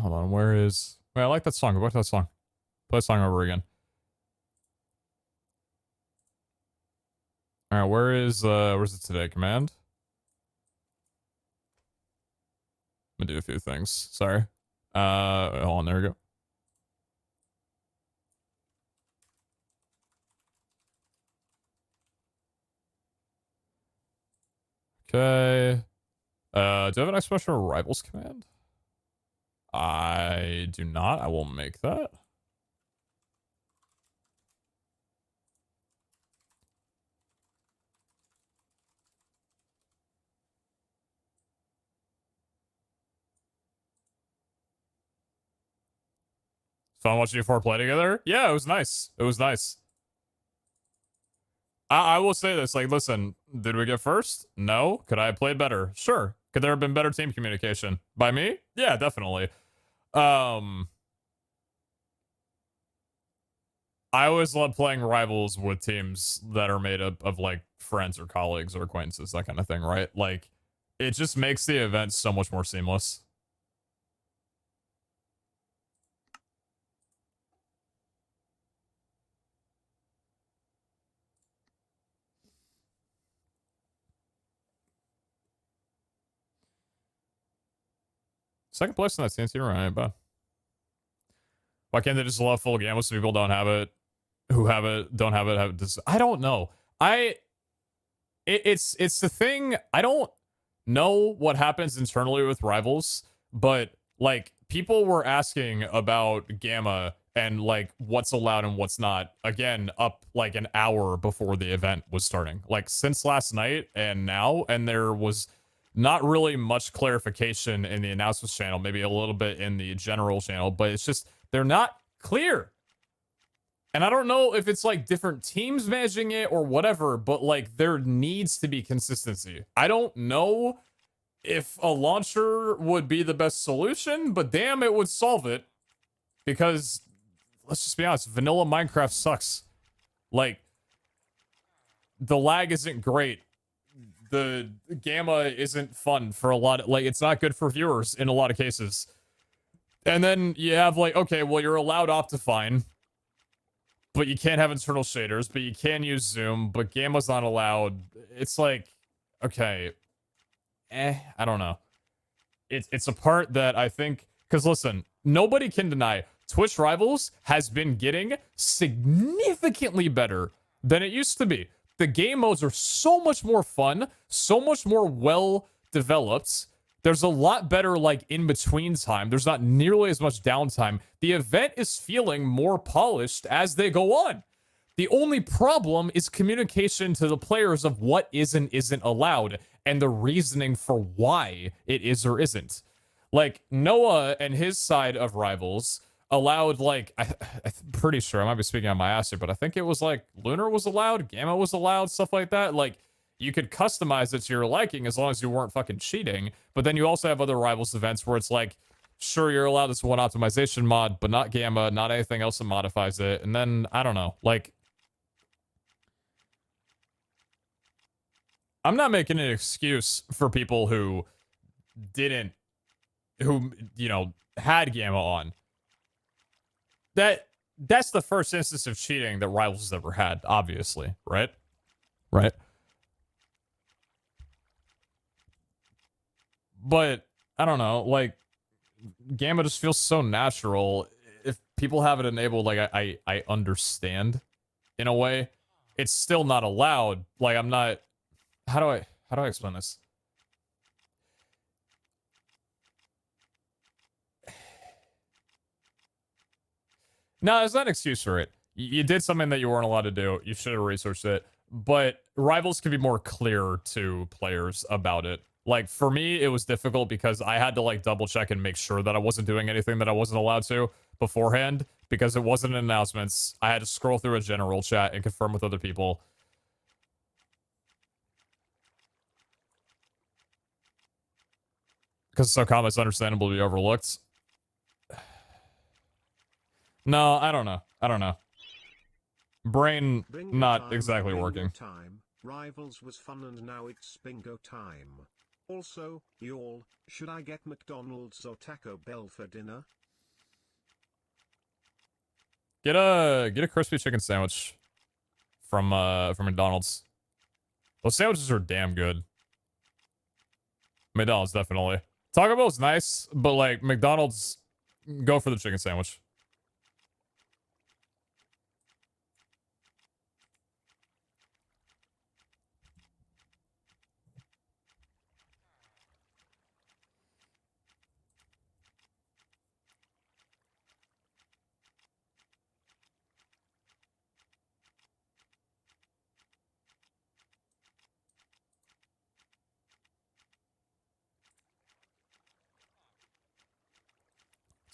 Hold on, where is... Wait, I like that song. Go back to that song. Play that song over again. Alright, where's it today, command? I'm gonna do a few things. Sorry. Hold on, there we go. Okay. Do I have an expression rivals command? I do not. I will make that. Fun watching you four play together? Yeah, it was nice. It was nice. I will say this, like, listen, did we get first? No. Could I have played better? Sure. Could there have been better team communication? By me? Yeah, definitely. I always love playing rivals with teams that are made up of like friends or colleagues or acquaintances, that kind of thing, right? Like, it just makes the event so much more seamless. Second place in that CNC run, ain't bad. Why can't they just allow full gammas so people don't have it? Who have it, don't have it, have it. I don't know. It's the thing. I don't know what happens internally with rivals, but like people were asking about gamma and like what's allowed and what's not again up like an hour before the event was starting, like since last night and now, and there was not really much clarification in the announcements channel, maybe a little bit in the general channel, but it's just they're not clear. And I don't know if it's like different teams managing it or whatever, but like there needs to be consistency. I don't know if a launcher would be the best solution, but damn, it would solve it. Because let's just be honest, vanilla Minecraft sucks. Like, the lag isn't great. The gamma isn't fun for a lot of, like, it's not good for viewers in a lot of cases. And then you have like, okay, well, you're allowed Optifine, but you can't have internal shaders, but you can use zoom, but gamma's not allowed. It's like, okay, I don't know. It's a part that I think, because listen, nobody can deny Twitch Rivals has been getting significantly better than it used to be. The game modes are so much more fun, so much more well developed. There's a lot better like in between time. There's not nearly as much downtime. The event is feeling more polished as they go on. The only problem is communication to the players of what is and isn't allowed and the reasoning for why it is or isn't. Like, Noah and his side of Rivals allowed, like, I'm pretty sure, I might be speaking on my ass here, but I think it was like Lunar was allowed, Gamma was allowed, stuff like that. Like, you could customize it to your liking as long as you weren't fucking cheating. But then you also have other Rivals events where it's like, sure, you're allowed this one optimization mod, but not Gamma, not anything else that modifies it. And then, I don't know, like, I'm not making an excuse for people who didn't, who, you know, had Gamma on. That's the first instance of cheating that Rivals has ever had, obviously, right? Right. But, I don't know, like, Gamma just feels so natural. If people have it enabled, like, I understand, in a way. It's still not allowed. Like, I'm not... How do I explain this? No, there's not an excuse for it. You did something that you weren't allowed to do. You should have researched it. But Rivals can be more clear to players about it. Like, for me, it was difficult because I had to, like, double check and make sure that I wasn't doing anything that I wasn't allowed to beforehand because it wasn't in announcements. I had to scroll through a general chat and confirm with other people. Because some comments understandable to be overlooked. No, I don't know. I don't know. Brain not exactly working. Time. Rivals was fun and now it's bingo time. Also, y'all, should I get McDonald's or Taco Bell for dinner? Get a crispy chicken sandwich from McDonald's. Those sandwiches are damn good. McDonald's definitely. Taco Bell's nice, but like McDonald's, go for the chicken sandwich.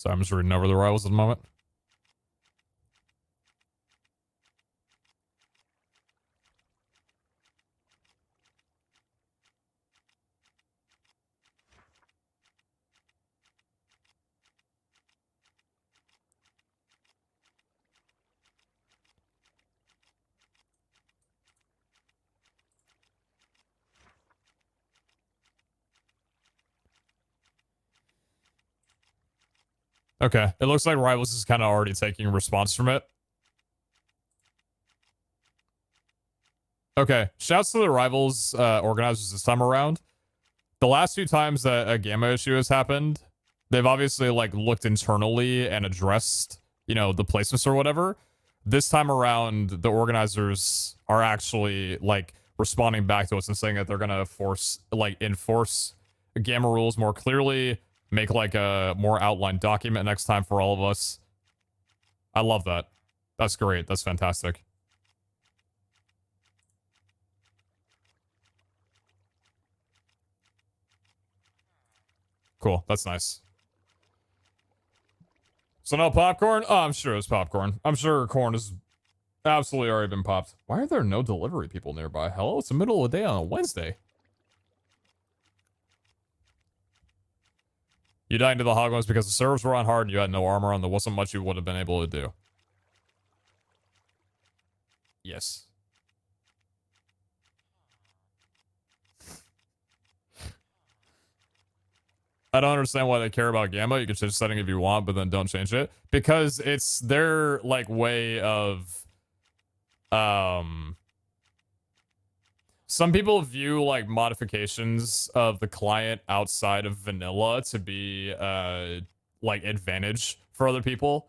So I'm just reading over the rivals at the moment. Okay, it looks like Rivals is kind of already taking a response from it. Okay, shouts to the Rivals organizers this time around. The last few times that a Gamma issue has happened, they've obviously like looked internally and addressed, you know, the placements or whatever. This time around, the organizers are actually like responding back to us and saying that they're gonna enforce Gamma rules more clearly, make like a more outlined document next time for all of us. I love that. That's great. That's fantastic. Cool. That's nice. So no popcorn? Oh, I'm sure it's popcorn. I'm sure corn has absolutely already been popped. Why are there no delivery people nearby? Hello? It's the middle of the day on a Wednesday. You died into the Hogwarts because the servers were on hard and you had no armor and there wasn't much you would have been able to do. Yes. I don't understand why they care about Gamma. You can change the setting if you want, but then don't change it. Because it's their, like, way of... Some people view, like, modifications of the client outside of vanilla to be, like, advantage for other people.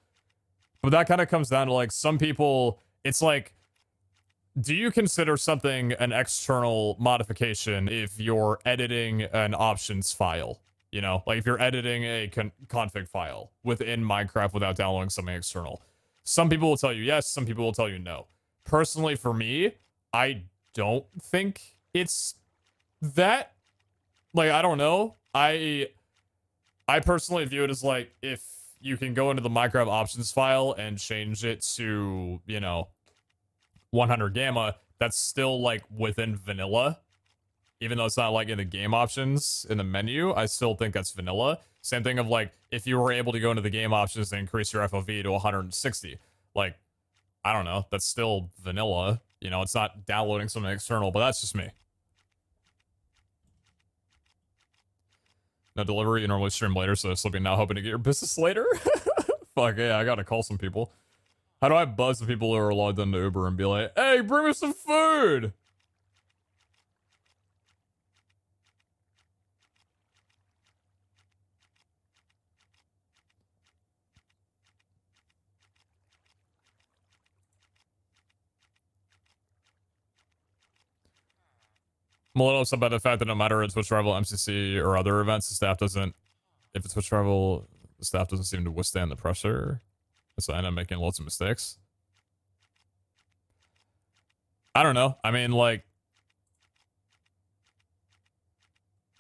But that kind of comes down to, like, some people... It's like... Do you consider something an external modification if you're editing an options file? You know, like if you're editing a config file within Minecraft without downloading something external. Some people will tell you yes, some people will tell you no. Personally, for me, I don't think it's that. Like, I don't know. I personally view it as like, if you can go into the Minecraft options file and change it to, you know, 100 Gamma, that's still like within vanilla. Even though it's not like in the game options in the menu, I still think that's vanilla. Same thing of like, if you were able to go into the game options and increase your FOV to 160, like, I don't know, that's still vanilla. You know, it's not downloading something external, but that's just me. No delivery, you normally stream later, so this will be now hoping to get your business later. Fuck yeah, I gotta call some people. How do I buzz the people who are logged into Uber and be like, hey, bring me some food? I'm a little upset by the fact that no matter it's Twitch Rival, MCC, or other events, the staff doesn't, if it's Twitch Rival, the staff doesn't seem to withstand the pressure. So I end up making loads of mistakes. I don't know. I mean, like,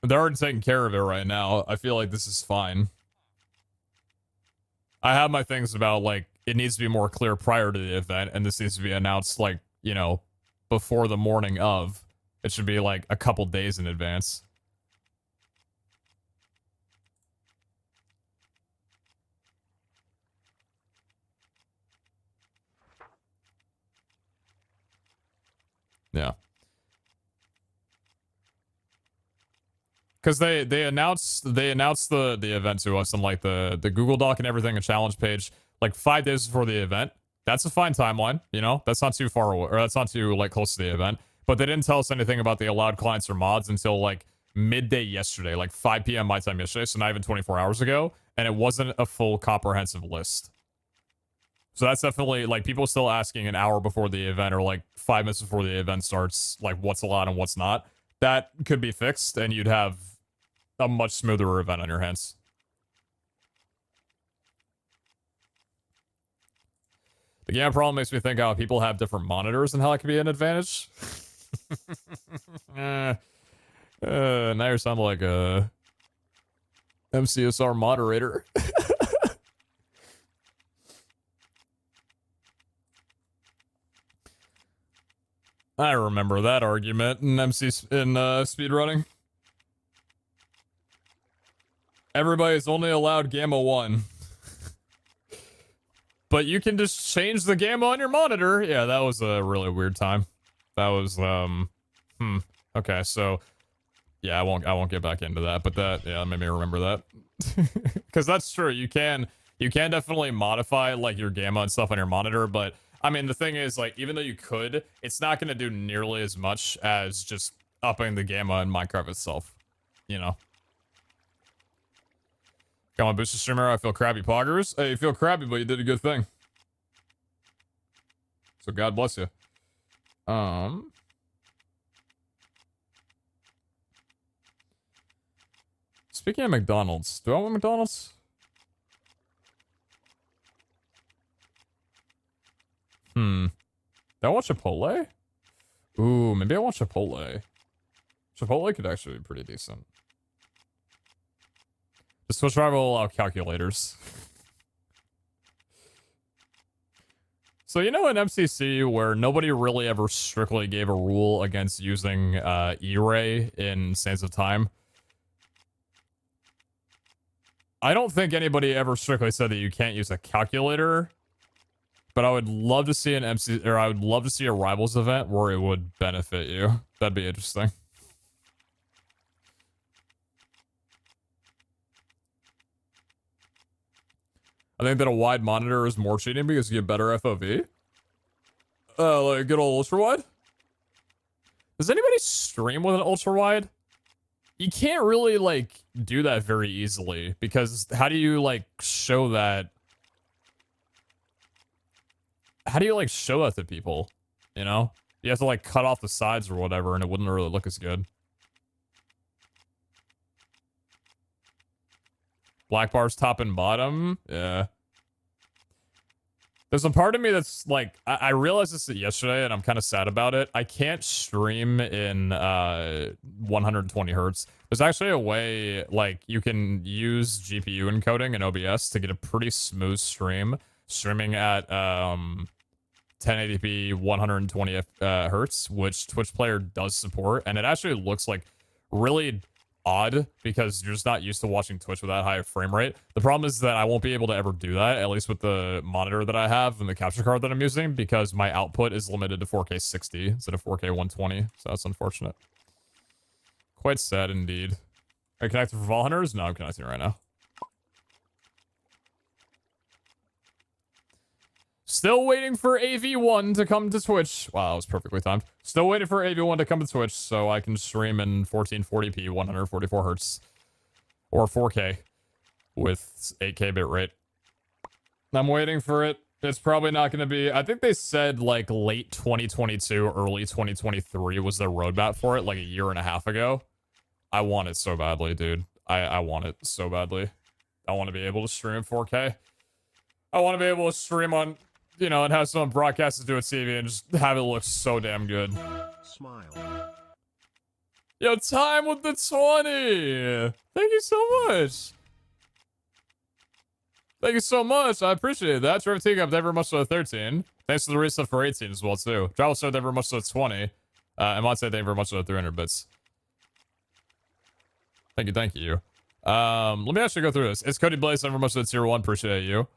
they're already taking care of it right now. I feel like this is fine. I have my things about, like, it needs to be more clear prior to the event, and this needs to be announced, like, you know, before the morning of. It should be, like, a couple days in advance. Yeah. because they announced the event to us on like the Google Doc and everything, a challenge page, like 5 days before the event. That's a fine timeline, you know. That's not too far away, or that's not too like close to the event. But they didn't tell us anything about the allowed clients or mods until like midday yesterday, like 5 p.m. my time yesterday, so not even 24 hours ago, and it wasn't a full comprehensive list. So that's definitely, like, people still asking an hour before the event or like 5 minutes before the event starts, like what's allowed and what's not. That could be fixed, and you'd have a much smoother event on your hands. The game problem makes me think how people have different monitors and how that could be an advantage. Now you sound like a MCSR moderator. I remember that argument in speedrunning. Everybody's only allowed Gamma 1. But you can just change the gamma on your monitor. Yeah, that was a really weird time. That was, okay, so, yeah, I won't get back into that, but that, yeah, that made me remember that. Because that's true, you can definitely modify, like, your gamma and stuff on your monitor, but, I mean, the thing is, like, even though you could, it's not gonna do nearly as much as just upping the gamma in Minecraft itself, you know? Got my booster streamer, I feel crappy poggers. Hey, you feel crappy, but you did a good thing. So God bless you. Speaking of McDonald's, do I want McDonald's? Do I want Chipotle? Ooh, maybe I want Chipotle. Chipotle could actually be pretty decent. The Switch rival will allow calculators. So, you know, in MCC, where nobody really ever strictly gave a rule against using E-Ray in Sands of Time, I don't think anybody ever strictly said that you can't use a calculator, but I would love to see I would love to see a Rivals event where it would benefit you. That'd be interesting. I think that a wide monitor is more cheating because you get better FOV. Like a good old ultra wide. Does anybody stream with an ultra wide? You can't really like do that very easily because how do you like show that? How do you like show that to people? You know, you have to like cut off the sides or whatever, and it wouldn't really look as good. Black bars top and bottom. Yeah. There's a part of me that's like, I realized this yesterday and I'm kind of sad about it. I can't stream in 120 hertz. There's actually a way, like, you can use GPU encoding in OBS to get a pretty smooth stream. Streaming at 1080p 120 hertz, which Twitch Player does support. And it actually looks like really odd because you're just not used to watching Twitch with that high frame rate. The problem is that I won't be able to ever do that, at least with the monitor that I have and the capture card that I'm using, because my output is limited to 4K 60 instead of 4K 120, so that's unfortunate. Quite sad indeed. Are you connected for Vol Hunters? No, I'm connecting right now. Still waiting for AV1 to come to Twitch. Wow, that was perfectly timed. Still waiting for AV1 to come to Twitch so I can stream in 1440p 144 hertz or 4K with 8K bitrate. I'm waiting for it. It's probably not going to be... I think they said like late 2022, early 2023 was their roadmap for it, like a year and a half ago. I want it so badly, dude. I want it so badly. I want to be able to stream 4K. I want to be able to stream on... You know, and have someone broadcast it to a TV and just have it look so damn good. Smile. Yo, time with the 20! Thank you so much! Thank you so much, I appreciate that. Trevor Teacup, thank you very much for the 13. Thanks for the reset for 18 as well, too. Travel Star, thank you very much for the 20. And Monte, thank you very much for the 300 bits. Thank you, thank you. Let me actually go through this. It's Cody Blaze, thank you very much for the tier 1, appreciate you.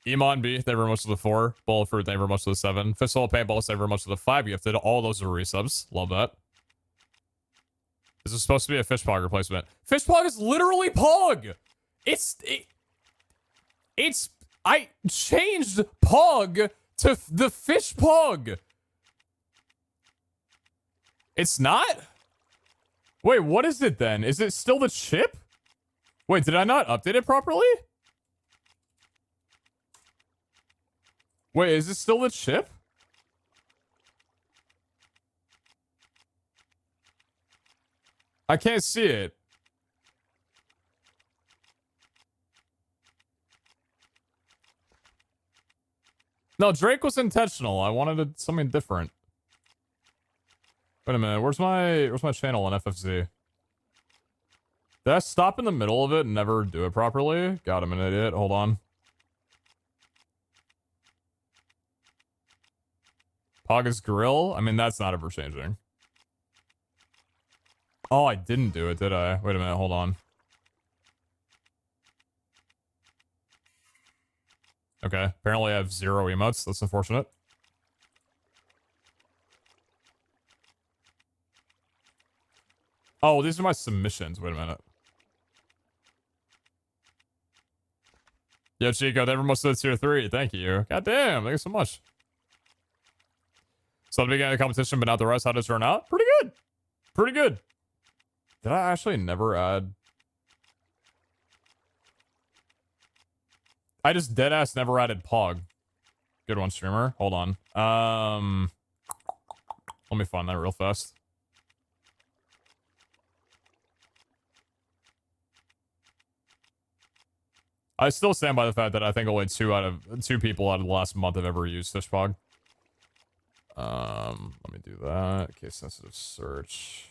Emon B, thank you very much for the 4. Bullet Fruit, thank you very much for the 7. Fistful of Paintballs, thank you very much for the 5 gifted. All those are resubs. Love that. This is supposed to be a fish pog replacement. Fish pog is literally pog. I changed pog to the fish pog. It's not? Wait, what is it then? Is it still the chip? Wait, did I not update it properly? Wait, is it still the chip? I can't see it. No, Drake was intentional. I wanted something different. Wait a minute, where's my channel on FFZ? Did I stop in the middle of it and never do it properly? God, I'm an idiot. Hold on. Pog's grill? I mean, that's not ever changing. Oh, I didn't do it, did I? Wait a minute, hold on. Okay, apparently I have 0 emotes. That's unfortunate. Oh, these are my submissions. Wait a minute. Yo, Chico, they were most of the tier 3. Thank you. God damn, thank you so much. So the beginning of the competition, but not the rest. How did it turn out? Pretty good. Pretty good. Did I actually never add? I just deadass never added Pog. Good one, streamer. Hold on. Let me find that real fast. I still stand by the fact that I think only two people out of the last month have ever used Fishpog. Let me do that. Case sensitive search.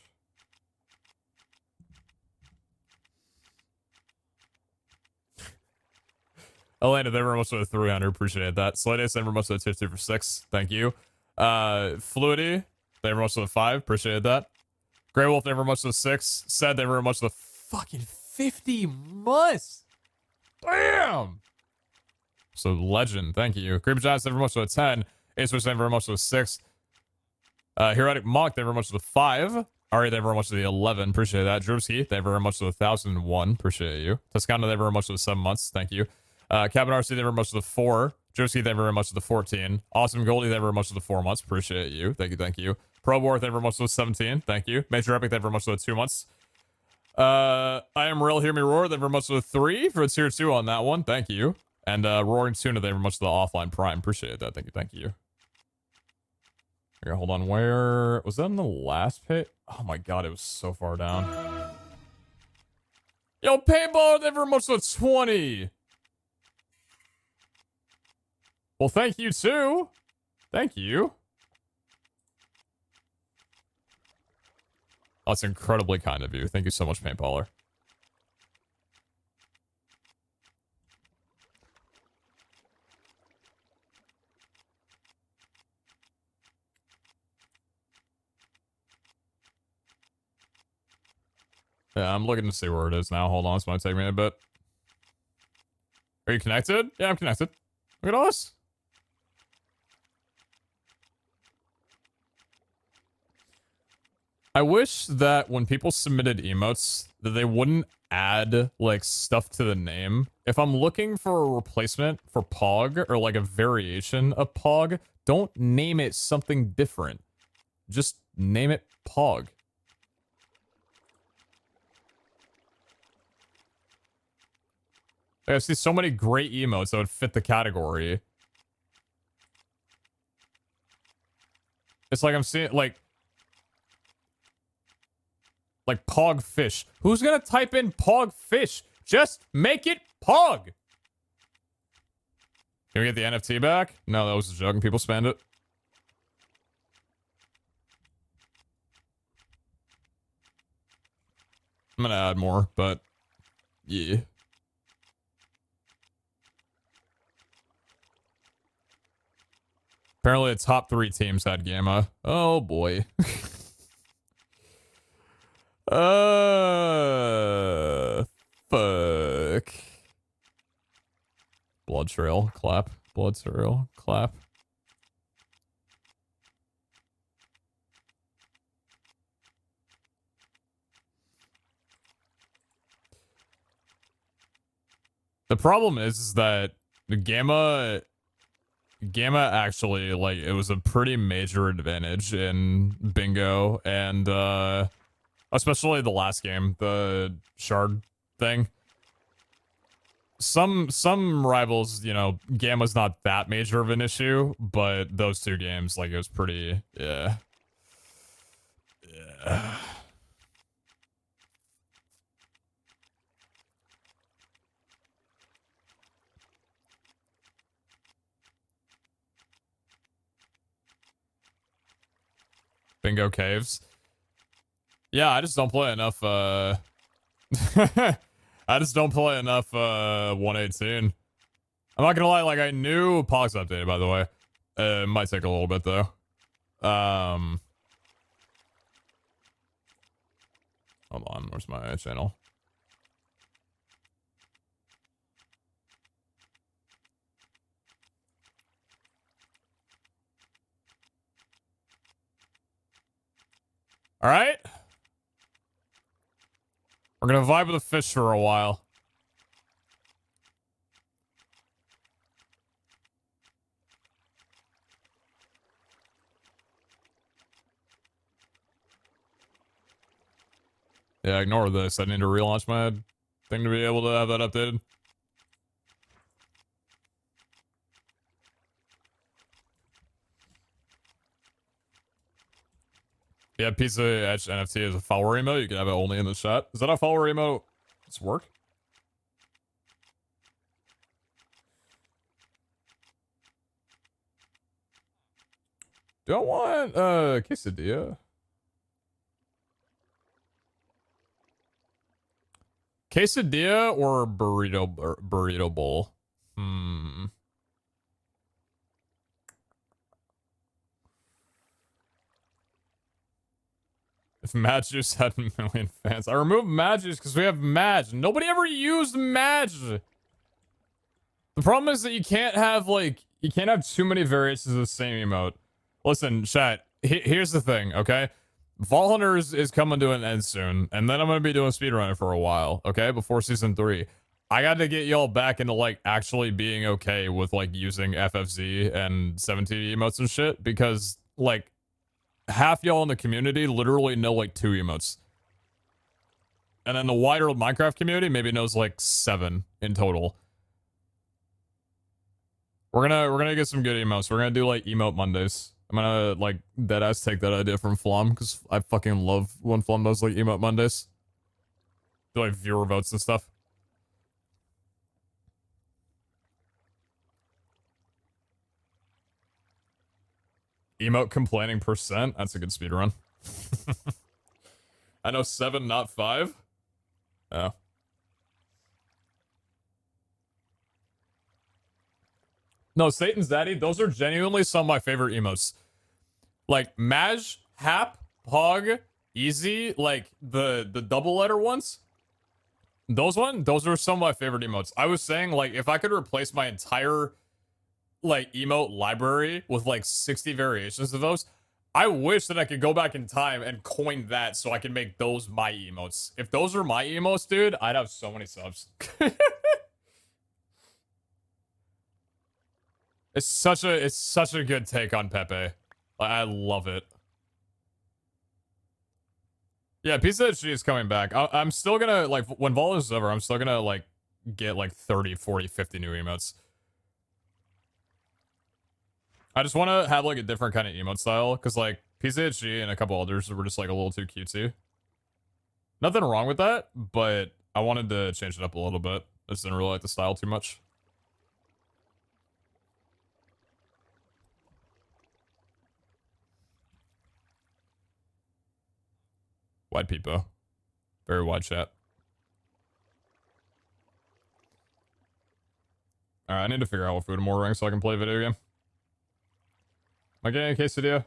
Elena, they were almost at 300. Appreciate that. Slideus, they were almost at 2 for 6. Thank you. Fluidy, they were almost at 5. Appreciate that. Grey Wolf, they were almost at 6. Said they were almost at fucking 50 months. Damn. So legend. Thank you. Creepy Giants, they were almost at 10. Ace Witch, they were almost at 6. Heroic Monk, they were almost at 5. Ari, they were almost at 11. Appreciate that. Drewski, they were almost at 1,001. Appreciate you. Toscana, they were almost at 7 months. Thank you. Cabin RC, they were most of the 4. Josie, they were most of the 14. Awesome Goldie, they were most of the 4 months. Appreciate you. Thank you, thank you. Pro War, they were most of the 17. Thank you. Major Epic, they were most of the 2 months. I Am Real, Hear Me Roar, they were most of the 3 for tier 2 on that one. Thank you. And Roaring Tuna, they were most of the offline prime. Appreciate that. Thank you, thank you. Okay, hold on. Where was that in the last pit? Oh my god, it was so far down. Yo, Paintball, they were most of the 20. Well, thank you, too. Thank you. Oh, that's incredibly kind of you. Thank you so much, Paintballer. Yeah, I'm looking to see where it is now. Hold on, this might take me a bit. Are you connected? Yeah, I'm connected. Look at all this. I wish that when people submitted emotes, that they wouldn't add, like, stuff to the name. If I'm looking for a replacement for Pog, or, like, a variation of Pog, don't name it something different. Just name it Pog. Like, I see so many great emotes that would fit the category. It's like I'm seeing, like Pog Fish. Who's gonna type in Pog Fish? Just make it Pog! Can we get the NFT back? No, that was a joke and people spend it. I'm gonna add more, but yeah. Apparently the top 3 teams had Gamma. Oh boy. Fuck. Blood trail, clap. Blood trail, clap. The problem is that the Gamma actually, like, it was a pretty major advantage in Bingo and especially the last game, the shard thing. Some rivals, you know, Gamma's not that major of an issue, but those two games, like, it was pretty, yeah. Yeah. Bingo caves. Yeah, I just don't play enough, I just don't play enough, 118. I'm not gonna lie, like, I knew Pogs updated, by the way. It might take a little bit, though. Hold on, where's my channel? Alright. We're gonna vibe with the fish for a while. Yeah, ignore this. I need to relaunch my thing to be able to have that updated. Yeah, PeteZahHutt NFT is a follower emote. You can have it only in the chat. Is that a follower emote? Does it work? Do I want quesadilla? Quesadilla or burrito bowl? If Mad Juice had a million fans. I removed Mad Juice because we have Madge. Nobody ever used Madge. The problem is that you can't have, like, you can't have too many variations of the same emote. Listen, chat, here's the thing, okay? Vault Hunters is coming to an end soon, and then I'm gonna be doing speedrunning for a while, okay? Before season 3. I got to get y'all back into, like, actually being okay with, like, using FFZ and 17 emotes and shit, because, like, half y'all in the community literally know, like, 2 emotes. And then the wider Minecraft community maybe knows, like, 7 in total. We're gonna get some good emotes. We're gonna do, like, emote Mondays. I'm gonna, like, deadass take that idea from Flom, because I fucking love when Flom does, like, emote Mondays. Do, like, viewer votes and stuff. Emote complaining %? That's a good speedrun. I know 7, not 5. Oh. No, Satan's Daddy, those are genuinely some of my favorite emotes. Like, Maj, Hap, Hog, Easy, like, the double letter ones. Those are some of my favorite emotes. I was saying, like, if I could replace my entire, like, emote library with, like, 60 variations of those, I wish that I could go back in time and coin that so I can make those my emotes. If those are my emotes, dude, I'd have so many subs. It's such a good take on Pepe. I love it. Yeah, PeteZahHutt is coming back. I'm still gonna, like, when Vol is over, I'm still gonna, like, get, like, 30, 40, 50 new emotes. I just want to have, like, a different kind of emote style, because, like, PeteZahHutt and a couple others were just, like, a little too cutesy. Nothing wrong with that, but I wanted to change it up a little bit. I just didn't really like the style too much. Wide peepo. Very wide chat. Alright, I need to figure out what food I'm ordering so I can play a video game. Am I getting a quesadilla?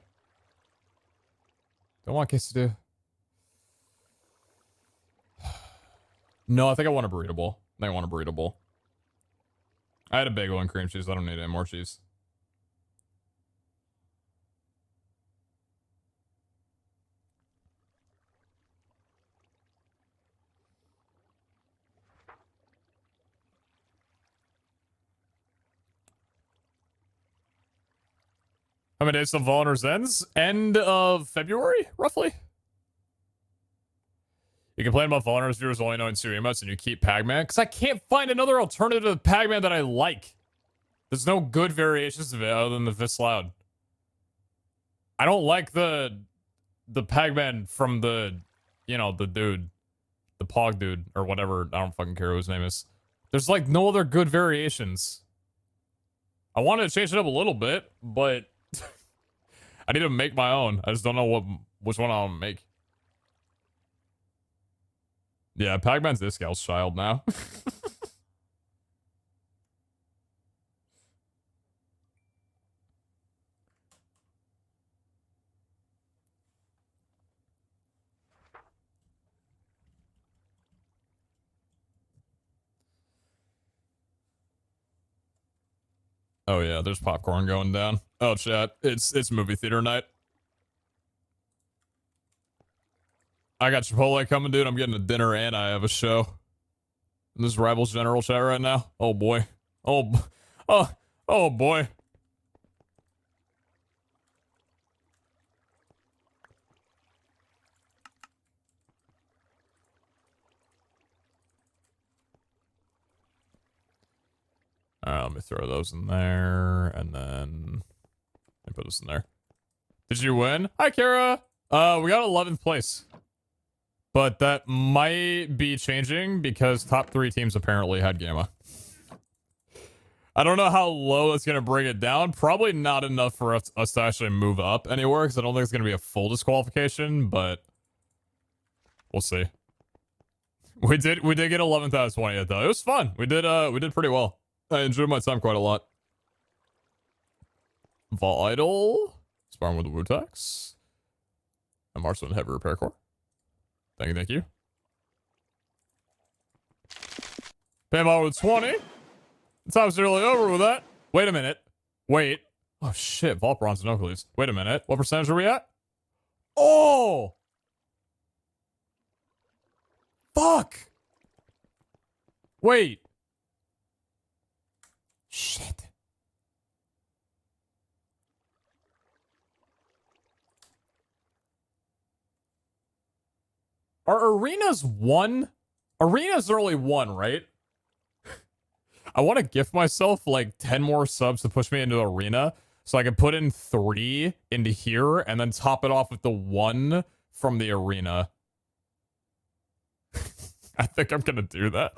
Don't want quesadilla. No, I think I want a burrito bowl. I think I want a burrito bowl. I had a bagel and cream cheese. I don't need any more cheese. How many days till Volunteers ends? End of February, roughly. You complain about Volunteers viewers only knowing 2 emotes and you keep Pac-Man? Because I can't find another alternative to Pac-Man that I like. There's no good variations of it other than the Fist Loud. I don't like the Pac-Man from the, you know, the dude. The Pog dude, or whatever. I don't fucking care what his name is. There's like no other good variations. I wanted to change it up a little bit, but I need to make my own. I just don't know which one I'll make. Yeah, Pac-Man's this gal's child now. Oh yeah, there's popcorn going down. Oh chat, it's movie theater night. I got Chipotle coming, dude. I'm getting a dinner and I have a show. And this Rivals General chat right now. Oh boy. Oh boy. Let me throw those in there, and then I put this in there. Did you win? Hi, Kara. We got 11th place, but that might be changing because top 3 teams apparently had Gamma. I don't know how low it's gonna bring it down. Probably not enough for us to actually move up anywhere because I don't think it's gonna be a full disqualification, but we'll see. We did get 11th out of 20th though. It was fun. We did pretty well. I enjoyed my time quite a lot. Vol Idol. Sparring with the Wu-Tax. And Marksman Heavy Repair Corps. Thank you. Paintball with 20. The time's nearly over with that. Wait a minute. Wait. Oh shit, Vault Bronze and Oakleys. Wait a minute. What percentage are we at? Oh! Fuck! Wait. Shit. Are arenas 1? Arenas are only 1, right? I want to gift myself like 10 more subs to push me into arena so I can put in 3 into here and then top it off with the 1 from the arena. I think I'm gonna do that.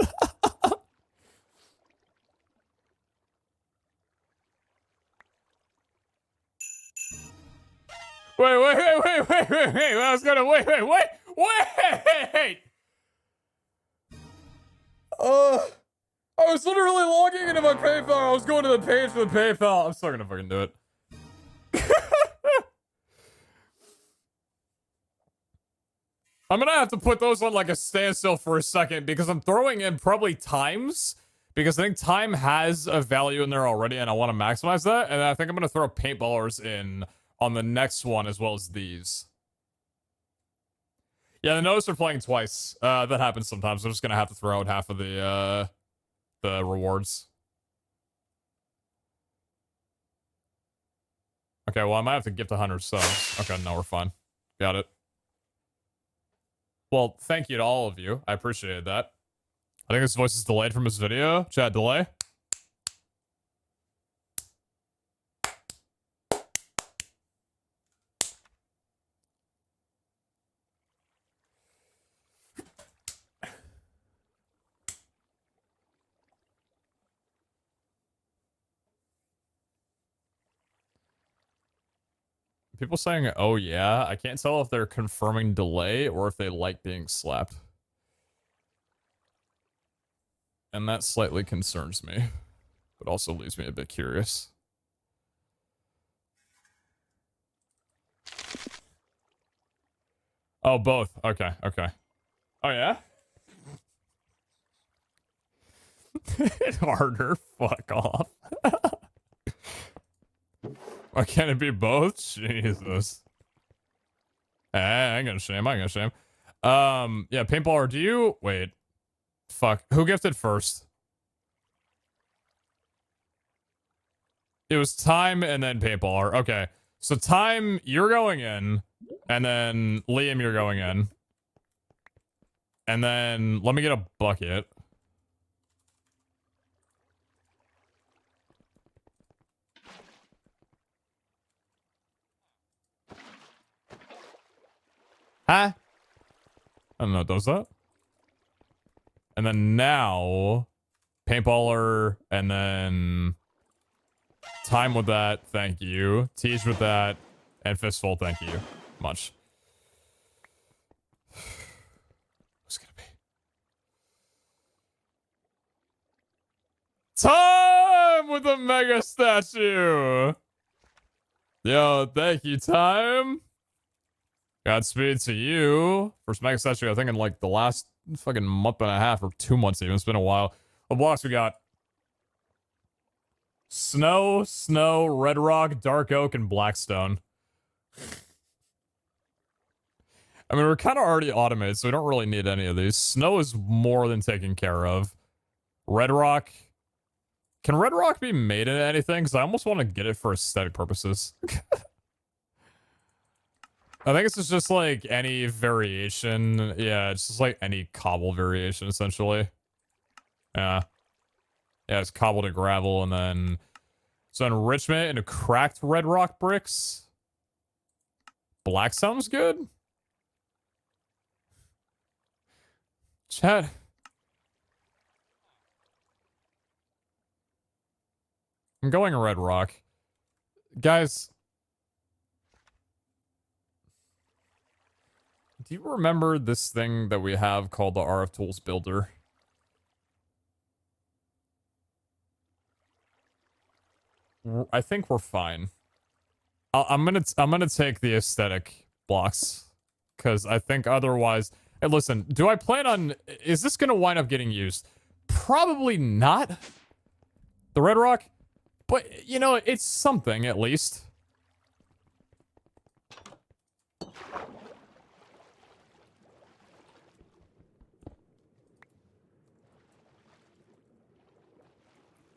Wait. I was gonna wait. I was literally logging into my PayPal. I was going to the page for the PayPal. I'm still gonna fucking do it. I'm gonna have to put those on like a standstill for a second because I'm throwing in probably times because I think time has a value in there already and I want to maximize that. And I think I'm gonna throw paintballers in on the next one as well as these. Yeah, the notice are playing twice. That happens sometimes. I'm just gonna have to throw out half of the rewards. Okay, well I might have to gift 100 subs. Okay, no, we're fine. Got it. Well, thank you to all of you. I appreciate that. I think his voice is delayed from his video. Chat delay. People saying, oh yeah, I can't tell if they're confirming delay or if they like being slapped. And that slightly concerns me, but also leaves me a bit curious. Oh, both. Okay. Oh yeah? Harder. Fuck off. Why can't it be both? Jesus. I ain't gonna shame. Yeah, paintballer, do you... Wait. Fuck. Who gifted first? It was time and then paintballer. Okay. So Time, you're going in, and then Liam, you're going in. And then let me get a bucket. Huh? I don't know, does that? And then now, Paintballer, and then Time with that, thank you. Teach with that, and Fistful, thank you much. Who's gonna be? Time with the mega statue! Yo, thank you, Time. Godspeed to you. First mega statue, I think, in like the last fucking month and a half or 2 months even. It's been a while. What blocks we got? Snow, Red Rock, Dark Oak, and Blackstone. I mean, we're kind of already automated, so we don't really need any of these. Snow is more than taken care of. Red Rock. Can Red Rock be made into anything? Because I almost want to get it for aesthetic purposes. I think it's just like any variation. Yeah, it's just like any cobble variation, essentially. Yeah. Yeah, it's cobble to gravel, and then... So enrichment into cracked red rock bricks. Black sounds good. Chat. I'm going red rock. Guys... Do you remember this thing that we have called the RF Tools Builder? I think we're fine. I'm gonna take the aesthetic blocks, because I think otherwise. Hey, listen, do I plan on? Is this gonna wind up getting used? Probably not. The red rock, but you know, it's something at least.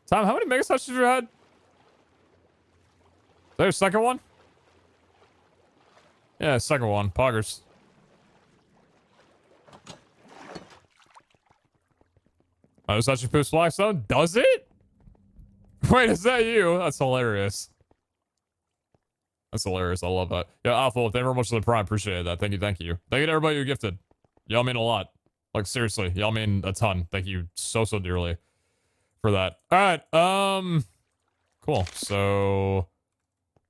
Tom, how many mega touches have you had? There's a second one? Yeah, second one. Poggers. Oh, does that boost Blackstone? Does it? Wait, is that you? That's hilarious. That's hilarious. I love that. Yeah, Alpha, thank you very much for the prime. Appreciate that. Thank you, thank you. Thank you to everybody who gifted. Y'all mean a lot. Like, seriously, y'all mean a ton. Thank you so dearly for that. Alright, cool. So...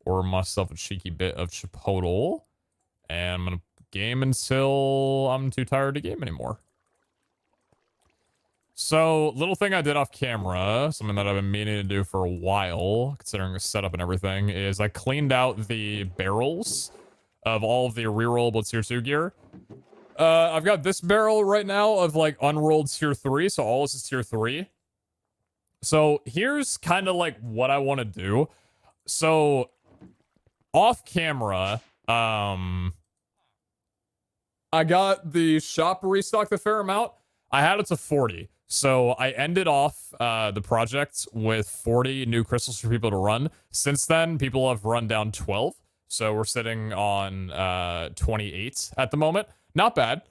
Order myself a cheeky bit of Chipotle. And I'm gonna game until I'm too tired to game anymore. So, little thing I did off camera, something that I've been meaning to do for a while, considering the setup and everything, is I cleaned out the barrels of all of the rerollable tier 2 gear. I've got this barrel right now of like unrolled tier 3, so all this is tier 3. So here's kind of like what I want to do. So off camera, I got the shop restocked a fair amount. I had it to 40. So I ended off the project with 40 new crystals for people to run. Since then, people have run down 12. So we're sitting on 28 at the moment. Not bad.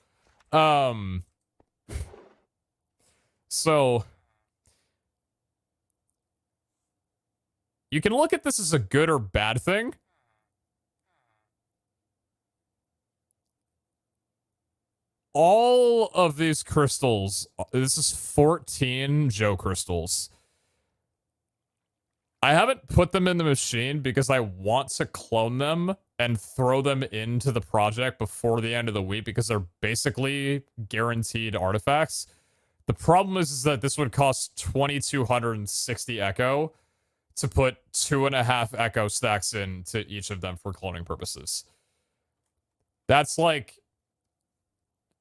So you can look at this as a good or bad thing. All of these crystals, this is 14 Joe crystals. I haven't put them in the machine because I want to clone them and throw them into the project before the end of the week because they're basically guaranteed artifacts. The problem is that this would cost 2,260 echo to put 2.5 echo stacks into each of them for cloning purposes. That's like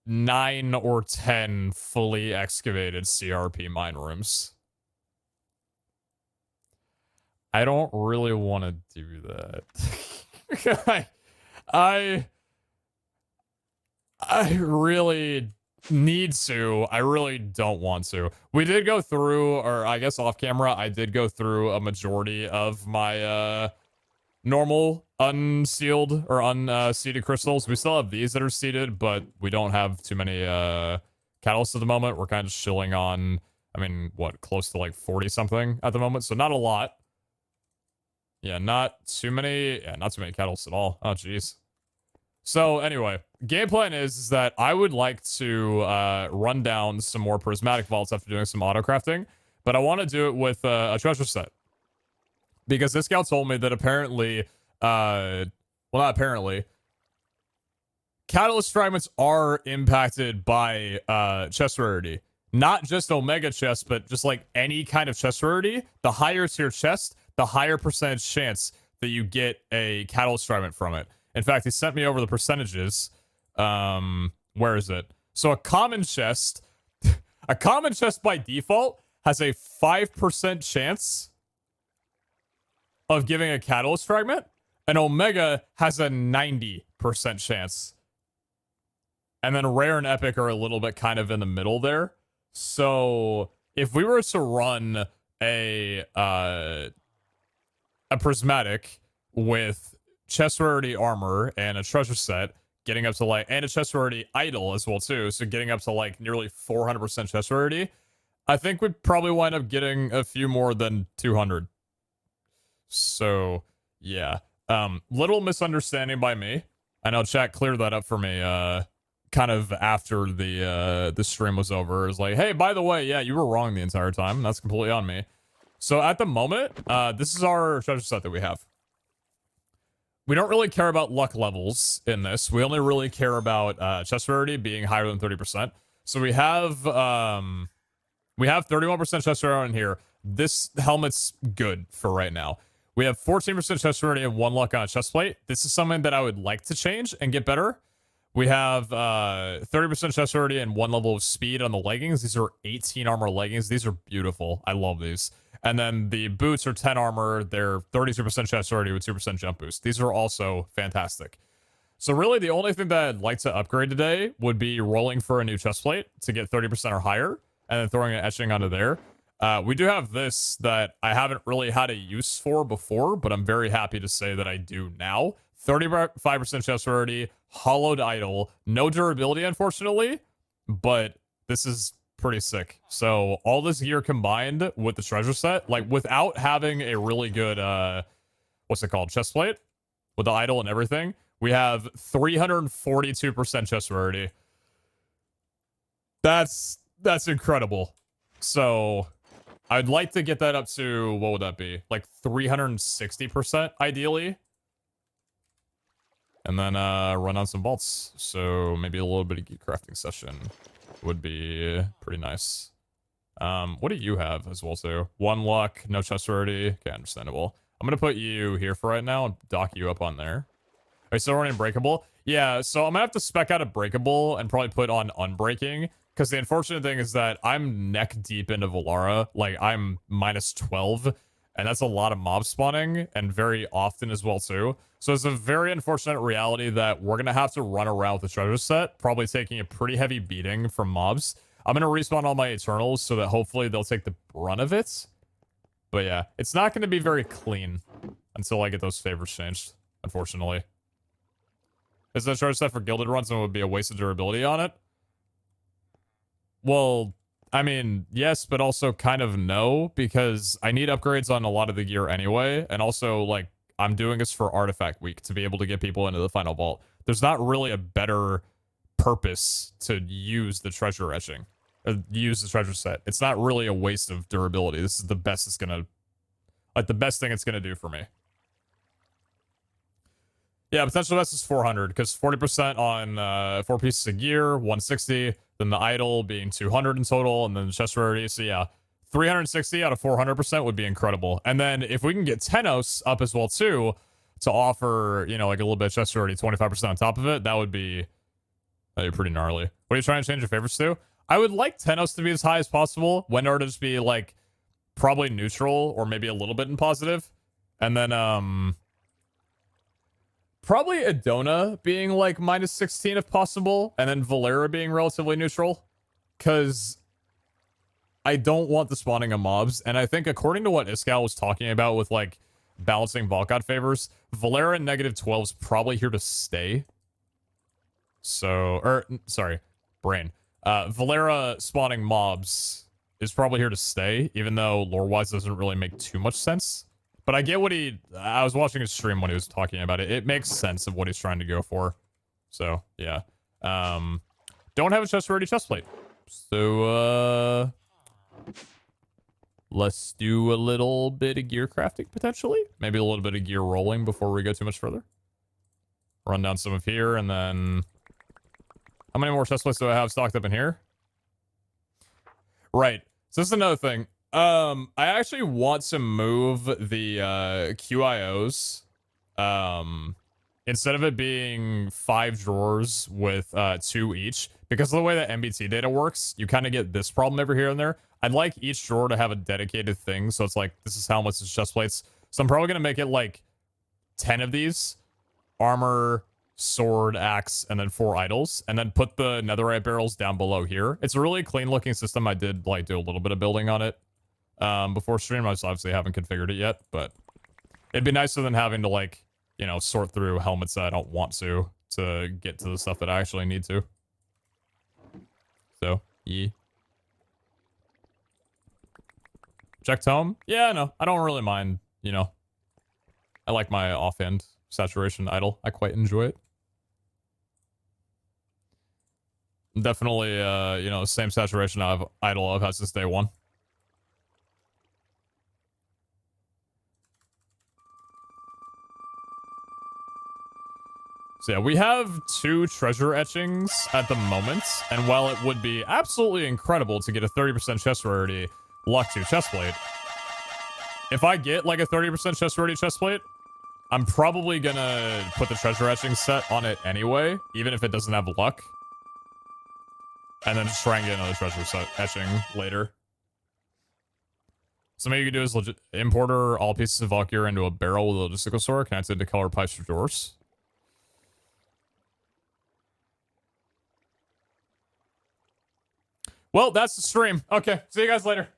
9 or 10 fully excavated CRP mine rooms. I don't really want to do that. I really need to. I really don't want to. We did go through, or I guess off camera, I did go through a majority of my normal unsealed or unseeded crystals. We still have these that are seeded, but we don't have too many catalysts at the moment. We're kind of chilling on, I mean, what, close to like 40 something at the moment, so not a lot. Yeah, not too many catalysts at all. Oh, jeez. So anyway, game plan is that I would like to run down some more prismatic vaults after doing some auto crafting, but I want to do it with a treasure set. Because this gal told me that apparently, well, not apparently, catalyst fragments are impacted by chest rarity. Not just Omega chest, but just like any kind of chest rarity. The higher tier chest, the higher percentage chance that you get a catalyst fragment from it. In fact, he sent me over the percentages. Where is it? So a common chest by default has a 5% chance of giving a catalyst fragment, and Omega has a 90% chance. And then rare and epic are a little bit kind of in the middle there. So if we were to run a prismatic with chest rarity armor and a treasure set, getting up to like, and a chest rarity idol as well too, so getting up to like nearly 400% chest rarity, I think we'd probably wind up getting a few more than 200. So yeah, little misunderstanding by me. I know chat cleared that up for me kind of after the stream was over. It was like, hey, by the way, yeah, you were wrong the entire time. That's completely on me. So at the moment, this is our treasure set that we have. We don't really care about luck levels in this. We only really care about chest rarity being higher than 30%. So we have 31% chest rarity in here. This helmet's good for right now. We have 14% chest rarity and 1 luck on a chest plate. This is something that I would like to change and get better. We have 30% chest rarity and 1 level of speed on the leggings. These are 18 armor leggings. These are beautiful. I love these. And then the boots are 10 armor. They're 32% chest rarity with 2% jump boost. These are also fantastic. So really the only thing that I'd like to upgrade today would be rolling for a new chest plate to get 30% or higher, and then throwing an etching onto there. We do have this that I haven't really had a use for before, but I'm very happy to say that I do now. 35% chest rarity, hollowed idol, no durability unfortunately, but this is pretty sick. So all this gear combined with the treasure set, like without having a really good what's it called, chest plate with the idol and everything, we have 342% chest rarity. That's incredible. So I'd like to get that up to, what would that be, like 360% ideally, and then run on some vaults. So maybe a little bit of geek crafting session would be pretty nice. What do you have as well too? 1 luck, no chest rarity. Okay, understandable. I'm gonna put you here for right now and dock you up on there. Are you still running breakable? Yeah, so I'm gonna have to spec out a breakable and probably put on unbreaking, because the unfortunate thing is that I'm neck deep into Valara. Like, I'm minus 12, and that's a lot of mob spawning, and very often as well too. So it's a very unfortunate reality that we're gonna have to run around with the treasure set, probably taking a pretty heavy beating from mobs. I'm gonna respawn all my Eternals so that hopefully they'll take the brunt of it. But yeah, it's not gonna be very clean until I get those favors changed, unfortunately. Is that treasure set for gilded runs and it would be a waste of durability on it? Well, I mean, yes, but also kind of no, because I need upgrades on a lot of the gear anyway, and also, like, I'm doing this for Artifact Week to be able to get people into the final vault. There's not really a better purpose to use the treasure etching, use the treasure set. It's not really a waste of durability. This is the best it's gonna, like, the best thing it's gonna do for me. Yeah, potential best is 400, because 40% on 4 pieces of gear, 160, then the idol being 200 in total, and then the chest rarity. So yeah, 360 out of 400% would be incredible. And then if we can get Tenos up as well too, to offer, you know, like a little bit of chest rarity, 25% on top of it, that'd be pretty gnarly. What are you trying to change your favorites to? I would like Tenos to be as high as possible, Wendar to just be like probably neutral or maybe a little bit in positive, and then probably Adona being like minus 16 if possible, and then Valera being relatively neutral, because I don't want the spawning of mobs. And I think according to what Iskal was talking about with like balancing Volkot favors. Valera -12 is probably here to stay. So, sorry, brain. Valera spawning mobs is probably here to stay, even though lore-wise doesn't really make too much sense. But I get what I was watching his stream when he was talking about it. It makes sense of what he's trying to go for. So, yeah. Don't have a chest-ready chestplate. So, let's do a little bit of gear crafting, potentially. Maybe a little bit of gear rolling before we go too much further. Run down some of here, and then... How many more chestplates do I have stocked up in here? Right. So this is another thing. I actually want to move the QIOs. Instead of it being 5 drawers with 2 each, because of the way that MBT data works, you kind of get this problem every here and there. I'd like each drawer to have a dedicated thing, so it's like, this is how much is chestplates. So I'm probably going to make it like 10 of these. Armor, sword, axe, and then 4 idols, and then put the netherite barrels down below here. It's a really clean looking system. I did like do a little bit of building on it before stream. I just obviously haven't configured it yet, but it'd be nicer than having to like, you know, sort through helmets that I don't want to get to the stuff that I actually need to. So, yeah. Checked home? Yeah, no, I don't really mind, you know. I like my offhand saturation idle. I quite enjoy it. Definitely, you know, same saturation idle I've had since day one. So yeah, we have 2 treasure etchings at the moment, and while it would be absolutely incredible to get a 30% chest rarity luck 2 chestplate, if I get like a 30% chest rarity chestplate, I'm probably gonna put the treasure etching set on it anyway, even if it doesn't have luck. And then just try and get another treasure set etching later. Something you can do is legit importer all pieces of Valkyrie into a barrel with a logistical store connected to color pipes for doors. Well, that's the stream. Okay, see you guys later.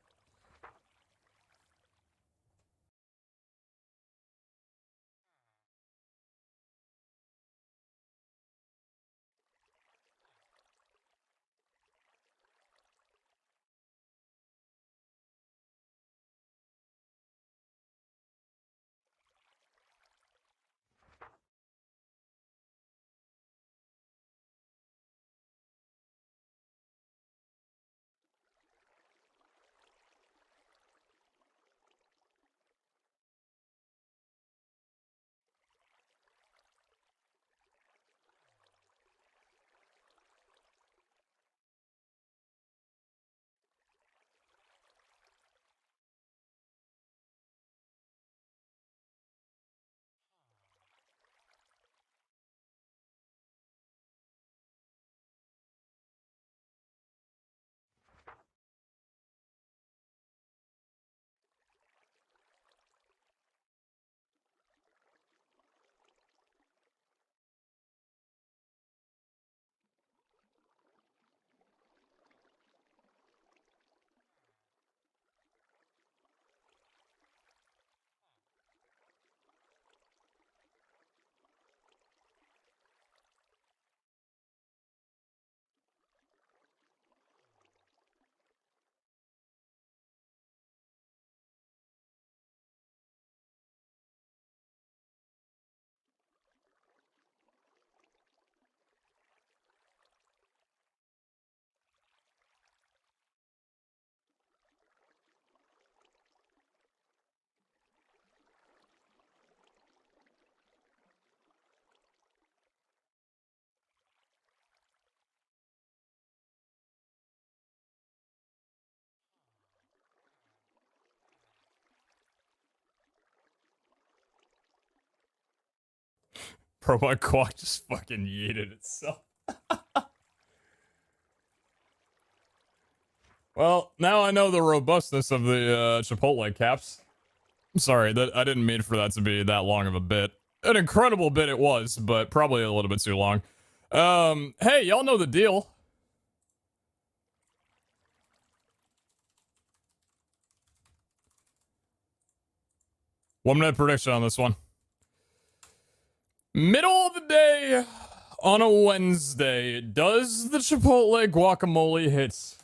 Bro, my quack just fucking yeeted itself. Well, now I know the robustness of the Chipotle caps. I'm sorry, that I didn't mean for that to be that long of a bit. An incredible bit it was, but probably a little bit too long. Hey, y'all know the deal. 1 minute prediction on this one. Middle of the day on a Wednesday. Does the Chipotle guacamole hit?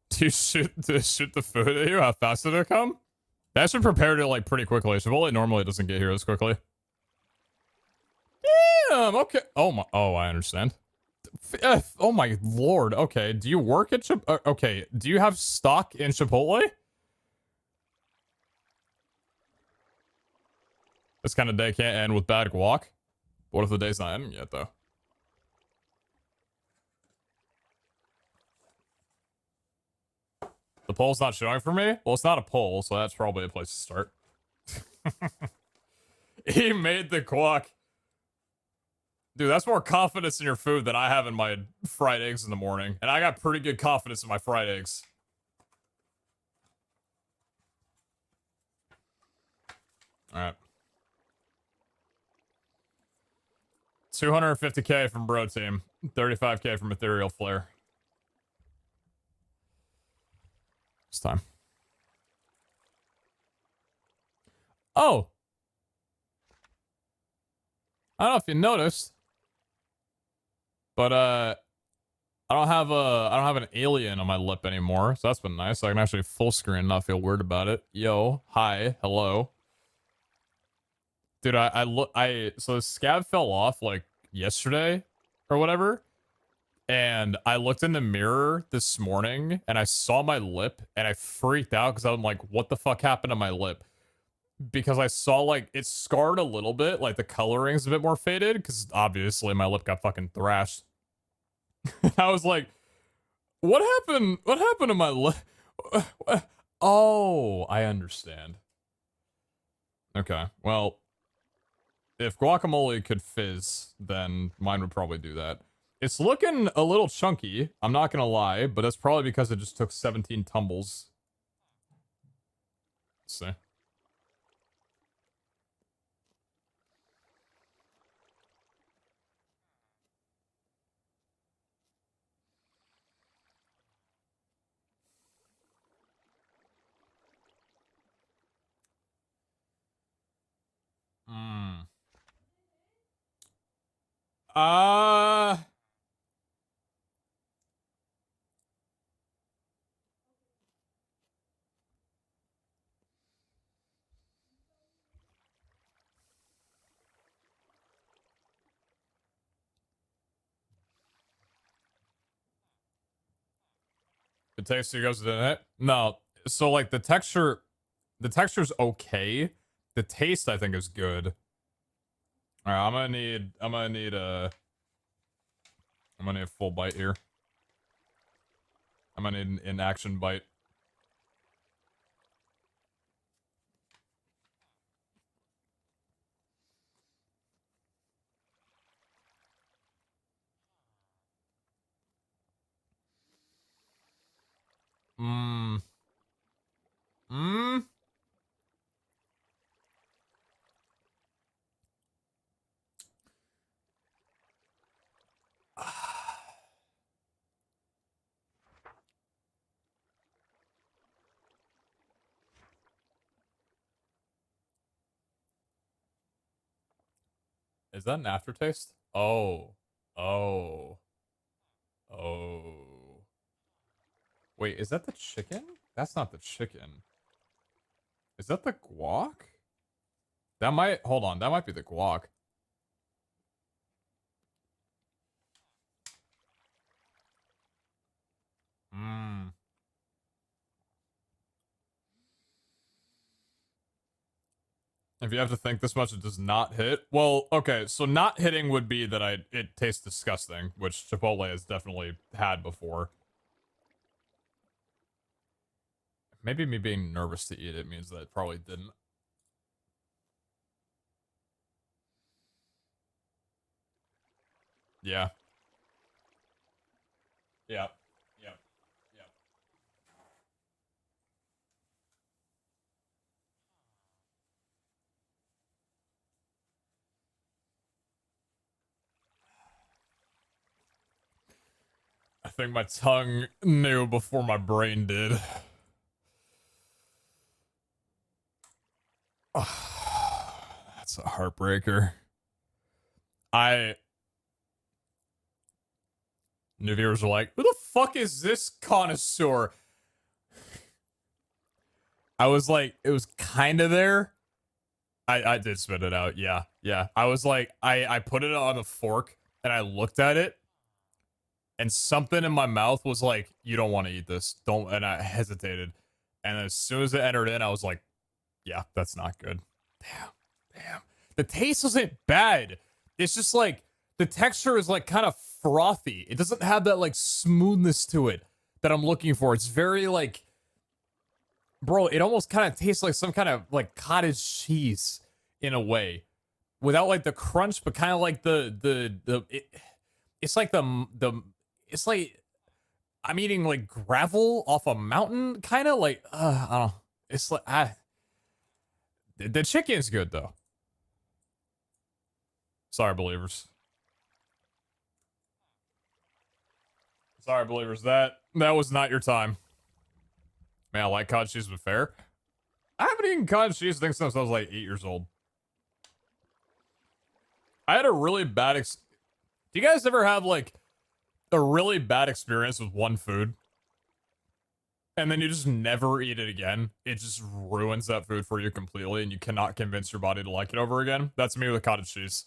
Do you shoot the food at you? How fast did it come? That should prepare it like pretty quickly. Chipotle normally doesn't get here as quickly. Damn, okay. Oh my, oh, I understand. Oh my lord. Okay, do you work at okay, do you have stock in Chipotle? This kind of day can't end with bad guac. What if the day's not ending yet, though? The poll's not showing for me? Well, it's not a poll, so that's probably a place to start. He made the guac. Dude, that's more confidence in your food than I have in my fried eggs in the morning. And I got pretty good confidence in my fried eggs. Alright. 250k from Bro Team. 35k from Ethereal Flare. It's time. Oh! I don't know if you noticed, but I don't have an alien on my lip anymore, so that's been nice. So I can actually full screen and not feel weird about it. Yo, hi, hello. Dude, so the scab fell off like yesterday or whatever. And I looked in the mirror this morning and I saw my lip and I freaked out because I'm like, what the fuck happened to my lip? Because I saw like it scarred a little bit, like the coloring's a bit more faded because obviously my lip got fucking thrashed. I was like, what happened? What happened to my lip? Oh, I understand. Okay, well, if guacamole could fizz, then mine would probably do that. It's looking a little chunky, I'm not gonna lie, but that's probably because it just took 17 tumbles. Let's see. Hmm. Uh... The texture goes to the net? No. So like the texture's okay. The taste I think is good. Alright, I'm gonna need a full bite here. I'm gonna need an action bite. Mmm. Mmm. Is that an aftertaste? Oh. Oh. Oh. Wait, is that the chicken? That's not the chicken. Is that the guac? That might, hold on, that might be the guac. Mmm. If you have to think this much, it does not hit. Well, okay, so not hitting would be that it tastes disgusting, which Chipotle has definitely had before. Maybe me being nervous to eat it means that it probably didn't. Yeah. Yeah. Yeah. Yeah. I think my tongue knew before my brain did. heartbreaker. New viewers are like, who the fuck is this connoisseur? I was like, it was kind of there. I did spit it out. Yeah. I was like, I put it on a fork and I looked at it and something in my mouth was like, you don't want to eat this. Don't. And I hesitated. And as soon as it entered in, I was like, yeah, that's not good. Damn. The taste wasn't bad. It's just like, the texture is like kind of frothy. It doesn't have that like smoothness to it that I'm looking for. It's very like, bro, it almost kind of tastes like some kind of like cottage cheese in a way, without like the crunch, but kind of like it's like it's like I'm eating like gravel off a mountain, kind of like I don't know. It's like the chicken's good though. Sorry, believers. Sorry, believers. That was not your time. Man, I like cottage cheese, but fair. I haven't eaten cottage cheese since I was like 8 years old. I had a really bad do you guys ever have like a really bad experience with one food? And then you just never eat it again? It just ruins that food for you completely and you cannot convince your body to like it over again? That's me with cottage cheese.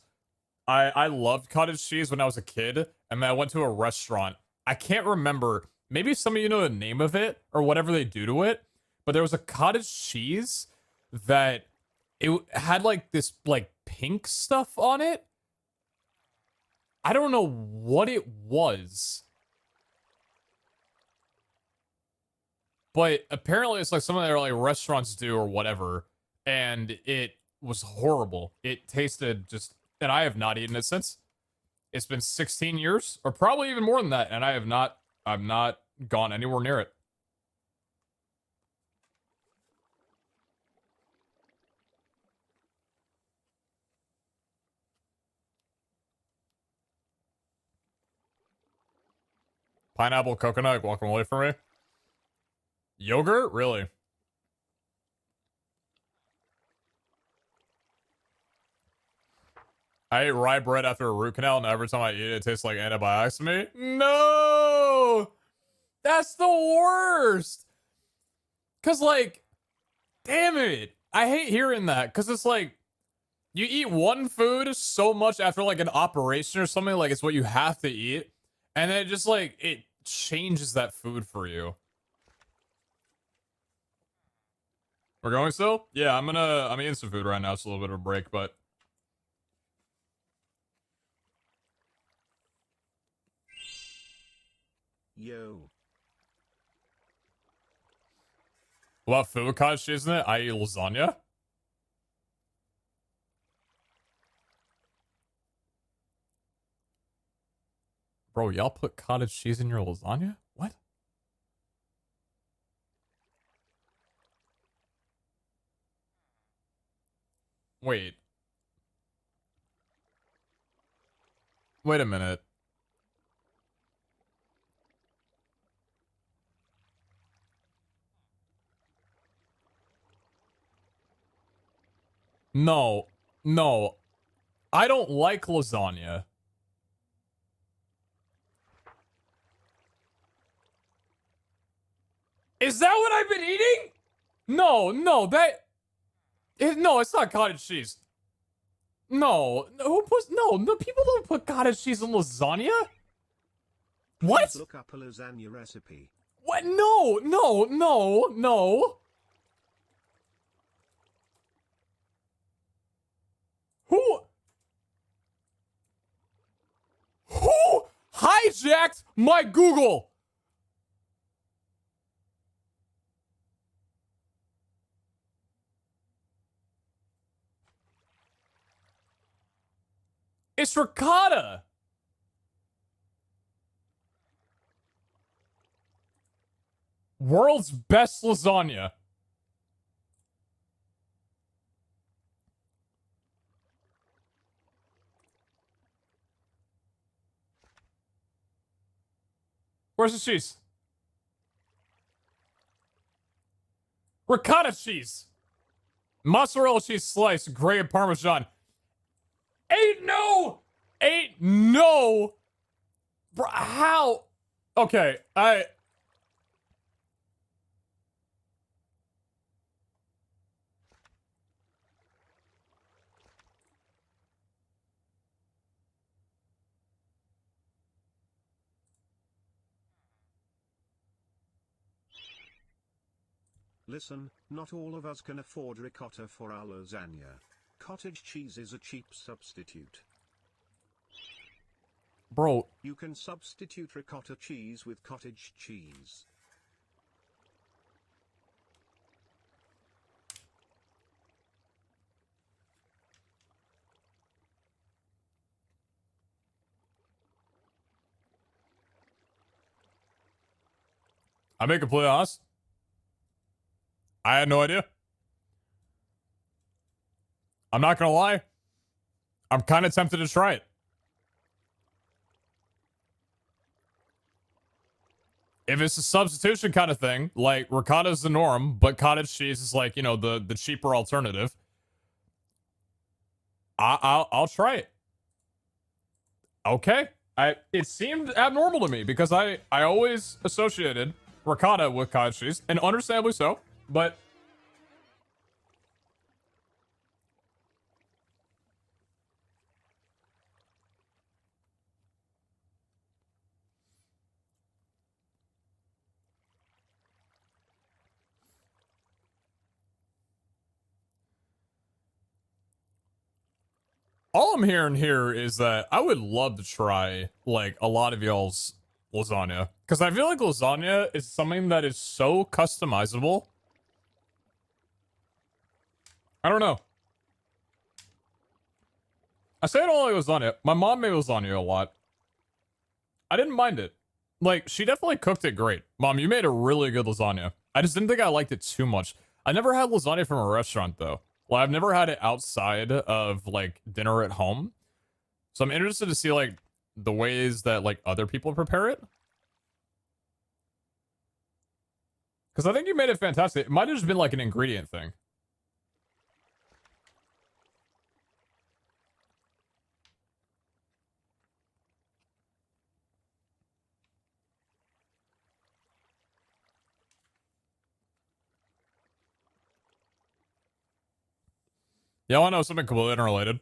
I loved cottage cheese when I was a kid, and then I went to a restaurant. I can't remember. Maybe some of you know the name of it or whatever they do to it, but there was a cottage cheese that it had like this like pink stuff on it. I don't know what it was, but apparently it's like some of their like restaurants do or whatever, and it was horrible. It tasted just, and I have not eaten it since. It's been 16 years, or probably even more than that, and I've not gone anywhere near it. Pineapple coconut guacamole for me. Yogurt? Really? I ate rye bread after a root canal, and every time I eat it, it tastes like antibiotics to me. No! That's the worst! Because, like, damn it. I hate hearing that, because it's like, you eat one food so much after, like, an operation or something, like, it's what you have to eat, and then it just, like, it changes that food for you. We're going still? Yeah, I'm eating some food right now. It's a little bit of a break, but... Yo. What food with cottage cheese in it? I eat lasagna. Bro, y'all put cottage cheese in your lasagna? What? Wait. Wait a minute. No. I don't like lasagna. Is that what I've been eating? No, it's not cottage cheese. No, people don't put cottage cheese in lasagna. What? Look up a lasagna recipe. What? No. Who hijacked my Google? It's ricotta. World's best lasagna. Where's the cheese? Ricotta cheese. Mozzarella cheese slice, grated Parmesan. Ain't no! Ain't no! Bro, how? Okay, I Listen, not all of us can afford ricotta for our lasagna. Cottage cheese is a cheap substitute. Bro. You can substitute ricotta cheese with cottage cheese. I'm being completely honest. I had no idea. I'm not gonna lie. I'm kind of tempted to try it. If it's a substitution kind of thing, like ricotta's the norm, but cottage cheese is like, you know, the cheaper alternative. I'll try it. Okay. It seemed abnormal to me because I always associated ricotta with cottage cheese, and understandably so, but all I'm hearing here is that I would love to try like a lot of y'all's lasagna, because I feel like lasagna is something that is so customizable. I don't know. I say I don't like lasagna. My mom made lasagna a lot. I didn't mind it. Like, she definitely cooked it great. Mom, you made a really good lasagna. I just didn't think I liked it too much. I never had lasagna from a restaurant, though. Well, I've never had it outside of, like, dinner at home. So I'm interested to see, like, the ways that, like, other people prepare it. Because I think you made it fantastic. It might have just been, like, an ingredient thing. Yeah, I know something completely unrelated.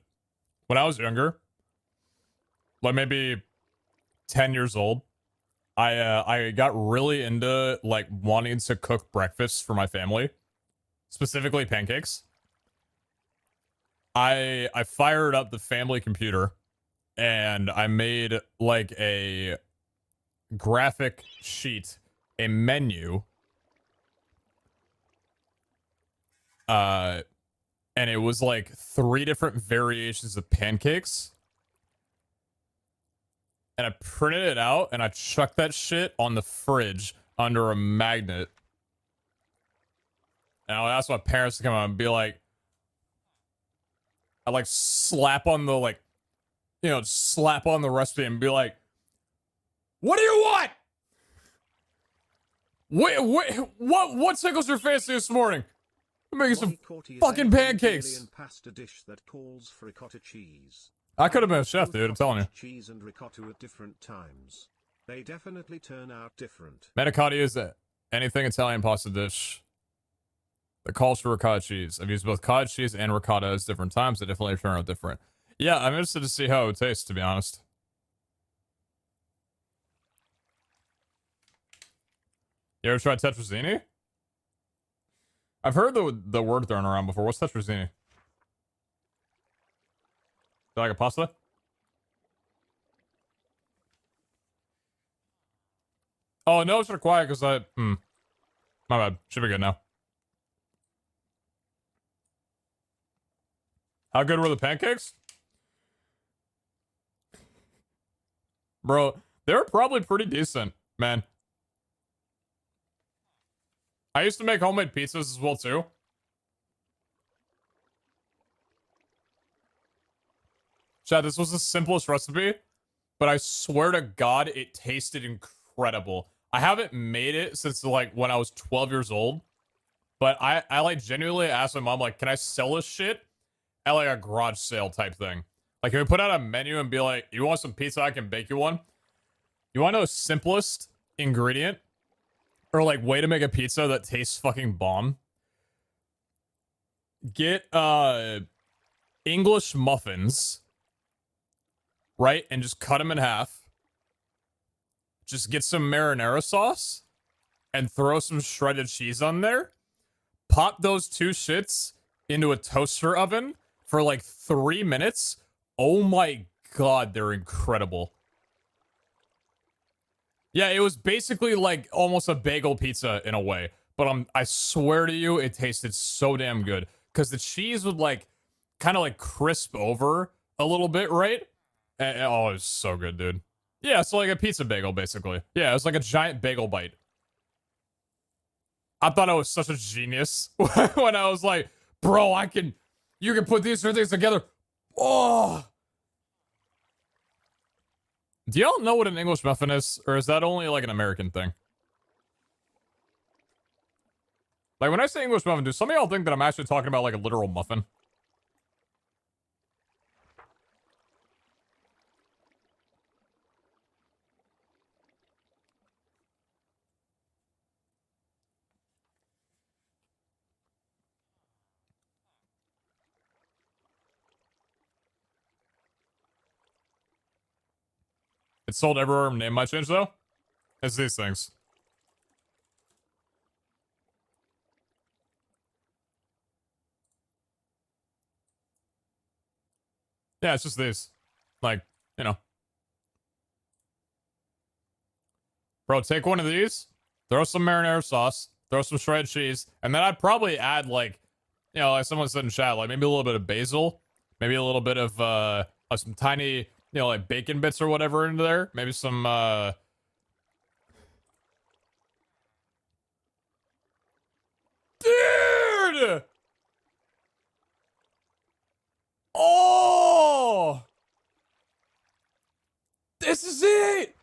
When I was younger, like maybe 10 years old, I got really into like wanting to cook breakfast for my family, specifically pancakes. I fired up the family computer and I made like a graphic sheet, a menu, and it was like 3 different variations of pancakes. And I printed it out and I chucked that shit on the fridge under a magnet. And I would ask my parents to come out and be like, I'd like slap on the like, you know, slap on the recipe and be like, what do you want? What tickles your fancy this morning? I'm making some fucking pancakes. Pasta dish that calls for ricotta cheese. I could have been a chef, dude. I'm telling you. Cheese and ricotta at different times. They definitely turn out different. Manicotti is anything Italian pasta dish that calls for ricotta cheese. I've used both cottage cheese and ricotta at different times. They definitely turn out different. Yeah, I'm interested to see how it would taste, to be honest. You ever tried tetrazzini? I've heard the word thrown around before. What's tetrazzini? Is that like a pasta? Oh, no, it's required because my bad. Should be good now. How good were the pancakes? Bro, they were probably pretty decent, man. I used to make homemade pizzas as well, too. Chad, this was the simplest recipe, but I swear to God, it tasted incredible. I haven't made it since, like, when I was 12 years old, but I like, genuinely asked my mom, like, can I sell this shit at, like, a garage sale type thing? Like, can we put out a menu and be like, you want some pizza? I can bake you one. You want to know the simplest ingredient or like way to make a pizza that tastes fucking bomb? Get English muffins, right? And just cut them in half. Just get some marinara sauce and throw some shredded cheese on there. Pop those two shits into a toaster oven for like 3 minutes. Oh my god, they're incredible. Yeah, it was basically like almost a bagel pizza in a way. But I swear to you, it tasted so damn good. Because the cheese would like kind of like crisp over a little bit, right? And, oh, it was so good, dude. Yeah, it's like a pizza bagel, basically. Yeah, it was like a giant bagel bite. I thought I was such a genius when I was like, bro, you can put these two things together. Oh. Do y'all know what an English muffin is? Or is that only like an American thing? Like when I say English muffin, do some of y'all think that I'm actually talking about like a literal muffin? It's sold everywhere. Name might change though. It's these things. Yeah, it's just these. Like, you know. Bro, take one of these, throw some marinara sauce, throw some shredded cheese, and then I'd probably add like, you know, like someone said in chat, like maybe a little bit of basil, maybe a little bit of some tiny, you know, like bacon bits or whatever into there. Maybe some Dude! Oh! This is it!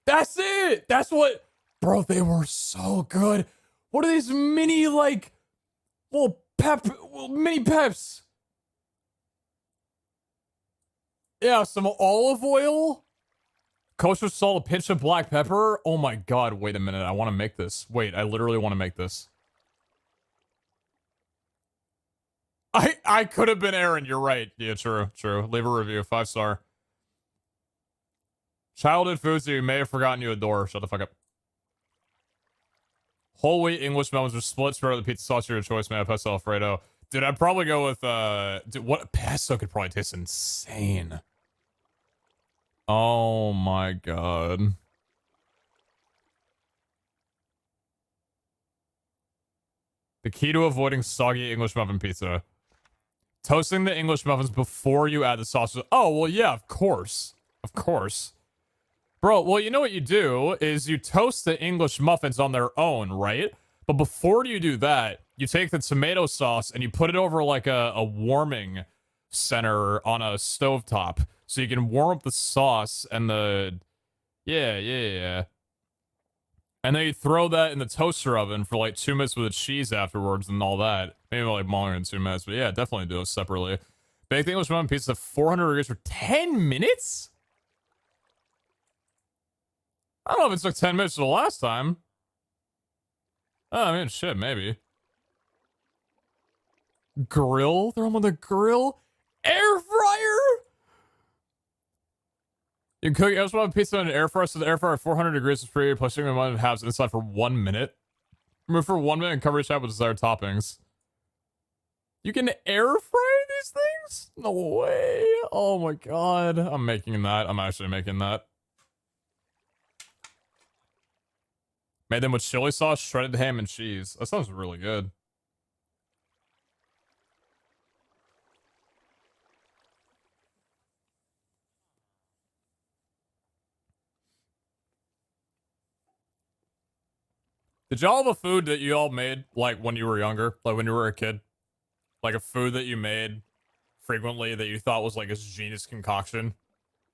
That's it! That's what... Bro, they were so good. What are these mini, like... little mini peps? Yeah, some olive oil. Kosher salt, a pinch of black pepper. Oh my god, wait a minute. I want to make this. Wait, I literally want to make this. I could have been Aaron, you're right. Yeah, true. Leave a review, 5-star. Childhood foods that you may have forgotten you adore. Shut the fuck up. Whole wheat English muffins or split spread with the pizza sauce, your choice, man. Pesto Alfredo. Dude, I'd probably go with, dude, what? Pesto could probably taste insane. Oh my god. The key to avoiding soggy English muffin pizza. Toasting the English muffins before you add the sauce. Oh, well, yeah, of course. Of course. Bro, well, you know what you do is you toast the English muffins on their own, right? But before you do that, you take the tomato sauce and you put it over like a warming center on a stovetop. So you can warm up the sauce and the... Yeah. And then you throw that in the toaster oven for like 2 minutes with the cheese afterwards and all that. Maybe like longer than 2 minutes, but yeah, definitely do it separately. Baked English muffin pizza, 400 degrees for 10 minutes? I don't know if it took 10 minutes the last time. Oh, I mean, shit, maybe. Grill? Throw them on the grill? Air fryer? You can cook English muffin pizza in an air fryer, so the air fryer at 400 degrees is free, plus you can have it inside for 1 minute. Remove for 1 minute and cover each side with desired toppings. You can air fry these things? No way. Oh my god. I'm making that. I'm actually making that. Made them with chili sauce, shredded ham, and cheese. That sounds really good. Did y'all have a food that you all made, like, when you were younger? Like, when you were a kid? Like, a food that you made frequently that you thought was, like, a genius concoction?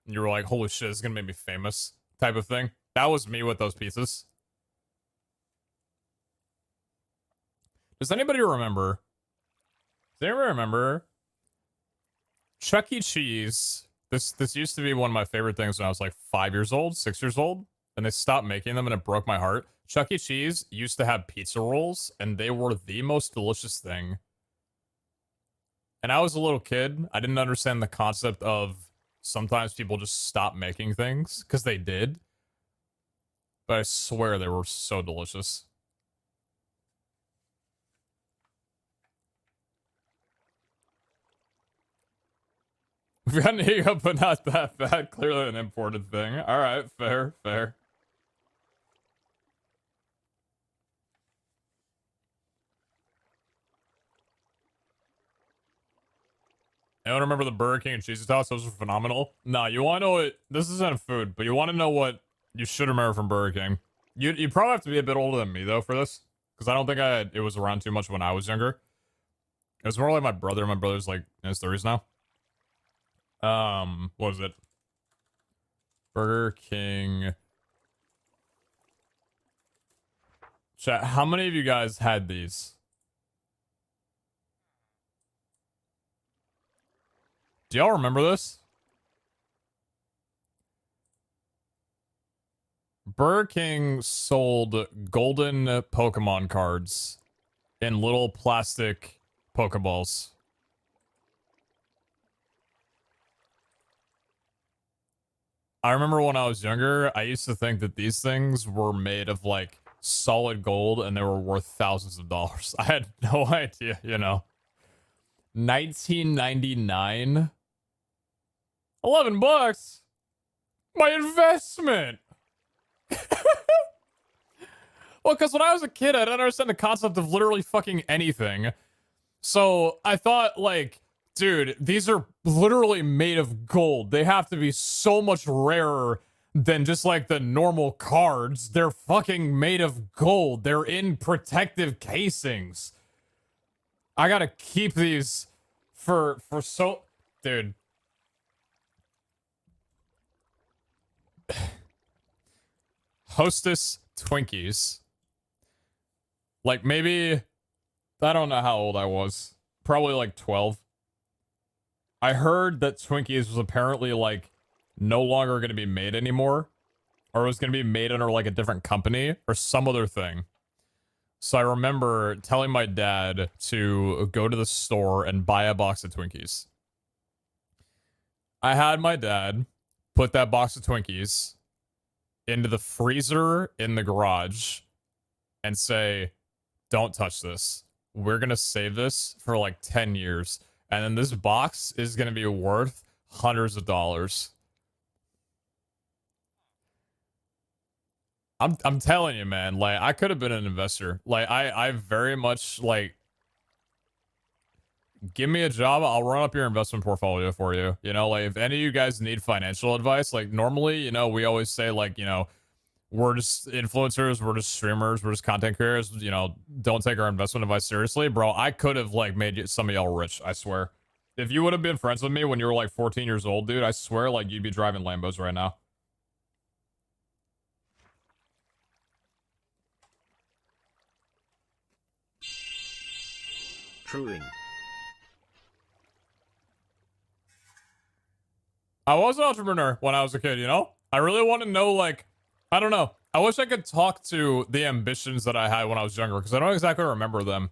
And you were like, holy shit, this is gonna make me famous, type of thing? That was me with those pizzas. Does anybody remember? Does anyone remember Chuck E. Cheese. This used to be one of my favorite things when I was like 5 years old, 6 years old, and they stopped making them and it broke my heart. Chuck E. Cheese used to have pizza rolls and they were the most delicious thing. And I was a little kid. I didn't understand the concept of sometimes people just stop making things because they did. But I swear they were so delicious. We've got an ego, but not that bad. Clearly an imported thing. Alright, fair, fair. I don't remember the Burger King and cheesy tots. Those were phenomenal. Nah, you want to know what... This isn't food, but you want to know what you should remember from Burger King. You probably have to be a bit older than me, though, for this. Because I don't think it was around too much when I was younger. It was more like my brother. My brother's like in his 30s now. What was it? Burger King. Chat, how many of you guys had these? Do y'all remember this? Burger King sold golden Pokemon cards in little plastic Pokeballs. I remember when I was younger, I used to think that these things were made of like solid gold and they were worth thousands of dollars. I had no idea, you know. 1999. $11. My investment. Well, because when I was a kid, I didn't understand the concept of literally fucking anything. So I thought, like, dude, these are literally made of gold. They have to be so much rarer than just like the normal cards. They're fucking made of gold. They're in protective casings. I gotta keep these for so... Dude. Hostess Twinkies. Like, maybe... I don't know how old I was. Probably like 12. I heard that Twinkies was apparently like no longer going to be made anymore. Or it was going to be made under like a different company or some other thing. So I remember telling my dad to go to the store and buy a box of Twinkies. I had my dad put that box of Twinkies into the freezer in the garage and say, don't touch this. We're going to save this for like 10 years. And then this box is going to be worth hundreds of dollars. I'm telling you, man, like, I could have been an investor. Like, I very much, like, give me a job, I'll run up your investment portfolio for you. You know, like, if any of you guys need financial advice, like, normally, you know, we always say, like, you know, we're just influencers, we're just streamers, we're just content creators, you know, don't take our investment advice seriously. Bro, I could have, like, made some of y'all rich, I swear. If you would have been friends with me when you were, like, 14 years old, dude, I swear, like, you'd be driving Lambos right now. Truing. I was an entrepreneur when I was a kid, you know? I really want to know, like, I don't know. I wish I could talk to the ambitions that I had when I was younger, because I don't exactly remember them.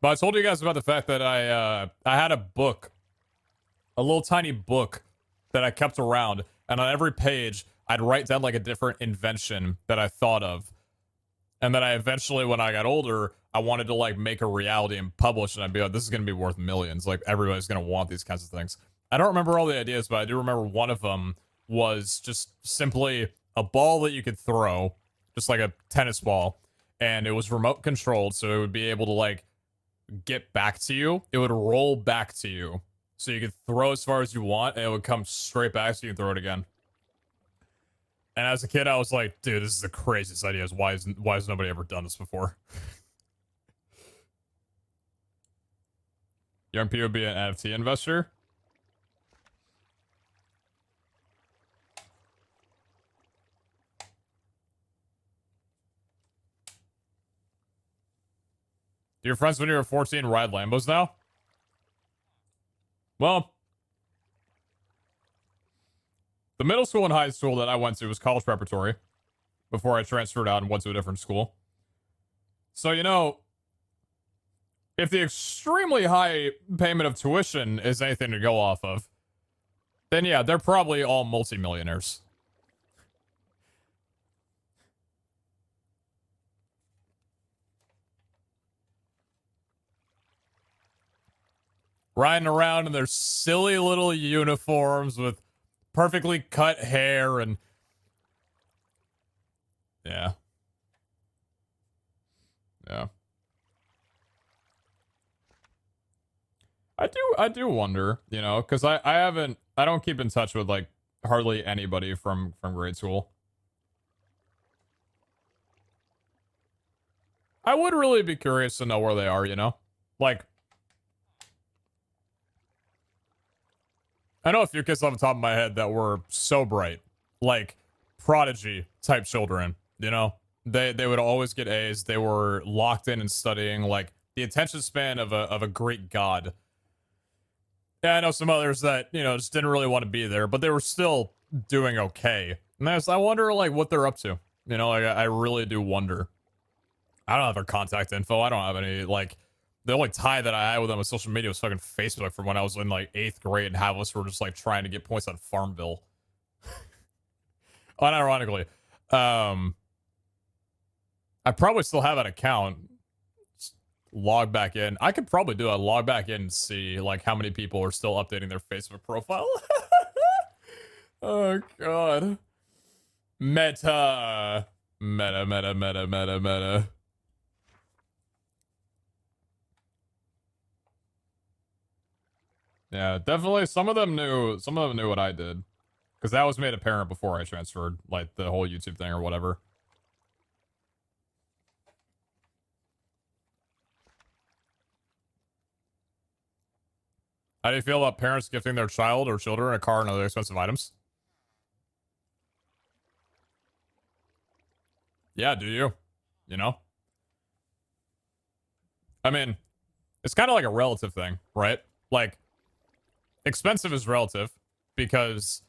But I told you guys about the fact that I had a book, a little tiny book that I kept around, and on every page, I'd write down, like, a different invention that I thought of. And then I eventually, when I got older, I wanted to, like, make a reality and publish, and I'd be like, this is going to be worth millions. Like, everybody's going to want these kinds of things. I don't remember all the ideas, but I do remember one of them was just simply a ball that you could throw, just like a tennis ball, and it was remote controlled, so it would be able to, like, get back to you. It would roll back to you, so you could throw as far as you want, and it would come straight back so you can throw it again. And as a kid, I was like, dude, this is the craziest idea. Why has nobody ever done this before? Young P would be an NFT investor. Do your friends when you were 14 ride Lambos now? Well, The middle school and high school that I went to was college preparatory before I transferred out and went to a different school. So, you know, if the extremely high payment of tuition is anything to go off of, then yeah, they're probably all multimillionaires. Riding around in their silly little uniforms with perfectly cut hair and... Yeah. Yeah. I do wonder, you know, because I don't keep in touch with, like, hardly anybody from grade school. I would really be curious to know where they are, you know? Like, I know a few kids off the top of my head that were so bright, like prodigy type children, you know? They would always get A's. They were locked in and studying, like the attention span of a Greek god. Yeah, I know some others that, you know, just didn't really want to be there, but they were still doing okay. And I wonder, like, what they're up to. You know, like, I really do wonder. I don't have their contact info. I don't have any, like, the only tie that I had with them on social media was fucking Facebook from when I was in, like, 8th grade, and half of us were just, like, trying to get points on Farmville. Unironically. I probably still have an account. Just log back in. I could probably do a log back in and see, like, how many people are still updating their Facebook profile. Oh, God. Meta. Yeah, definitely. Some of them knew what I did, because that was made apparent before I transferred, like the whole YouTube thing or whatever. How do you feel about parents gifting their child or children a car and other expensive items? Yeah, do you? You know? I mean, it's kind of like a relative thing, right? Like, expensive is relative because,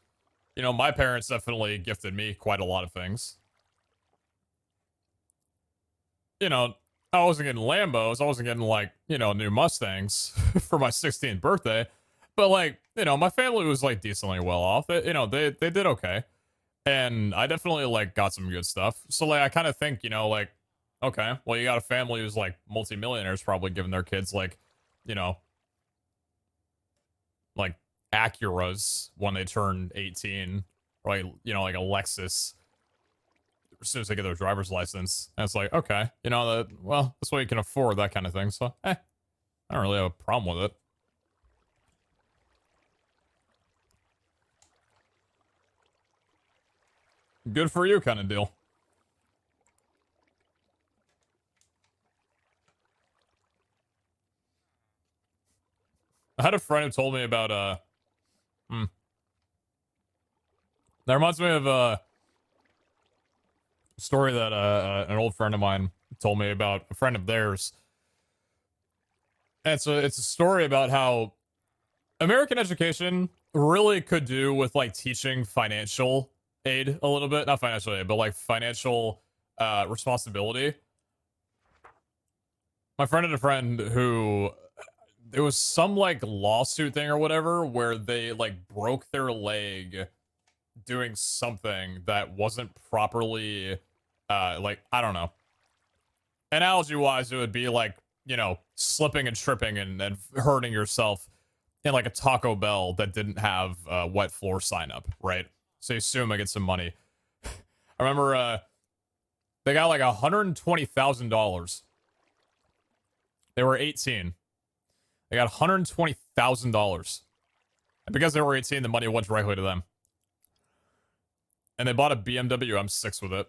you know, my parents definitely gifted me quite a lot of things. You know, I wasn't getting Lambos. I wasn't getting, like, you know, new Mustangs for my 16th birthday. But, like, you know, my family was, like, decently well off. You know, they did okay. And I definitely, like, got some good stuff. So, like, I kind of think, you know, like, okay, well, you got a family who's, like, multimillionaires probably giving their kids, like, you know, like, Acuras when they turn 18. Or, like, you know, like a Lexus as soon as they get their driver's license. And it's like, okay, you know, well, that's what you can afford, that kind of thing. So, I don't really have a problem with it. Good for you kind of deal. I had a friend who told me about, that reminds me of, a story that, an old friend of mine told me about a friend of theirs. And it's a story about how American education really could do with, like, teaching financial aid a little bit. Not financial aid, but, like, financial, responsibility. My friend had a friend who, it was some, like, lawsuit thing or whatever where they, like, broke their leg doing something that wasn't properly, like, I don't know. Analogy wise, it would be like, you know, slipping and tripping and hurting yourself in, like, a Taco Bell that didn't have a wet floor sign up, right? So you assume I get some money. I remember, they got like $120,000. They were 18. They got $120,000. And because they were 18, the money went directly to them. And they bought a BMW M6 with it.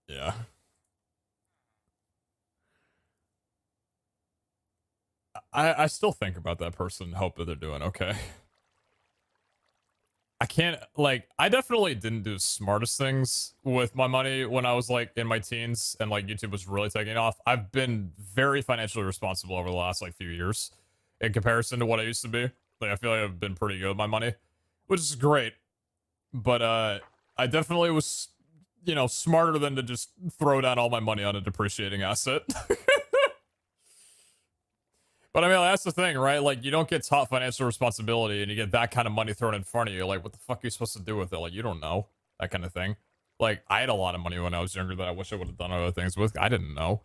Yeah. I still think about that person and hope that they're doing okay. I can't, like, I definitely didn't do the smartest things with my money when I was, like, in my teens and, like, YouTube was really taking off. I've been very financially responsible over the last, like, few years. in comparison to what I used to be. Like, I feel like I've been pretty good with my money, which is great. But I definitely was, you know, smarter than to just throw down all my money on a depreciating asset. But I mean, that's the thing, right? Like, you don't get taught financial responsibility and you get that kind of money thrown in front of you. Like, what the fuck are you supposed to do with it? Like, you don't know. That kind of thing. Like, I had a lot of money when I was younger that I wish I would have done other things with. I didn't know.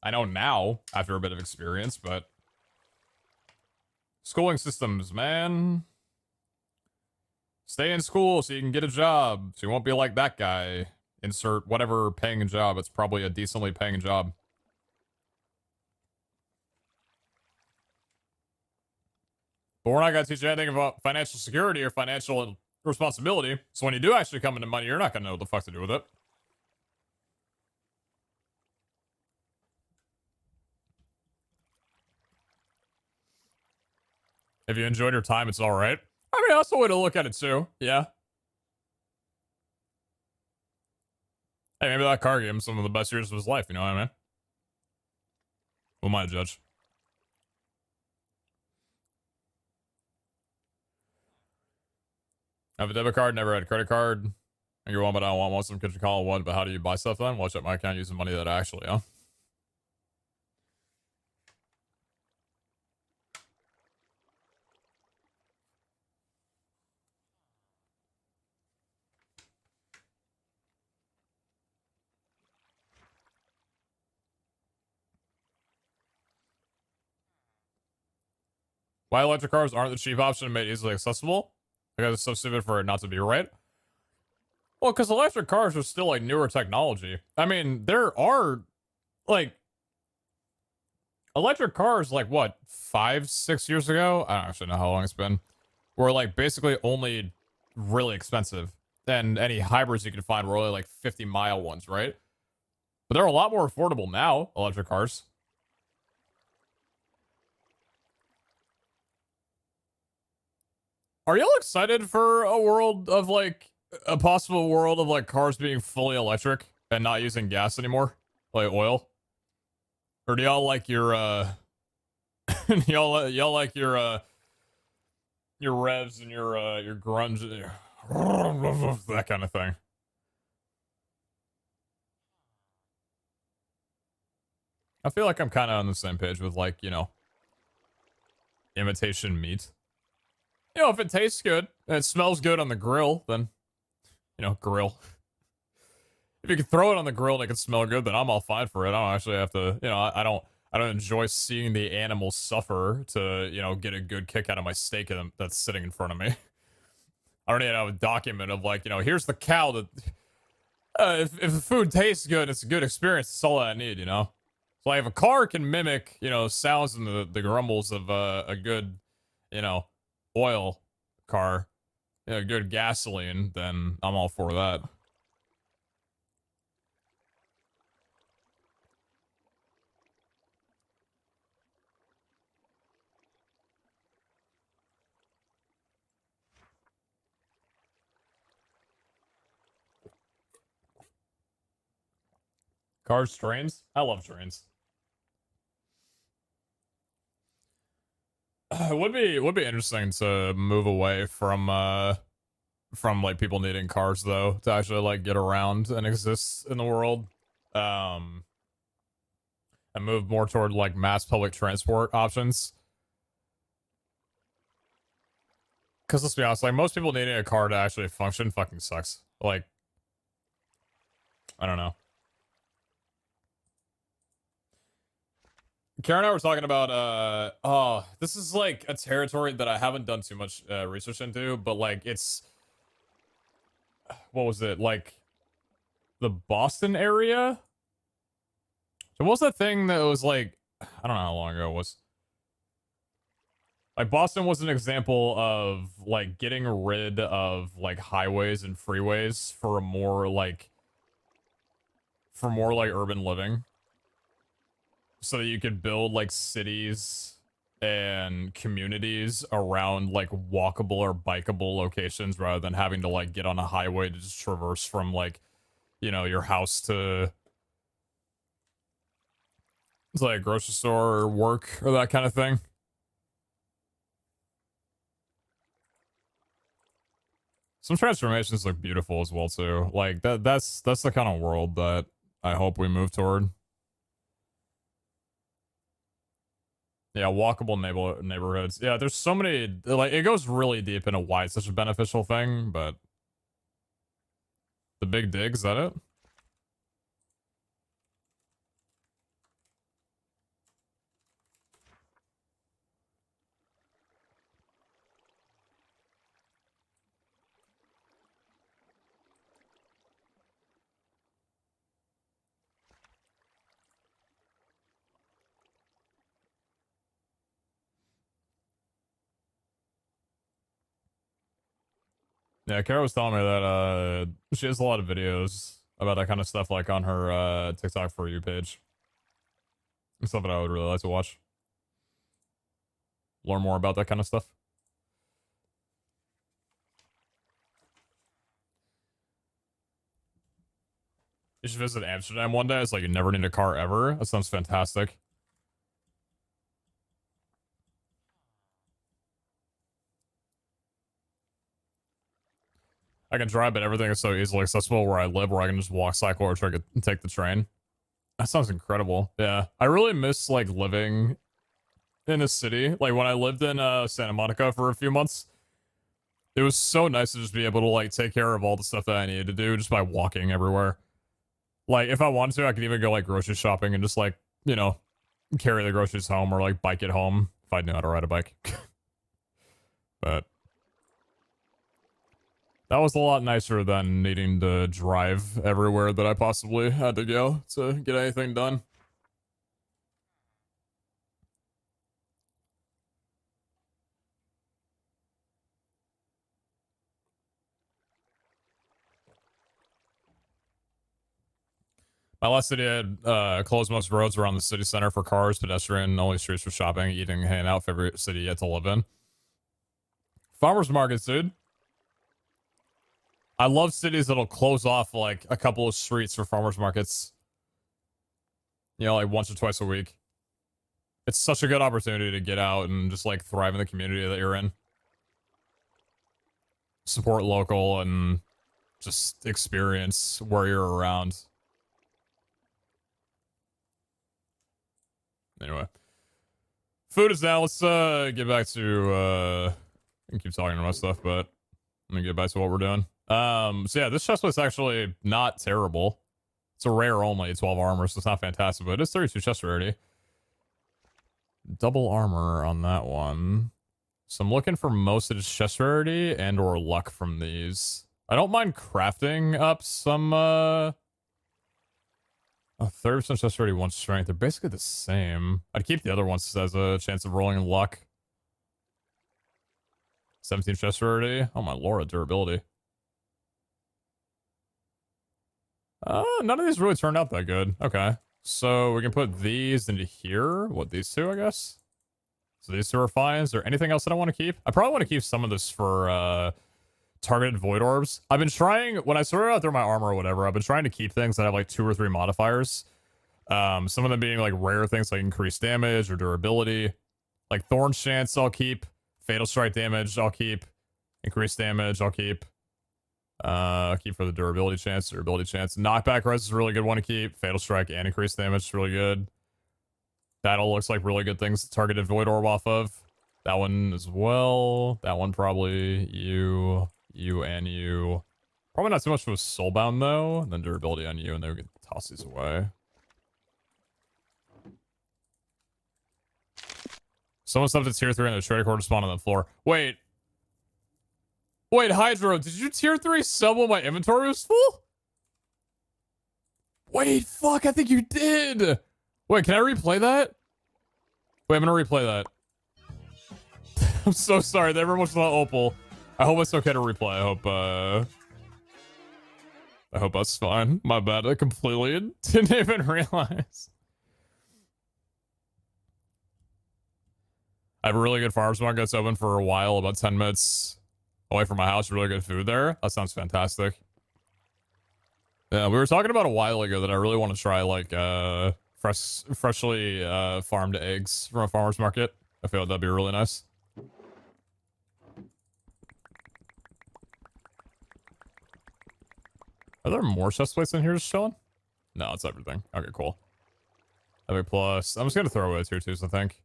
I know now, after a bit of experience, but... schooling systems, man. Stay in school so you can get a job. So you won't be like that guy. Insert whatever paying job. It's probably a decently paying job. But we're not going to teach you anything about financial security or financial responsibility. So when you do actually come into money, you're not going to know what the fuck to do with it. If you enjoyed your time, it's alright. I mean, that's the way to look at it too. Yeah. Hey, maybe that car gave him some of the best years of his life, you know what I mean? Who am I to judge? I have a debit card, never had a credit card. I get one, but I don't want one. Some kids should call it one, but how do you buy stuff then? Watch out my account using money that I actually own. Why electric cars aren't the cheap option and made easily accessible? Because it's so stupid for it not to be right. Well, because electric cars are still like newer technology. I mean, there are like electric cars like what 5-6 years ago? I don't actually know how long it's been. Were like basically only really expensive. And any hybrids you can find were only like 50-mile ones, right? But they're a lot more affordable now, electric cars. Are y'all excited for a world of like a possible world of like cars being fully electric and not using gas anymore, like oil? Or do y'all like your y'all like your revs and your grunge, that kind of thing? I feel like I'm kind of on the same page with like, you know, imitation meat. You know, if it tastes good and it smells good on the grill, then, you know, grill. If you can throw it on the grill and it can smell good, then I'm all fine for it. I don't actually have to, you know, I don't enjoy seeing the animal suffer to, you know, get a good kick out of my steak that's sitting in front of me. I don't need to have a document of like, you know, here's the cow that, if the food tastes good, it's a good experience. That's all I need, you know? So like if a car can mimic, you know, sounds and the grumbles of a good, you know, oil car, you know, good gasoline, then I'm all for that. Cars, trains? I love trains. It would be interesting to move away from like people needing cars though to actually like get around and exist in the world. And move more toward like mass public transport options. Cause let's be honest, like most people needing a car to actually function fucking sucks. Like, I don't know. Karen and I were talking about, oh, this is like a territory that I haven't done too much research into, but like it's, what was it? Like the Boston area? So what was that thing that was like, I don't know how long ago it was. Like Boston was an example of like getting rid of like highways and freeways for more like urban living. So that you could build like cities and communities around like walkable or bikeable locations rather than having to like get on a highway to just traverse from like, you know, your house to it's like a grocery store or work or that kind of thing. Some transformations look beautiful as well too. Like that's the kind of world that I hope we move toward. Yeah, walkable neighborhoods. Yeah, there's so many, like, it goes really deep into why it's such a beneficial thing, but the big dig, is that it? Yeah, Kara was telling me that she has a lot of videos about that kind of stuff, like on her TikTok For You page. It's something I would really like to watch. Learn more about that kind of stuff. You should visit Amsterdam one day. It's like you never need a car ever. That sounds fantastic. I can drive, but everything is so easily accessible where I live, where I can just walk, cycle, or try to take the train. That sounds incredible. Yeah. I really miss, like, living in a city. Like, when I lived in Santa Monica for a few months, it was so nice to just be able to, like, take care of all the stuff that I needed to do just by walking everywhere. Like, if I wanted to, I could even go, like, grocery shopping and just, like, you know, carry the groceries home or, like, bike it home if I knew how to ride a bike. But that was a lot nicer than needing to drive everywhere that I possibly had to go to get anything done. My last city had closed most roads around the city center for cars, pedestrian, only streets for shopping, eating, hanging out, favorite city yet to live in. Farmers markets, dude. I love cities that'll close off like a couple of streets for farmers markets. You know, like once or twice a week. It's such a good opportunity to get out and just like thrive in the community that you're in. Support local and just experience where you're around. Anyway. Food is down. Let's get back to I can keep talking about stuff, but let me get back to what we're doing. So yeah, this chestplate's actually not terrible. It's a rare only, 12 armor, so it's not fantastic, but it is 32 chest rarity. Double armor on that one. So I'm looking for most of its chest rarity and or luck from these. I don't mind crafting up some a 30% chest rarity, 1 strength. They're basically the same. I'd keep the other ones as a chance of rolling in luck. 17 chest rarity. Oh my lord, durability. None of these really turned out that good. Okay. So we can put these into here. What, these two, I guess? So these two are fine. Is there anything else that I want to keep? I probably want to keep some of this for targeted void orbs. I've been trying, when I sorted out through my armor or whatever, I've been trying to keep things that have like 2 or 3 modifiers. Some of them being like rare things like increased damage or durability. Like Thorn Chance I'll keep. Fatal Strike damage I'll keep. Increased damage I'll keep. Keep for the durability chance. Knockback res is a really good one to keep. Fatal Strike and increased damage is really good. That all looks like really good things to target a Void Orb off of. That one as well. That one probably. You, and you. Probably not too much for Soulbound though. And then durability on you, and then we can toss these away. Someone stuffed a tier 3 in the trading quarter spawn on the floor. Wait, Hydro, did you tier 3 sub when my inventory was full? Wait, fuck, I think you did. Wait, can I replay that? Wait, I'm gonna replay that. I'm so sorry, they were much about Opal. I hope it's okay to replay. I hope that's fine. My bad, I completely didn't even realize. I have a really good farmer's market that's open for a while, about 10 minutes away from my house. Really good food there. That sounds fantastic. Yeah, we were talking about a while ago that I really want to try like freshly farmed eggs from a farmer's market. I feel like that'd be really nice. Are there more chest plates in here just chilling? No, it's everything. Okay, cool. Heavy plus. I'm just gonna throw away tier 2s, I think.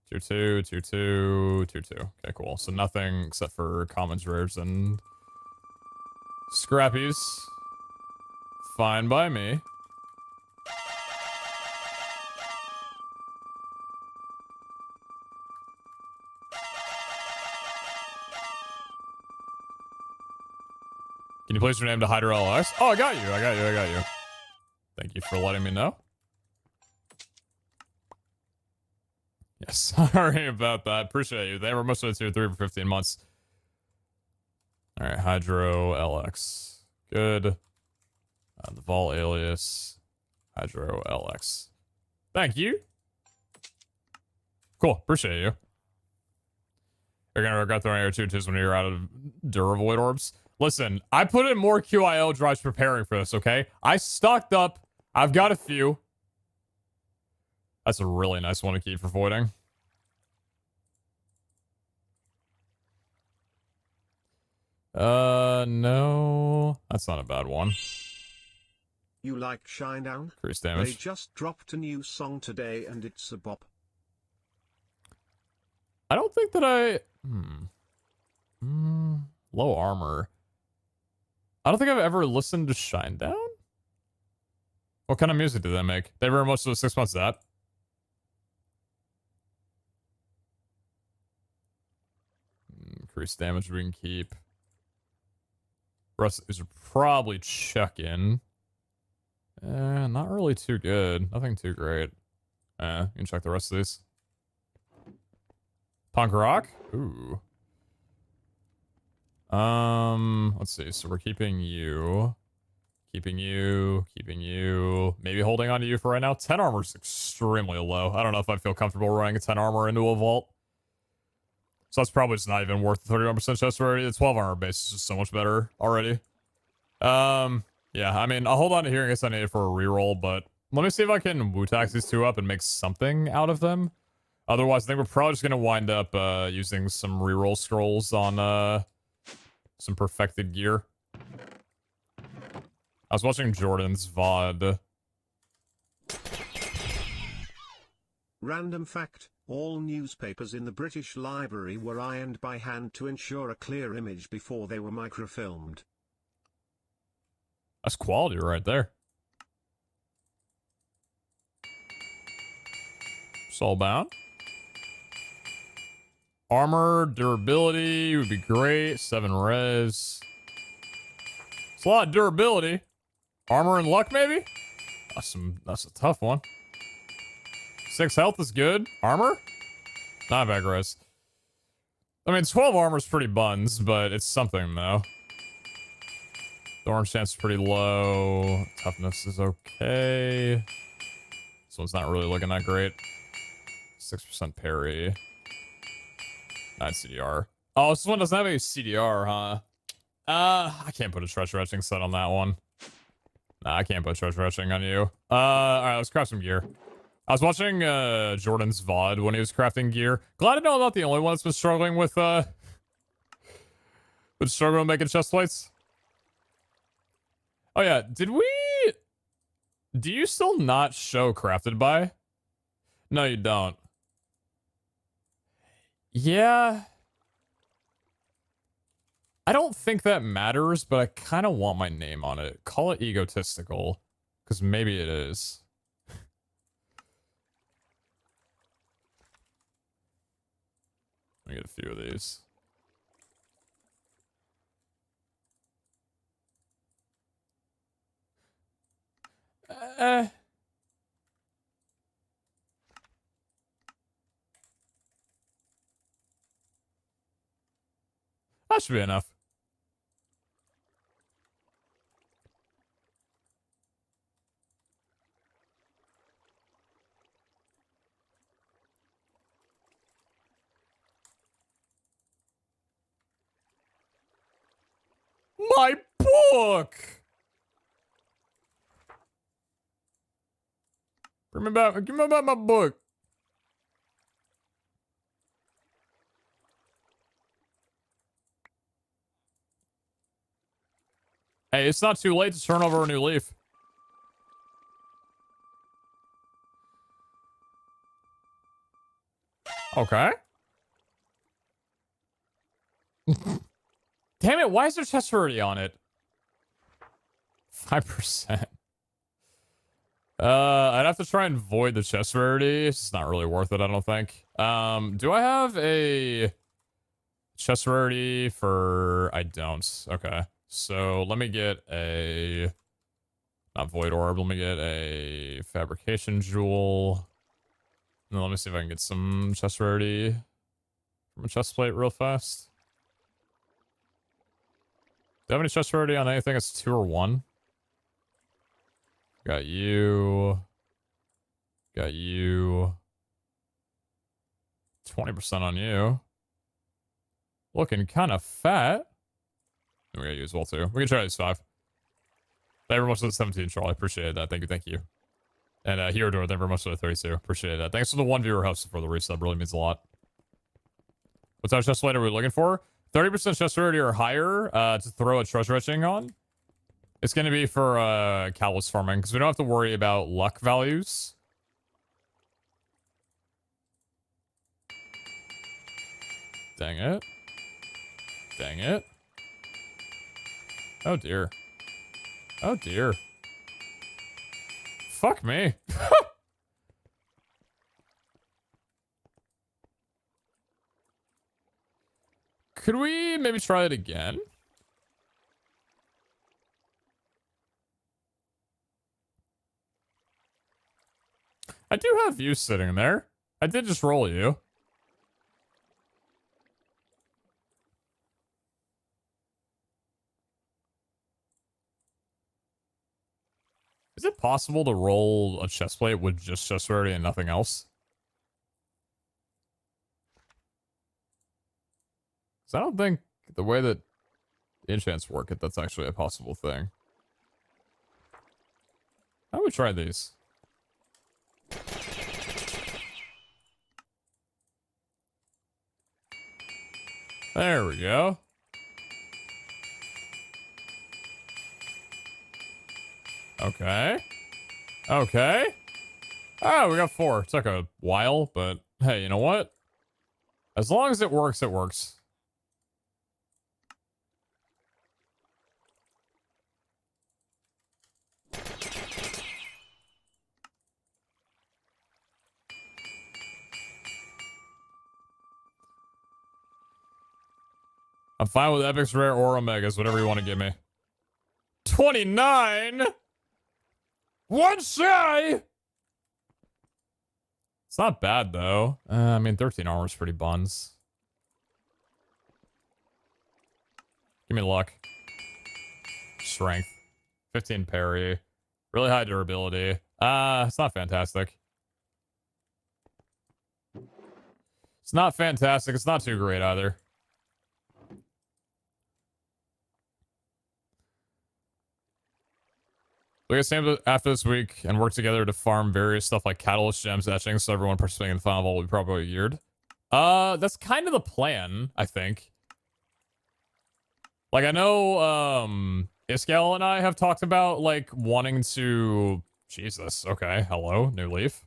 Tier 2, tier 2, tier 2. Okay, cool. So nothing except for commons, rares, and scrappies. Fine by me. Can you place your name to Hydro LX? Oh, I got you. I got you. Thank you for letting me know. Yes, sorry about that. Appreciate you. They were most of the tier 3 for 15 months. All right, Hydro LX. Good. The Vol alias. Hydro LX. Thank you. Cool. Appreciate you. You're gonna regret throwing your 2-2s when you're out of Duravoid orbs. Listen, I put in more QIL drives preparing for this, okay? I stocked up. I've got a few. That's a really nice one to keep for voiding. No. That's not a bad one. You like Shinedown? Increased damage. They just dropped a new song today and it's a bop. I don't think that I... Low armor. I don't think I've ever listened to Shinedown? What kind of music did they make? They were most of the 6 months of that. Increased damage we can keep. Rest is probably check-in. Not really too good. Nothing too great. You can check the rest of these. Punk rock? Ooh. Let's see. So we're keeping you. Keeping you. Maybe holding on to you for right now. 10 armor is extremely low. I don't know if I feel comfortable running a 10 armor into a vault. So that's probably just not even worth the 31% chest already. The 12 armor base is just so much better already. Yeah, I mean, I'll hold on to here in case I need it for a reroll, but let me see if I can Wu-Tax these two up and make something out of them. Otherwise, I think we're probably just going to wind up using some reroll scrolls on some perfected gear. I was watching Jordan's VOD. Random fact, all newspapers in the British Library were ironed by hand to ensure a clear image before they were microfilmed. That's quality right there. Soulbound. Armor, durability would be great. 7 res. It's a lot of durability. Armor and luck, maybe? That's a tough one. 6 health is good. Armor? Not bad res. I mean, 12 armor is pretty buns, but it's something, though. The orange chance is pretty low. Toughness is okay. This one's not really looking that great. 6% parry. 9 CDR. Oh, this one doesn't have any CDR, huh? I can't put a treasure etching set on that one. Nah, I can't put treasure etching on you. Alright, let's craft some gear. I was watching, Jordan's VOD when he was crafting gear. Glad to know I'm not the only one that's been struggling with making chest plates. Oh yeah, do you still not show crafted by? No, you don't. Yeah. I don't think that matters, but I kind of want my name on it. Call it egotistical, because maybe it is. Let me get a few of these. That should be enough. My book! Give me back my book. Hey, it's not too late to turn over a new leaf. Okay. Damn it, why is there chest already on it? 5%. I'd have to try and void the chest rarity. It's not really worth it, I don't think. Do I have a chest rarity for... I don't. Okay. So let me get a... Not void orb. Let me get a fabrication jewel. And then let me see if I can get some chest rarity from a chest plate real fast. Do you have any chest rarity on anything that's 2 or 1? Got you. Got you. 20% on you. Looking kind of fat. And we got you as well, too. We can try these 5. Thank you very much for the 17, Charlie. Appreciate that. Thank you, thank you. And Hero Door, thank you very much for the 32. Appreciate that. Thanks for the 1 viewer host for the resub. Really means a lot. What type of chest plate are we looking for? 30% chest rarity or higher to throw a treasure etching on. It's going to be for catalyst farming, because we don't have to worry about luck values. Dang it. Dang it. Oh, dear. Oh, dear. Fuck me. Could we maybe try it again? I do have you sitting there. I did just roll you. Is it possible to roll a chest plate with just chest rarity and nothing else? Because I don't think the way that enchants work, that's actually a possible thing. How do we try these? There we go. Okay. Okay. Oh, we got 4. It took a while, but hey, you know what? As long as it works, it works. I'm fine with epics, rare, or omegas, whatever you want to give me. 29? One shy! It's not bad, though. I mean, 13 armor is pretty buns. Give me luck. Strength. 15 parry. Really high durability. It's not fantastic. It's not fantastic. It's not too great, either. We get Sam after this week and work together to farm various stuff like catalyst gems, etchings, so everyone participating in the final vault will be properly geared. That's kind of the plan, I think. Like, I know, Iskal and I have talked about, like, wanting to... Jesus, okay, hello, new leaf.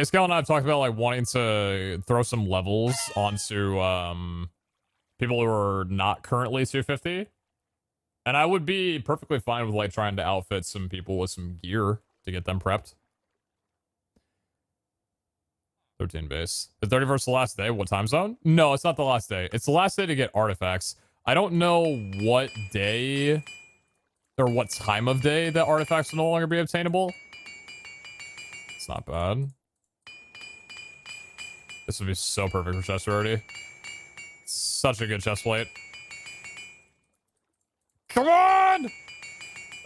Iskal and I have talked about, like, wanting to throw some levels onto, people who are not currently 250. And I would be perfectly fine with, like, trying to outfit some people with some gear to get them prepped. 13 base. The 31st is the last day? What time zone? No, it's not the last day. It's the last day to get artifacts. I don't know what day or what time of day that artifacts will no longer be obtainable. It's not bad. This would be so perfect for chest rarity. Such a good chest plate. Come on!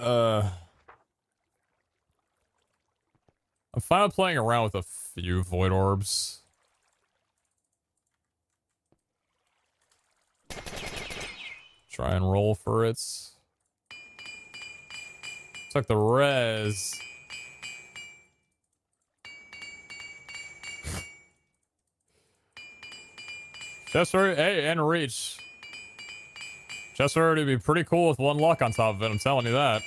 I'm fine with playing around with a few void orbs. Try and roll for it. Took the res. Chest rarity, hey, and reach. Chest rarity would be pretty cool with 1 luck on top of it, I'm telling you that.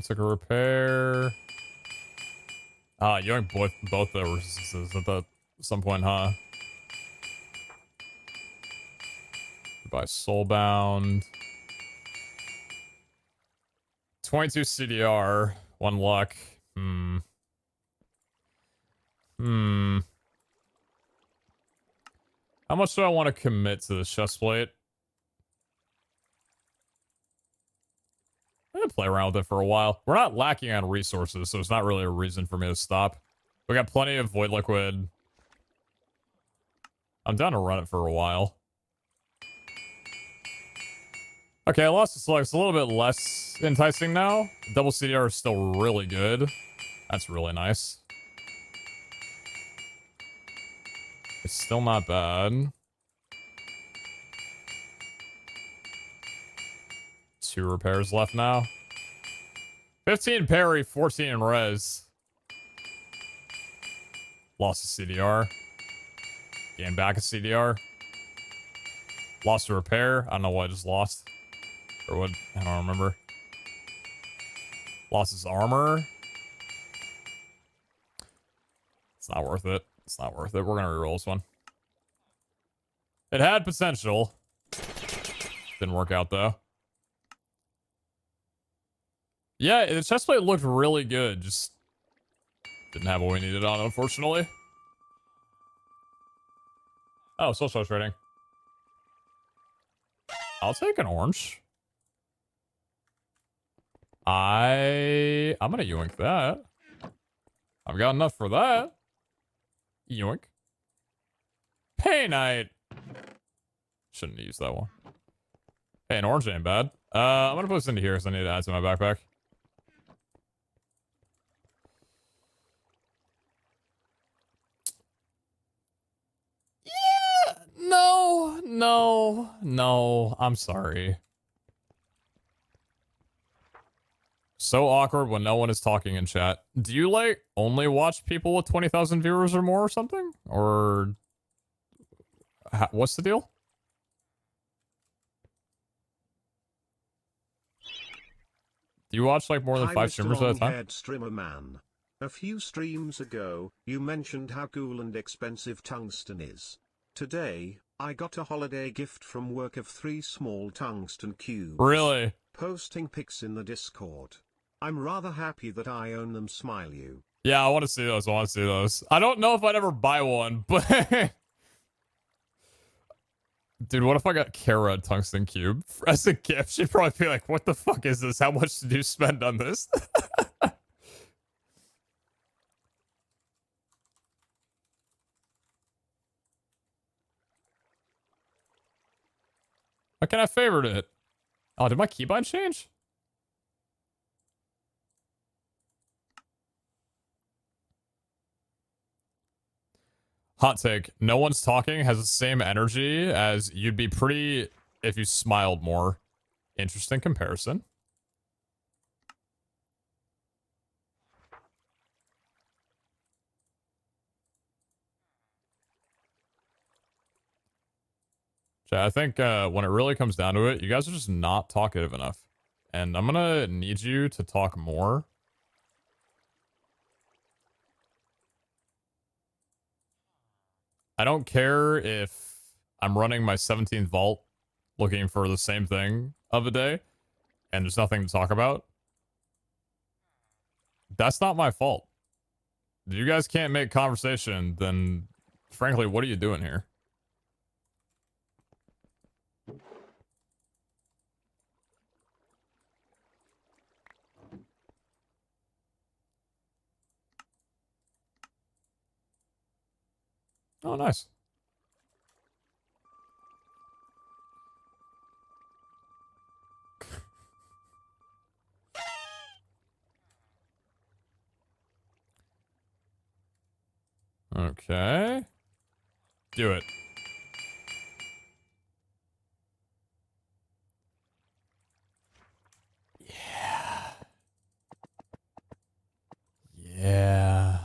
Took a repair. You yoinked both the resistances at some point, huh? Goodbye, Soulbound. 22 CDR, 1 luck. How much do I want to commit to this chest plate? I'm gonna play around with it for a while. We're not lacking on resources, so it's not really a reason for me to stop. We got plenty of void liquid. I'm down to run it for a while. Okay, I lost the select. It's a little bit less enticing now. Double CDR is still really good. That's really nice. It's still not bad. 2 repairs left now. 15 parry, 14 in res. Lost a CDR. Gained back a CDR. Lost a repair. I don't know what I just lost. Or what? I don't remember. Lost his armor. It's not worth it. It's not worth it. We're gonna reroll this one. It had potential. Didn't work out though. Yeah, the chestplate looked really good. Just didn't have what we needed on it, unfortunately. Oh, social trading. I'll take an orange. I'm gonna yoink that. I've got enough for that. Yoink. Pay night. Shouldn't use that one. Hey, an orange ain't bad. I'm gonna put this into here because I need to add to my backpack. Yeah, no. I'm sorry. So awkward when no one is talking in chat. Do you, like, only watch people with 20,000 viewers or more or something? Or... what's the deal? Do you watch, like, more than 5 streamers at a time? Streamer man. A few streams ago, you mentioned how cool and expensive tungsten is. Today, I got a holiday gift from work of 3 small tungsten cubes. Really? Posting pics in the Discord. I'm rather happy that I own them, smile you. Yeah, I want to see those. I don't know if I'd ever buy one, but... Dude, what if I got Kara a tungsten cube as a gift? She'd probably be like, what the fuck is this? How much did you spend on this? Why can't I favorite it? Oh, did my keybind change? Hot take. No one's talking has the same energy as you'd be pretty if you smiled more. Interesting comparison. I think when it really comes down to it, you guys are just not talkative enough. And I'm gonna need you to talk more. I don't care if I'm running my 17th vault looking for the same thing of a day and there's nothing to talk about. That's not my fault. If you guys can't make conversation, then frankly, what are you doing here? Oh, nice. Okay. Do it. Yeah.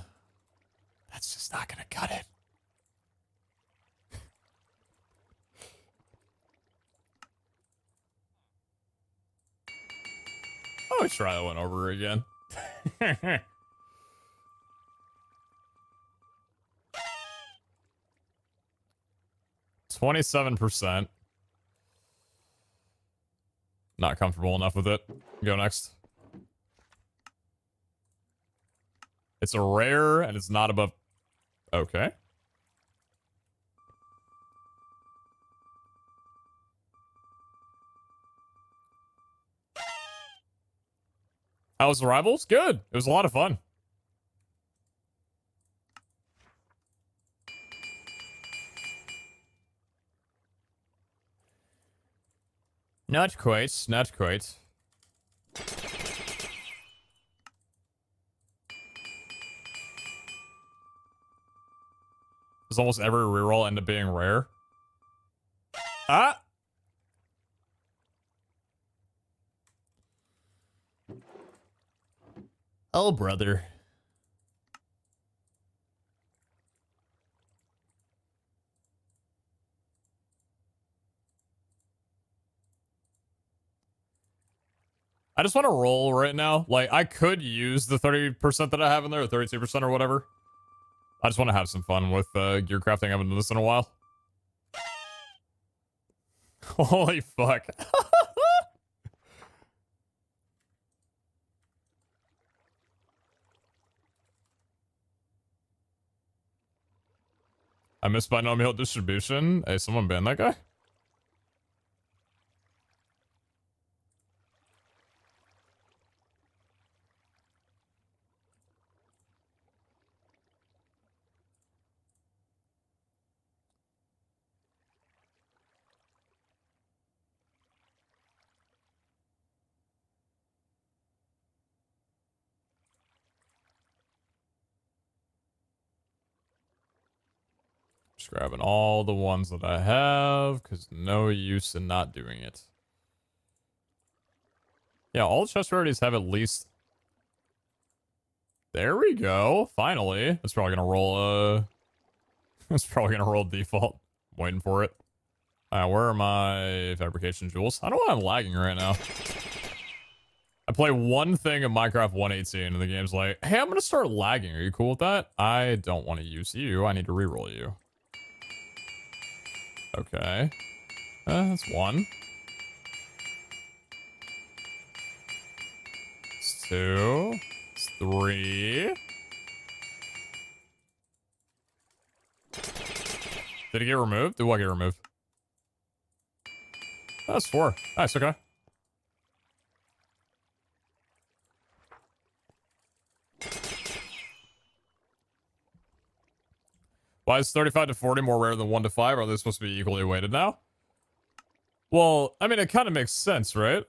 That's just me try that one over again. 27%. Not comfortable enough with it. Go next. It's a rare and it's not above. Okay. How was the Rivals? Good. It was a lot of fun. Not quite. Not quite. Does almost every reroll end up being rare? Ah! Oh, brother. I just want to roll right now. Like, I could use the 30% that I have in there, or 32% or whatever. I just want to have some fun with gear crafting. I haven't done this in a while. Holy fuck. I missed binomial distribution. Hey, someone ban that guy? Just grabbing all the ones that I have, because no use in not doing it. Yeah, all chest rarities have at least... There we go. Finally. It's probably gonna roll, it's probably gonna roll default. I'm waiting for it. Where are my fabrication jewels? I don't know why I'm lagging right now. I play one thing in Minecraft 1.18 and the game's like, hey, I'm gonna start lagging. Are you cool with that? I don't want to use you. I need to reroll you. Okay. That's one. It's two. It's three. Did it get removed? Did what get removed? That's four. Nice, okay. Why is 35 to 40 more rare than 1 to 5? Are they supposed to be equally weighted now? Well, I mean, it kind of makes sense, right?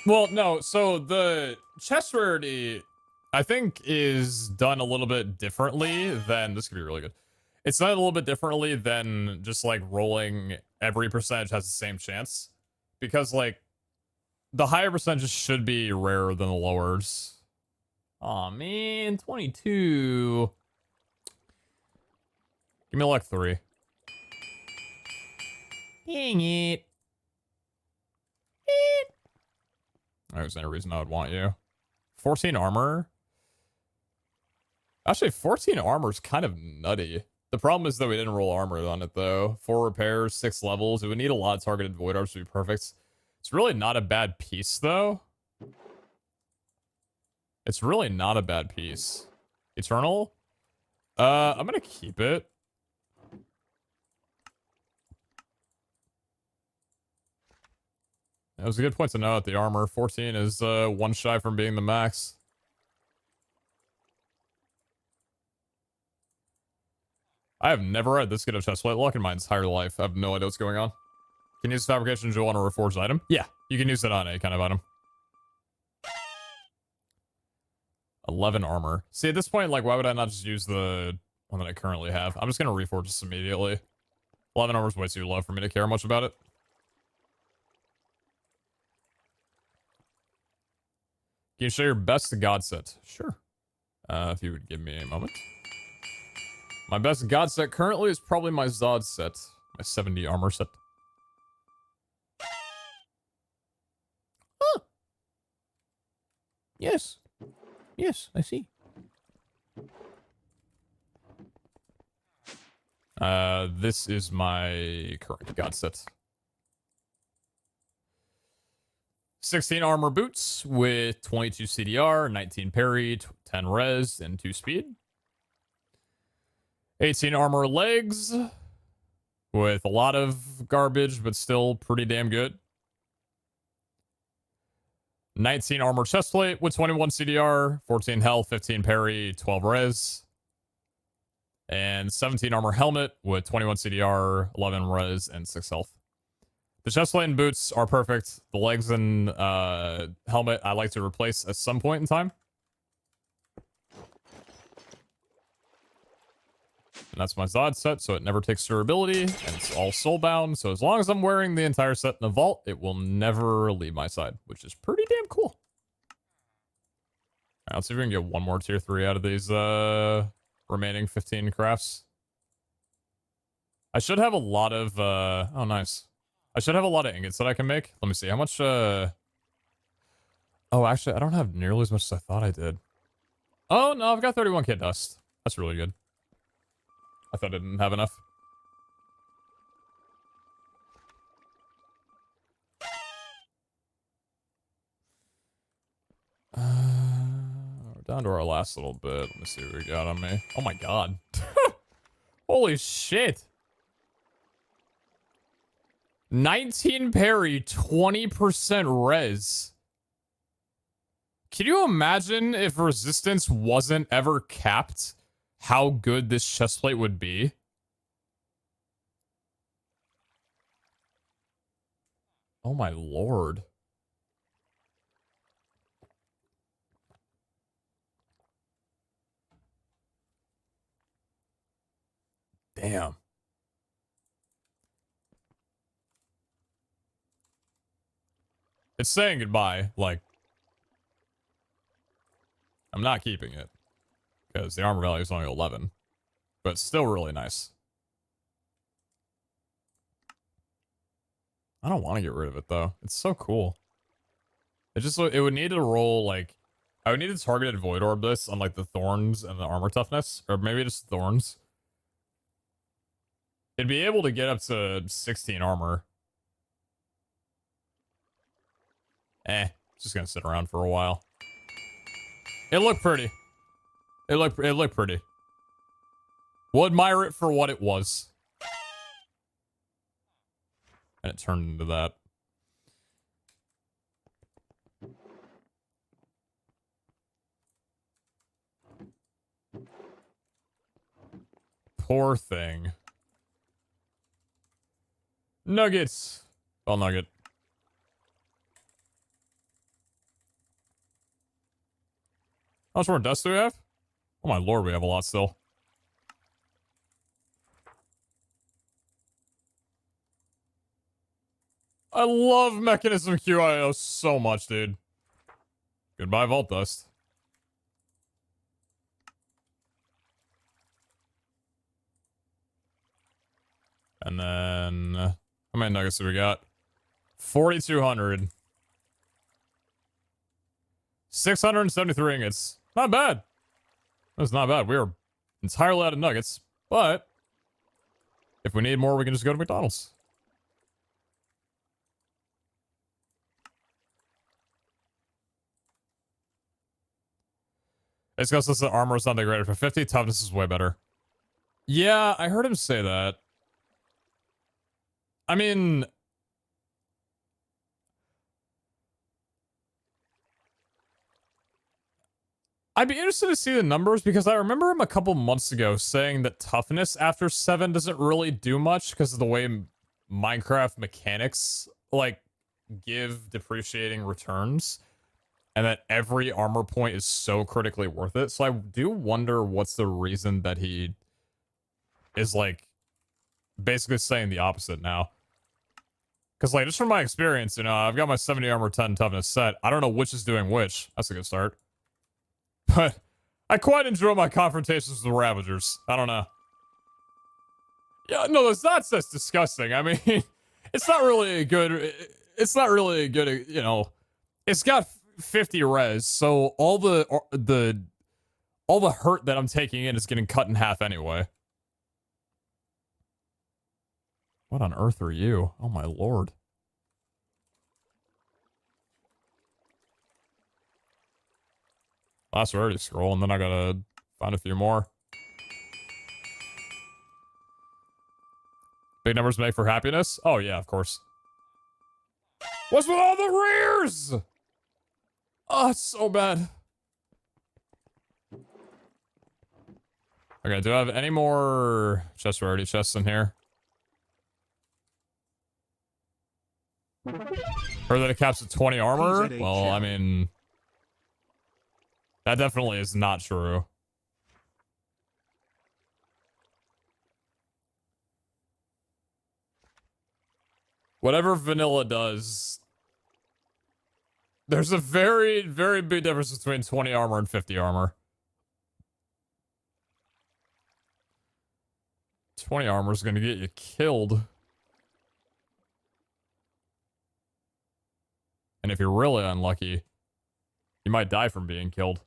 Well, no, so the chest rarity, I think, is done a little bit differently than... This could be really good. It's done a little bit differently than just, like, rolling every percentage has the same chance. Because, like, the higher percentages should be rarer than the lowers. Aw, man, 22... Give me like 3. Dang it. There's no reason I would want you. 14 armor. Actually, 14 armor is kind of nutty. The problem is that we didn't roll armor on it, though. 4 repairs, 6 levels. It would need a lot of targeted void orbs to be perfect. It's really not a bad piece, though. It's really not a bad piece. Eternal? I'm gonna keep it. That was a good point to know at the armor. 14 is 1 shy from being the max. I have never had this good of chestplate luck in my entire life. I have no idea what's going on. Can you use fabrication jewel on a reforged item? Yeah, you can use it on any kind of item. 11 armor. See, at this point, like, why would I not just use the one that I currently have? I'm just gonna reforge this immediately. 11 armor is way too low for me to care much about it. Can you show your best god set? Sure. If you would give me a moment. My best god set currently is probably my Zod set. My 70 armor set. Huh. Yes. Yes, I see. This is my current god set. 16 armor boots with 22 CDR, 19 parry, 10 res, and 2 speed. 18 armor legs with a lot of garbage, but still pretty damn good. 19 armor chestplate with 21 CDR, 14 health, 15 parry, 12 res. And 17 armor helmet with 21 CDR, 11 res, and 6 health. The chestplate and boots are perfect. The legs and helmet I like to replace at some point in time. And that's my Zod set, so it never takes durability, and it's all soulbound, so as long as I'm wearing the entire set in a vault, it will never leave my side, which is pretty damn cool. Alright, let's see if we can get one more tier 3 out of these remaining 15 crafts. I should have a lot of, oh nice. I should have a lot of ingots that I can make. Let me see, how much, oh actually, I don't have nearly as much as I thought I did. Oh no, I've got 31k dust. That's really good. I thought I didn't have enough. We're down to our last little bit. Let me see what we got on me. Oh my god. Holy shit. 19 parry, 20% res. Can you imagine if resistance wasn't ever capped? How good this chestplate would be? Oh my lord. Damn. It's saying goodbye, like, I'm not keeping it. Because the armor value is only 11. But it's still really nice. I don't want to get rid of it, though. It's so cool. It would need to roll, like... I would need to targeted Void Orb this on, like, the Thorns and the armor toughness. Or maybe just Thorns. It'd be able to get up to 16 armor. It's just gonna sit around for a while. It looked pretty. It looked pretty. We'll admire it for what it was. And it turned into that. Poor thing. Nuggets. Oh, nugget. How much more dust do we have? Oh my lord, we have a lot still. I love Mechanism QIO so much, dude. Goodbye, Vault Dust. And then... how many nuggets do we got? 4,200. 673 ingots. Not bad. That's not bad. We are entirely out of nuggets. But, if we need more, we can just go to McDonald's. It's because the armor is not degraded for 50. Toughness is way better. Yeah, I heard him say that. I mean... I'd be interested to see the numbers because I remember him a couple months ago saying that toughness after 7 doesn't really do much because of the way Minecraft mechanics, like, give depreciating returns. And that every armor point is so critically worth it. So I do wonder what's the reason that he is, like, basically saying the opposite now. Because, like, just from my experience, you know, I've got my 70 armor 10 toughness set. I don't know which is doing which. That's a good start. But I quite enjoy my confrontations with the Ravagers. I don't know. Yeah, no, that's disgusting. I mean, it's not really a good, you know, it's got 50 res, so all the hurt that I'm taking in is getting cut in half anyway. What on earth are you? Oh my lord. Last rarity scroll, and then I gotta find a few more. Big numbers make for happiness? Oh yeah, of course. What's with all the rears? Oh, it's so bad. Okay, do I have any more chest rarity chests in here? Heard that it caps at 20 armor? Well, I mean... that definitely is not true. Whatever vanilla does... there's a very, very big difference between 20 armor and 50 armor. 20 armor is going to get you killed. And if you're really unlucky, you might die from being killed.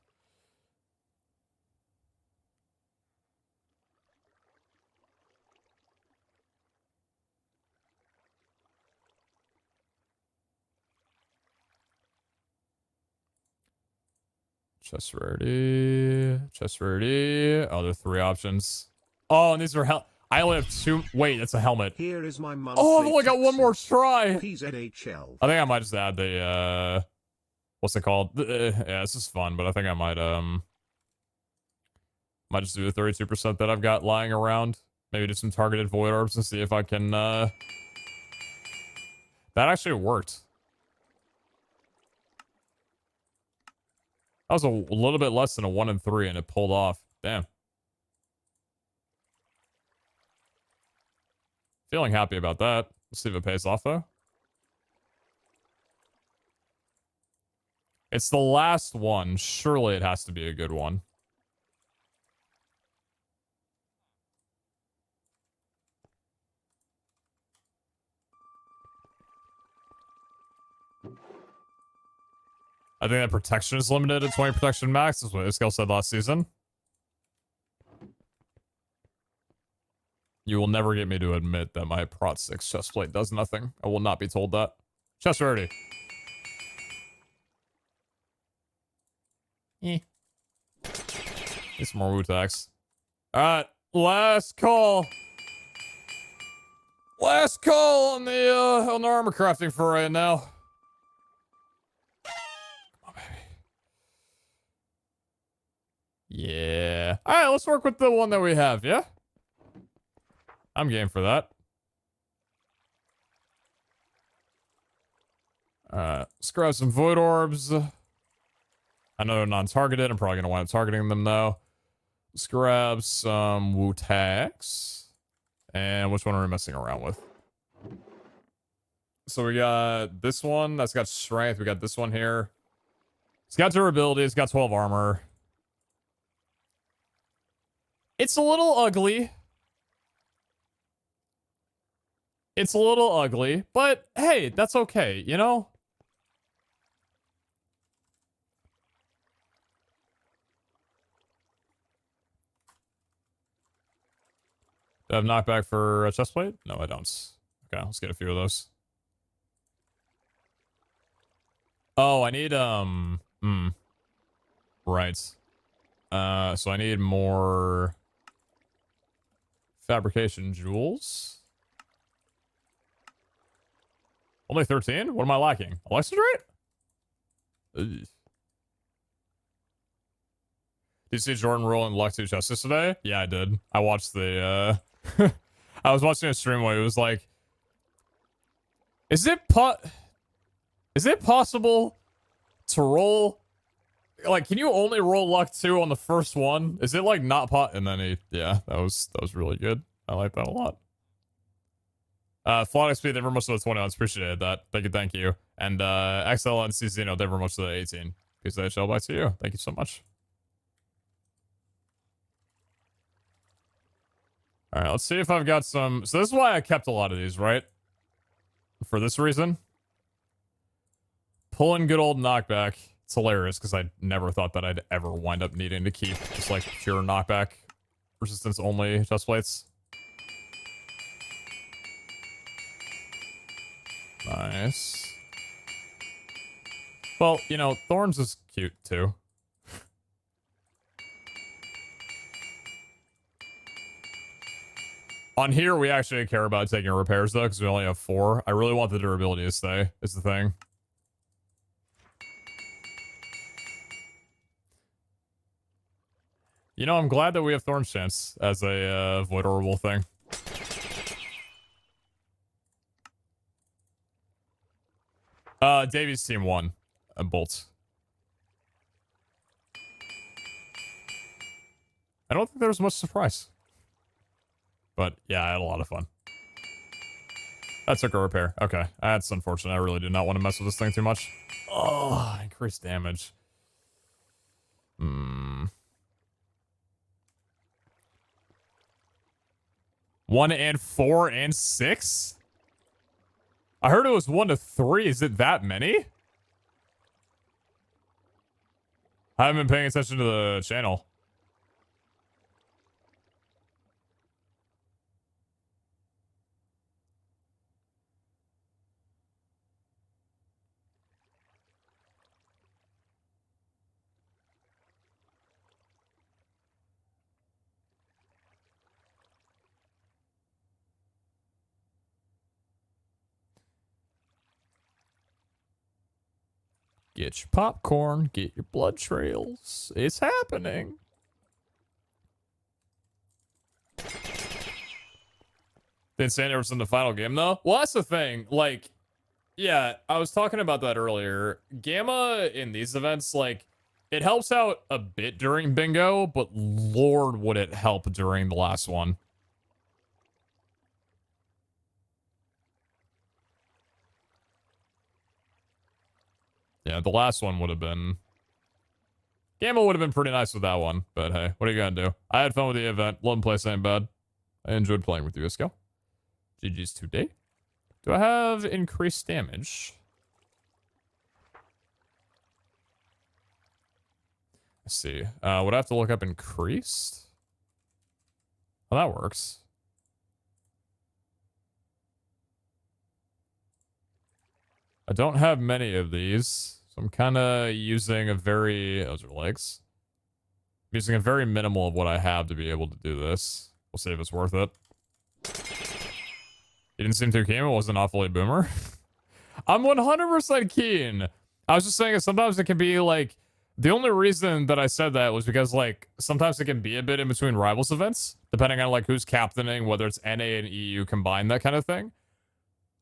Chest rarity. Chest rarity. Oh, there are 3 options. Oh, and these are I only have 2. Wait, that's a helmet. Here is my monthly oh, I've only got 1 more try. PeteZahHutt. I think I might just add the, what's it called? Yeah, this is fun, but I think I might just do the 32% that I've got lying around. Maybe do some targeted void orbs and see if I can, that actually worked. That was a little bit less than a 1 in 3, and it pulled off. Damn. Feeling happy about that. Let's see if it pays off, though. It's the last one. Surely it has to be a good one. I think that protection is limited to 20 protection max, is what Iskell said last season. You will never get me to admit that my Prot 6 chestplate does nothing. I will not be told that. Chest rarity. Need some more Wu-Tax. Alright, last call. Last call on the armor crafting for right now. Come on, baby. Yeah. Alright, let's work with the one that we have, yeah? I'm game for that. Let's grab some void orbs. I know they're non-targeted. I'm probably going to wind up targeting them, though. Let's grab some Wu-Tax. And which one are we messing around with? So we got this one. That's got strength. We got this one here. It's got durability. It's got 12 armor. It's a little ugly. It's a little ugly, but hey, that's okay, you know? Do I have knockback for a chestplate? No, I don't. Okay, let's get a few of those. Oh, I need, right. So I need more fabrication jewels. Only 13? What am I lacking? Electrodrate? Did you see Jordan rolling Luck 2 Justice today? Yeah, I did. I watched the, I was watching a stream where it was like, is it possible to roll, like, can you only roll Luck 2 on the first one? Is it, like, not and then yeah, that was really good. I like that a lot. Flawed XP, thank you very much for the 20 ounce. Appreciated that. Thank you. And XL and CZino, thank you very much for the 18. PeteZahHutt, back to you. Thank you so much. Alright, let's see if I've got some... So this is why I kept a lot of these, right? For this reason. Pulling good old knockback. It's hilarious because I never thought that I'd ever wind up needing to keep just like pure knockback resistance only chest plates. Nice. Well, you know, Thorns is cute too. On here, we actually care about taking repairs though, because we only have 4. I really want the durability to stay, is the thing. You know, I'm glad that we have Thorn's Chance as a voidorable thing. Davies team won. Bolts. I don't think there was much surprise. But yeah, I had a lot of fun. That took a repair. Okay, that's unfortunate. I really do not want to mess with this thing too much. Oh, increased damage. 1 and 4 and 6? I heard it was 1 to 3. Is it that many? I haven't been paying attention to the channel. Get your popcorn, get your blood trails. It's happening. The Insane was in the final game, though. Well, that's the thing. Like, yeah, I was talking about that earlier. Gamma in these events, like, it helps out a bit during bingo, but Lord, would it help during the last one. Yeah, the last one would have been... Gamma would have been pretty nice with that one, but hey, what are you gonna do? I had fun with the event. Love place ain't bad. I enjoyed playing with you, Isco. GG's today. Do I have increased damage? Let's see. Would I have to look up increased? Well, that works. I don't have many of these. I'm kind of using a very... Those are legs. I'm using a very minimal of what I have to be able to do this. We'll see if it's worth it. You didn't seem too keen? It wasn't awfully boomer? I'm 100% keen. I was just saying that sometimes it can be like... The only reason that I said that was because, like, sometimes it can be a bit in between rivals events, depending on, like, who's captaining, whether it's NA and EU combined, that kind of thing.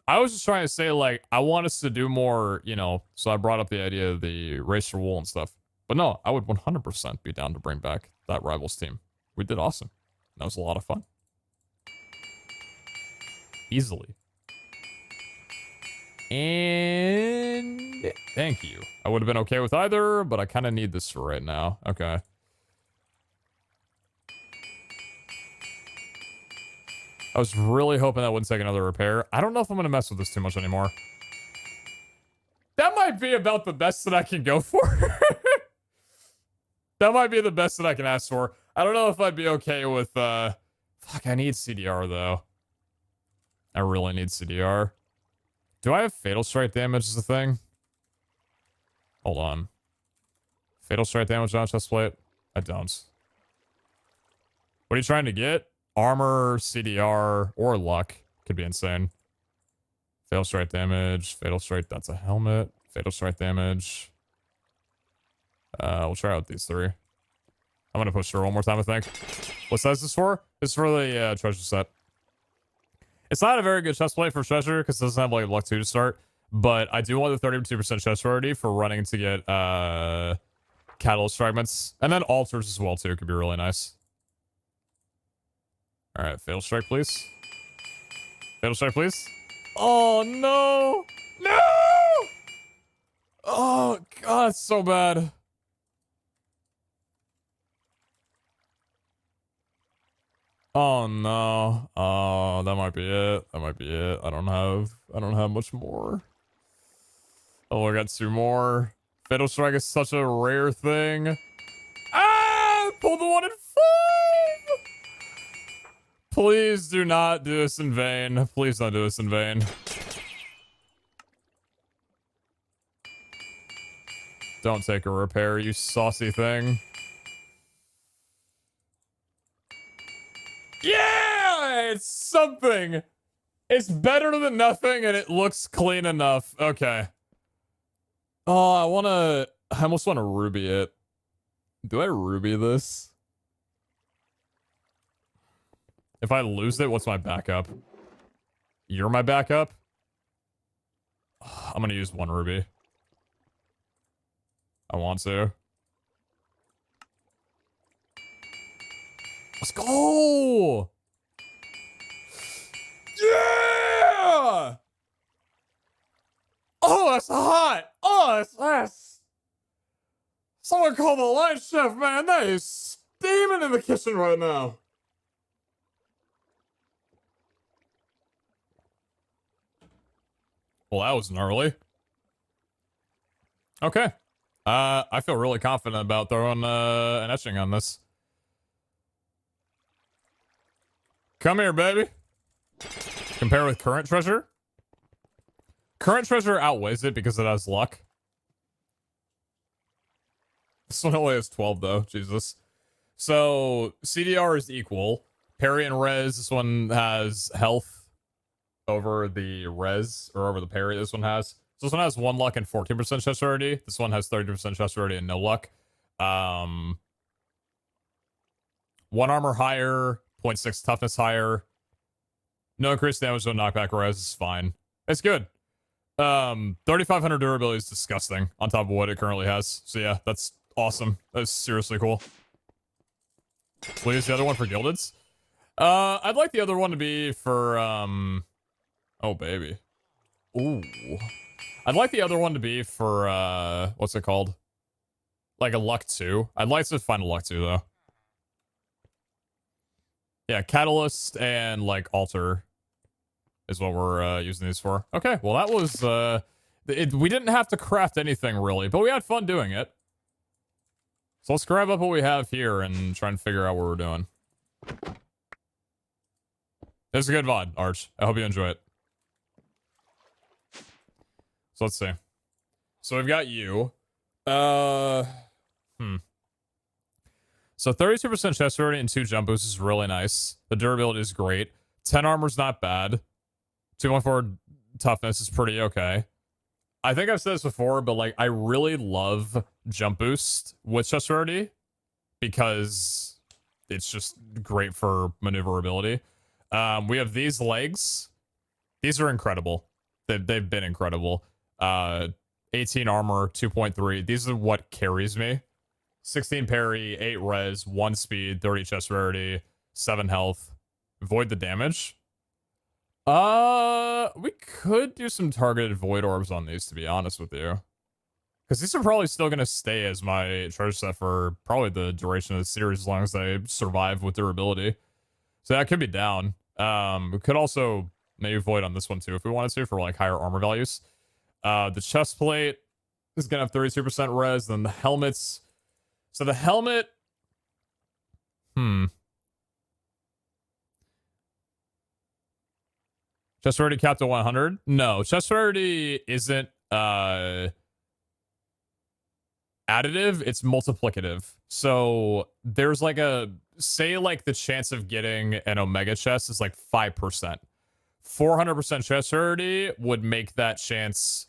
I was just trying to say, like, I want us to do more, you know, so I brought up the idea of the race for wool and stuff. But no, I would 100% be down to bring back that rivals team. We did awesome. That was a lot of fun. Easily. And thank you. I would have been okay with either, but I kind of need this for right now. Okay. I was really hoping that wouldn't take another repair. I don't know if I'm going to mess with this too much anymore. That might be about the best that I can go for. That might be the best that I can ask for. I don't know if I'd be okay with, Fuck, I need CDR, though. I really need CDR. Do I have Fatal Strike damage as a thing? Hold on. Fatal Strike damage on chest plate? I don't. What are you trying to get? Armor, CDR, or luck. Could be insane. Fatal Strike damage. Fatal Strike, that's a helmet. Fatal Strike damage. We'll try out these 3. I'm gonna push through one more time, I think. What size is this for? This is for the treasure set. It's not a very good chest plate for treasure because it doesn't have like luck 2 to start. But I do want the 32% chest rarity for running to get catalyst fragments. And then altars as well too could be really nice. Alright, Fatal Strike, please. Fatal Strike, please. Oh, no! No! Oh, God, it's so bad. Oh, no. Oh, that might be it. That might be it. I don't have much more. Oh, I got 2 more. Fatal Strike is such a rare thing. Ah! Pull the 1 in 5! Please do not do this in vain. Please don't do this in vain. Don't take a repair, you saucy thing. Yeah! It's something! It's better than nothing, and it looks clean enough. Okay. Oh, I almost want to ruby it. Do I ruby this? If I lose it, what's my backup? You're my backup? I'm gonna use 1 ruby. I want to. Let's go! Yeah! Oh, that's hot! Oh, that's... Someone call the line chef, man. That is steaming in the kitchen right now. Well, that was gnarly. Okay. I feel really confident about throwing an etching on this. Come here, baby. Compare with current treasure. Current treasure outweighs it because it has luck. This one only has 12 though, Jesus. So CDR is equal. Parry and res, this one has health over the res, or over the parry this one has. So this one has 1 luck and 14% chest rarity. This one has 30% chest rarity and no luck. 1 armor higher, 0.6 toughness higher. No increased damage, no knockback res is fine. It's good. 3,500 durability is disgusting on top of what it currently has. So yeah, that's awesome. That's seriously cool. We'll use the other one for gildeds. I'd like the other one to be for, oh baby. Ooh. I'd like the other one to be for, what's it called? Like a luck 2. I'd like to find a luck 2 though. Yeah, catalyst and like altar is what we're using these for. Okay, well that was we didn't have to craft anything really, but we had fun doing it. So let's grab up what we have here and try and figure out what we're doing. It's a good VOD, Arch. I hope you enjoy it. So let's see. So we've got you. So 32% chest rarity and 2 jump boosts is really nice. The durability is great. 10 armor's not bad. 2.4 toughness is pretty okay. I think I've said this before, but like I really love jump boost with chest rarity because it's just great for maneuverability. We have these legs. These are incredible. They've been incredible. 18 armor, 2.3. These are what carries me. 16 parry, 8 res, 1 speed, 30 chest rarity, 7 health. Void the damage. We could do some targeted void orbs on these, to be honest with you. Because these are probably still going to stay as my treasure set for probably the duration of the series, as long as they survive with durability. So that could be down. We could also maybe void on this one too, if we wanted to, for like higher armor values. The chest plate is going to have 32% res, then the helmets. So the helmet... Chest rarity capped at 100? No, chest rarity isn't additive, it's multiplicative. So there's like a, say like the chance of getting an omega chest is like 5%. 400% chest rarity would make that chance,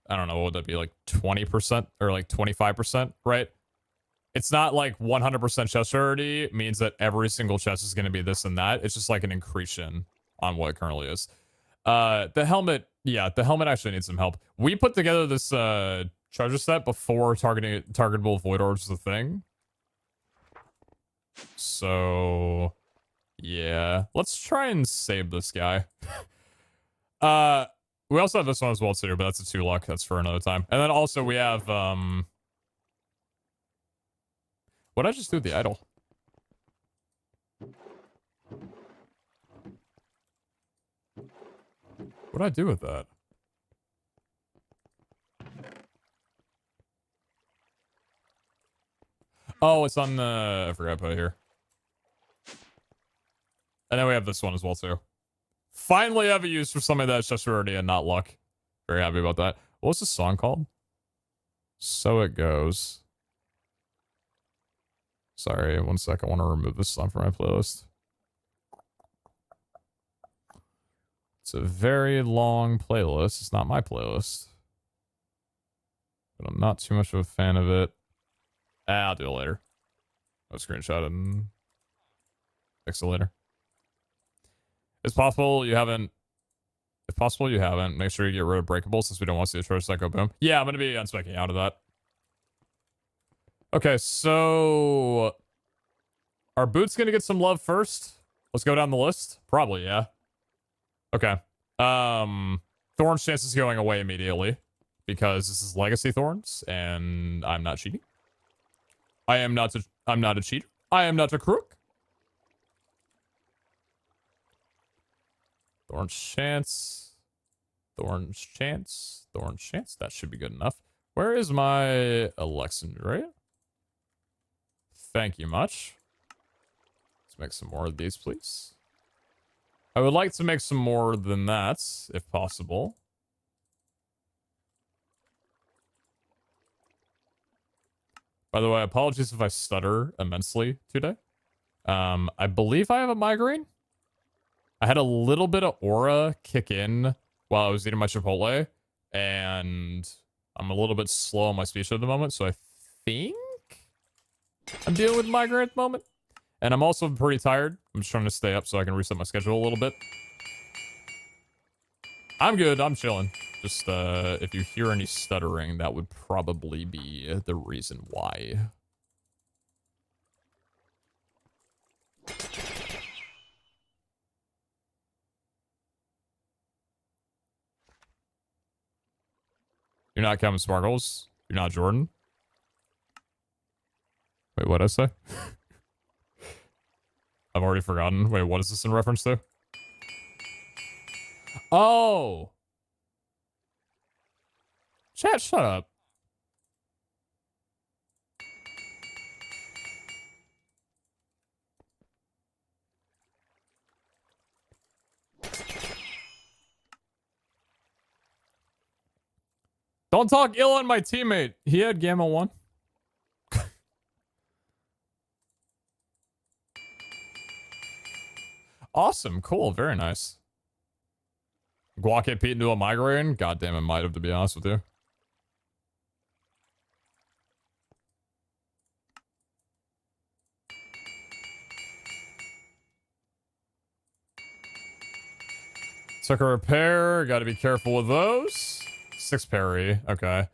I don't know, what would that be, like 20% or like 25%, right? It's not like 100% chest rarity means that every single chest is going to be this and that. It's just like an incretion on what it currently is. The helmet, yeah, the helmet actually needs some help. We put together this treasure set before targetable void orbs was a thing. So yeah, let's try and save this guy. We also have this one as well too, but that's a 2 luck. That's for another time. And then also we have what did I just do with the idol? What did I do with that? Oh, it's on the... I forgot to put it here. And then we have this one as well, too. Finally have a use for something that's just rarity and not luck. Very happy about that. What's the song called? So It Goes. Sorry, one sec. I want to remove this song from my playlist. It's a very long playlist. It's not my playlist. But I'm not too much of a fan of it. I'll do it later. I'll screenshot it and fix it later. It's possible you haven't. If possible you haven't, make sure you get rid of breakables since we don't want to see a charge psycho boom. Yeah, I'm going to be unspecking out of that. Okay, so... Are boots going to get some love first? Let's go down the list. Probably, yeah. Okay. Thorns chance is going away immediately because this is legacy thorns and I'm not cheating. I'm not a cheater. I am not a crook. Thorns chance. Thorns chance. Thorns chance. That should be good enough. Where is my Alexandria? Thank you much. Let's make some more of these, please. I would like to make some more than that, if possible. By the way, apologies if I stutter immensely today. I believe I have a migraine. I had a little bit of aura kick in while I was eating my Chipotle, and I'm a little bit slow on my speech at the moment, so I think I'm dealing with migraine at the moment. And I'm also pretty tired. I'm just trying to stay up so I can reset my schedule a little bit. I'm good. I'm chilling. Just, if you hear any stuttering, that would probably be the reason why. You're not CaptainSparklez. You're not Jordan. Wait, what'd I say? I've already forgotten. Wait, what is this in reference to? Oh! Chat, shut up. Don't talk ill on my teammate. He had Gamma 1. Awesome. Cool. Very nice. Guac hit Pete into a migraine? God damn, it might have, to be honest with you. Took a repair. Got to be careful with those. 6 parry. Okay.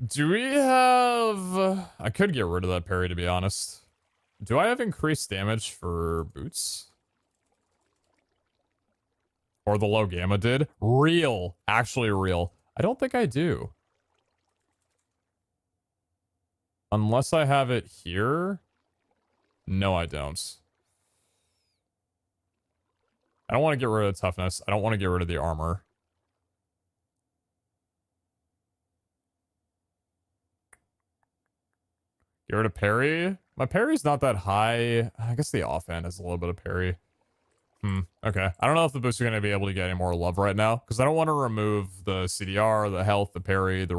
Do we have... I could get rid of that parry, to be honest. Do I have increased damage for boots? Or the low gamma did? Real. Actually real. I don't think I do. Unless I have it here. No, I don't. I don't want to get rid of toughness. I don't want to get rid of the armor. Get rid of parry. My parry's not that high. I guess the offhand has a little bit of parry. Okay. I don't know if the boosts are going to be able to get any more love right now, because I don't want to remove the CDR, the health, the parry, the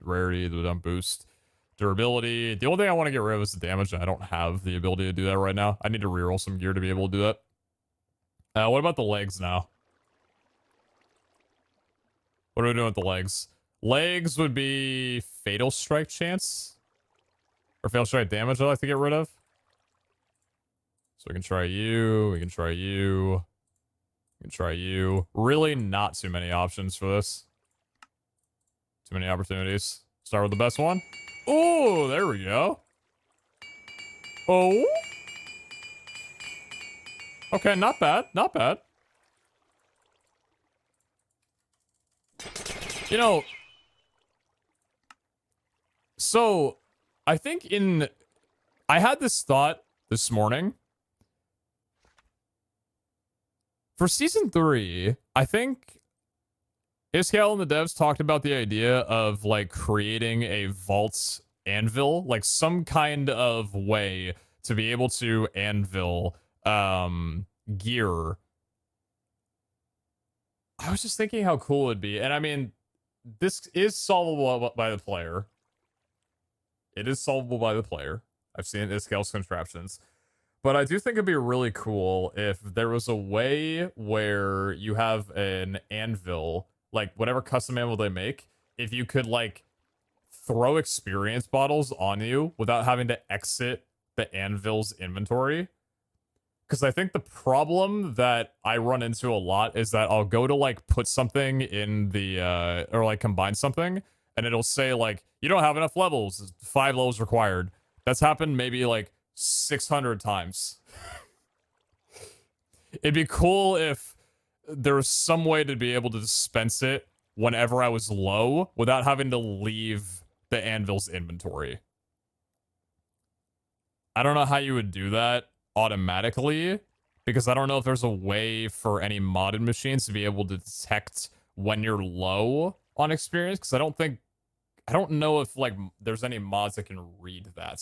rarity, the dump boost, durability. The only thing I want to get rid of is the damage, and I don't have the ability to do that right now. I need to reroll some gear to be able to do that. What about the legs now? What are we doing with the legs? Legs would be Fatal Strike chance. Or Fatal Strike damage I'd like to get rid of. So we can try you. We can try you. We can try you. Really not too many options for this. Too many opportunities. Start with the best one. Oh, there we go. Oh. Okay, not bad. Not bad. You know, so I think I had this thought this morning. For season 3, I think Iskal and the devs talked about the idea of like creating a vault anvil, like some kind of way to be able to anvil gear. I was just thinking how cool it'd be. And I mean, this is solvable by the player. It is solvable by the player. I've seen it in scales contraptions. But I do think it'd be really cool if there was a way where you have an anvil, like whatever custom anvil they make, if you could like throw experience bottles on you without having to exit the anvil's inventory. Because I think the problem that I run into a lot is that I'll go to like put something in the or like combine something, and it'll say like, you don't have enough levels, 5 levels required. That's happened maybe like 600 times. It'd be cool if there was some way to be able to dispense it whenever I was low without having to leave the anvil's inventory. I don't know how you would do that automatically, because I don't know if there's a way for any modded machines to be able to detect when you're low on experience, because I don't know if like there's any mods that can read that.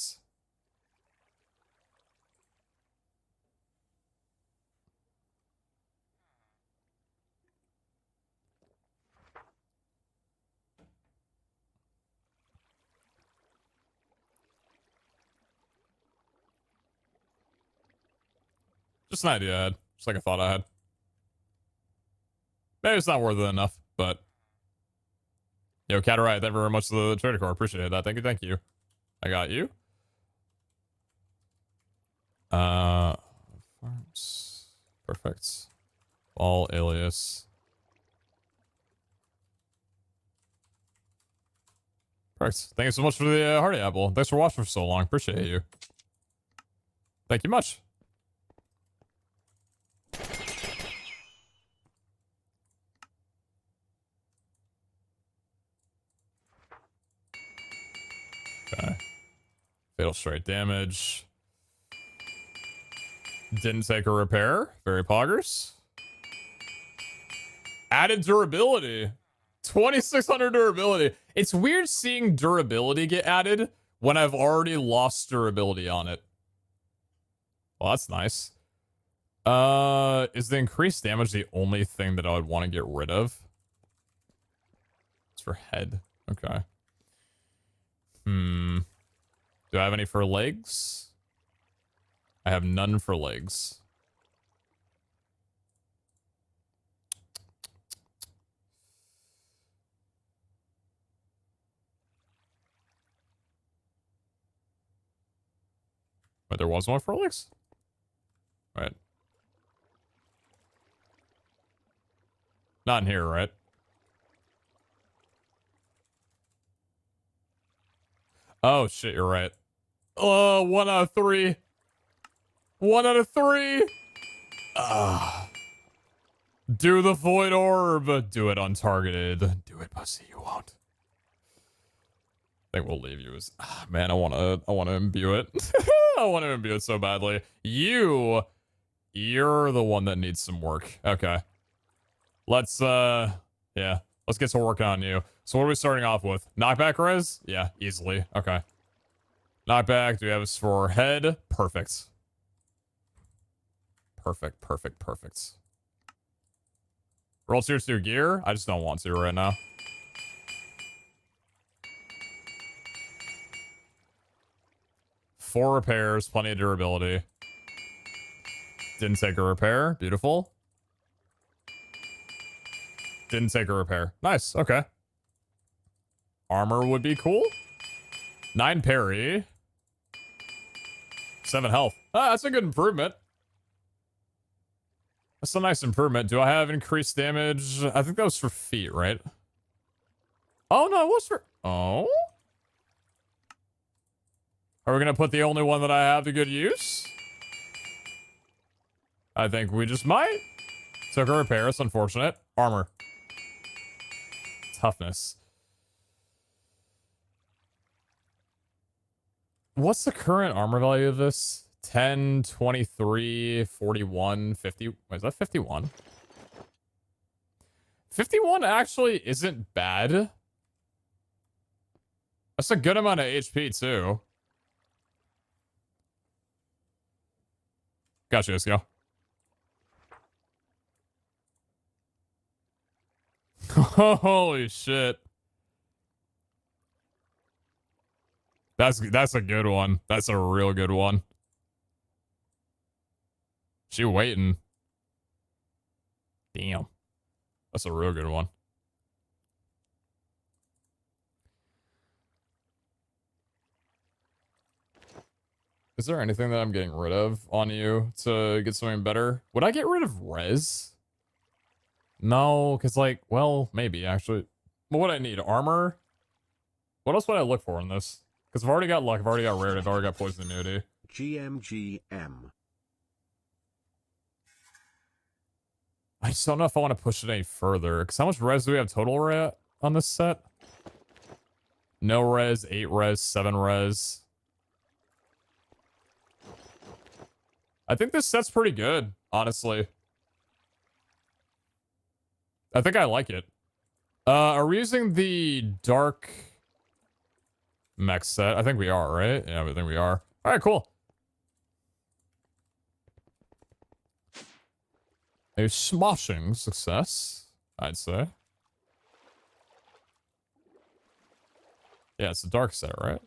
Just an idea I had. Just like a thought I had. Maybe it's not worth it enough, but... Yo, Cataright, thank you very much for the trader core. Appreciate that. Thank you, thank you. I got you. Farms. Perfect. All alias. Perfect. Thank you so much for the hearty apple. Thanks for watching for so long. Appreciate you. Thank you much. Okay. Fatal straight damage. Didn't take a repair. Very poggers. Added durability. 2600 durability. It's weird seeing durability get added when I've already lost durability on it. Well, that's nice. Is the increased damage the only thing that I would want to get rid of? It's for head. Okay. Do I have any for legs? I have none for legs. But there was one for legs? Right. Not in here, right? Oh, shit, you're right. Oh, 1 out of 3. 1 out of 3. Do the void orb. Do it untargeted. Do it, pussy. You won't. I think we'll leave you as... man, I want to imbue it. I want to imbue it so badly. You're the one that needs some work. Okay. Let's, yeah. Let's get to work on you. So what are we starting off with? Knockback res? Yeah, easily. Okay. Knockback. Do we have this for head? Perfect. Perfect, perfect, perfect. Roll tier 2 gear? I just don't want to right now. Four repairs, plenty of durability. Didn't take a repair. Beautiful. Didn't take a repair. Nice. Okay. Armor would be cool. 9 parry. 7 health. Ah, that's a good improvement. That's a nice improvement. Do I have increased damage? I think that was for feet, right? Oh, no, it was for... Oh? Are we going to put the only one that I have to good use? I think we just might. Took a repair. It's unfortunate. Armor. Toughness. What's the current armor value of this? 10, 23, 41, 50. Wait, is that 51? 51 actually isn't bad. That's a good amount of HP, too. Gotcha, let's go. Holy shit. That's a good one. That's a real good one. She waiting. Damn. That's a real good one. Is there anything that I'm getting rid of on you to get something better? Would I get rid of res? No, because like, well, maybe actually. What would I need? Armor? What else would I look for in this? Because I've already got luck, I've already got rarity, I've already got poison immunity. GMGM. I just don't know if I want to push it any further. Because how much res do we have total on this set? No res, 8 res, 7 res. I think this set's pretty good, honestly. I think I like it. Are we using the dark mech set? I think we are, right? Yeah, I think we are. All right, cool. A smashing success, I'd say. Yeah, it's the dark set, right?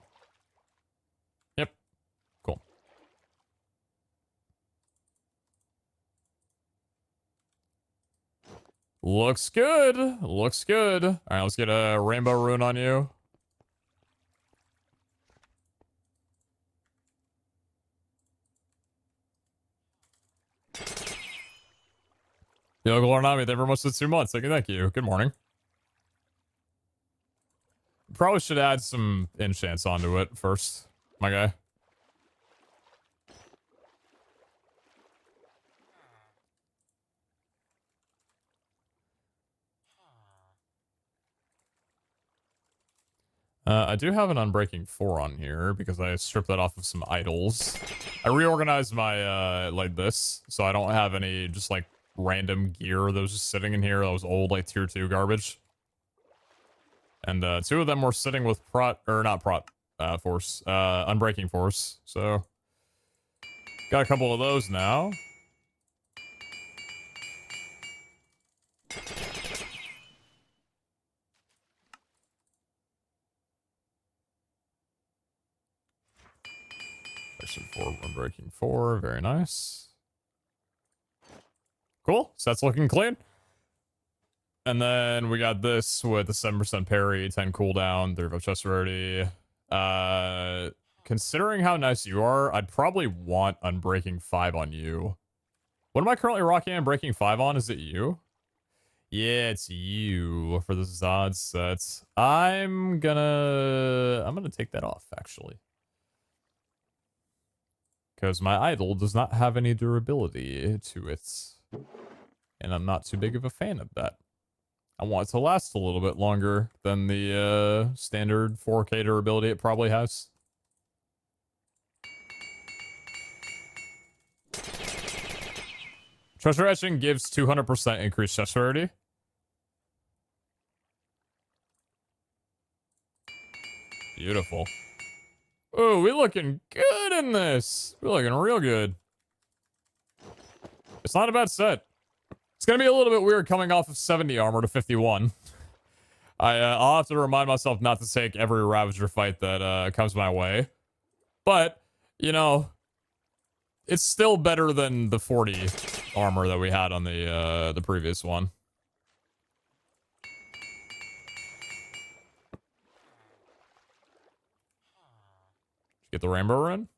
Yep. Cool. Looks good. Looks good. All right, let's get a rainbow rune on you. Yo, Glornami, thank you very much for the 2 months. Thank you. Good morning. Probably should add some enchants onto it first, my guy. I do have an Unbreaking 4 on here because I stripped that off of some idols. I reorganized my, like this, so I don't have any just, like, random gear that was just sitting in here that was old, like, tier 2 garbage. And, 2 of them were sitting with Unbreaking Force, so... Got a couple of those now. Section 4, Unbreaking 4, very nice. Cool, so that's looking clean. And then we got this with the 7% parry, 10 cooldown, 35 chest rarity. Considering how nice you are, I'd probably want Unbreaking 5 on you. What am I currently rocking Unbreaking 5 on? Is it you? Yeah, it's you for the Zod sets. I'm gonna take that off, actually. Because my idol does not have any durability to it. And I'm not too big of a fan of that. I want it to last a little bit longer than the standard 4K durability it probably has. Treasure Etching gives 200% increased chest rarity. Beautiful. Oh, we're looking good in this. We're looking real good. It's not a bad set. It's going to be a little bit weird coming off of 70 armor to 51. I'll have to remind myself not to take every Ravager fight that comes my way. But, you know, it's still better than the 40 armor that we had on the previous one. Get the rainbow rune?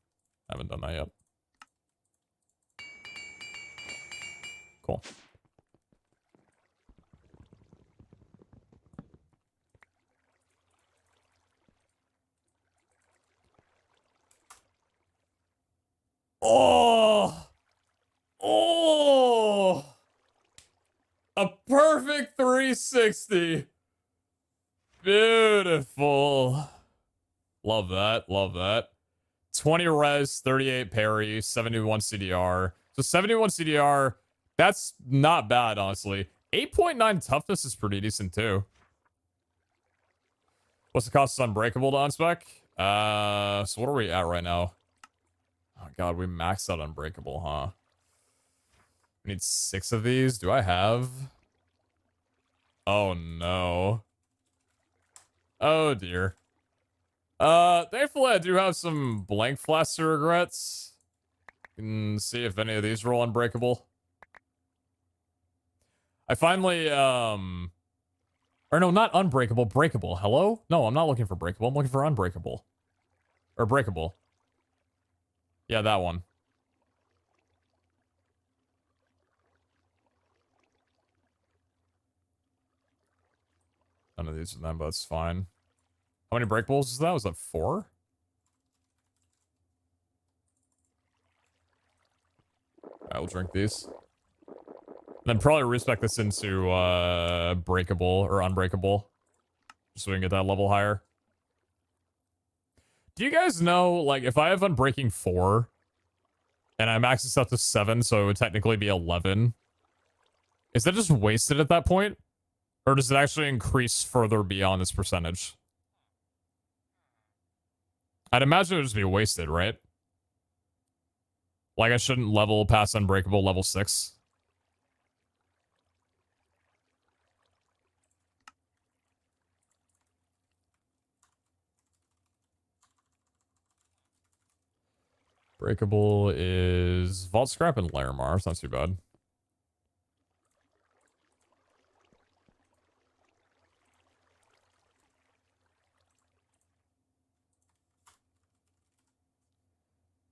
Haven't done that yet. Cool. Oh! Oh! A perfect 360. Beautiful. Love that. Love that. 20 res, 38 parry, 71 CDR. So 71 CDR, that's not bad, honestly. 8.9 toughness is pretty decent, too. What's the cost of Unbreakable to unspec? So what are we at right now? Oh god, we maxed out Unbreakable, huh? We need 6 of these. Do I have? Oh no. Oh dear. Thankfully I do have some blank flaster regrets. Can see if any of these roll Unbreakable. I finally, or no, not Unbreakable, Breakable. Hello? No, I'm not looking for Breakable. I'm looking for Unbreakable. Or Breakable. Yeah, that one. None of these are them, but it's fine. How many Breakables is that? Was that 4? I will drink these. And then probably respec this into Breakable or Unbreakable. Just so we can get that level higher. Do you guys know, like, if I have Unbreaking 4 and I max this up to 7, so it would technically be 11, is that just wasted at that point? Or does it actually increase further beyond this percentage? I'd imagine it would just be wasted, right? Like, I shouldn't level past Unbreakable level 6. Breakable is Vault Scrap and Larimar. It's not too bad.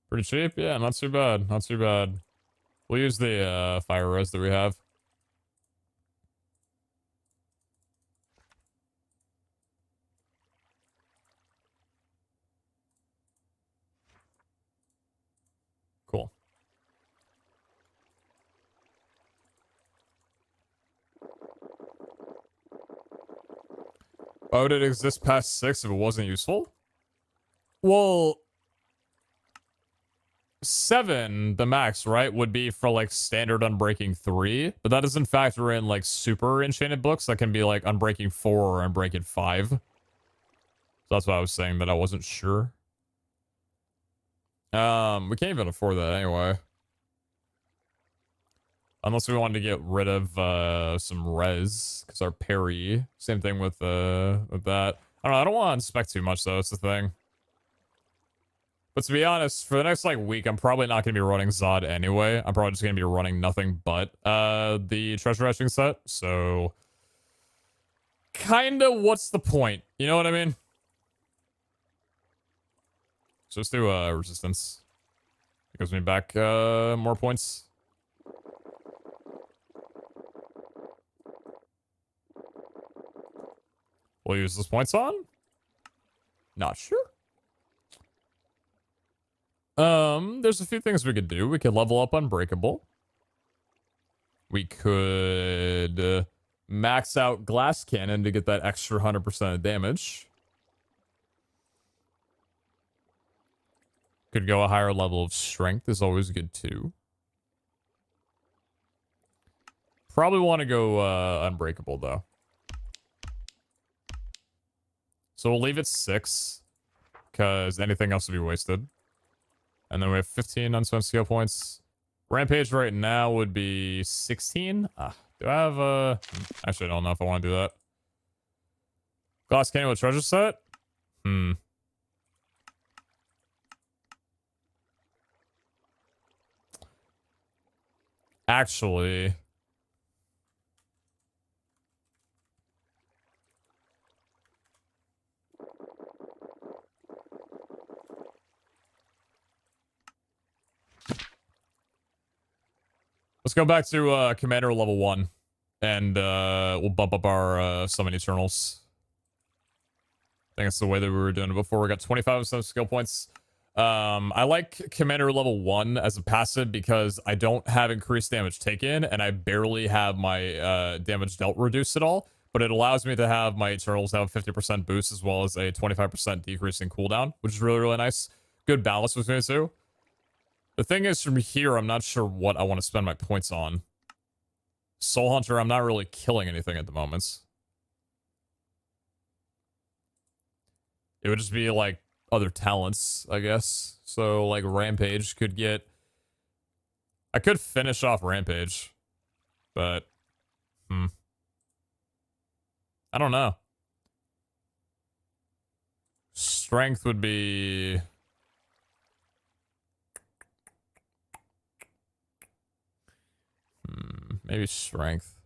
Pretty cheap? Yeah, not too bad. Not too bad. We'll use the fire res that we have. Cool. Why would it exist past 6 if it wasn't useful? Well, 7, the max, right, would be for, like, standard Unbreaking 3, but that doesn't factor in, like, super enchanted books that can be, like, Unbreaking 4 or Unbreaking 5. So that's why I was saying that I wasn't sure. We can't even afford that anyway. Unless we wanted to get rid of, some res, because our parry, same thing with that. I don't know, I don't want to inspect too much, though, it's the thing. But to be honest, for the next, like, week, I'm probably not going to be running Zod anyway. I'm probably just going to be running nothing but, the treasure hatching set, so... Kinda, what's the point? You know what I mean? So let's do, resistance. It gives me back, more points. We'll use those points on? Not sure. There's a few things we could do. We could level up Unbreakable. We could max out Glass Cannon to get that extra 100% of damage. Could go a higher level of Strength is always good too. Probably want to go Unbreakable though. So we'll leave it 6, because anything else would be wasted. And then we have 15 unspent skill points. Rampage right now would be 16. Do I have actually, I don't know if I want to do that. Glass Canyon with treasure set? Actually... Let's go back to Commander level 1. And we'll bump up our Summon Eternals. I think that's the way that we were doing it before. We got 25% skill points. I like Commander level 1 as a passive because I don't have increased damage taken, and I barely have my damage dealt reduced at all. But it allows me to have my Eternals have a 50% boost as well as a 25% decrease in cooldown, which is really, really nice. Good balance between the two. The thing is, from here, I'm not sure what I want to spend my points on. Soul Hunter, I'm not really killing anything at the moment. It would just be like other talents, I guess. So like Rampage could get. I could finish off Rampage, but I don't know. Strength would be. Maybe strength.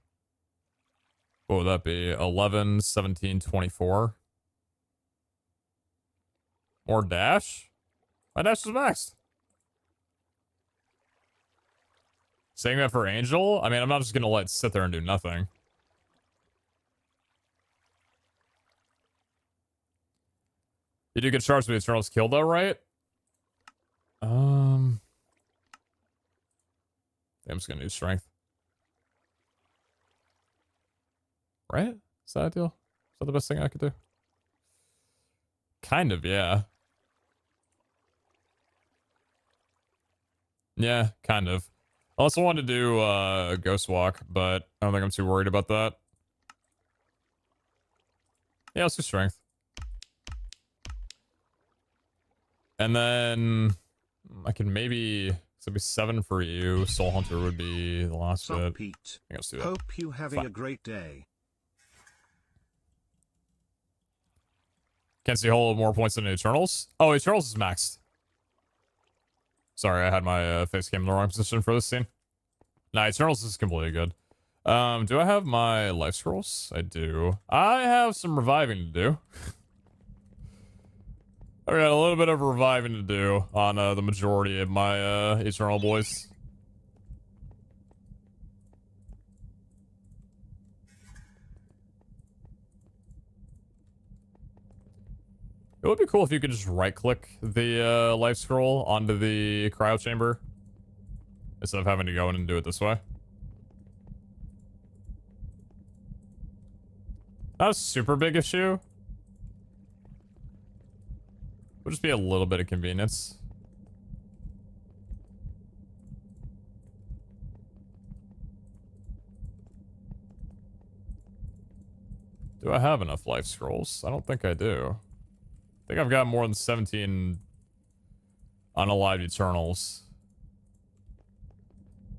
What would that be? 11, 17, 24. More dash? My dash is maxed. Saying that for Angel? I mean, I'm not just gonna let it sit there and do nothing. You do get charged with Eternal's kill though, right? I'm just gonna do strength. Right? Is that ideal? Is that the best thing I could do? Kind of, yeah. Yeah, kind of. I also wanted to do Ghost Walk, but I don't think I'm too worried about that. Yeah, let's do strength. And then I can maybe, so it'd be 7 for you. Soul Hunter would be the last bit. Pete. I let's do that. Hope you having a great day. Can't see a whole lot more points than Eternals. Oh, Eternals is maxed. Sorry, I had my face cam in the wrong position for this scene. Nah, Eternals is completely good. Do I have my life scrolls? I do. I have some reviving to do. I got a little bit of reviving to do on the majority of my Eternal boys. It would be cool if you could just right-click the life scroll onto the cryo chamber instead of having to go in and do it this way. Not a super big issue. Would just be a little bit of convenience. Do I have enough life scrolls? I don't think I do. I think I've got more than 17 unalived Eternals.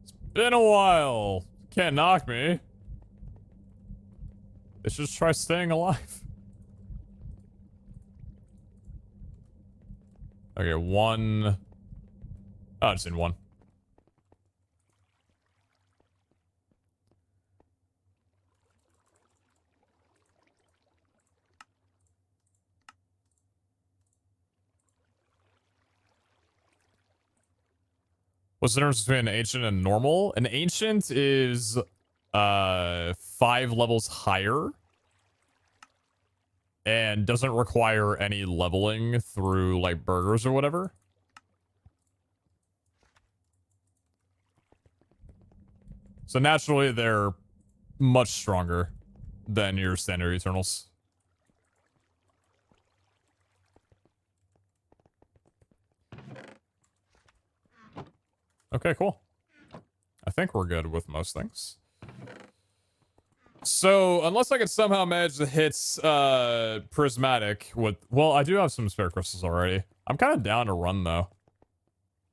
It's been a while. Can't knock me. They should just try staying alive. Okay, 1. Oh, just in 1. What's the difference between an ancient and normal? An ancient is 5 levels higher and doesn't require any leveling through like burgers or whatever. So naturally they're much stronger than your standard Eternals. Okay, cool. I think we're good with most things. So, unless I could somehow manage to hit Prismatic with... Well, I do have some spare crystals already. I'm kind of down to run, though.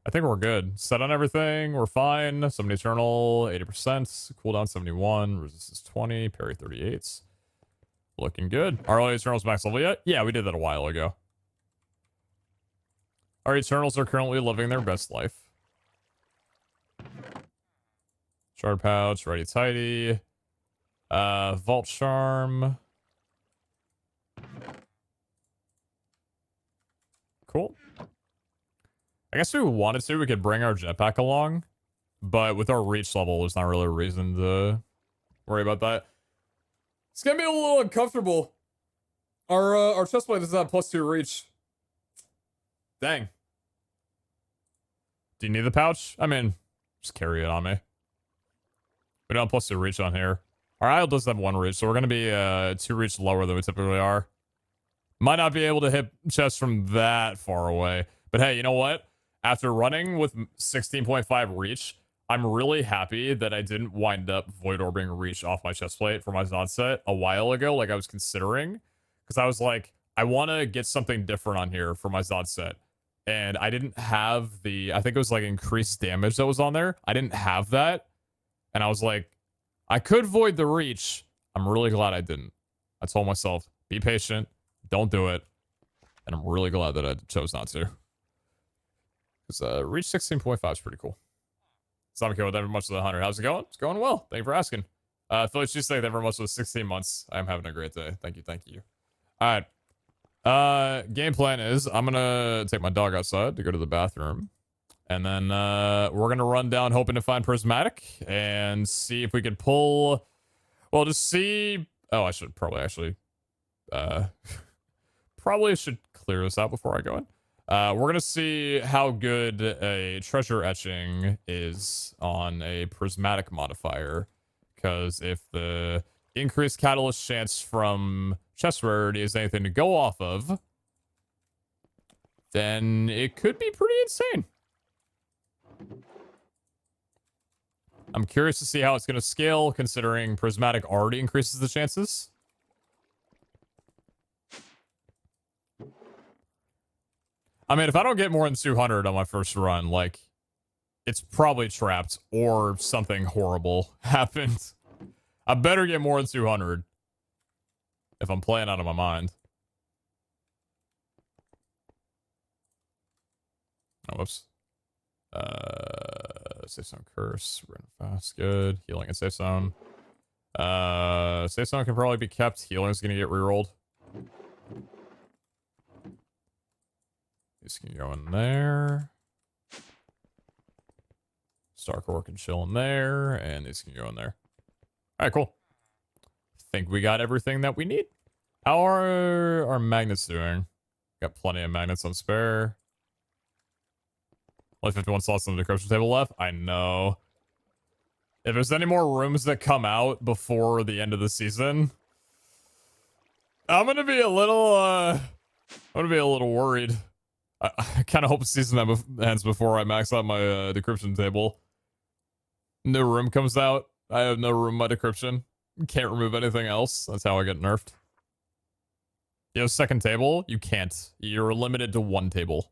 I think we're good. Set on everything. We're fine. Summon Eternal, 80%. Cooldown 71. Resistance 20. Parry 38. Looking good. Are all Eternals max level yet? Yeah, we did that a while ago. Our Eternals are currently living their best life. Shard pouch, ready tidy. Vault charm. Cool. I guess if we wanted to, we could bring our jetpack along. But with our reach level, there's not really a reason to worry about that. It's gonna be a little uncomfortable. Our chestplate does not +2 reach. Dang. Do you need the pouch? I mean, just carry it on me. We don't have +2 reach on here. Our idle does have 1 reach, so we're going to be 2 reach lower than we typically are. Might not be able to hit chests from that far away. But hey, you know what? After running with 16.5 reach, I'm really happy that I didn't wind up void orbing reach off my chest plate for my Zod set a while ago, like I was considering. Because I was like, I want to get something different on here for my Zod set. And I didn't have the, I think it was like increased damage that was on there. I didn't have that. And I was like, I could void the reach. I'm really glad I didn't. I told myself, be patient, don't do it. And I'm really glad that I chose not to. Because reach 16.5 is pretty cool. Stomach with ever much of the 100. How's it going? It's going well. Thank you for asking. Philly cheesesteak ever much with 16 months. I'm having a great day. Thank you. Thank you. All right. Game plan is I'm gonna take my dog outside to go to the bathroom, and then we're gonna run down hoping to find prismatic and see if we could pull. Well, just see. Oh, I should probably actually probably should clear this out before I go in. We're gonna see how good a treasure etching is on a prismatic modifier, because if the increased catalyst chance from chest rarity is anything to go off of, then it could be pretty insane. I'm curious to see how it's gonna scale, considering prismatic already increases the chances. I mean, if I don't get more than 200 on my first run, like, it's probably trapped or something horrible happened. I better get more than 200 if I'm playing out of my mind. Oh, whoops. Safe zone curse. Run fast. Good. Healing and safe zone. Safe zone can probably be kept. Healing's gonna get rerolled. These can go in there. Starcore can chill in there, and these can go in there. All right, cool. Think we got everything that we need. How are our magnets doing? Got plenty of magnets on spare. Only 51 slots on the decryption table left. I know. If there's any more rooms that come out before the end of the season, I'm gonna be a little worried. I kind of hope the season ends before I max out my decryption table. No room comes out. I have no room in my decryption. Can't remove anything else. That's how I get nerfed. Yo, second table, you can't. You're limited to one table.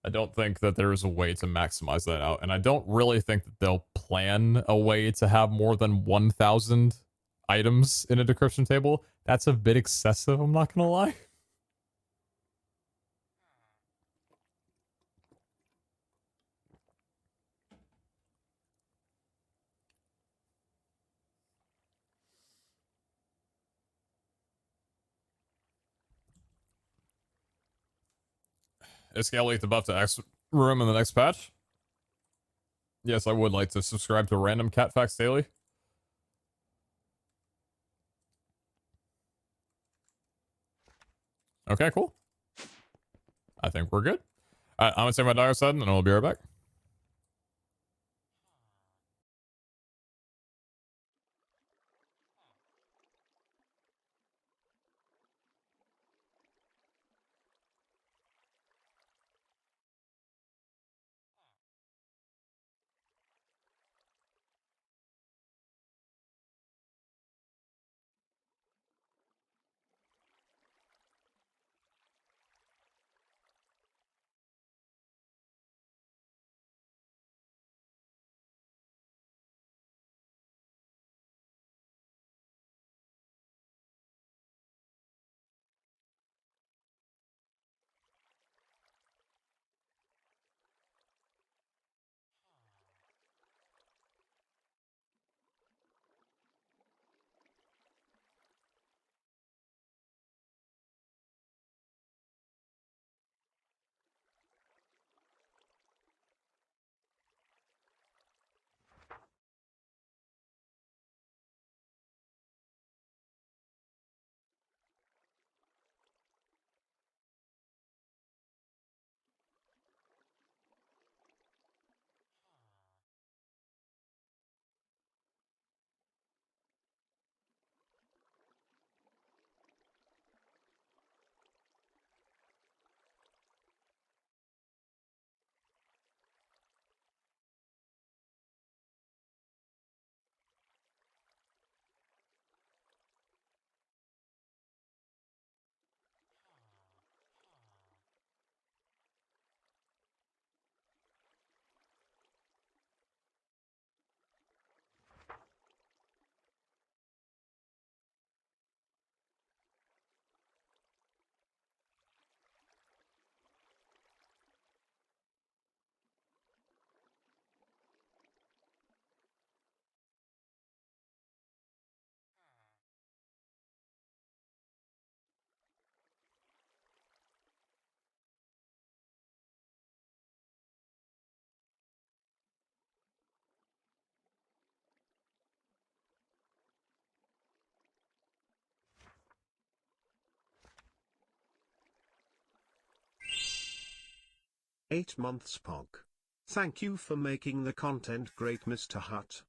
I don't think that there's a way to maximize that out. And I don't really think that they'll plan a way to have more than 1,000 items in a decryption table. That's a bit excessive, I'm not gonna lie. Escalate the buff to X room in the next patch. Yes, I would like to subscribe to random cat facts daily. Okay, cool. I think we're good. I'm gonna take my dog outside and then we'll be right back. 8 months Pog. Thank you for making the content great, Mr. Hutt.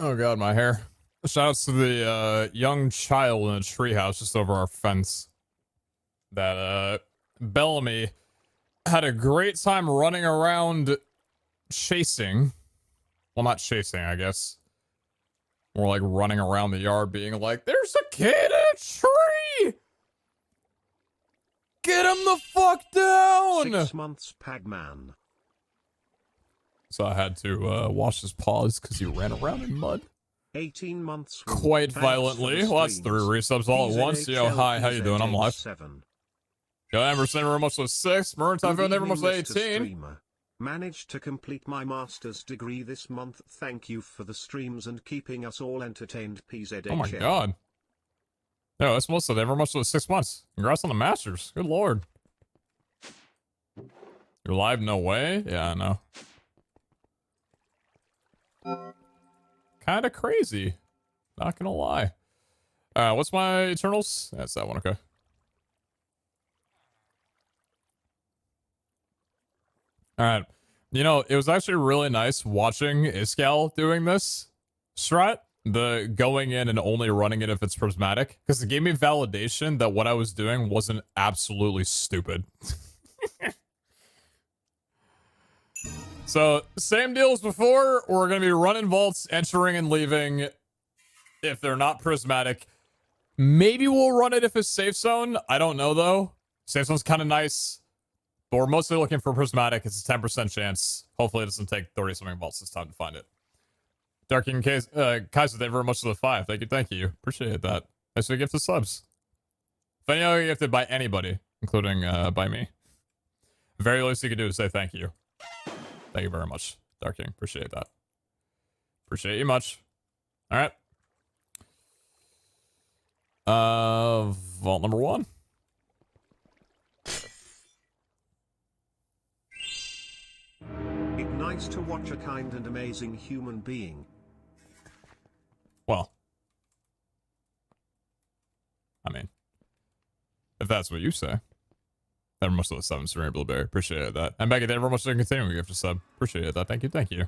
Oh god, my hair. Shouts to the young child in a treehouse just over our fence. That Bellamy had a great time running around chasing. Well, not chasing, I guess. More like running around the yard being like, there's a kid in a tree! Get him the fuck down! 6 months Pagman. So I had to wash his paws because he ran around in mud. 18 months. Quite violently. Well, that's 3 resubs all at once. Yo, hi, how you doing? I'm live. 7. Yo, Emerson, never much was 6. Maroon Typhoon, never much was 18. Managed to complete my master's degree this month. Thank you for the streams and keeping us all entertained. PZHL. Oh my god. Yo, that's Melissa, never much was 6 months. Congrats on the masters. Good lord. You're live? No way? Yeah, I know. Kinda crazy. Not gonna lie. What's my Eternals? That's that one, okay. Alright. You know, it was actually really nice watching Iskal doing this strat. The going in and only running it if it's prismatic. Because it gave me validation that what I was doing wasn't absolutely stupid. So, same deal as before. We're going to be running vaults, entering and leaving if they're not prismatic. Maybe we'll run it if it's safe zone. I don't know, though. Safe zone's kind of nice. But we're mostly looking for prismatic. It's a 10% chance. Hopefully it doesn't take 30-something vaults this time to find it. Darking Kaiser, thank you very much for the 5. Thank you. Appreciate that. Thanks for the gift of subs. If any other gifted by anybody, including by me. The very least you can do is say thank you. Thank you very much, Darking. Appreciate that. Appreciate you much. Alright. Vault number 1. It's nice to watch a kind and amazing human being. Well. I mean. If that's what you say. Thank you very much for the 7, Serene Blueberry. Appreciate that. And Becky, thank you very much for continuing gift to sub. Appreciate that. Thank you, thank you.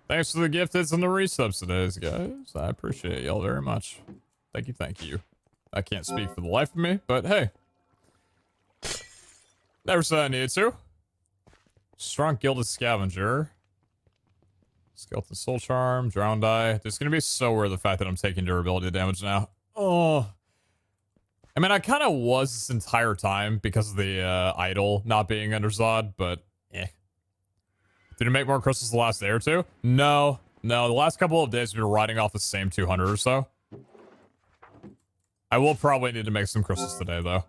Thanks for the gifteds and the resubs today, guys. I appreciate y'all very much. Thank you, thank you. I can't speak for the life of me, but hey. Never said I needed to. Strong Gilded Scavenger. Skeleton Soul Charm, Drowned Eye. There's gonna be so weird the fact that I'm taking durability damage now. Oh. I mean, I kind of was this entire time because of the idol not being under Zod, but eh. Did it make more crystals the last day or two? No. No, the last couple of days we've been riding off the same 200 or so. I will probably need to make some crystals today, though.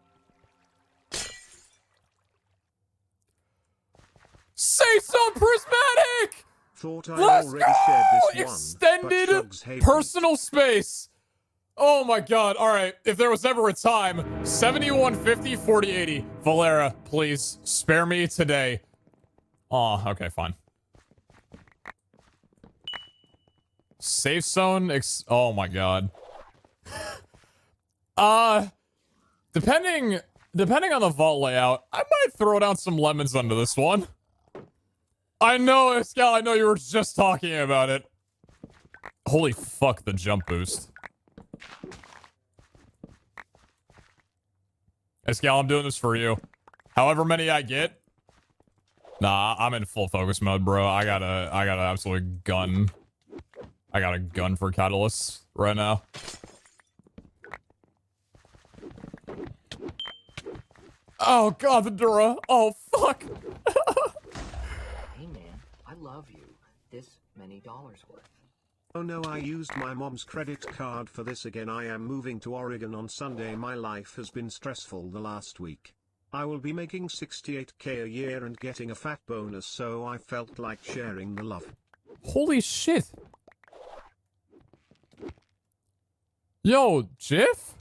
Say some prismatic! Thought I Let's already go! shared this one, Extended but Shugs hate personal space. Oh my god. Alright, if there was ever a time, 7150 4080. Valera, please spare me today. Oh, okay, fine. Safe zone oh my god. Depending on the vault layout, I might throw down some lemons under this one. I know, Escal, I know you were just talking about it. Holy fuck, the jump boost. Escal, I'm doing this for you. However many I get. Nah, I'm in full focus mode, bro. I got a absolute gun. I got a gun for catalysts right now. Oh god, the Dura. Oh fuck. Hey man, I love you. This many dollars worth. Oh no, I used my mom's credit card for this again. I am moving to Oregon on Sunday. My life has been stressful the last week. I will be making 68k a year and getting a fat bonus, so I felt like sharing the love. Holy shit. Yo, Jiff?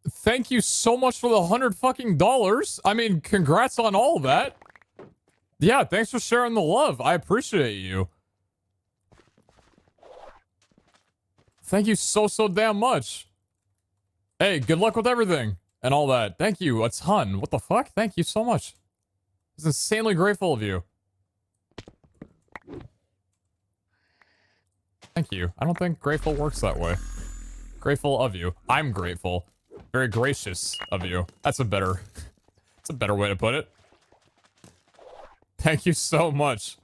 Thank you so much for the $100 fucking dollars. I mean, congrats on all that. Yeah, thanks for sharing the love. I appreciate you. Thank you so damn much. Hey, good luck with everything and all that. Thank you a ton. What the fuck? Thank you so much. It's insanely grateful of you. Thank you. I don't think grateful works that way. Grateful of you. I'm grateful. Very gracious of you. That's a better way to put it. Thank you so much.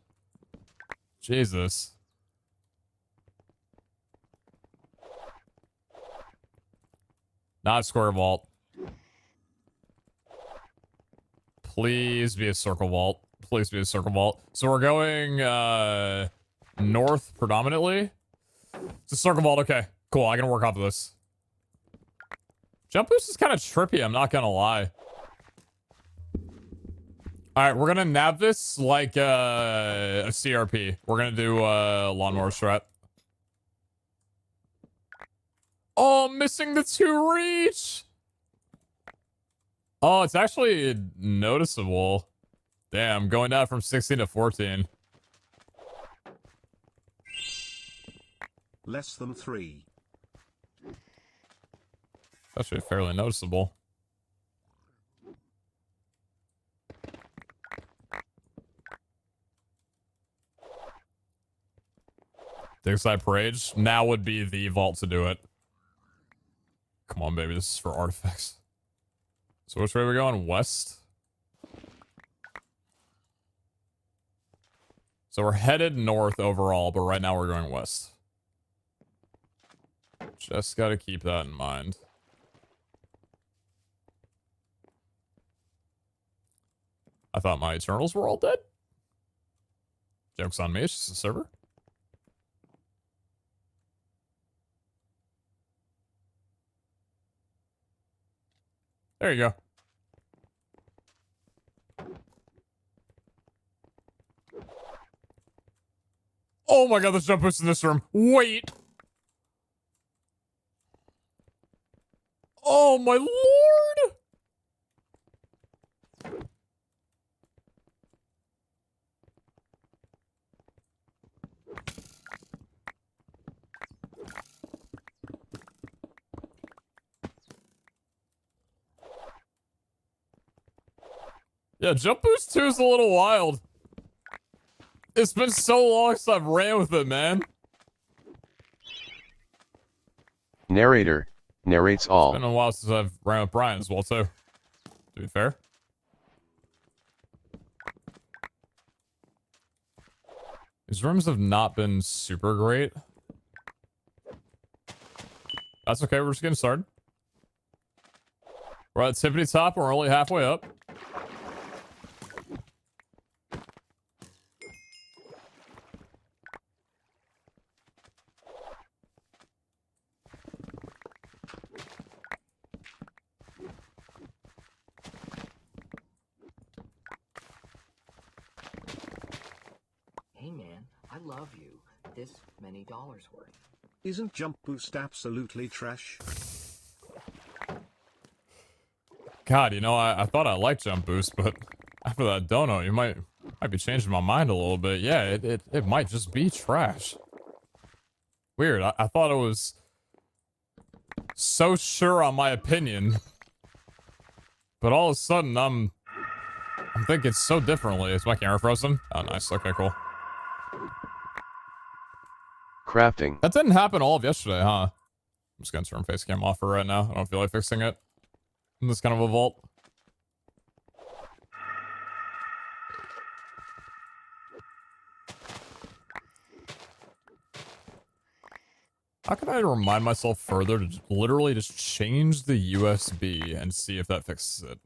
Jesus. Not square vault. Please be a circle vault. Please be a circle vault. So we're going north predominantly. It's a circle vault. Okay, cool. I can work off of this. Jump boost is kind of trippy. I'm not gonna lie. All right, we're gonna nab this like a CRP. We're gonna do lawnmower strat. Oh, missing the 2 reach. Oh, it's actually noticeable. Damn, going down from 16 to 14. Less than 3. Actually fairly noticeable. Dig side parade. Now would be the vault to do it. Come on, baby. This is for artifacts. So which way are we going? West? So we're headed north overall, but right now we're going west. Just gotta keep that in mind. thought my Eternals were all dead. Joke's on me, it's just a server. There you go. Oh my god, there's jump boost in this room. Wait. Oh my lord. Yeah, jump boost 2 is a little wild. It's been so long since I've ran with it, man. Narrator narrates all. It's been a while since I've ran with Brian as well, too. To be fair. These rooms have not been super great. That's okay, we're just getting started. We're at tippity top, we're only halfway up. Hey man, I love you. This many dollars worth. Isn't jump boost absolutely trash? God, you know, I thought I liked jump boost, but after that dono, you might be changing my mind a little bit. Yeah, it might just be trash. Weird. I thought it was so sure on my opinion, but all of a sudden I'm thinking so differently. Is my camera frozen? Oh, nice. Okay, cool. Crafting. That didn't happen all of yesterday, huh? I'm just gonna turn face cam off for right now. I don't feel like fixing it in this kind of a vault. How can I remind myself further to literally just change the USB and see if that fixes it?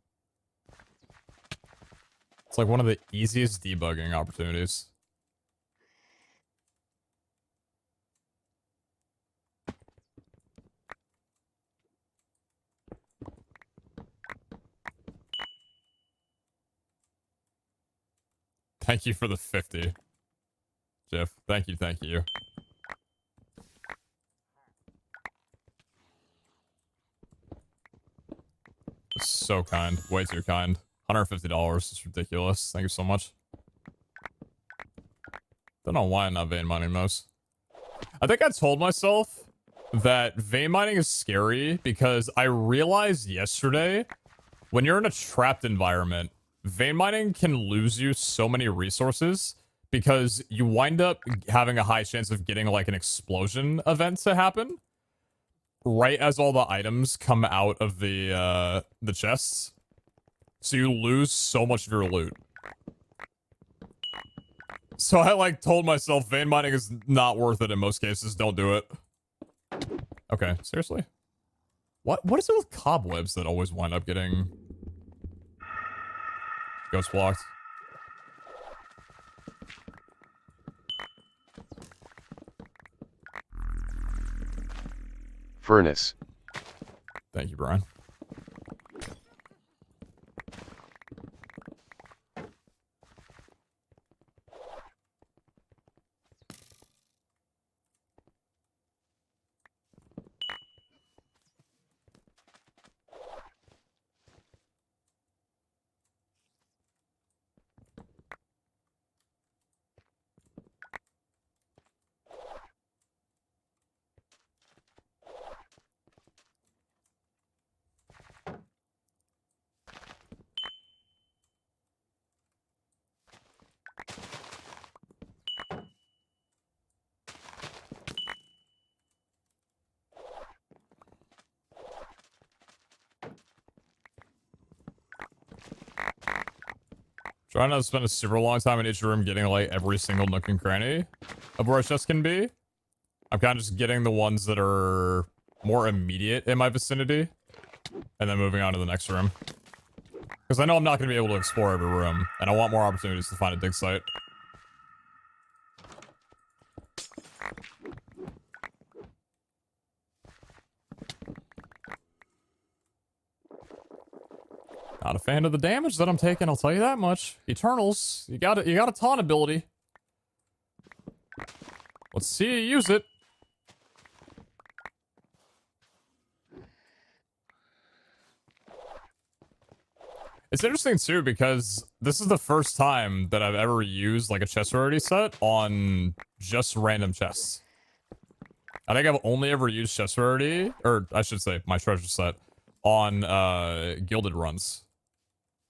It's like one of the easiest debugging opportunities. Thank you for the 50. Jeff, thank you, thank you. So kind. Way too kind. $150 is ridiculous. Thank you so much. Don't know why I'm not vein mining most. I think I told myself that vein mining is scary because I realized yesterday when you're in a trapped environment, vein mining can lose you so many resources because you wind up having a high chance of getting like an explosion event to happen right as all the items come out of the chests. So you lose so much of your loot. So I like told myself vein mining is not worth it in most cases. Don't do it. Okay, seriously? What is it with cobwebs that always wind up getting ghost blocked? Furnace. Thank you, Brian. Trying not to spend a super long time in each room getting like every single nook and cranny of where a chest can be. I'm kind of just getting the ones that are more immediate in my vicinity and then moving on to the next room. Because I know I'm not going to be able to explore every room, and I want more opportunities to find a dig site. Not a fan of the damage that I'm taking, I'll tell you that much. Eternals, you got a taunt ability. Let's see you use it. It's interesting too because this is the first time that I've ever used like a chest rarity set on just random chests. I think I've only ever used chest rarity, or I should say my treasure set, on gilded runs.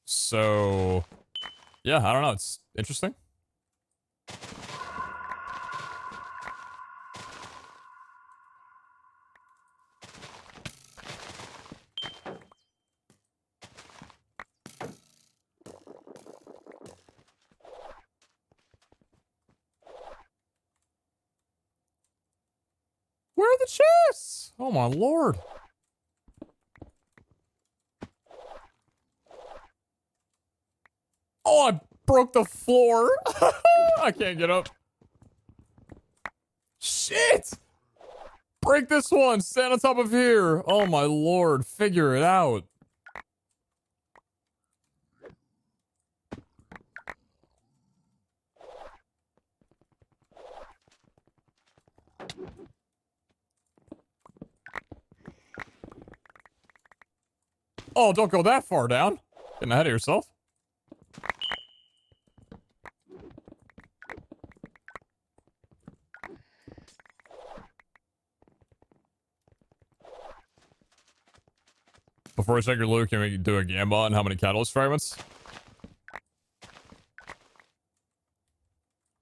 So, yeah, I don't know. It's interesting. Where are the chests? Oh my lord. Oh, I broke the floor. I can't get up. Shit! Break this one. Stand on top of here. Oh my lord. Figure it out. Oh, don't go that far down. Getting ahead of yourself. Before I check your loot, can we do a gamba on how many catalyst fragments?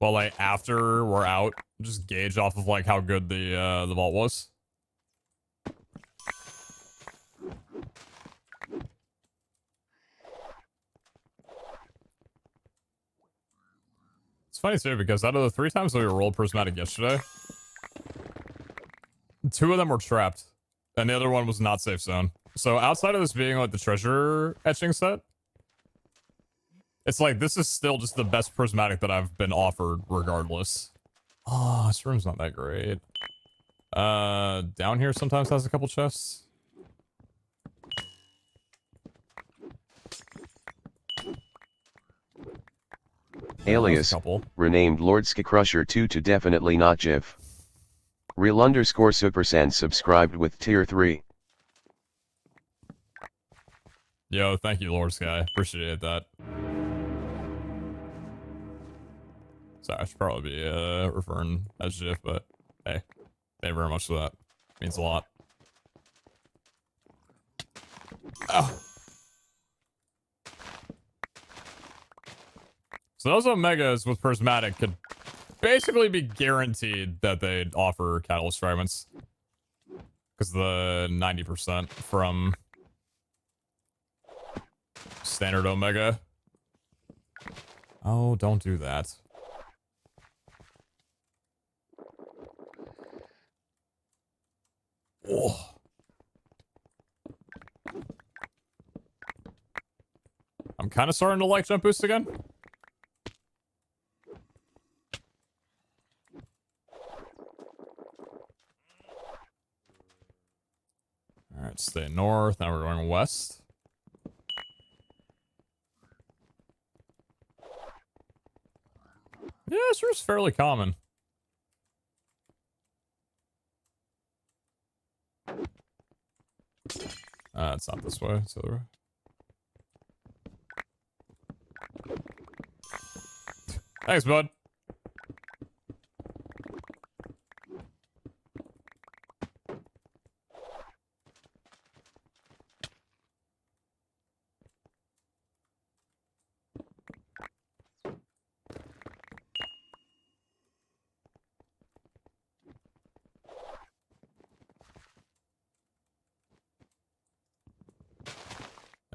Well, like, after we're out, just gauge off of, like, how good the vault was. It's funny, too, because out of the 3 times that we rolled prismatic yesterday, 2 of them were trapped, and the other one was not safe zone. So outside of this being, like, the treasure etching set, it's like, this is still just the best prismatic that I've been offered, regardless. Oh, this room's not that great. Down here sometimes has a couple chests. Alias, renamed Lord Crusher 2 to definitely not GIF. Real underscore Supersand subscribed with tier 3. Yo, thank you, Lord Sky. Appreciate that. Sorry, I should probably be referring as GIF, but hey, thank you very much for that. Means a lot. Oh. So those Omegas with Prismatic could basically be guaranteed that they'd offer Catalyst Fragments. Because the 90% from standard Omega. Oh, don't do that. Oh. I'm kind of starting to like jump boost again. Alright, stay north. Now we're going west. Yeah, this roof's fairly common. It's not this way. It's the other way. Thanks, bud.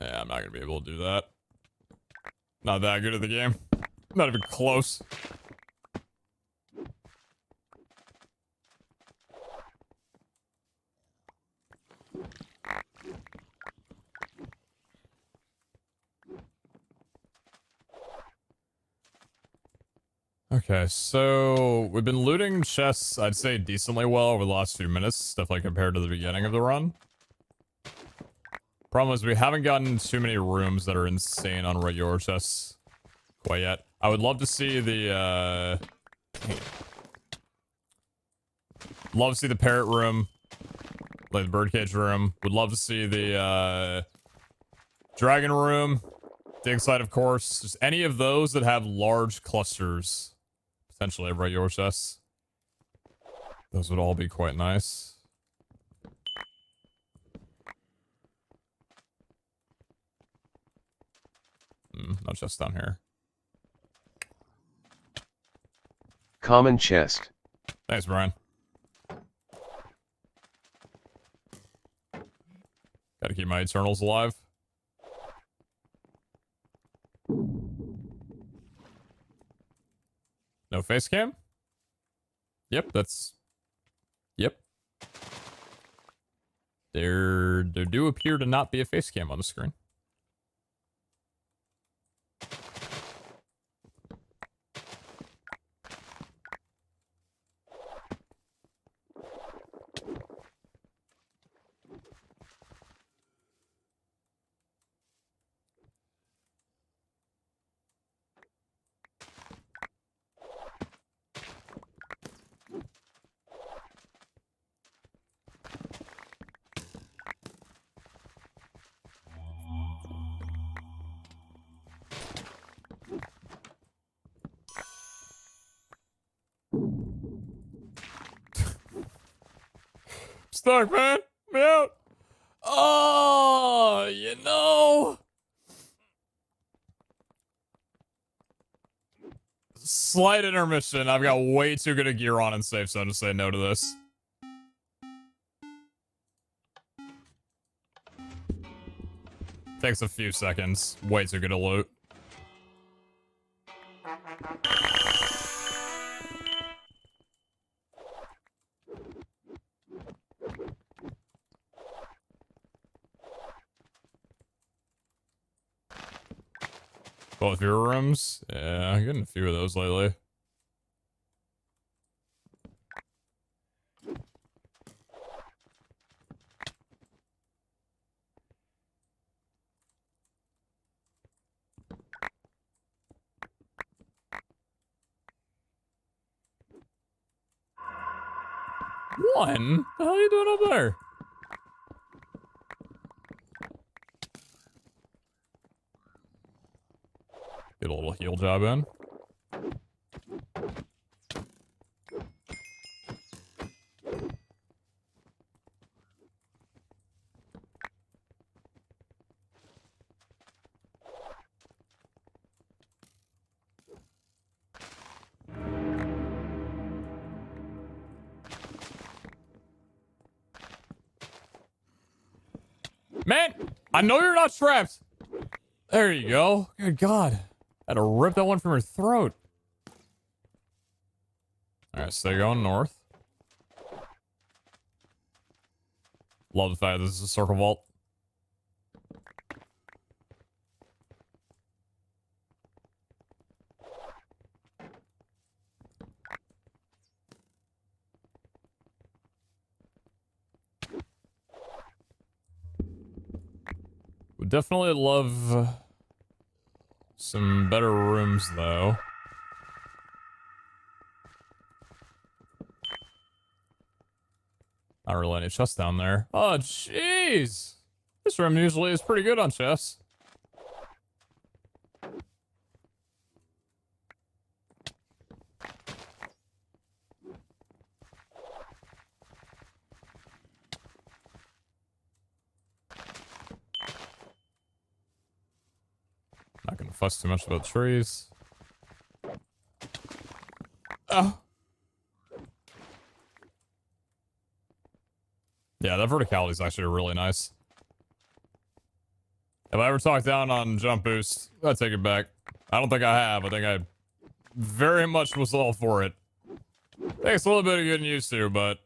Yeah, I'm not gonna be able to do that. Not that good at the game. Not even close. Okay, so we've been looting chests, I'd say, decently well over the last few minutes, definitely compared to the beginning of the run. Problem is we haven't gotten too many rooms that are insane on regular chests quite yet. I would love to see the, love to see the parrot room, like the birdcage room. Would love to see the, dragon room, dig site, of course. Just any of those that have large clusters, potentially of regular chests. Those would all be quite nice. No chest down here. Common chest. Thanks, Brian. Gotta keep my Eternals alive. No face cam? Yep, that's... Yep. There do appear to not be a face cam on the screen. Stuck, man. Me out. Oh, you know. Slight intermission. I've got way too good a gear on in safe zone to say no to this. Takes a few seconds. Way too good a loot. Both your rooms? Yeah, I'm getting a few of those lately. One? What the hell are you doing up there? Get a little heal job in. Man, I know you're not trapped. There you go. Good God. I had to rip that one from her throat. Alright, stay going north. Love the fact this is a circle vault. Would definitely love some better rooms, though. Not really any chests down there. Oh, jeez! This room usually is pretty good on chests. Not gonna fuss too much about trees. Oh. Yeah, that verticality is actually really nice. Have I ever talked down on jump boost? I take it back. I don't think I have. I think I very much was all for it. Takes a little bit of getting used to, but...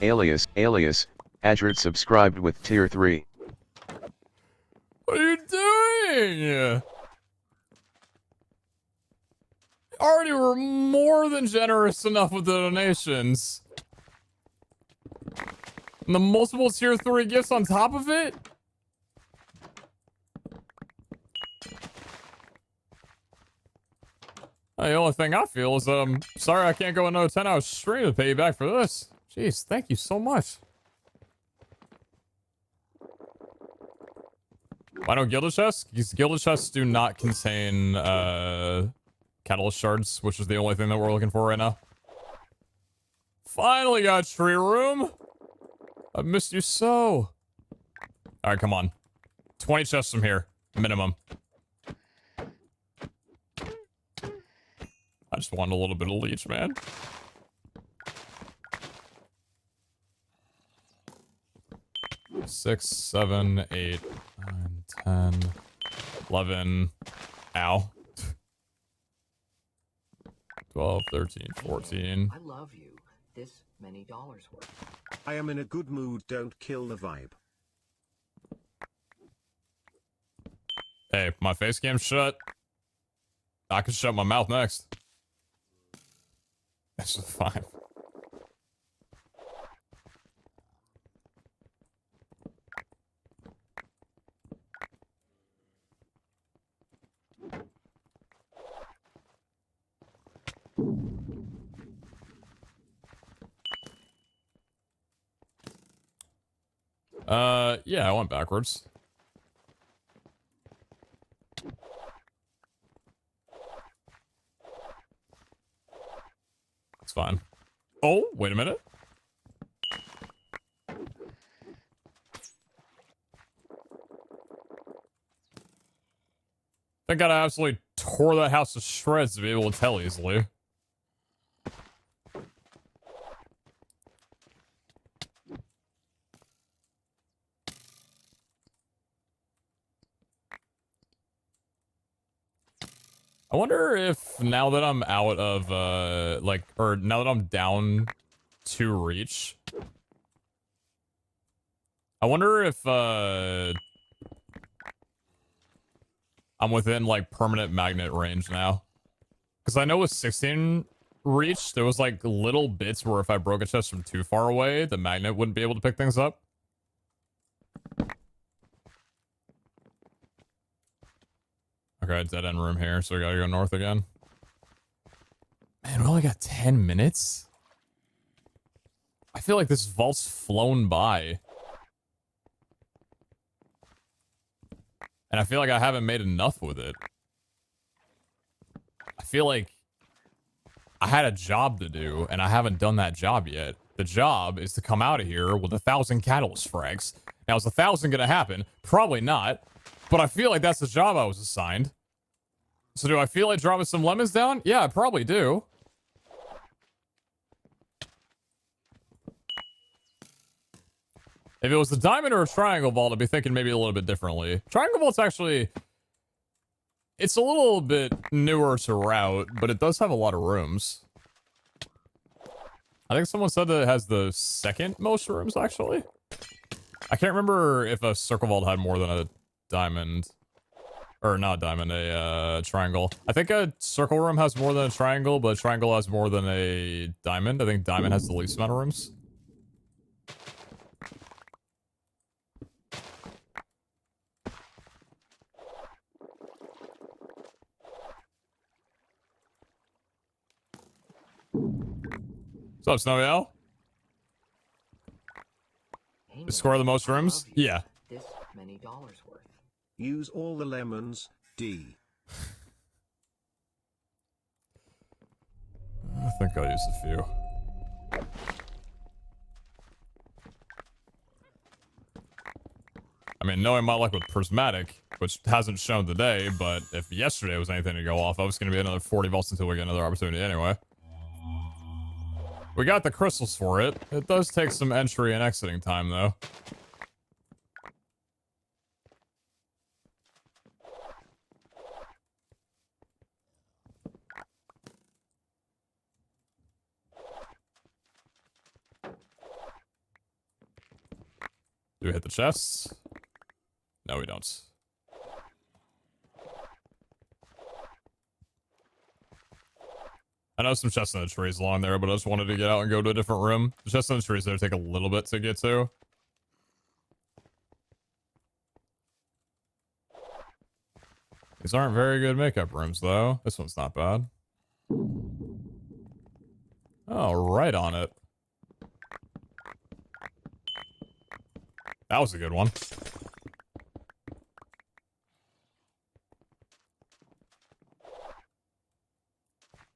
alias, Azure subscribed with tier 3. What are you doing? Already were more than generous enough with the donations. And the multiple tier 3 gifts on top of it? The only thing I feel is sorry I can't go another 10-hour stream to pay you back for this. Jeez, thank you so much. Why no gilded chests? Because gilded chests do not contain catalyst shards, which is the only thing that we're looking for right now. Finally got tree room. I missed you so. Alright, come on. 20 chests from here. Minimum. I just want a little bit of leech, man. Six, 7, 8, 9, 10, 11. Ow. 12, 13, 14. I love you. This many dollars worth. I am in a good mood, don't kill the vibe. Hey, my face cam's shut. I can shut my mouth next. That's just fine. Yeah, I went backwards. It's fine. Oh, wait a minute. Thank God I absolutely tore that house to shreds to be able to tell easily. I wonder if now that I'm out of, or now that I'm down to reach, I wonder if, I'm within, like, permanent magnet range now. Because I know with 16 reach, there was, like, little bits where if I broke a chest from too far away, the magnet wouldn't be able to pick things up. Okay, dead end room here, so we gotta go north again. Man, we only got 10 minutes? I feel like this vault's flown by. And I feel like I haven't made enough with it. I feel like I had a job to do, and I haven't done that job yet. The job is to come out of here with 1,000 catalyst frags. Now, is 1,000 gonna happen? Probably not. But I feel like that's the job I was assigned. So do I feel like dropping some lemons down? Yeah, I probably do. If it was a diamond or a triangle vault, I'd be thinking maybe a little bit differently. Triangle vault's actually... It's a little bit newer to route, but it does have a lot of rooms. I think someone said that it has the second most rooms, actually. I can't remember if a circle vault had more than a diamond. Or not a diamond, a triangle. I think a circle room has more than a triangle, but a triangle has more than a diamond. I think diamond has the least amount of rooms. What's up, Snowy Owl? The score of the most rooms? Yeah. This many dollars worth. Use all the lemons, D. I think I'll use a few. I mean, knowing my luck with Prismatic, which hasn't shown today, but if yesterday was anything to go off, I was going to be another 40 volts until we get another opportunity anyway. We got the crystals for it. It does take some entry and exiting time, though. we hit the chests? No, we don't. I know some chests in the trees along there, but I just wanted to get out and go to a different room. The chests in the trees there take a little bit to get to. These aren't very good makeup rooms, though. This one's not bad. Oh, right on it. That was a good one.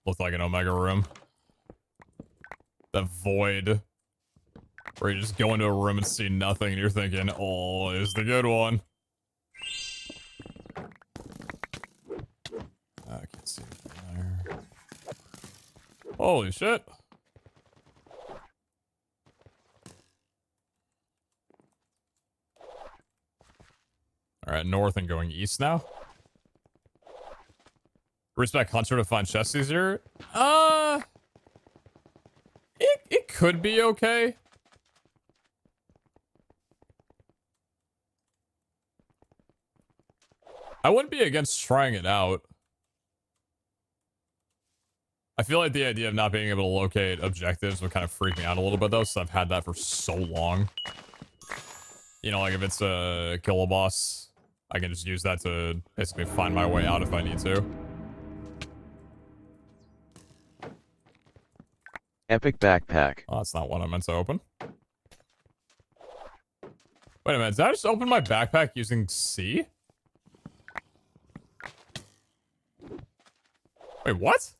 Looked like an Omega room. The void. Where you just go into a room and see nothing and you're thinking, oh, it's the good one. I can't see anything there. Holy shit. Alright, north and going east now. Respect Hunter to find chests easier? It could be okay. I wouldn't be against trying it out. I feel like the idea of not being able to locate objectives would kind of freak me out a little bit though, so I've had that for so long. You know, like if it's a kill a boss, I can just use that to basically find my way out if I need to. Epic backpack. Oh, that's not what I meant to open. Wait a minute, did I just open my backpack using C? Wait, what?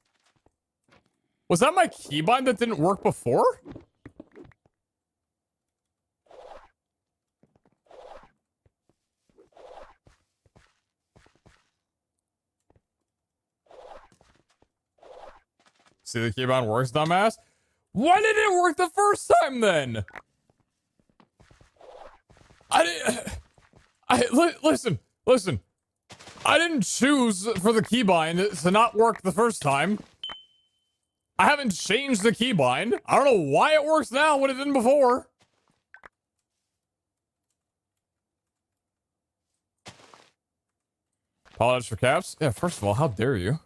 Was that my keybind that didn't work before? See, the keybind works, dumbass? Why did it work the first time then? Listen. I didn't choose for the keybind to not work the first time. I haven't changed the keybind. I don't know why it works now when it didn't before. Apologize for caps? Yeah, first of all, how dare you?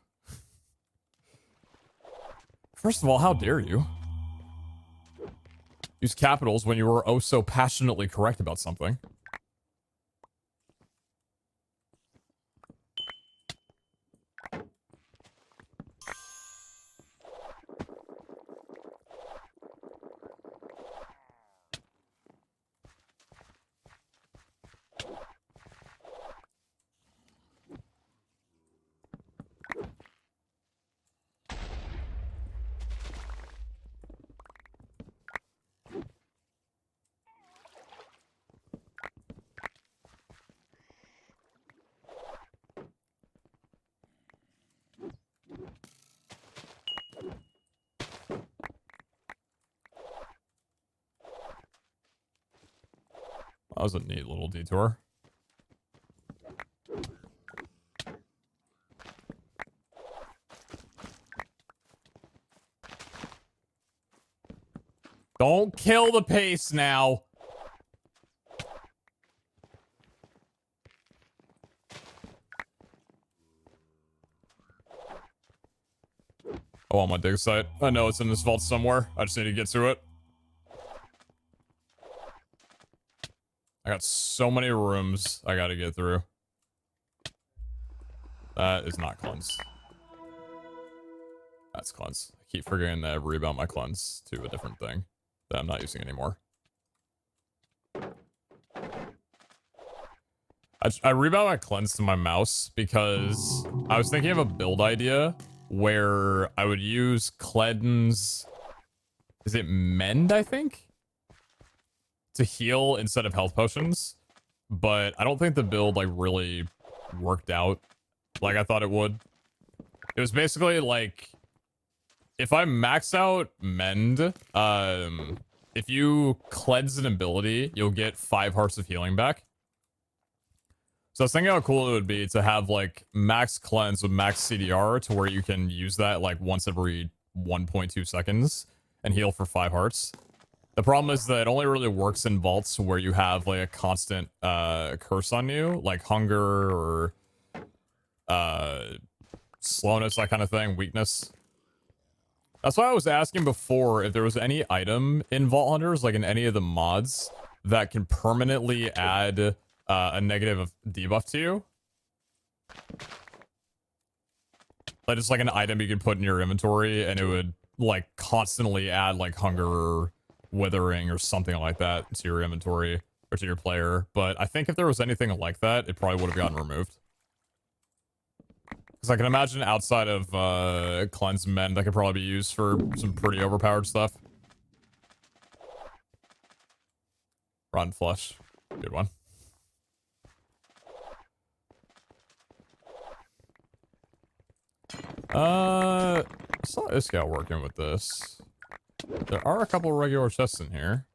First of all, how dare you? Use capitals when you were oh so passionately correct about something. That was a neat little detour. Don't kill the pace now. Oh, on my dig site. I know it's in this vault somewhere. I just need to get to it. I got so many rooms I gotta get through. That is not cleanse. That's cleanse. I keep forgetting to rebound my cleanse to a different thing that I'm not using anymore. I rebound my cleanse to my mouse because I was thinking of a build idea where I would use cleanse. Is it mend, I think? To heal instead of health potions, but I don't think the build like really worked out like I thought it would. It was basically like if I max out mend, if you cleanse an ability, you'll get 5 hearts of healing back. So I was thinking how cool it would be to have like max cleanse with max CDR to where you can use that like once every 1.2 seconds and heal for 5 hearts. The problem is that it only really works in vaults where you have like a constant curse on you, like hunger or slowness, that kind of thing, weakness. That's why I was asking before if there was any item in Vault Hunters, like in any of the mods, that can permanently add a negative debuff to you. Like just like an item you could put in your inventory and it would like constantly add like hunger or withering or something like that to your inventory or to your player. But I think if there was anything like that, it probably would have gotten removed. Because I can imagine outside of Cleanse Men, that could probably be used for some pretty overpowered stuff. Rotten Flesh. Good one. I saw this guy working with this. There are a couple of regular chests in here.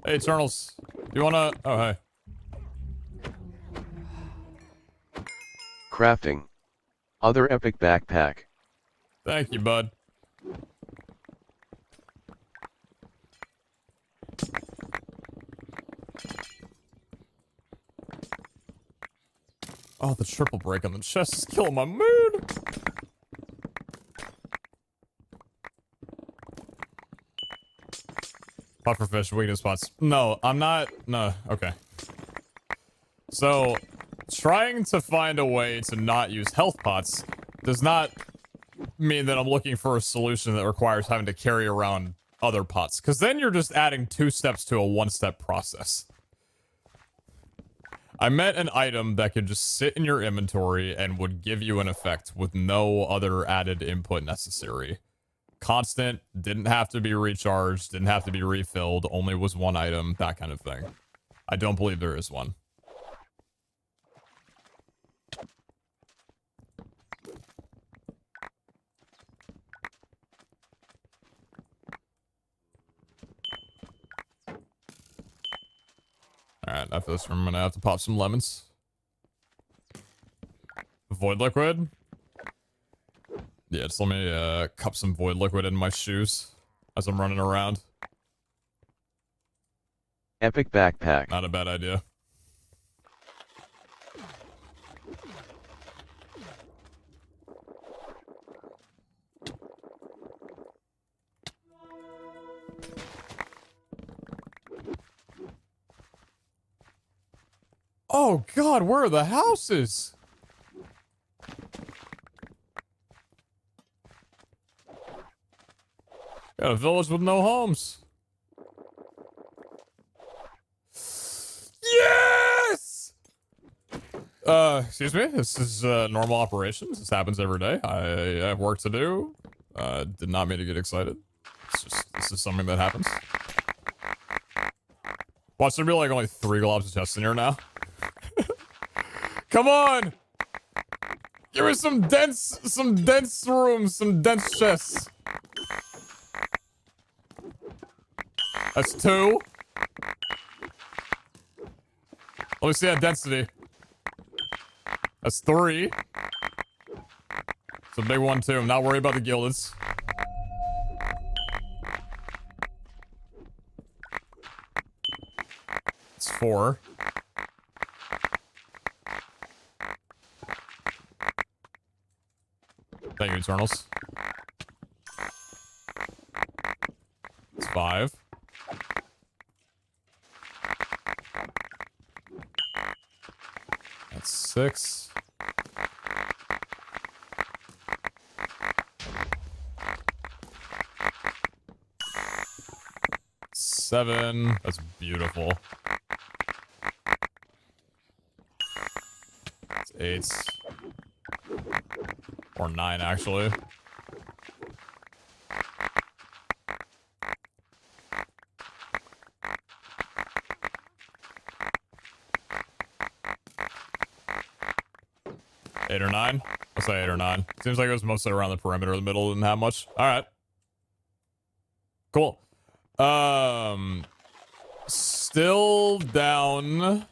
Hey, Eternals. You wanna... Oh, hey. Crafting. Other epic backpack. Thank you, bud. Oh, the triple break on the chest is killing my mood. Pufferfish, weakness spots. No, I'm not. No, okay. So, trying to find a way to not use health pots does not mean that I'm looking for a solution that requires having to carry around other pots. Because then you're just adding 2 steps to a 1-step process. I meant an item that could just sit in your inventory and would give you an effect with no other added input necessary. Constant, didn't have to be recharged, didn't have to be refilled, only was one item, that kind of thing. I don't believe there is one. Alright, after this I'm gonna have to pop some lemons. Void liquid? Yeah, just let me cup some void liquid in my shoes as I'm running around. Epic backpack. Not a bad idea. Oh god, where are the houses? Got a village with no homes. Yes! Excuse me? This is normal operations. This happens every day. I have work to do. Did not mean to get excited. It's just, this is something that happens. Watch, there be like only 3 globs of chests in here now. Come on! Give me some dense rooms, some dense chests. That's 2. Let me see that density. That's 3. It's a big one too. I'm not worried about the gildeds. It's 4. Thank you, Eternals. It's 5. That's 6. Seven. That's beautiful. It's 8. Or 9, actually. Eight or 9? I'll say 8 or 9. Seems like it was mostly around the perimeter. The middle didn't have much. Alright. Cool. Still down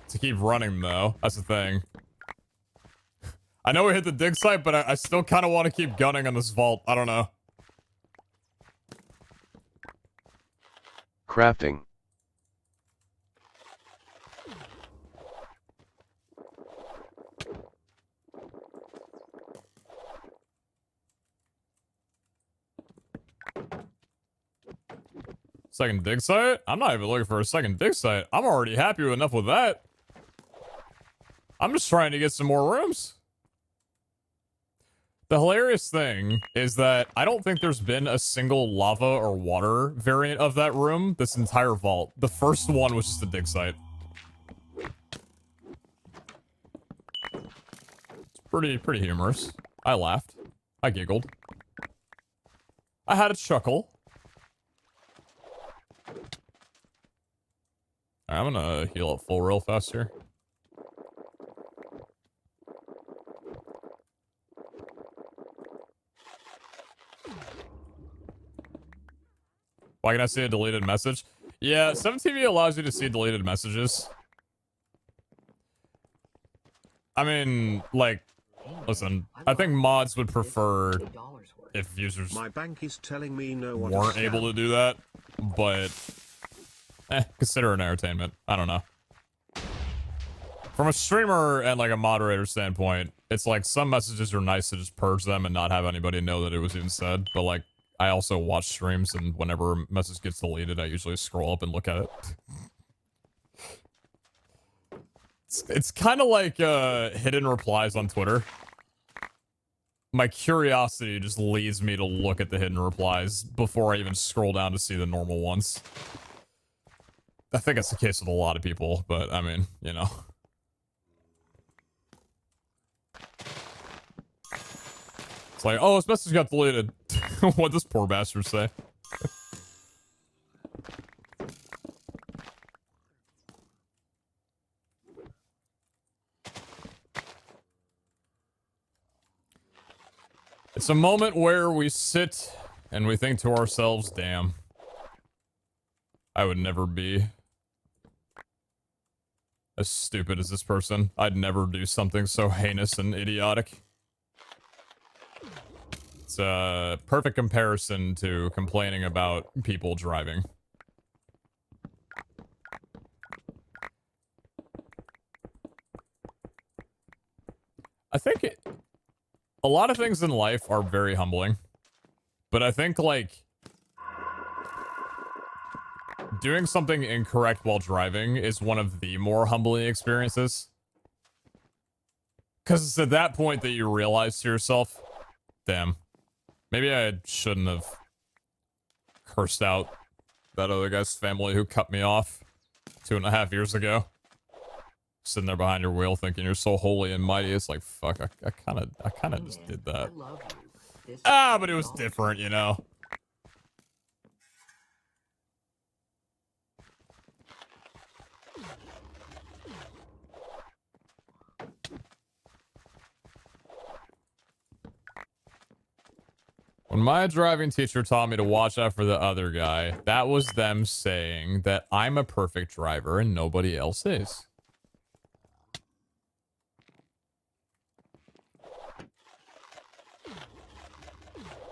to keep running, though. That's the thing. I know we hit the dig site, but I still kind of want to keep gunning on this vault. I don't know. Crafting. Second dig site? I'm not even looking for a second dig site. I'm already happy with enough with that. I'm just trying to get some more rooms. The hilarious thing is that I don't think there's been a single lava or water variant of that room this entire vault. The first one was just a dig site. It's pretty humorous. I laughed. I giggled. I had a chuckle. Alright, I'm gonna heal up full real fast here. Why can I see a deleted message? Yeah, 7TV allows you to see deleted messages. I mean, like, listen, I think mods would prefer if users My bank is telling me no one weren't able to do that, but consider it an entertainment. I don't know. From a streamer and like a moderator standpoint, it's like some messages are nice to just purge them and not have anybody know that it was even said, but like, I also watch streams, and whenever a message gets deleted, I usually scroll up and look at it. It's kind of like hidden replies on Twitter. My curiosity just leads me to look at the hidden replies before I even scroll down to see the normal ones. I think it's the case with a lot of people, but I mean, you know. It's like, oh, this message got deleted. What'd this poor bastard say? It's a moment where we sit and we think to ourselves, damn, I would never be as stupid as this person. I'd never do something so heinous and idiotic. It's a perfect comparison to complaining about people driving. I think a lot of things in life are very humbling, but I think, like, doing something incorrect while driving is one of the more humbling experiences. Because it's at that point that you realize to yourself, damn, maybe I shouldn't have cursed out that other guy's family who cut me off 2.5 years ago. Sitting there behind your wheel thinking you're so holy and mighty. It's like, fuck, I kind of just did that. Ah, but it was different, you know? When my driving teacher taught me to watch out for the other guy, that was them saying that I'm a perfect driver and nobody else is.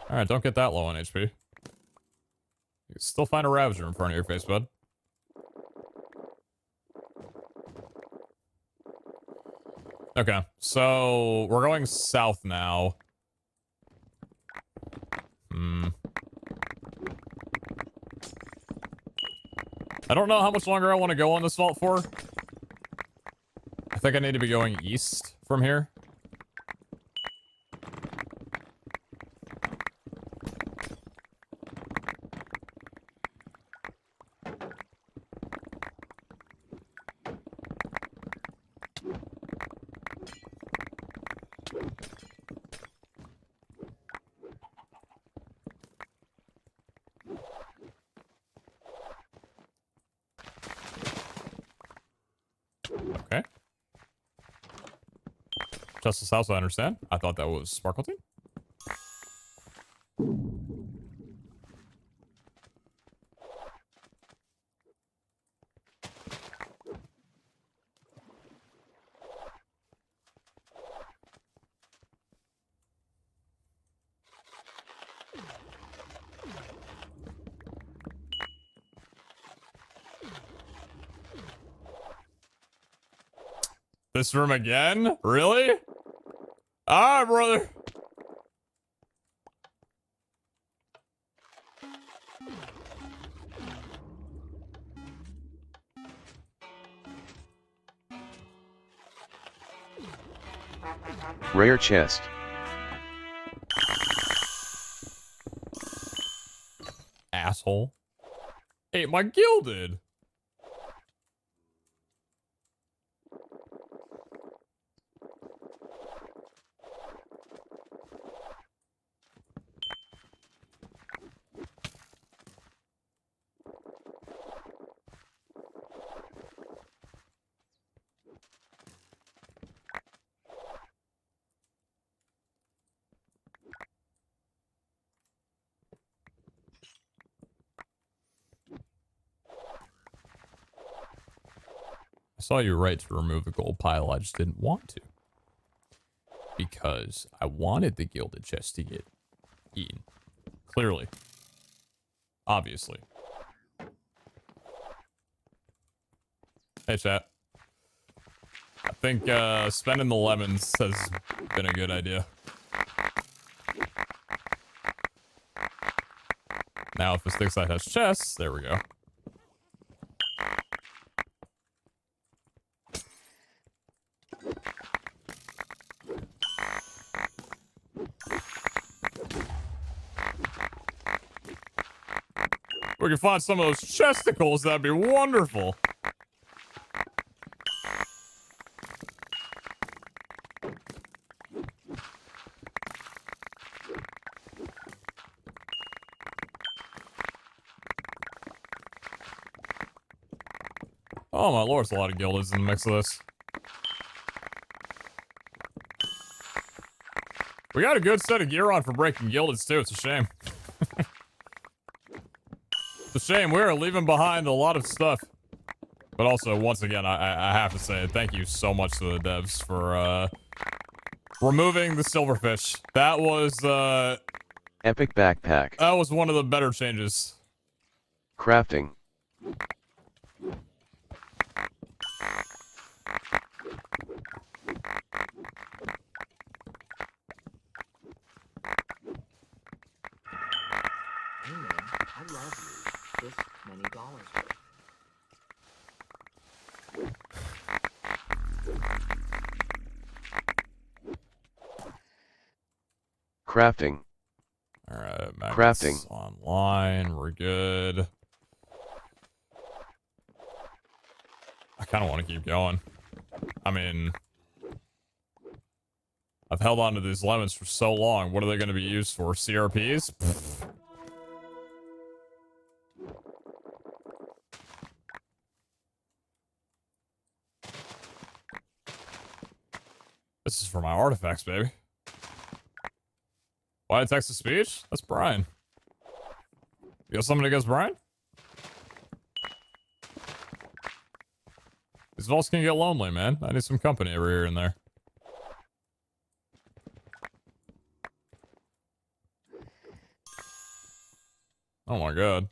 Alright, don't get that low on HP. You can still find a Ravager in front of your face, bud. Okay, so we're going south now. I don't know how much longer I want to go on this vault for. I think I need to be going east from here. Okay. Justice House, I understand. I thought that was Sparkle Team. This room again? Really? Alright, brother. Rare chest. Asshole. Hey, my gilded. I saw you right to remove the gold pile. I just didn't want to. Because I wanted the gilded chest to get eaten. Clearly. Obviously. Hey, chat. I think spending the lemons has been a good idea. Now, if the stick side has chests, there we go. We can find some of those chesticles, that'd be wonderful. Oh my lord, it's a lot of gildeds in the mix of this. We got a good set of gear on for breaking gildeds too, it's a shame. It's a shame, we're leaving behind a lot of stuff. But also, once again, I have to say, thank you so much to the devs for, removing the silverfish. That was, Epic backpack. that was one of the better changes. Crafting. Hey man, I love you. This many dollars worth. Crafting. Alright, Crafting. Online, we're good. I kind of want to keep going. I mean, I've held on to these lemons for so long. What are they going to be used for? CRPs? Pfft. This is for my artifacts, baby. Why text to speech? That's Brian. You got something against Brian? These vaults can get lonely, man. I need some company over here and there. Oh my god.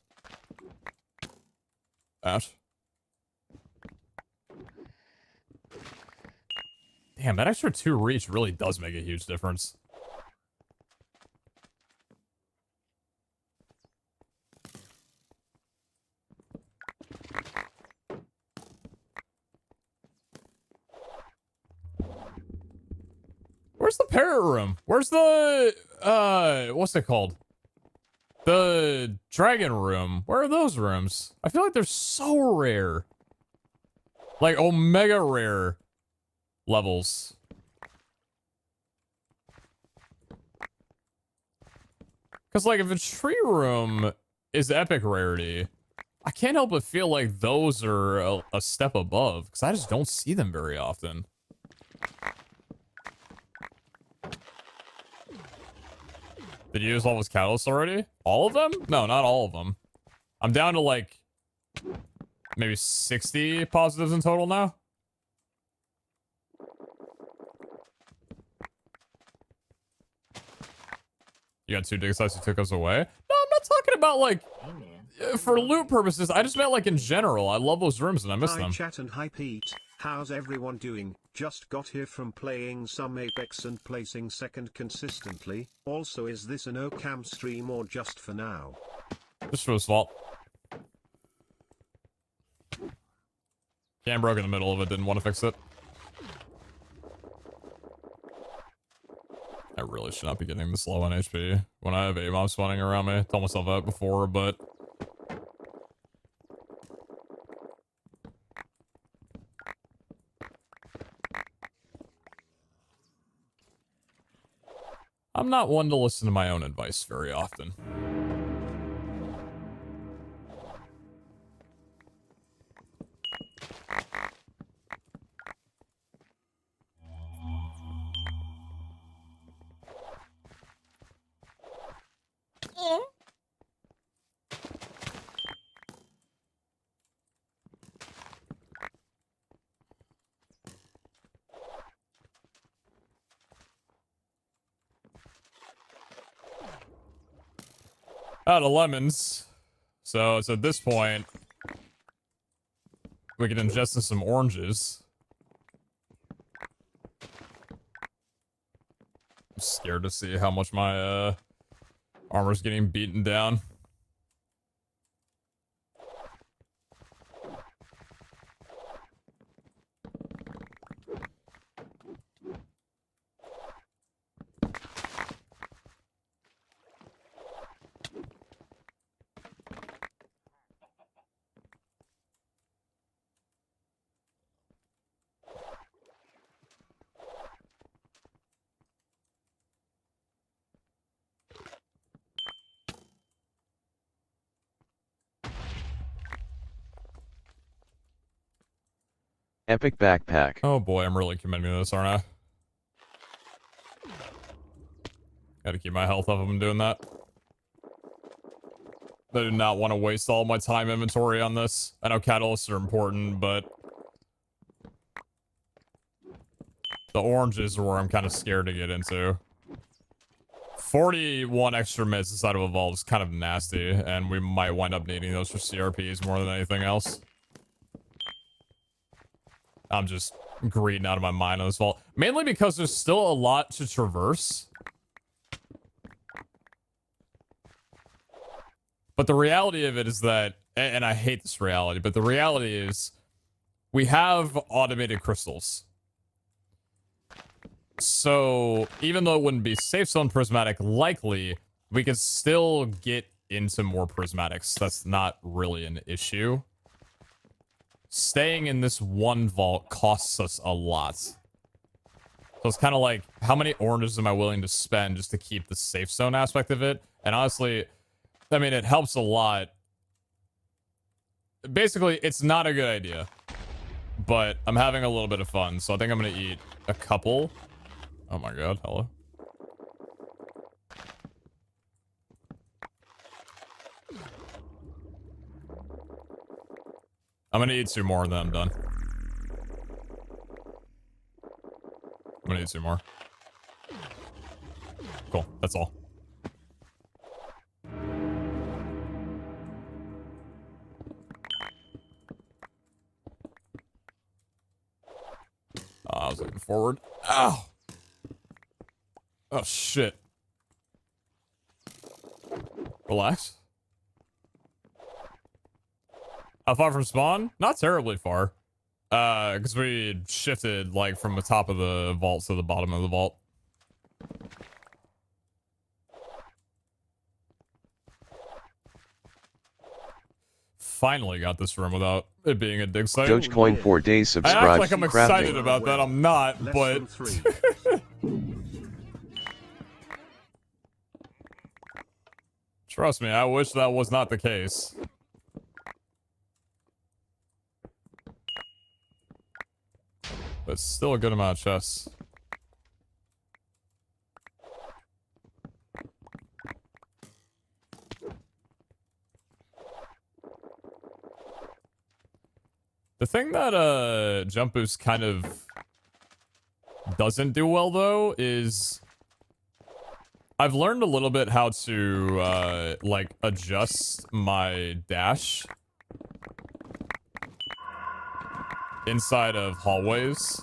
Ash. Damn, that extra 2 reach really does make a huge difference. Where's the parrot room? Where's the, what's it called? The dragon room. Where are those rooms? I feel like they're so rare. Like, omega rare levels. Because, like, if a tree room is epic rarity, I can't help but feel like those are a step above. Because I just don't see them very often. Did you use all those catalysts already? All of them? No, not all of them. I'm down to like maybe 60 positives in total now. You got 2 dig sites, you took us away? No, I'm not talking about like... Hey man, For loot purposes, I just meant like in general. I love those rooms and I miss Hi them. chat and hi Pete, how's everyone doing? Just got here from playing some Apex and placing second consistently. Also, is this a no cam stream or just for now? Just for his fault. Cam broke in the middle of it, didn't want to fix it. I really should not be getting this low on HP when I have a mob spawning around me. Told myself that before, but... I'm not one to listen to my own advice very often. Out of lemons. So it's at this point, we can ingest in some oranges. I'm scared to see how much my armor's getting beaten down. Epic backpack. Oh boy, I'm really committing to this, aren't I? Gotta keep my health up if I'm doing that. I do not want to waste all my time inventory on this. I know catalysts are important, but... the oranges are where I'm kind of scared to get into. 41 extra minutes inside of a vault is kind of nasty, and we might wind up needing those for CRPs more than anything else. I'm just greeding out of my mind on this vault. Mainly because there's still a lot to traverse. But the reality of it is that, and I hate this reality, but the reality is we have automated crystals. So even though it wouldn't be safe zone prismatic likely, we could still get into more prismatics. That's not really an issue. Staying in this one vault costs us a lot. So it's kind of like, how many oranges am I willing to spend just to keep the safe zone aspect of it? And honestly, I mean, it helps a lot. Basically, it's not a good idea. But I'm having a little bit of fun, so I think I'm going to eat a couple. Oh my god, hello. I'm gonna eat 2 more and then I'm done. I'm gonna eat 2 more. Cool, that's all. I was looking forward. Ow! Oh shit. Relax. How far from spawn? Not terribly far. Because we shifted, like, from the top of the vault to the bottom of the vault. Finally got this room without it being a dig site. Dogecoin 4 days I subscribed. act like I'm excited about that. I'm not, but... Trust me, I wish that was not the case. But still a good amount of chests. The thing that jump boost kind of doesn't do well though is I've learned a little bit how to, like, adjust my dash inside of hallways.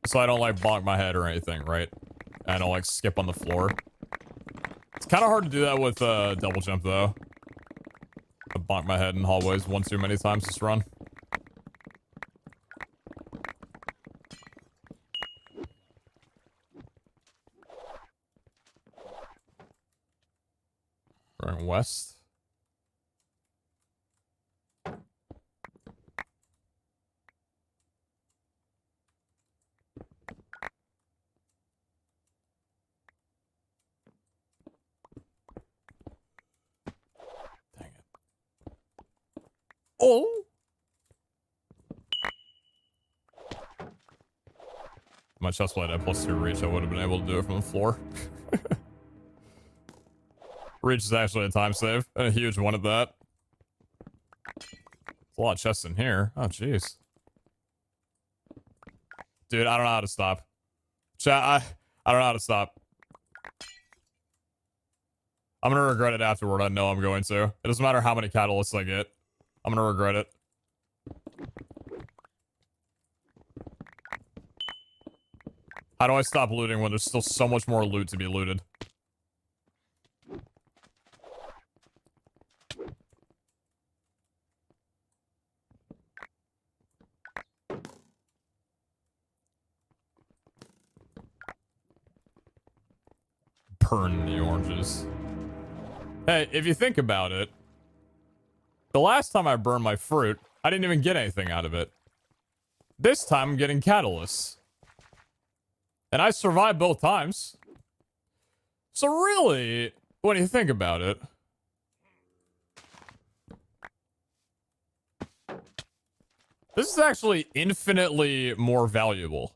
So I don't, like, bonk my head or anything, right? I don't, like, skip on the floor. It's kind of hard to do that with, double jump, though. I bonk my head in hallways one too many times this run. Going west. Dang it. Oh! My chest plate had +2 reach, I would have been able to do it from the floor. Reach is actually a time save, and a huge one at that. There's a lot of chests in here. Oh, jeez. Dude, I don't know how to stop. Chat, I don't know how to stop. I'm gonna regret it afterward, I know I'm going to. It doesn't matter how many catalysts I get. I'm gonna regret it. How do I stop looting when there's still so much more loot to be looted? Burn the oranges. Hey, if you think about it, the last time I burned my fruit, I didn't even get anything out of it. This time I'm getting catalysts. And I survived both times. So really, when you think about it, this is actually infinitely more valuable.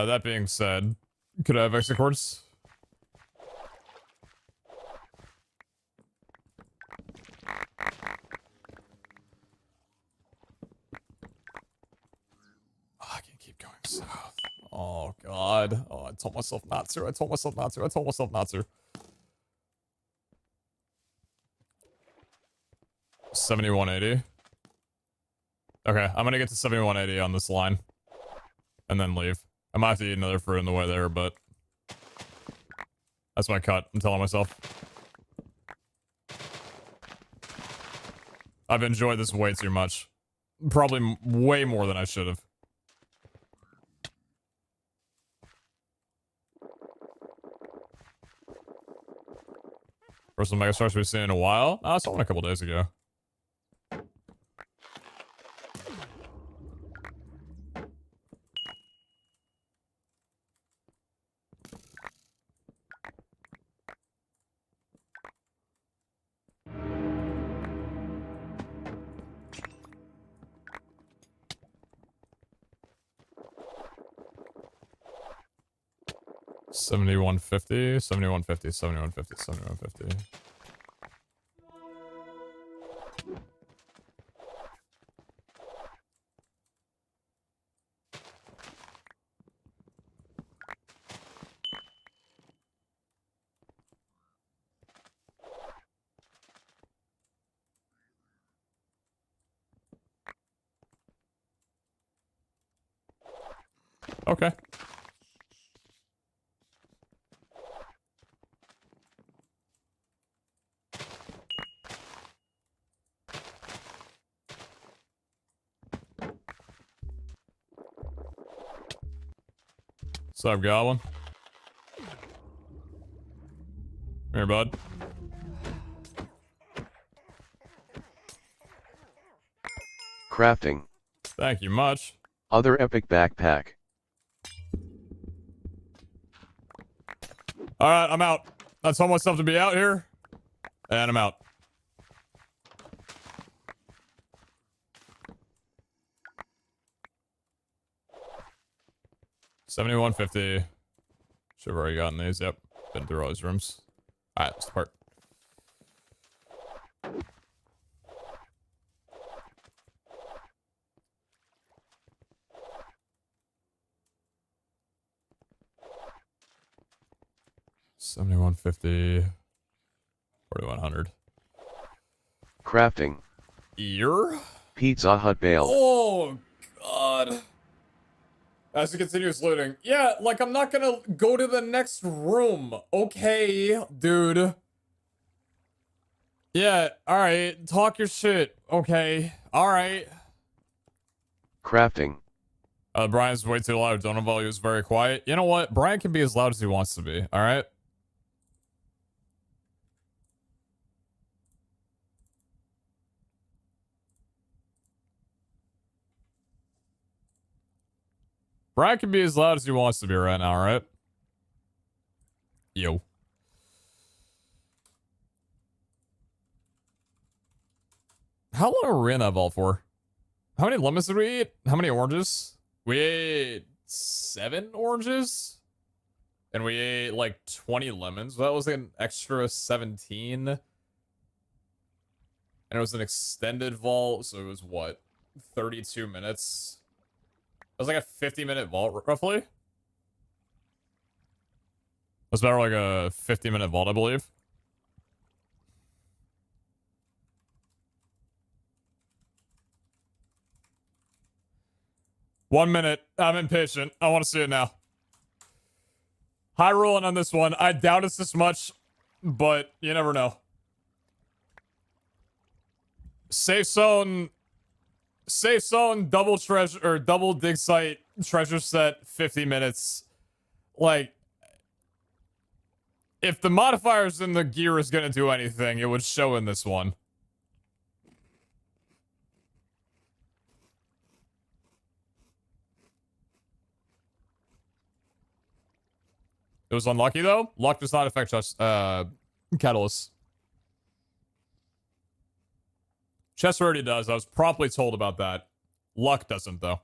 That being said, could I have extra cords? Oh, I can't keep going south. Oh, God. Oh, I told myself not to. I told myself not to. I told myself not to. 7180. Okay, I'm gonna get to 7180 on this line. And then leave. I might have to eat another fruit on the way there, but... that's my cut, I'm telling myself. I've enjoyed this way too much. Probably way more than I should have. First Mega Stars we've seen in a while? I saw one a couple days ago. $71.50, $71.50, $71.50, $71.50. Okay. What's up, Goblin? Here, bud. Crafting. Thank you much. Other epic backpack. Alright, I'm out. I told myself to be out here. And I'm out. 7150. Should have already gotten these. Yep. Been through all these rooms. Alright, let's depart. $71.50. 4100. Crafting. Ear? PeteZahHutt bailed. Oh, God. As it continues looting. Yeah, like, I'm not gonna go to the next room. Okay, dude. Yeah, alright. Talk your shit. Okay. Alright. Crafting. Brian's way too loud. Donut volume is very quiet. You know what? Brian can be as loud as he wants to be. Alright? Brian can be as loud as he wants to be right now, right? Yo. How long are we in that vault for? How many lemons did we eat? How many oranges? We ate 7 oranges? And we ate like 20 lemons. That was an extra 17. And it was an extended vault, so it was what? 32 minutes? It was like a 50-minute vault, roughly. It was about like a 50-minute vault, I believe. One minute. I'm impatient. I want to see it now. High rolling on this one. I doubt it's this much, but you never know. Safe zone. Safe zone, double treasure, or double dig site, treasure set, 50 minutes. Like, if the modifiers in the gear is gonna do anything, it would show in this one. It was unlucky, though. Luck does not affect catalysts. Chess already does. I was promptly told about that. Luck doesn't, though.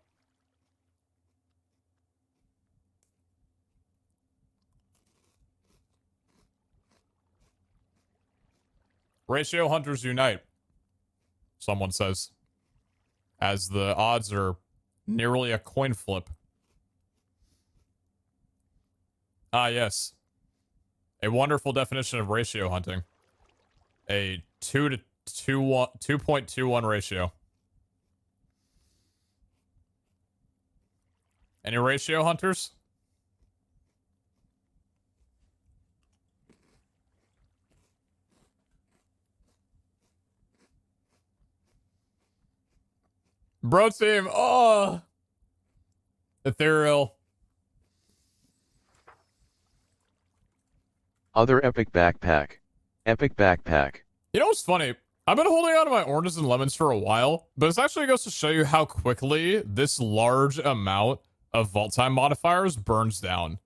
Ratio hunters unite, someone says. As the odds are nearly a coin flip. Ah, yes. A wonderful definition of ratio hunting. A 2.21 ratio. Any ratio hunters? Bro team, oh! Ethereal. Other epic backpack. Epic backpack. You know what's funny? I've been holding on to my oranges and lemons for a while, but it actually goes to show you how quickly this large amount of vault time modifiers burns down.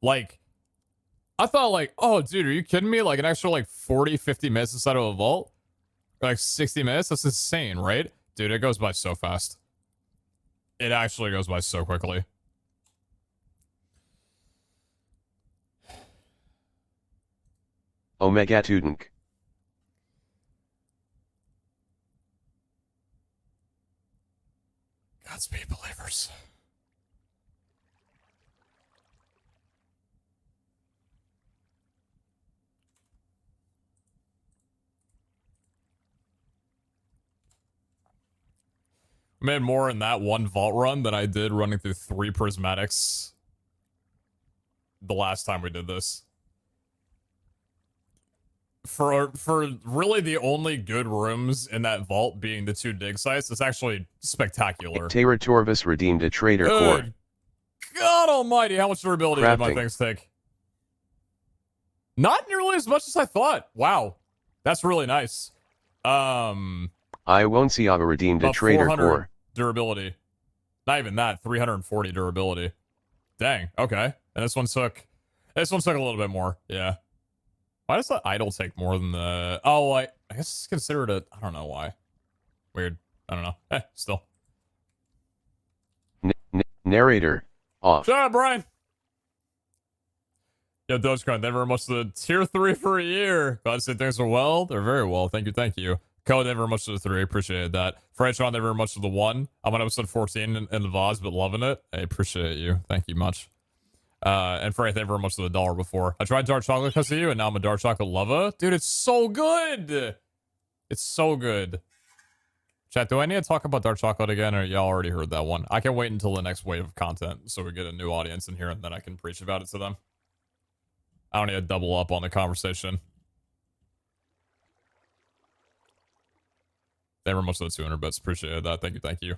Like, I thought like, oh dude, are you kidding me? Like an extra like 40, 50 minutes inside of a vault? Like 60 minutes? That's insane, right? Dude, it goes by so fast. It actually goes by so quickly. Omega Tudink. Godspeed, believers. I made more in that one vault run than I did running through 3 prismatics the last time we did this. For really the only good rooms in that vault being the 2 dig sites, it's actually spectacular. Tara Torvis redeemed a trader core. God almighty, how much durability did my things take? Not nearly as much as I thought. Wow. That's really nice. I won't see Ava redeemed a trader core. Durability. Not even that. 340 durability. Dang. Okay. And this one took a little bit more. Yeah. Why does the idle take more than the... Oh, I guess it's considered a... I don't know why. Weird. I don't know. Still. Narrator. Off. Shut up, Brian. Yo, Dogecoin, thank you very much to the tier 3 for a year. Glad to say things are well. They're very well. Thank you, thank you. Code, thank you very much to the 3. Appreciate that. Freshon, thank you very much to the 1. I'm on episode 14 in the VODs, but loving it. I appreciate you. Thank you much. And Frank, thank you very much to the $1 before. I tried dark chocolate because of you, and now I'm a dark chocolate lover. Dude, it's so good. It's so good. Chat, do I need to talk about dark chocolate again, or y'all already heard that one? I can wait until the next wave of content so we get a new audience in here, and then I can preach about it to them. I don't need to double up on the conversation. Thank you very much for the 200 bits. Appreciate that. Thank you, thank you.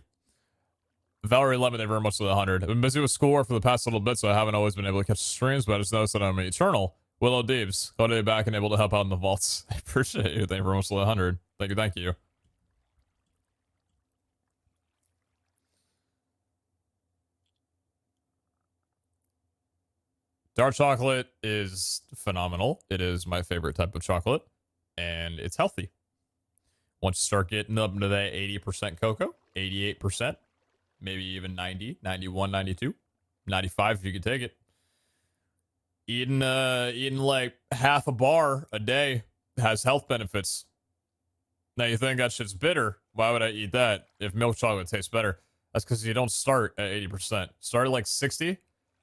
Valerie Lemon, thank you very much for the 100. I've been busy with schoolwork for the past little bit, so I haven't always been able to catch streams, but I just noticed that I'm eternal. Willow Deebs, glad to be back and able to help out in the vaults. I appreciate you. Thank you very much for the 100. Thank you, thank you. Dark chocolate is phenomenal. It is my favorite type of chocolate, and it's healthy. Once you start getting up into that 80% cocoa, 88%, maybe even 90, 91, 92, 95 if you can take it. Eating like half a bar a day has health benefits. Now you think that shit's bitter. Why would I eat that if milk chocolate tastes better? That's because you don't start at 80%. Start at like 60,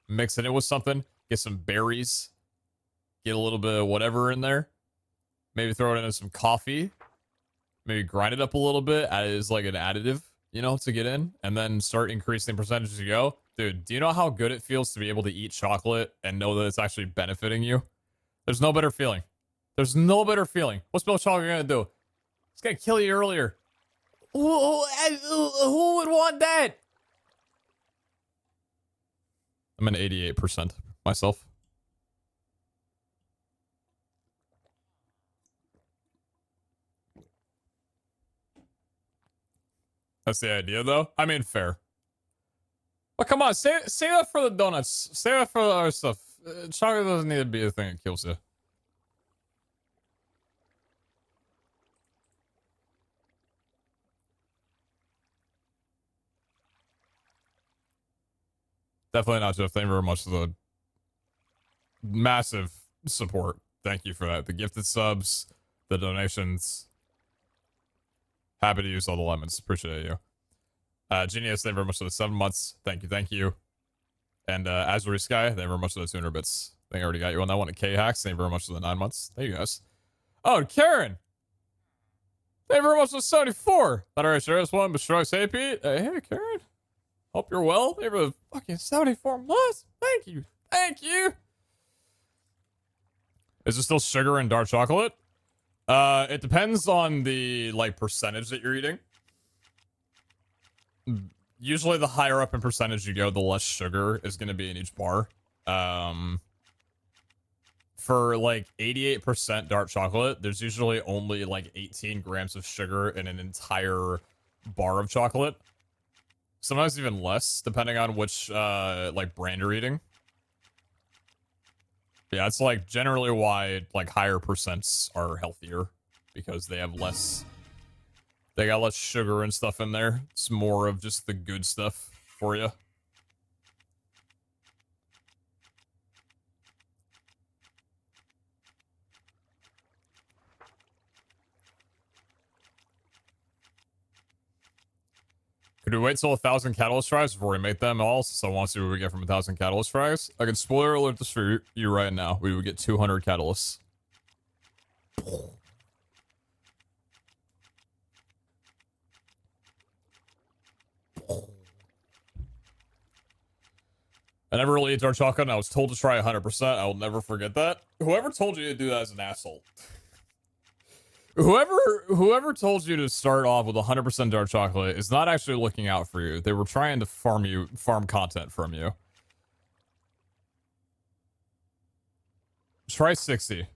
mix it in with something, get some berries, get a little bit of whatever in there. Maybe throw it into some coffee. Maybe grind it up a little bit as like an additive, you know, to get in, and then start increasing percentage as you go. Dude, do you know how good it feels to be able to eat chocolate and know that it's actually benefiting you? There's no better feeling. There's no better feeling. What's milk chocolate gonna do? It's gonna kill you earlier. Who would want that? I'm an 88% myself. That's the idea, though. I mean, fair. But come on, save that for the donuts. Save that for the other stuff. Chocolate doesn't need to be the thing that kills you. Definitely not, Jeff. Thank you very much for the massive support. Thank you for that. The gifted subs, the donations. Happy to use all the lemons. Appreciate you. Genius, thank you very much for the 7 months. Thank you, thank you. And Azuri Sky, thank you very much for the 200 bits. I think I already got you on that one. At K-Hacks, thank you very much for the 9 months. Thank you, guys. Oh, Karen! Thank you very much for the 74. Thought I shared this one, but strokes. Hey, Pete. Hey, Karen. Hope you're well. Thank you for the fucking 74 months. Thank you. Thank you. Is it still sugar and dark chocolate? It depends on the, like, percentage that you're eating. Usually the higher up in percentage you go, the less sugar is going to be in each bar. For, like, 88% dark chocolate, there's usually only, like, 18 grams of sugar in an entire bar of chocolate. Sometimes even less, depending on which, like, brand you're eating. Yeah, it's like generally why like higher percents are healthier, because they have less, they got less sugar and stuff in there. It's more of just the good stuff for you. Could we wait till 1,000 catalyst tries before we make them all? So I want to see what we get from 1,000 catalyst tries. I can spoiler alert this for you right now. We would get 200 catalysts. I never really ate dark chocolate, and I was told to try 100%. I will never forget that. Whoever told you to do that is an asshole. Whoever told you to start off with 100% dark chocolate is not actually looking out for you. They were trying to farm content from you. Try 60.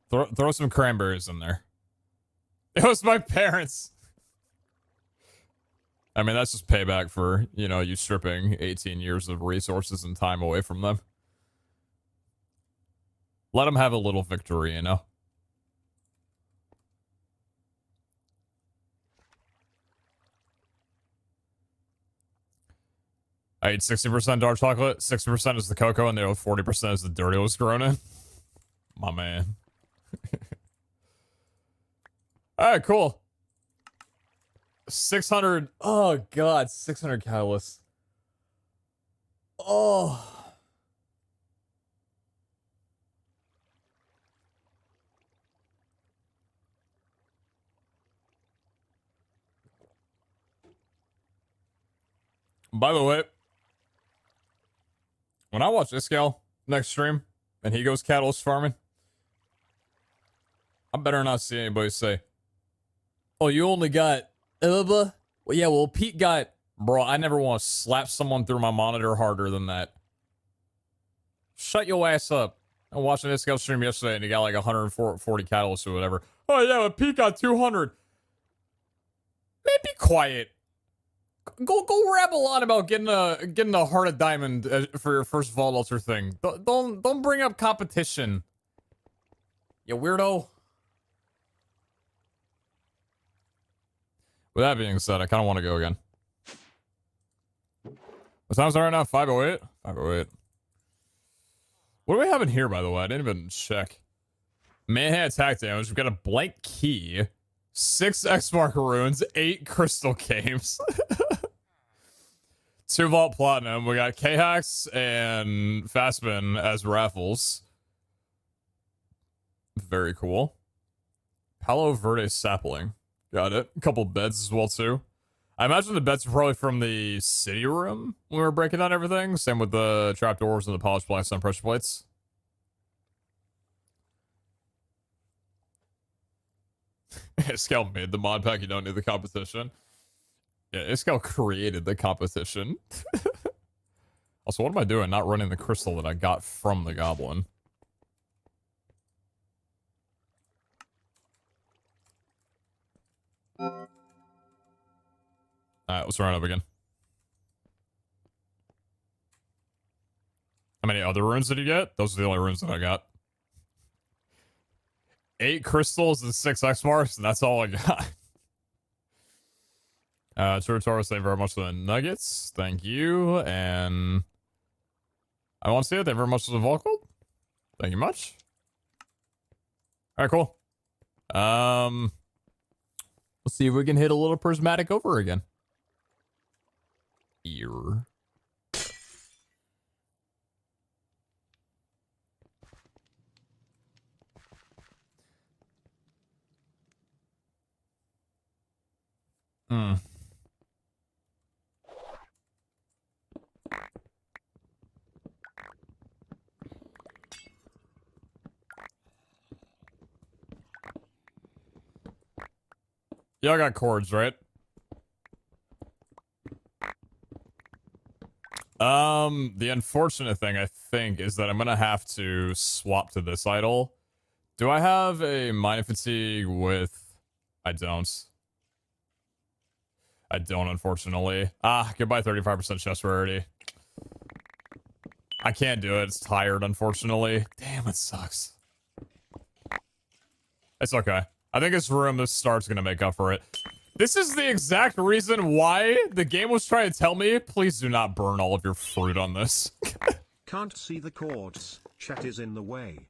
Throw some cranberries in there. It was my parents. I mean, that's just payback for, you know, you stripping 18 years of resources and time away from them. Let them have a little victory, you know? I eat 60% dark chocolate, 60% is the cocoa, and the other 40% is the dirty was grown in. My man. Alright, cool. 600. Oh, God. 600 catalysts. Oh. By the way, when I watch Iscal next stream and he goes catalyst farming, I better not see anybody say, "Oh, you only got Well, yeah, well, Pete got..." Bro, I never want to slap someone through my monitor harder than that. Shut your ass up. I'm watching this guy stream yesterday and he got like 140 catalysts or whatever. Oh yeah, but Pete got 200. Man, be quiet. Go rabble on about getting a heart of diamond for your first Vault Altar thing. Don't bring up competition. You weirdo. With that being said, I kind of want to go again. What time's it right now? 5:08? 5:08. What do we have in here, by the way? I didn't even check. Mayhem attack damage. We've got a blank key. 6 X-Mark runes. 8 crystal games. 2 Vault Platinum. We got K-Hacks and Fastspin as raffles. Very cool. Palo Verde Sapling. Got it. A couple beds as well, too. I imagine the beds are probably from the city room when we were breaking down everything. Same with the trapdoors and the polished blanks and pressure plates. Iscal made the mod pack. You don't need the competition. Yeah, Iscal created the competition. Also, what am I doing? Not running the crystal that I got from the goblin. Alright, let's run it up again. How many other runes did you get? Those are the only runes that I got. 8 crystals and 6 X marks, and that's all I got. True Taurus, thank you very much for the nuggets. Thank you. And I want to see it. Thank you very much for the Vault Gold. Thank you much. Alright, cool. Let's see if we can hit a little prismatic over again. Here. Hmm. Y'all got cords, right? The unfortunate thing, I think, is that I'm gonna have to swap to this idol. Do I have a mining fatigue with... I don't. I don't, unfortunately. Goodbye 35% chest rarity. I can't do it. It's tired, unfortunately. Damn, it sucks. It's okay. I think this room, this start's gonna make up for it. This is the exact reason why the game was trying to tell me, please do not burn all of your fruit on this. Can't see the cords. Chat is in the way.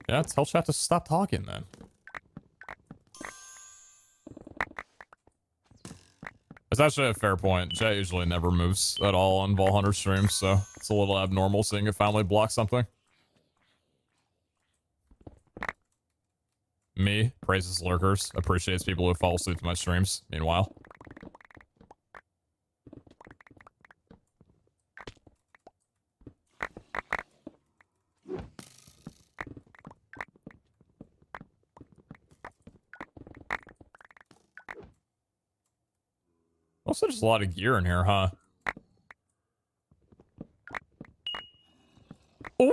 Yeah, tell chat to stop talking then. It's actually a fair point. Chat usually never moves at all on Vault Hunter streams, so it's a little abnormal seeing it finally block something. Me praises lurkers, appreciates people who fall asleep to my streams. Meanwhile, also just a lot of gear in here, huh? Ooh.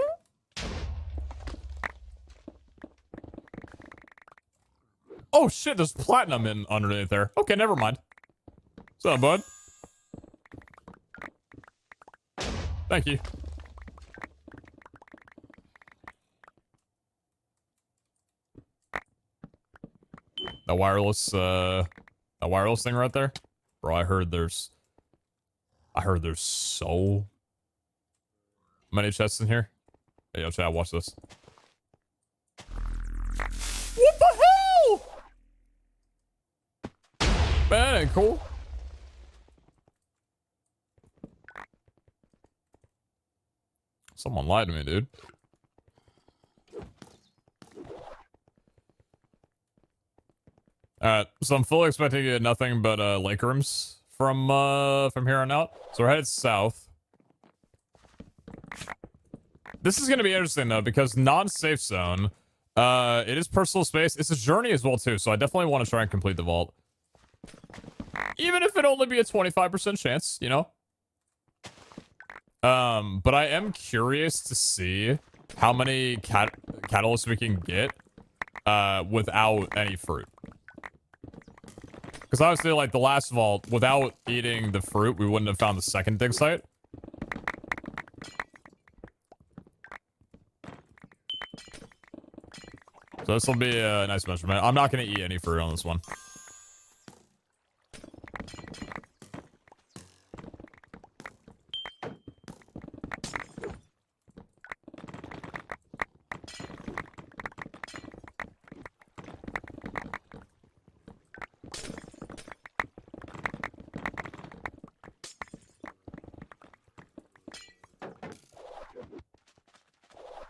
Oh shit, there's platinum in underneath there. Okay, never mind. What's up, bud? Thank you. That wireless thing right there? Bro, I heard there's I heard there's so many chests in here. Hey, yo, chat, watch this. What the hell? Man, that ain't cool. Someone lied to me, dude. Alright, so I'm fully expecting to get nothing but lake rooms from here on out. So we're headed south. This is gonna be interesting though, because non-safe zone, it is personal space. It's a journey as well too, so I definitely want to try and complete the vault. Even if it only be a 25% chance, you know? But I am curious to see how many catalysts we can get without any fruit. Because obviously, like, the last vault, without eating the fruit, we wouldn't have found the second dig site. So this will be a nice measurement. I'm not going to eat any fruit on this one.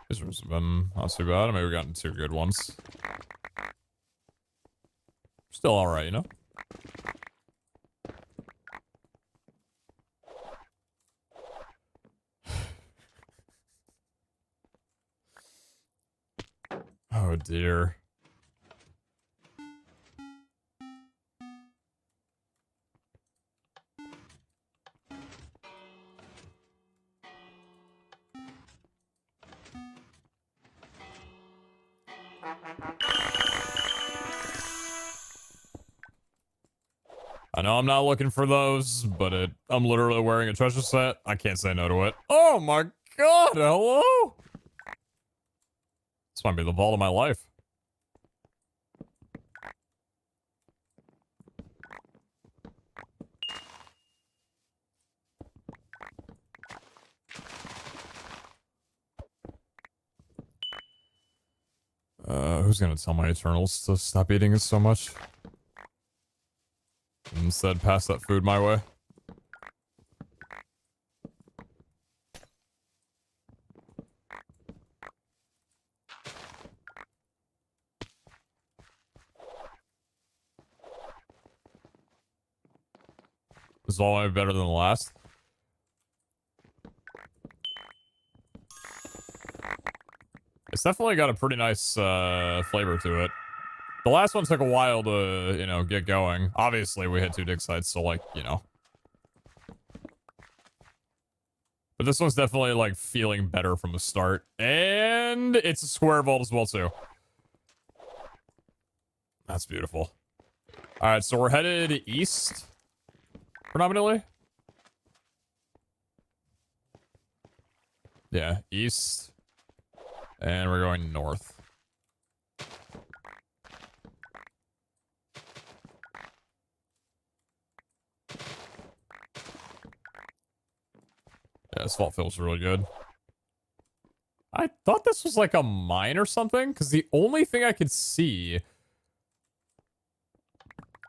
These rooms have been not too bad. Maybe we've gotten 2 good ones. Still alright, you know? Oh dear. I know I'm not looking for those, but I'm literally wearing a treasure set. I can't say no to it. Oh my god, hello? This might be the vault of my life. Who's gonna tell my Eternals to stop eating it so much? Instead, pass that food my way. This is all better than the last. It's definitely got a pretty nice flavor to it. The last one took a while to, you know, get going. Obviously, we hit 2 dig sites, so, like, you know. But this one's definitely, like, feeling better from the start. And it's a square vault as well, too. That's beautiful. Alright, so we're headed east, predominantly. Yeah, east. And we're going north. Yeah, this vault feels really good. I thought this was like a mine or something, because the only thing I could see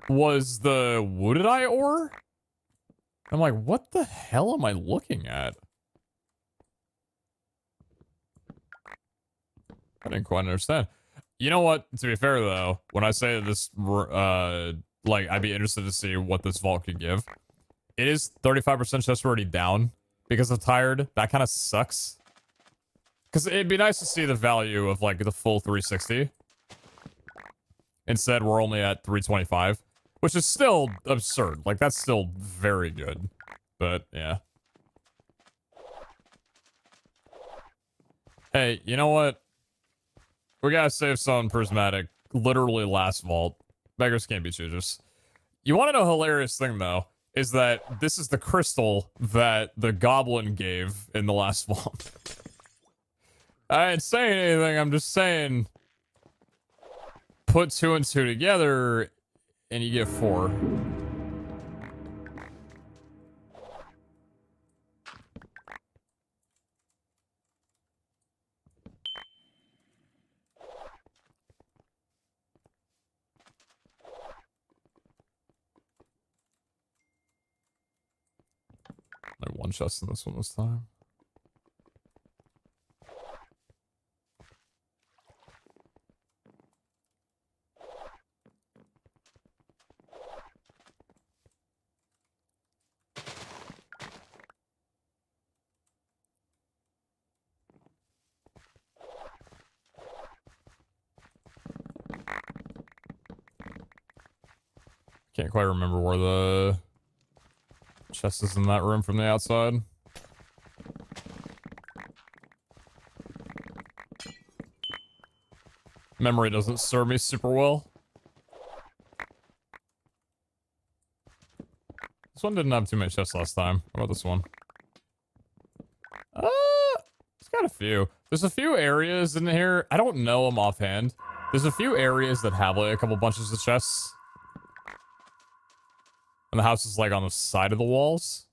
was the wooded eye ore. I'm like, what the hell am I looking at? I didn't quite understand. You know what? To be fair, though, when I say this, like, I'd be interested to see what this vault could give. It is 35% just already down because of tired. That kind of sucks. Because it'd be nice to see the value of, like, the full 360. Instead, we're only at 325, which is still absurd. Like, that's still very good. But, yeah. Hey, you know what? We gotta save some prismatic. Literally last vault. Beggars can't be choosers. You want to know a hilarious thing, though? Is that this is the crystal that the goblin gave in the last vault. I ain't saying anything, I'm just saying... Put 2 and 2 together, and you get 4. chest in this one this time. Can't quite remember where the chest is in that room from the outside. Memory doesn't serve me super well. This one didn't have too many chests last time. How about this one? It's got a few. There's a few areas in here. I don't know them offhand. There's a few areas that have like a couple bunches of chests. And the house is like on the side of the walls.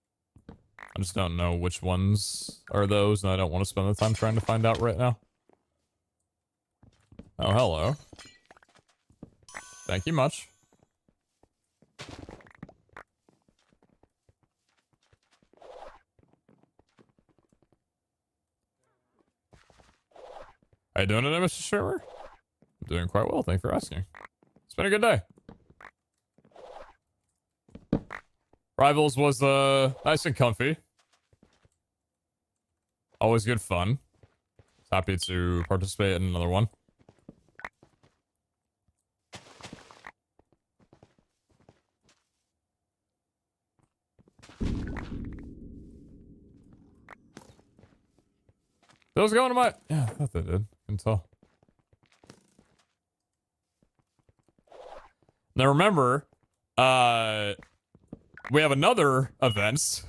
I just don't know which ones are those, and I don't want to spend the time trying to find out right now. Oh, hello. Thank you much. How you doing today, Mr. Streamer? I'm doing quite well, thank you for asking. It's been a good day. Rivals was nice and comfy. Always good fun. Happy to participate in another one. Those going to my... Yeah, I thought they did. Couldn't tell. Now remember, we have another event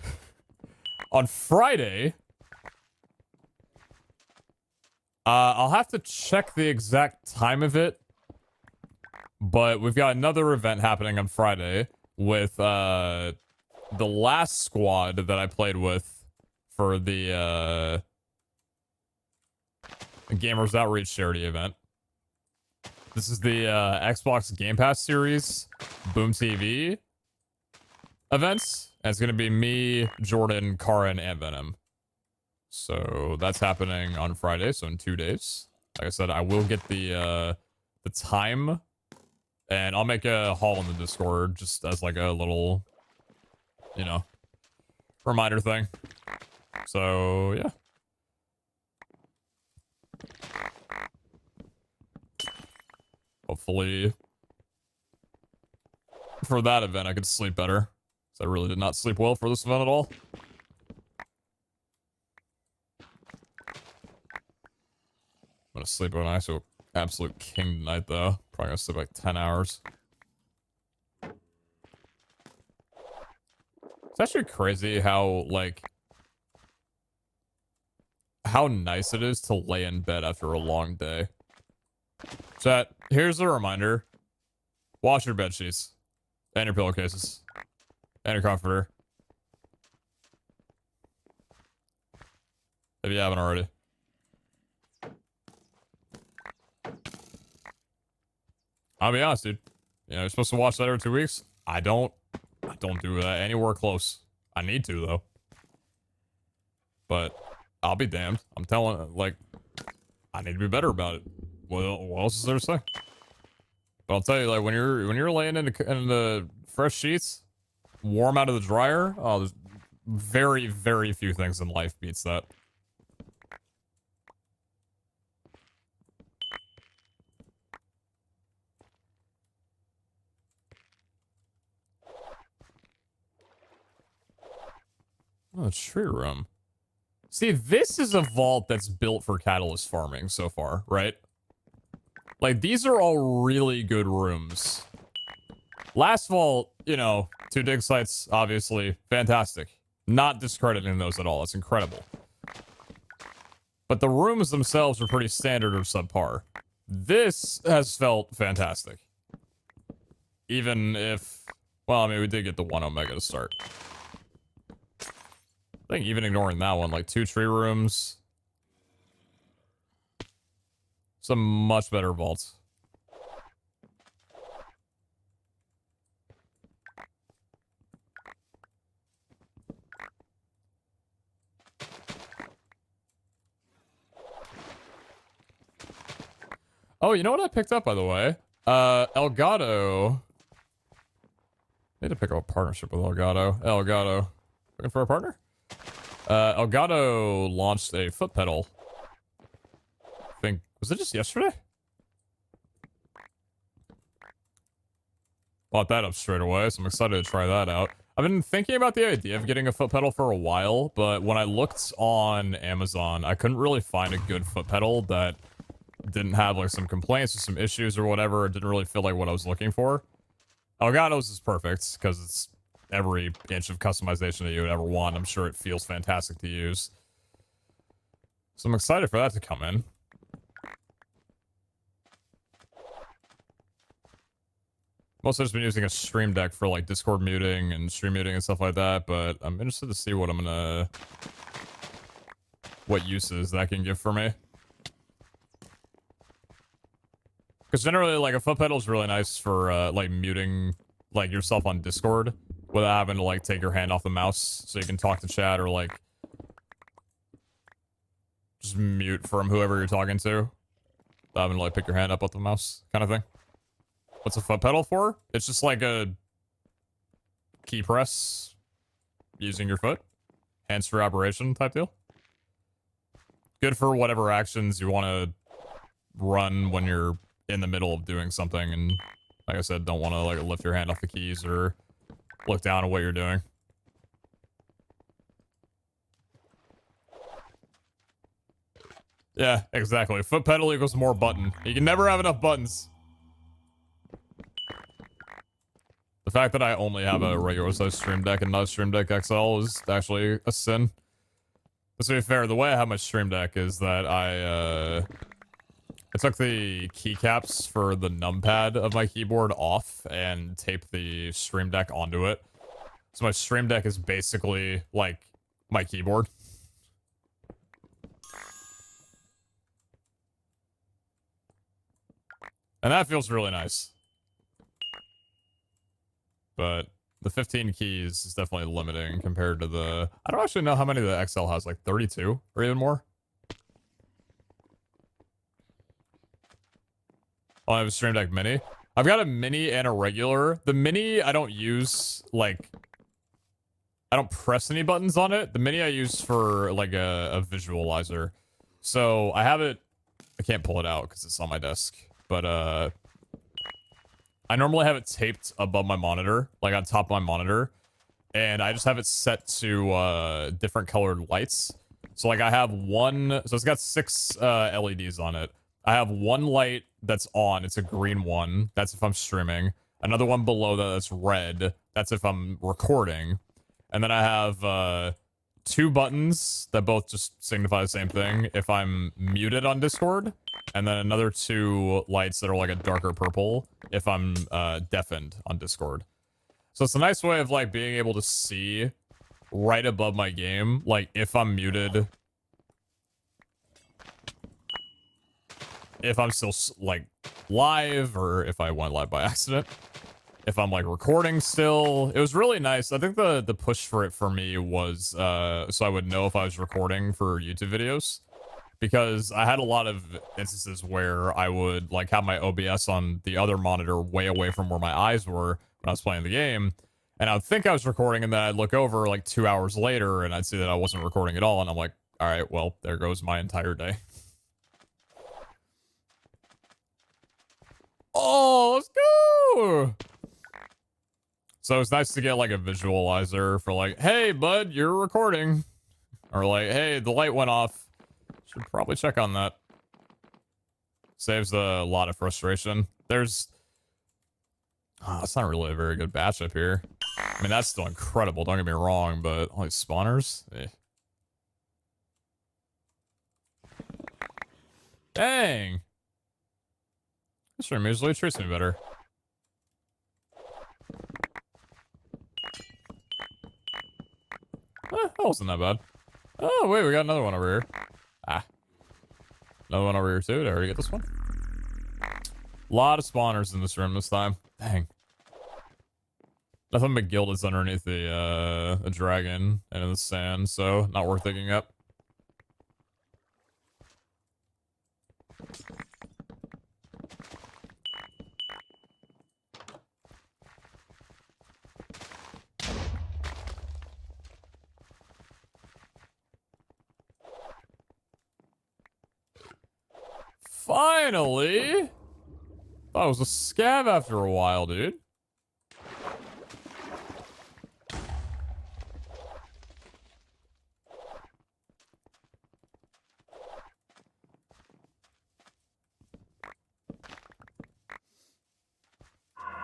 on Friday. I'll have to check the exact time of it, but we've got another event happening on Friday with the last squad that I played with for the Gamers Outreach charity event. This is the Xbox Game Pass series Boom TV events, and it's gonna be me, Jordan, Karin, and Venom. So that's happening on Friday, so in 2 days. Like I said, I will get the time, and I'll make a haul in the Discord just as like a little, you know, reminder thing. So yeah. Hopefully for that event I could sleep better. I really did not sleep well for this event at all. I'm gonna sleep an absolute king tonight, though. Probably gonna sleep like 10 hours. It's actually crazy how, like, how nice it is to lay in bed after a long day. Chat, here's a reminder. Wash your bed sheets. And your pillowcases. And your comforter. If you haven't already. I'll be honest, dude. You know, you're supposed to watch that every 2 weeks. I don't do that anywhere close. I need to, though. But I'll be damned. I'm telling, like, I need to be better about it. What else is there to say? But I'll tell you, like, when you're laying in the fresh sheets, warm out of the dryer, oh, there's very, very few things in life beats that. Oh, tree room. See, this is a vault that's built for catalyst farming so far, right? Like, these are all really good rooms. Last vault, you know, 2 dig sites, obviously, fantastic. Not discrediting those at all. It's incredible. But the rooms themselves are pretty standard or subpar. This has felt fantastic. Even if... Well, I mean, we did get the 1 Omega to start. I think even ignoring that one, like 2 tree rooms. Some much better vaults. Oh, you know what I picked up, by the way? Elgato. Need to pick up a partnership with Elgato. Elgato. Looking for a partner? Elgato launched a foot pedal. I think, was it just yesterday? Bought that up straight away, so I'm excited to try that out. I've been thinking about the idea of getting a foot pedal for a while, but when I looked on Amazon, I couldn't really find a good foot pedal that didn't have like some complaints or some issues or whatever. It didn't really feel like what I was looking for. Elgato's is perfect because it's every inch of customization that you would ever want. I'm sure it feels fantastic to use. So I'm excited for that to come in. Mostly just been using a Stream Deck for like Discord muting and stream muting and stuff like that, but I'm interested to see what what uses that can give for me. Because generally, like, a foot pedal is really nice for, like, muting, like, yourself on Discord without having to, like, take your hand off the mouse so you can talk to chat or, like, just mute from whoever you're talking to without having to, like, pick your hand up off the mouse kind of thing. What's a foot pedal for? It's just like a key press using your foot. Hands-free operation type deal. Good for whatever actions you want to run when you're in the middle of doing something and, like I said, don't want to, like, lift your hand off the keys or look down at what you're doing. Yeah, exactly. Foot pedal equals more button. You can never have enough buttons. The fact that I only have a regular size Stream Deck and not a Stream Deck XL is actually a sin. But to be fair, the way I have my Stream Deck is that I took the keycaps for the numpad of my keyboard off and taped the Stream Deck onto it. So my Stream Deck is basically, like, my keyboard. And that feels really nice. But the 15 keys is definitely limiting compared to the... I don't actually know how many the XL has, like 32 or even more? Oh, I have a Stream Deck Mini. I've got a Mini and a regular. The Mini, I don't use, like... I don't press any buttons on it. The Mini I use for, like, a visualizer. So, I have it... I can't pull it out because it's on my desk. But, I normally have it taped above my monitor, like on top of my monitor, and I just have it set to different colored lights. So like I have one, so it's got 6 LEDs on it. I have one light that's on, it's a green one, that's if I'm streaming. Another one below that that's red, that's if I'm recording. And then I have 2 buttons that both just signify the same thing if I'm muted on Discord. And then another 2 lights that are like a darker purple if I'm deafened on Discord. So it's a nice way of like being able to see right above my game, like if I'm muted, if I'm still like live, or if I went live by accident, if I'm like recording still. It was really nice. I think the push for it for me was so I would know if I was recording for YouTube videos. Because I had a lot of instances where I would, like, have my OBS on the other monitor way away from where my eyes were when I was playing the game. And I would think I was recording, and then I'd look over, like, 2 hours later, and I'd see that I wasn't recording at all, and I'm like, alright, well, there goes my entire day. Oh, let's go! So it's nice to get, like, a visualizer for, like, hey, bud, you're recording. Or, like, hey, the light went off. Should probably check on that. Saves a lot of frustration. There's... Oh, it's not really a very good batch up here. I mean, that's still incredible, don't get me wrong, but all these spawners? Eh. Dang! This room usually treats me better. That wasn't that bad. Oh, wait, we got another one over here. Ah. Another one over here, too. Did I already get this one? A lot of spawners in this room this time. Dang. Nothing but gilded's underneath the dragon and in the sand, so not worth digging up. Finally! Thought it was a scab after a while, dude.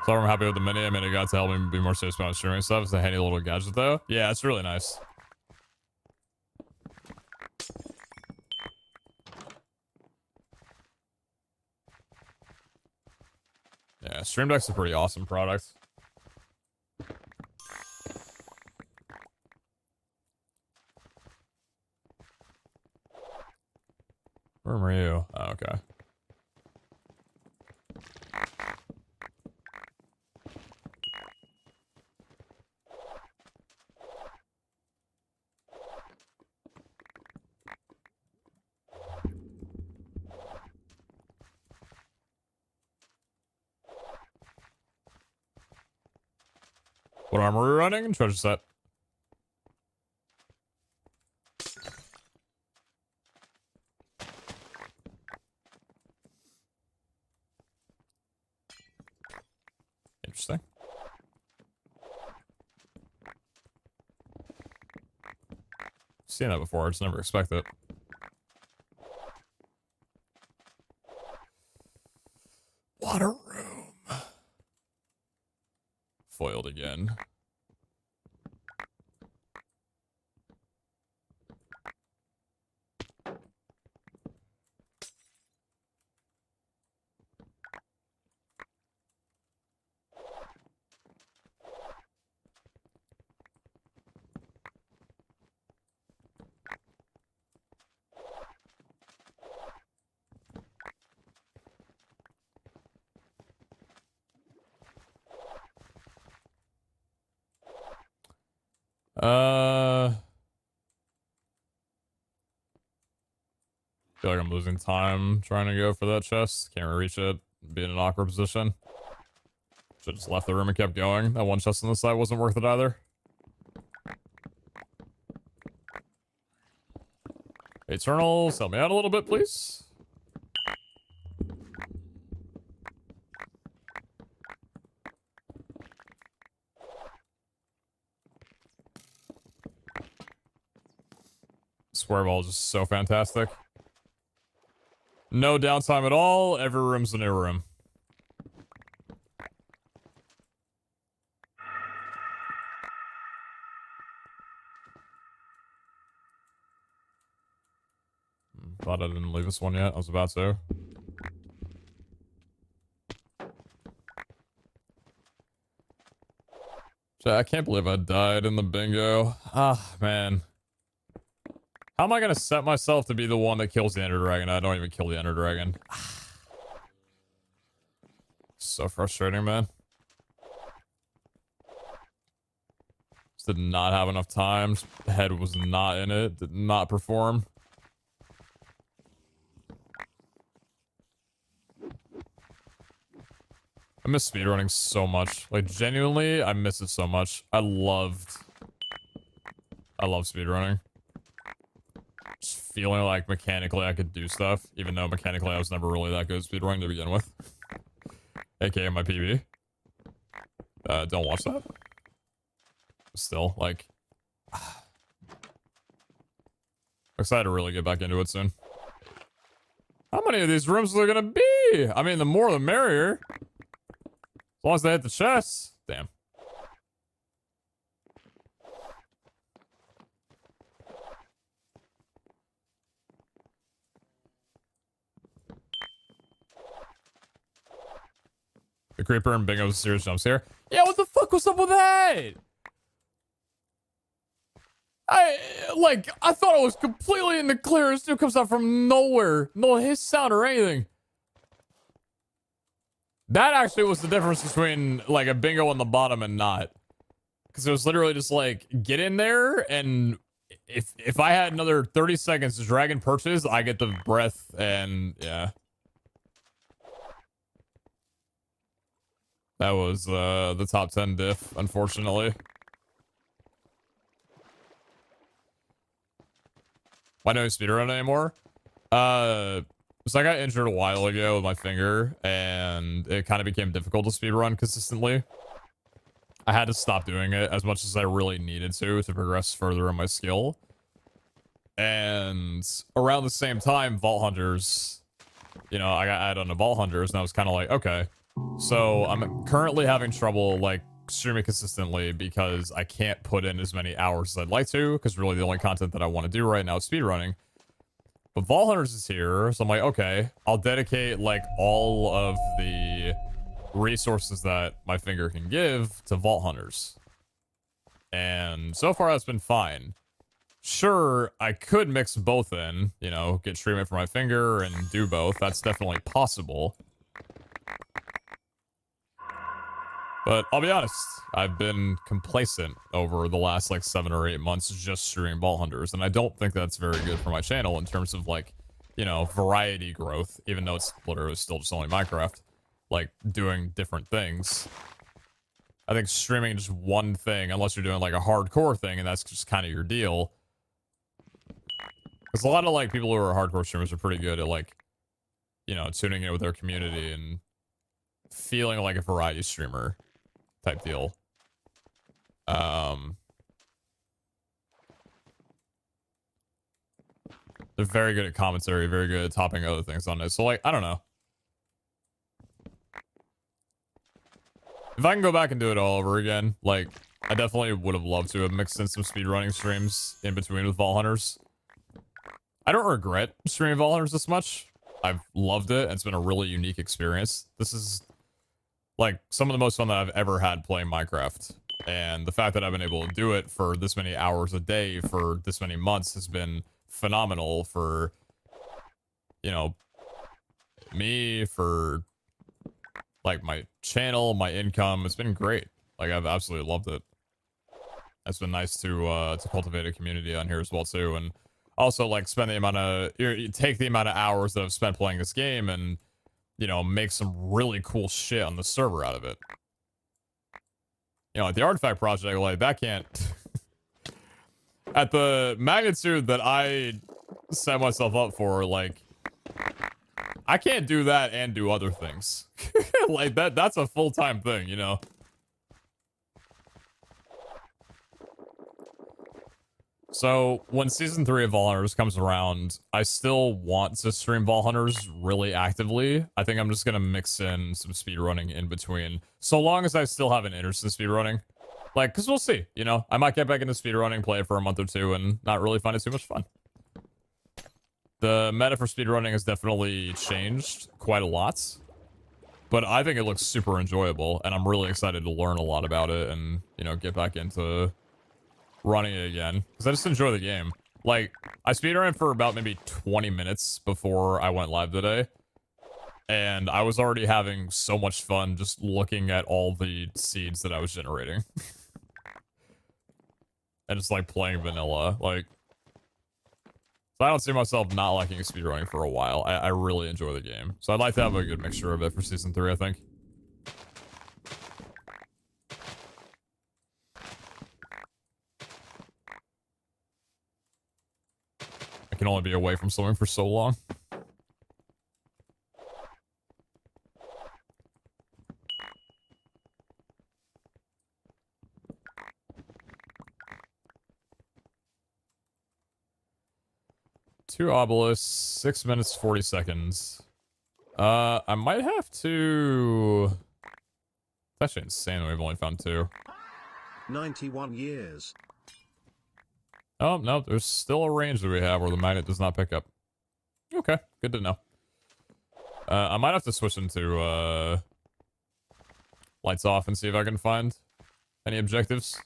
So I'm happy with the mini. I mean, it got to help me be more serious about streaming stuff. It's a handy little gadget, though. Yeah, it's really nice. Yeah, Stream Deck's a pretty awesome product. Where were you? Oh, okay. What armor are we running? Treasure set. Interesting. Seen that before, I just never expect it. Water room. Foiled again. Feel like I'm losing time trying to go for that chest. Can't reach it. Be in an awkward position. Should've just left the room and kept going. That one chest on the side wasn't worth it either. Eternals, help me out a little bit, please. Square ball is just so fantastic. No downtime at all. Every room's a new room. Thought I didn't leave this one yet. I was about to. I can't believe I died in the bingo. Ah, man. How am I gonna set myself to be the one that kills the Ender Dragon? I don't even kill the Ender Dragon. So frustrating, man. Just did not have enough time. Head was not in it. Did not perform. I miss speedrunning so much. Like, genuinely, I miss it so much. I love speedrunning. Just feeling like mechanically I could do stuff, even though mechanically I was never really that good at speedrunning to begin with. AKA my PB. Don't watch that. Still, like... I'm excited to really get back into it soon. How many of these rooms are there gonna be? I mean, the more the merrier. As long as they hit the chests. Damn. The creeper and bingo was a serious jumps here. Yeah, what the fuck was up with that? I thought it was completely in the clear. This dude comes out from nowhere. No hiss sound or anything. That actually was the difference between, like, a bingo on the bottom and not. Because it was literally just, like, get in there, and if I had another 30 seconds to drag and perches, I get the breath, and, yeah. That was, the top 10 diff, unfortunately. Why don't you speedrun anymore? So I got injured a while ago with my finger, and it kind of became difficult to speedrun consistently. I had to stop doing it as much as I really needed to progress further in my skill. And around the same time, Vault Hunters, you know, I got added on to Vault Hunters, and I was kind of like, okay. So I'm currently having trouble, like, streaming consistently because I can't put in as many hours as I'd like to, because really the only content that I want to do right now is speedrunning. But Vault Hunters is here, so I'm like, okay, I'll dedicate, like, all of the resources that my finger can give to Vault Hunters. And so far, that's been fine. Sure, I could mix both in, you know, get treatment for my finger and do both. That's definitely possible. But I'll be honest, I've been complacent over the last like 7 or 8 months just streaming Vault Hunters, and I don't think that's very good for my channel in terms of like, you know, variety growth, even though it's literally still just only Minecraft, like doing different things. I think streaming just one thing, unless you're doing like a hardcore thing and that's just kind of your deal. Because a lot of like people who are hardcore streamers are pretty good at like, you know, tuning in with their community and feeling like a variety streamer type deal. They're very good at commentary, very good at topping other things on it. So like, I don't know. If I can go back and do it all over again, like, I definitely would have loved to have mixed in some speedrunning streams in between with Vault Hunters. I don't regret streaming Vault Hunters this much. I've loved it, and it's been a really unique experience. This is, like, some of the most fun that I've ever had playing Minecraft. And the fact that I've been able to do it for this many hours a day for this many months has been phenomenal for, you know, me, for like my channel, my income. It's been great. Like, I've absolutely loved it. It's been nice to cultivate a community on here as well too, and also like spend the amount of you take the amount of hours that I've spent playing this game and, you know, make some really cool shit on the server out of it. You know, like the artifact project, like that can't at the magnitude that I set myself up for, like, I can't do that and do other things. Like, that's a full-time thing, you know? So, when Season 3 of Vault Hunters comes around, I still want to stream Vault Hunters really actively. I think I'm just gonna mix in some speedrunning in between, so long as I still have an interest in speedrunning. Like, because we'll see, you know? I might get back into speedrunning, play it for a month or two, and not really find it too much fun. The meta for speedrunning has definitely changed quite a lot, but I think it looks super enjoyable, and I'm really excited to learn a lot about it and, you know, get back into running it again, because I just enjoy the game. Like, I speedran for about maybe 20 minutes before I went live today, and I was already having so much fun just looking at all the seeds that I was generating. And just, like, playing vanilla, like... So I don't see myself not liking speedrunning for a while. I really enjoy the game. So I'd like to have a good mixture of it for Season 3, I think. I can only be away from something for so long. Two obelisks, 6 minutes, 40 seconds. I might have to... It's actually insane that we've only found 2. 91 years. Oh, no, there's still a range that we have where the magnet does not pick up. Okay, good to know. I might have to switch into, lights off and see if I can find any objectives.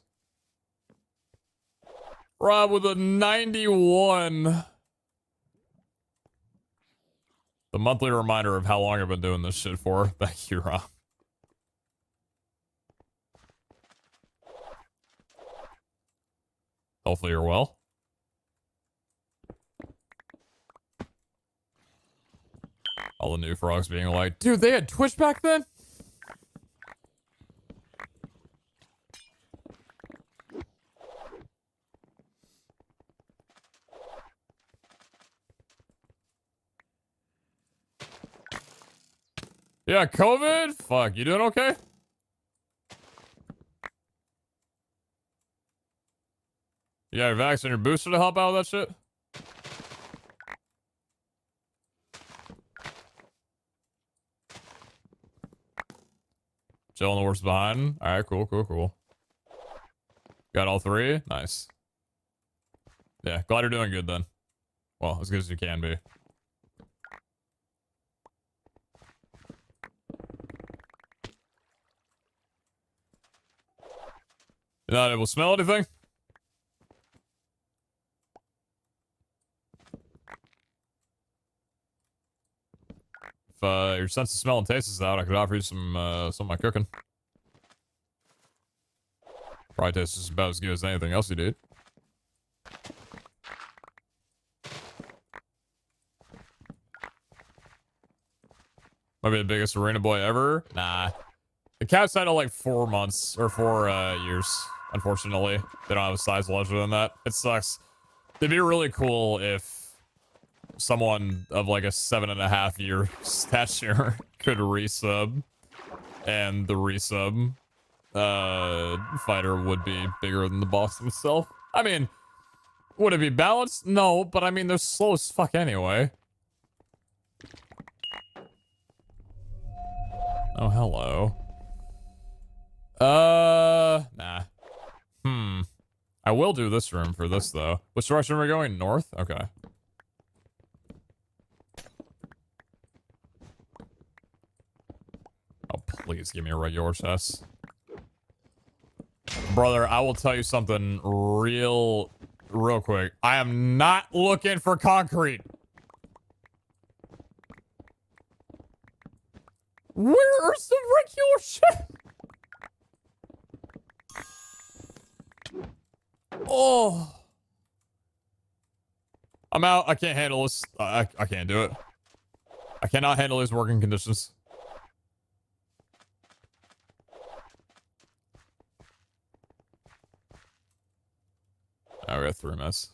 Rob with a 91. The monthly reminder of how long I've been doing this shit for. Thank you, Rob. Hopefully you're well. All the new frogs being like, dude, they had Twitch back then? Yeah, COVID? Fuck, you doing okay? You got your vaccine, your booster to help out with that shit? Jill and the worst behind. All right, cool. Got all three? Nice. Yeah, glad you're doing good then. Well, as good as you can be. You're not able to smell anything? If your sense of smell and taste is out, I could offer you some of my cooking. Probably tastes just about as good as anything else you did. Might be the biggest arena boy ever. Nah. The Caps had like 4 months or 4 years. Unfortunately, they don't have a size larger than that. It sucks. It'd be really cool if someone of like a 7.5 year stature could resub, and the resub fighter would be bigger than the boss himself. I mean, would it be balanced? No, but I mean, they're slow as fuck anyway. Oh, hello. Nah. I will do this room for this, though. Which direction are we going? North? Okay. Oh, please give me a regular chest. Brother, I will tell you something real quick. I am not looking for concrete. Where's the regular chest? Oh. I'm out. I can't handle this. I can't do it. I cannot handle these working conditions. Oh, we got 3 minutes.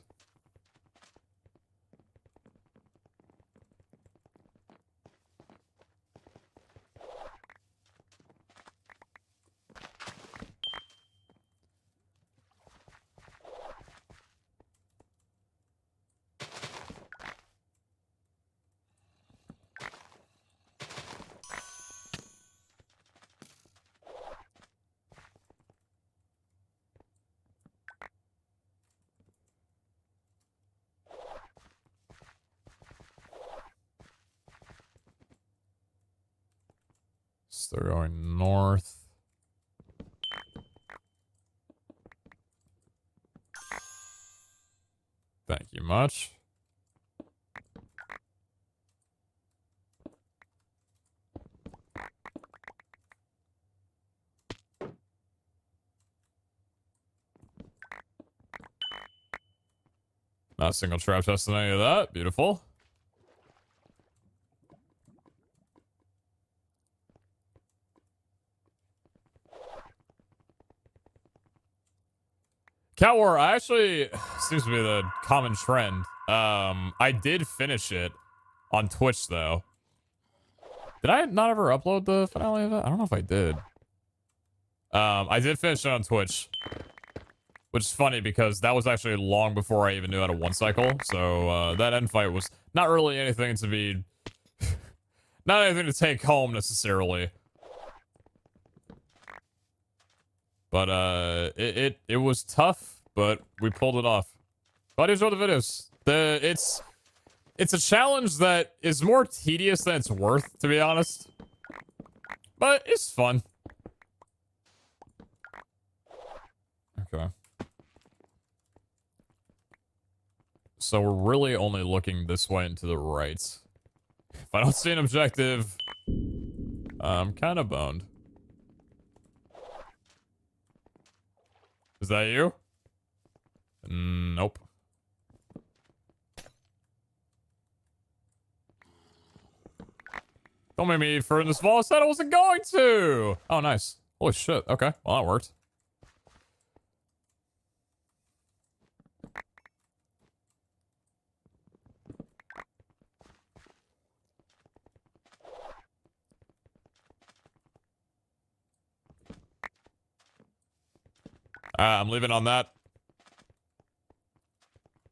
So they're going north. Thank you much. Not a single trap chest in any of that. Beautiful. Cat War, I actually seems to be the common trend. I did finish it on Twitch though. Did I not ever upload the finale of that? I don't know if I did. I did finish it on Twitch, which is funny because that was actually long before I even knew how to one cycle. So that end fight was not really anything to be, not anything to take home necessarily. But it was tough, but we pulled it off. But enjoy the videos. It's a challenge that is more tedious than it's worth, to be honest. But it's fun. Okay. So we're really only looking this way and to the right. If I don't see an objective, I'm kind of boned. Is that you? Nope. Don't make me eat fruit in this fall. I said I wasn't going to. Oh, nice. Holy shit. Okay. Well, that worked. I'm leaving on that.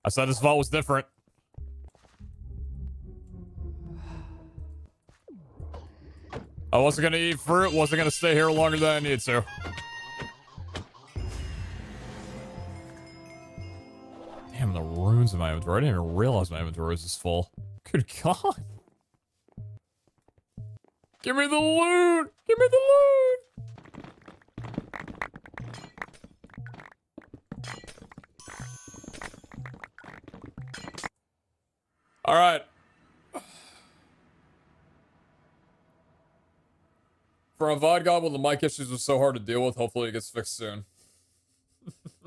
I said this vault was different. I wasn't gonna eat fruit, wasn't gonna stay here longer than I need to. Damn, the runes in my inventory. I didn't even realize my inventory was this full. Good God. Give me the loot! Give me the loot! Alright. For a VOD god when the mic issues are so hard to deal with, hopefully it gets fixed soon.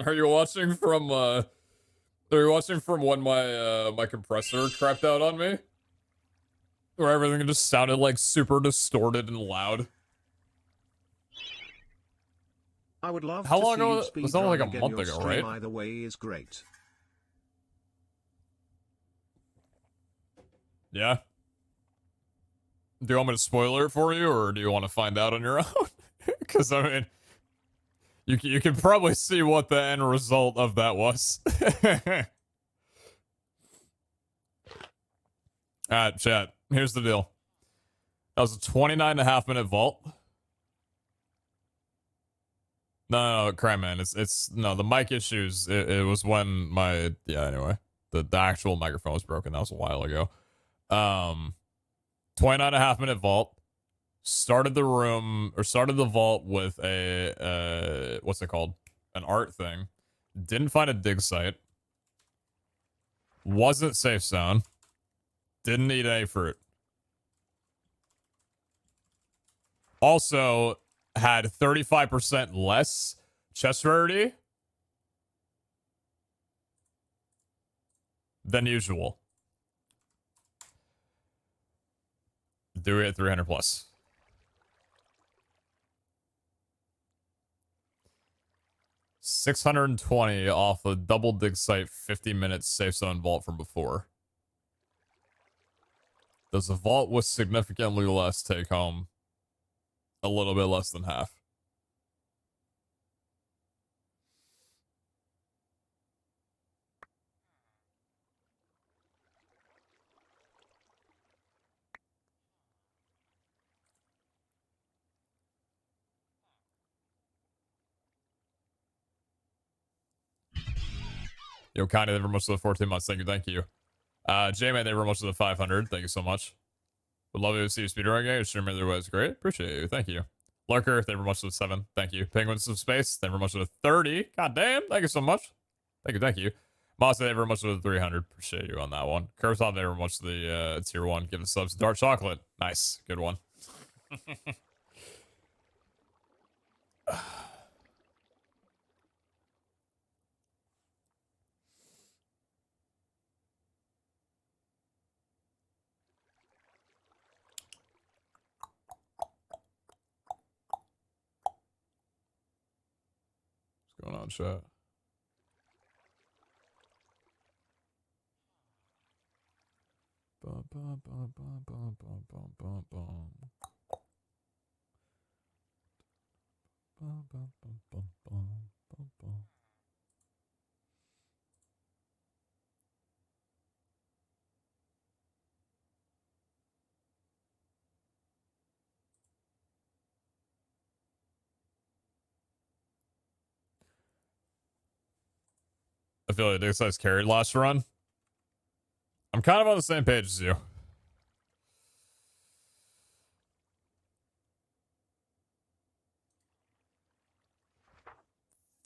Are you watching from when my my compressor crapped out on me? Where everything just sounded like super distorted and loud. I would love How to long see ago you speed was that? Like a again. month Your ago, stream right? Either way is great. Yeah. Do you want me to spoiler it for you, or do you want to find out on your own? Because I mean, you can probably see what the end result of that was. Alright, chat. Here's the deal. That was a 29.5-minute vault. No, crap, man. It's no, the mic issues. It was when my anyway, the actual microphone was broken. That was a while ago. 29.5-minute vault. Started the vault with a what's it called? An art thing. Didn't find a dig site. Wasn't safe zone. Didn't eat any fruit. Also had 35% less chest rarity than usual. Do it at 300 plus. $620 off a double dig site 50 minutes safe zone vault from before. Does the vault with significantly less take home a little bit less than half? Yo, Connie, thank you very much for the 14 months. Thank you. J-Man, thank you very much for the 500. Thank you so much. Would love to see you speedrun again. Your stream either way is great. Appreciate you. Thank you. Lurker, thank you very much for the 7. Thank you. Penguins of Space, thank you very much for the 30. God damn. Thank you so much. Thank you. Moss, thank you very much for the 300. Appreciate you on that one. Curve's on, thank you very much for the tier 1. Give the subs to Dark Chocolate. Nice. Good one. What's going on, chat? Bum, bum, bum, bum, bum, bum, bum, bum, bum. Bum, bum, bum, bum, bum, bum, bum. I feel like this size carried last run. I'm kind of on the same page as you.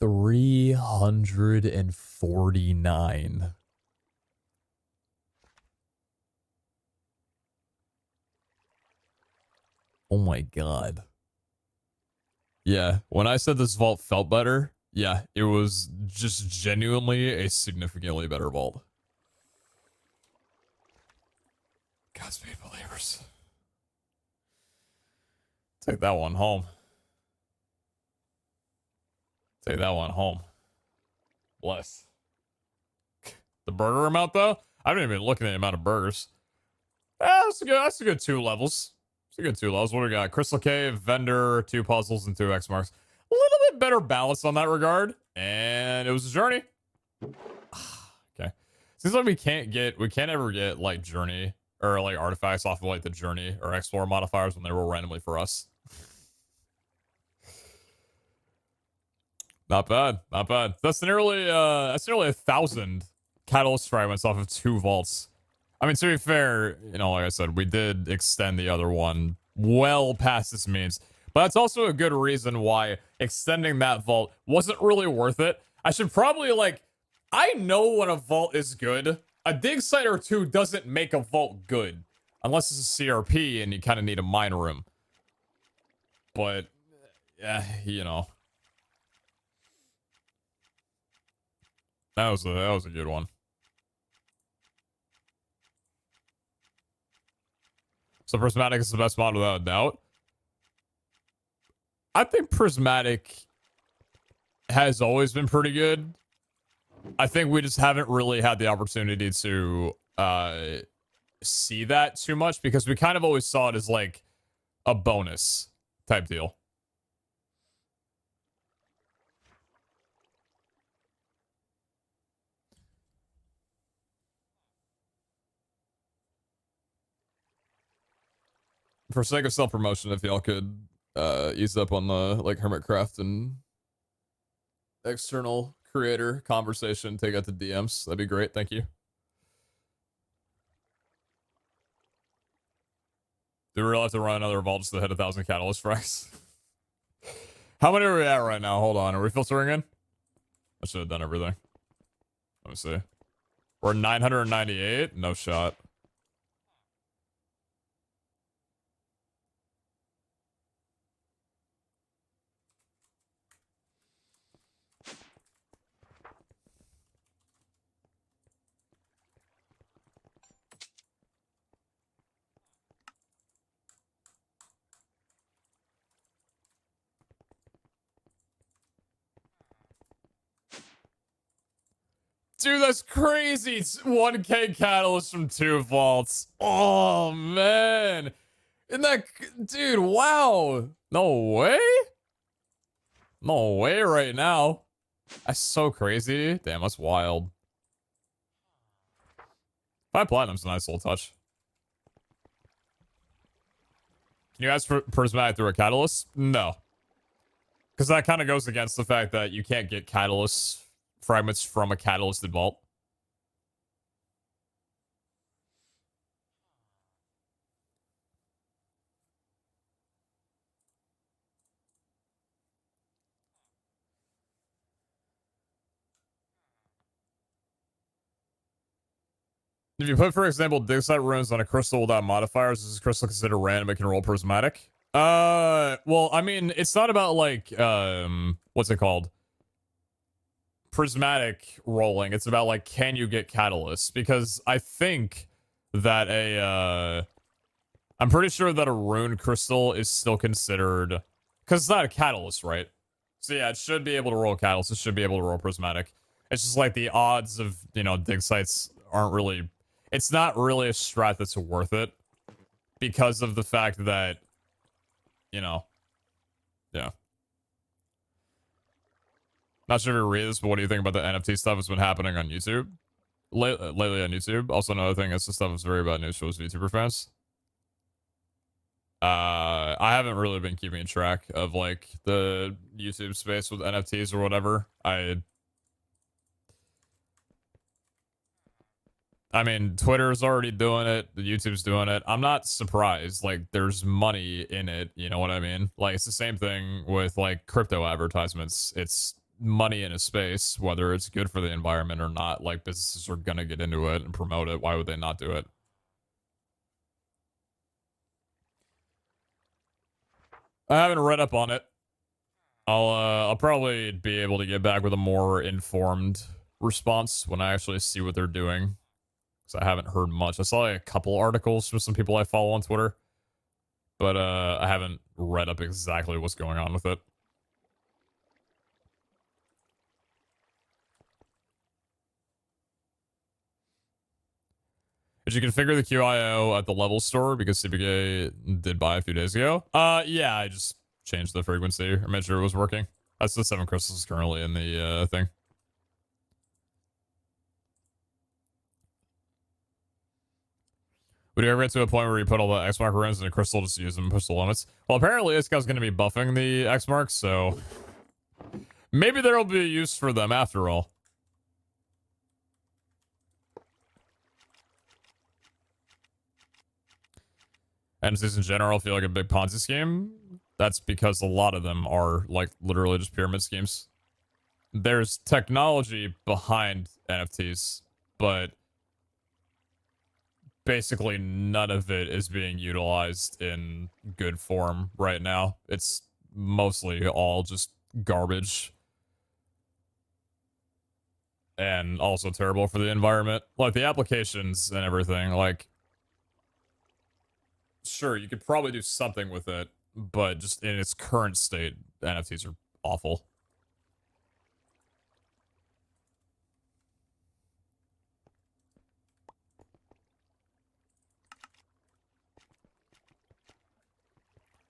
$349. Oh my god. Yeah, when I said this vault felt better, yeah, it was just genuinely a significantly better vault. Godspeed, believers. Take that one home. Take that one home. Bless. The burger amount, though? I haven't even been looking at the amount of burgers. That's a good 2 levels. It's a good 2 levels. What do we got? Crystal Cave, Vendor, 2 puzzles, and 2 X marks. little bit better balance on that regard. And it was a journey. Okay. Seems like we can't ever get like journey or like artifacts off of like the journey or explore modifiers when they roll randomly for us. Not bad, not bad. That's nearly 1,000 catalyst fragments off of 2 vaults. I mean, to be fair, you know, like I said, we did extend the other one well past its means. But that's also a good reason why extending that vault wasn't really worth it. I should probably, like, I know when a vault is good. A dig site or 2 doesn't make a vault good. Unless it's a CRP and you kind of need a mine room. But, yeah, you know. That was a good one. So Prismatic is the best mod without a doubt. I think Prismatic has always been pretty good. I think we just haven't really had the opportunity to see that too much because we kind of always saw it as like a bonus type deal. For sake of self-promotion, if y'all could ease up on the like Hermitcraft and external creator conversation, take out the DMs, that'd be great. Thank you. Do we really have to run another vault just to hit 1,000 catalyst frags? How many are we at right now? Hold on, are we filtering in? I should have done everything. Let me see. We're 998. No shot. Dude, that's crazy. It's 1k catalyst from 2 vaults. Oh, man. Isn't that... Dude, wow. No way? No way right now. That's so crazy. Damn, that's wild. 5 platinum's a nice little touch. Can you ask for Prismatic through a catalyst? No. Because that kind of goes against the fact that you can't get catalyst fragments from a catalysted vault. If you put, for example, dig site runes on a crystal without modifiers, is this crystal considered random? It can roll prismatic. Well, I mean, it's not about like, what's it called? Prismatic rolling. It's about like, can you get catalyst? Because I think that I'm pretty sure that a rune crystal is still considered, because it's not a catalyst, right? So yeah, it should be able to roll catalyst. It should be able to roll prismatic. It's just like the odds of, you know, dig sites aren't really, it's not really a strat that's worth it because of the fact that, you know, yeah. Not sure if you read this, but what do you think about the NFT stuff that's been happening on YouTube? Lately on YouTube. Also, another thing is the stuff is very bad news for those VTuber fans. I haven't really been keeping track of, like, the YouTube space with NFTs or whatever. I mean, Twitter's already doing it. The YouTube's doing it. I'm not surprised. Like, there's money in it. You know what I mean? Like, it's the same thing with, like, crypto advertisements. It's money in a space, whether it's good for the environment or not. Like, businesses are gonna get into it and promote it. Why would they not do it? I haven't read up on it. I'll probably be able to get back with a more informed response when I actually see what they're doing. Because I haven't heard much. I saw like a couple articles from some people I follow on Twitter. But I haven't read up exactly what's going on with it. Did you configure the QIO at the level store because Seapeekay did buy a few days ago? Yeah, I just changed the frequency or made sure it was working. That's the 7 crystals currently in the thing. Would you ever get to a point where you put all the X mark runes in a crystal just to use them and push the limits? Well, apparently this guy's going to be buffing the X marks, so maybe there will be a use for them after all. NFTs in general feel like a big Ponzi scheme. That's because a lot of them are like literally just pyramid schemes. There's technology behind NFTs, but basically none of it is being utilized in good form right now. It's mostly all just garbage. And also terrible for the environment. Like the applications and everything, like sure, you could probably do something with it, but just in its current state, NFTs are awful.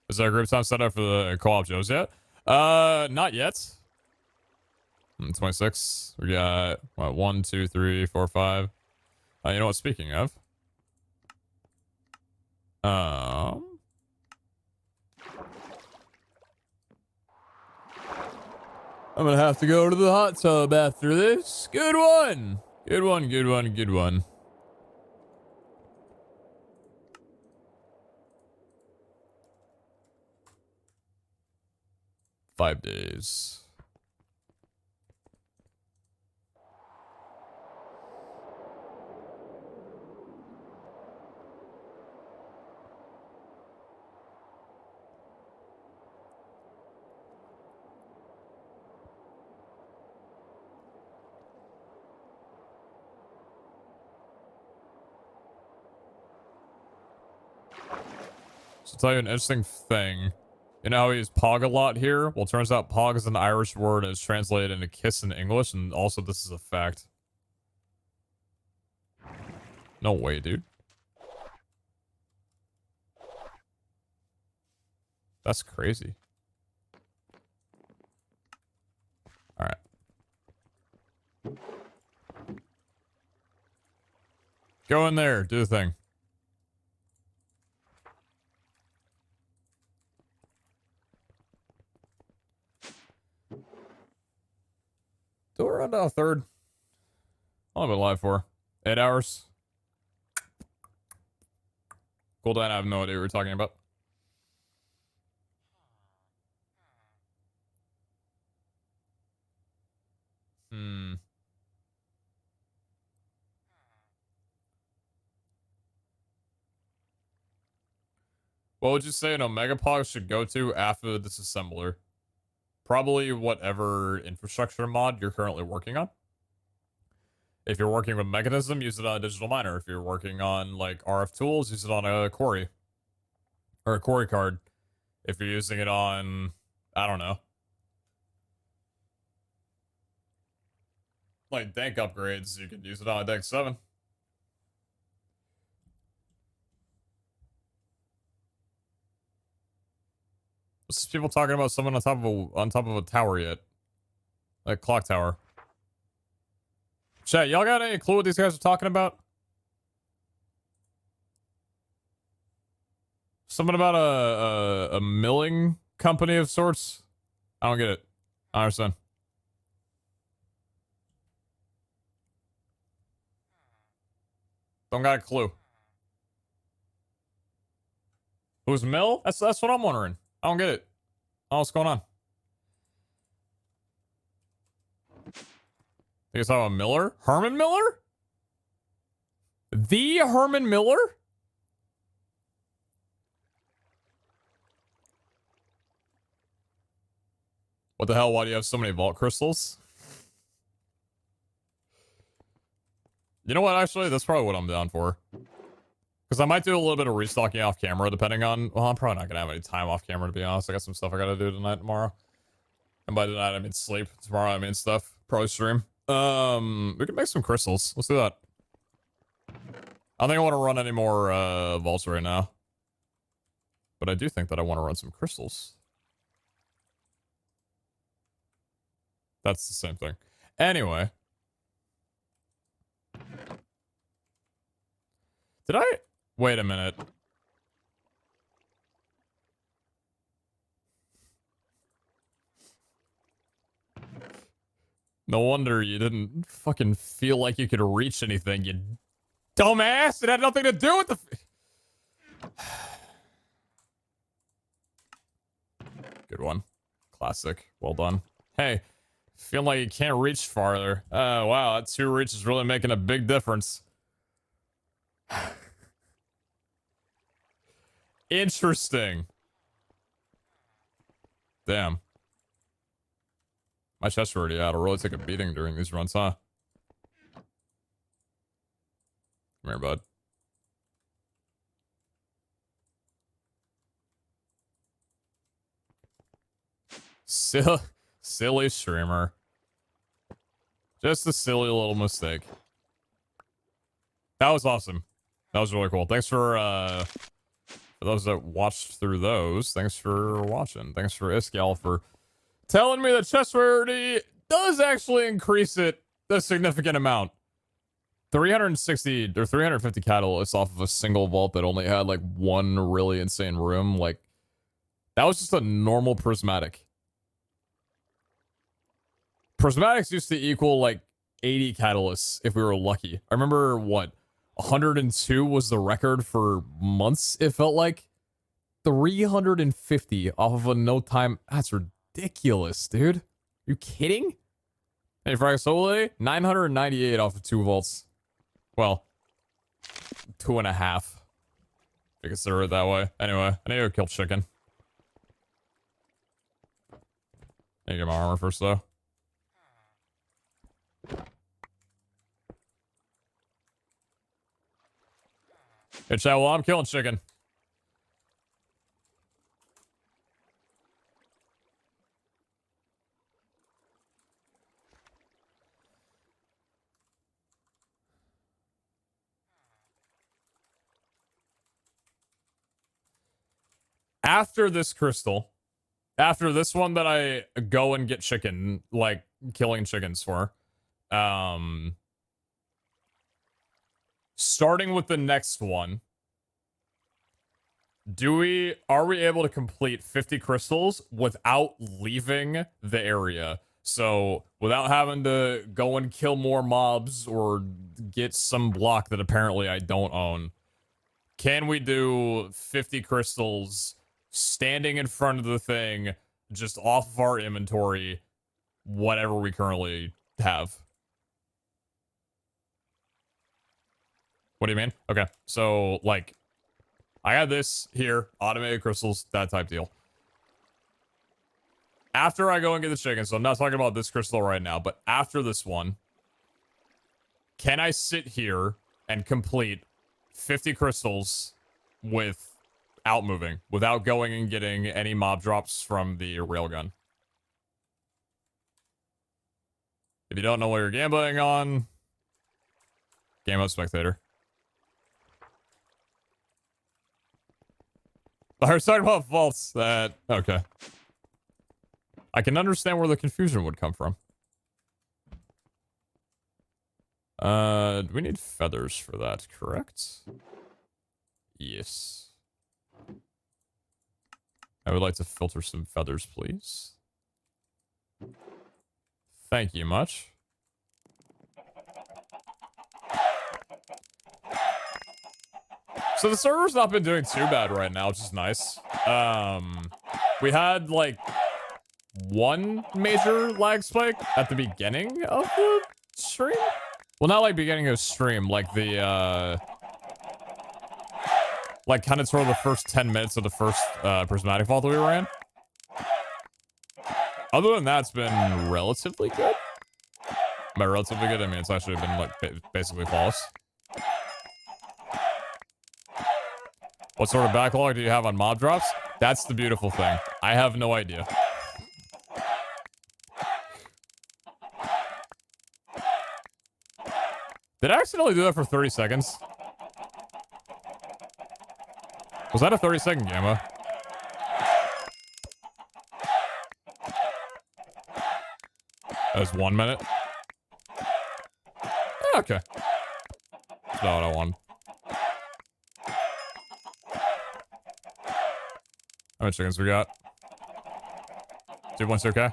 Is there a group time set up for the co-op Joes yet? Not yet. 26. We got, what, 1, 2, 3, 4, 5. You know what, speaking of. I'm gonna have to go to the hot tub after this. Good one. Good one, good one, good one. Five days. So I'll tell you an interesting thing. You know how we use pog a lot here? Well, it turns out pog is an Irish word and it's translated into kiss in English, and also this is a fact. No way, dude. That's crazy. Alright. Go in there, do the thing. Do we run down a third? How long have I been live for? 8 hours? Cool, Dan, I have no idea what you're talking about. What would you say an Omega Pog should go to after the disassembler? Probably whatever infrastructure mod you're currently working on. If you're working with Mechanism, use it on a digital miner. If you're working on like RF tools, use it on a Quarry. Or a Quarry card. If you're using it on, I don't know, like dank upgrades, you could use it on a Dank 7. What's people talking about someone on top of a tower yet? Like clock tower. Chat, y'all got any clue what these guys are talking about? Something about a milling company of sorts? I don't get it. I understand. Don't got a clue. Who's mill? That's what I'm wondering. I don't get it. Oh, what's going on? You talking about Miller? Herman Miller? The Herman Miller? What the hell? Why do you have so many vault crystals? You know what? Actually, that's probably what I'm down for. Because I might do a little bit of restocking off camera, depending on... Well, I'm probably not going to have any time off camera, to be honest. I got some stuff I got to do tonight, tomorrow. And by tonight, I mean sleep. Tomorrow, I mean stuff. Probably stream. We can make some crystals. Let's do that. I don't think I want to run any more vaults right now. But I do think that I want to run some crystals. That's the same thing. Anyway. Did I... Wait a minute. No wonder you didn't fucking feel like you could reach anything, you dumbass! It had nothing to do with the... Good one. Classic. Well done. Hey, feel like you can't reach farther. Oh, wow, that 2 reach is really making a big difference. Interesting. Damn. My chest already out. It'll really take a beating during these runs, huh? Come here, bud. Silly streamer. Just a silly little mistake. That was awesome. That was really cool. Thanks for those that watched through those. Thanks for watching. Thanks for Iscal for telling me that chest rarity does actually increase it a significant amount. 360 or 350 catalysts off of a single vault that only had like 1 really insane room. Like, that was just a normal prismatic. Prismatics used to equal like 80 catalysts if we were lucky. I remember, what, 102 was the record for months, it felt like. 350 off of a no time. That's ridiculous, dude. Are you kidding? Hey, Frag Sole, 998 off of 2 vaults. Well, 2.5. If you consider it that way. Anyway, I need to kill chicken. I need to get my armor first, though. Hey, chat, well, I'm killing chicken. After this crystal, after this one that I go and get chicken, like killing chickens for, starting with the next one, are we able to complete 50 crystals without leaving the area? So without having to go and kill more mobs or get some block that apparently I don't own, can we do 50 crystals standing in front of the thing, just off of our inventory, whatever we currently have? What do you mean? Okay, so, like, I have this here, automated crystals, that type deal. After I go and get the chicken, so I'm not talking about this crystal right now, but after this one, can I sit here and complete 50 crystals without moving, without going and getting any mob drops from the railgun? If you don't know what you're gambling on, game mode spectator. I was talking about vaults that... Okay. I can understand where the confusion would come from. We need feathers for that, correct? Yes. I would like to filter some feathers, please. Thank you much. So the server's not been doing too bad right now, which is nice. We had, like, 1 major lag spike at the beginning of the stream? Well, not like beginning of stream, like the, like, kind of sort of the first 10 minutes of the first, prismatic vault that we ran. Other than that, it's been relatively good. By relatively good, I mean it's actually been, like, basically flawless. What sort of backlog do you have on mob drops? That's the beautiful thing. I have no idea. Did I accidentally do that for 30 seconds? Was that a 30-second gamma? That was 1 minute. Okay. That's not what I want. How many chickens we got? 2 points, okay?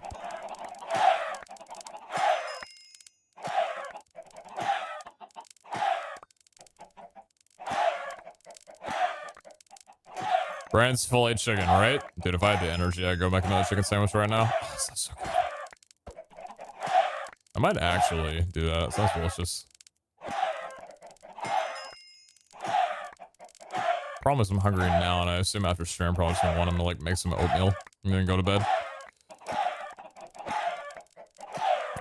Brand's full ate chicken, right? Dude, if I had the energy, I'd go make another chicken sandwich right now. Oh, that sounds so good. I might actually do that. It sounds delicious. Problem is I'm hungry now, and I assume after stream I'm probably just gonna want him to like make some oatmeal and then go to bed.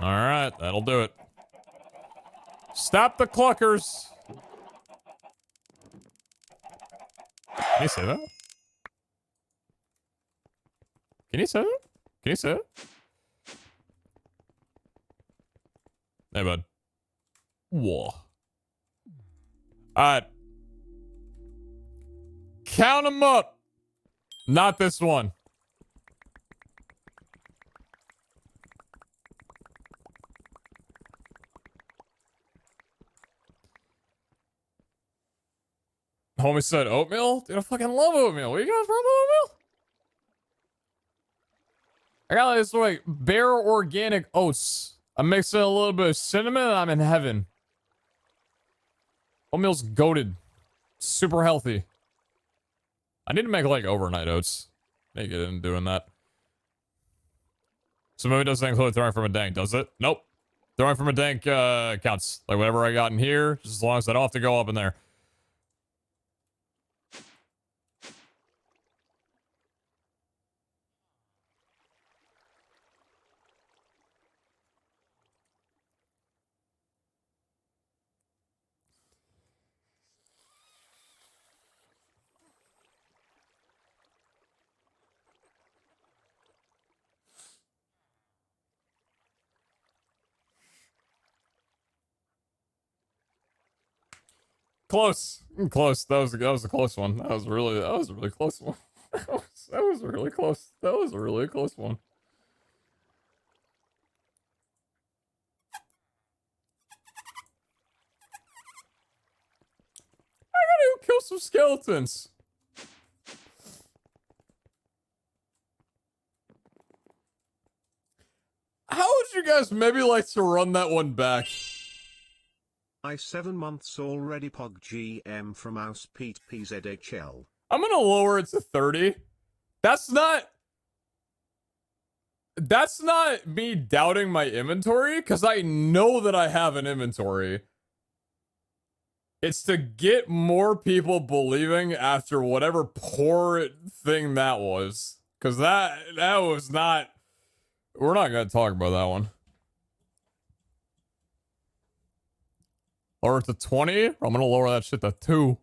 Alright, that'll do it. Stop the cluckers! Can you say that? Can you say that? Can you say it? Hey, bud. Whoa. Alright. Count them up. Not this one. Homie said oatmeal? Dude, I fucking love oatmeal. What you guys from oatmeal? I got this like bare organic oats. I'm mixing a little bit of cinnamon and I'm in heaven. Oatmeal's goated. Super healthy. I need to make like overnight oats. Need to get into doing that. So maybe it doesn't include throwing from a dank, does it? Nope. Throwing from a dank counts. Like whatever I got in here, just as long as I don't have to go up in there. Close. Close. That was a close one. That was a really close one. That was really close. That was a really close one. I gotta go kill some skeletons. How would you guys maybe like to run that one back? I 7 months already pog GM from Aus Pete PZHL. I'm gonna lower it to 30. That's not me doubting my inventory, because I know that I have an inventory. It's to get more people believing after whatever poor thing that was. Because that was not... We're not gonna talk about that one. Lower it to 20? I'm gonna lower that shit to 2.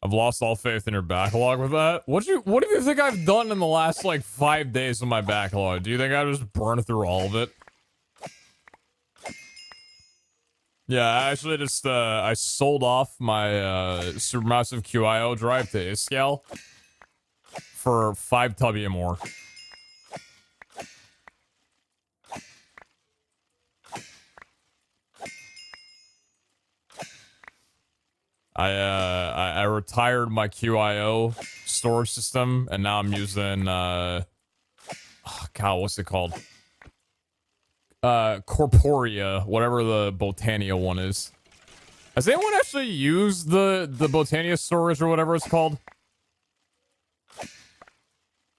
I've lost all faith in your backlog with that. What do you think I've done in the last like 5 days of my backlog? Do you think I just burned through all of it? Yeah, I actually just I sold off my supermassive QIO drive to Iscale for 5 tubby more. I retired my QIO storage system, and now I'm using oh God, what's it called? Corporea, whatever the Botania one is. Has anyone actually used the Botania storage or whatever it's called?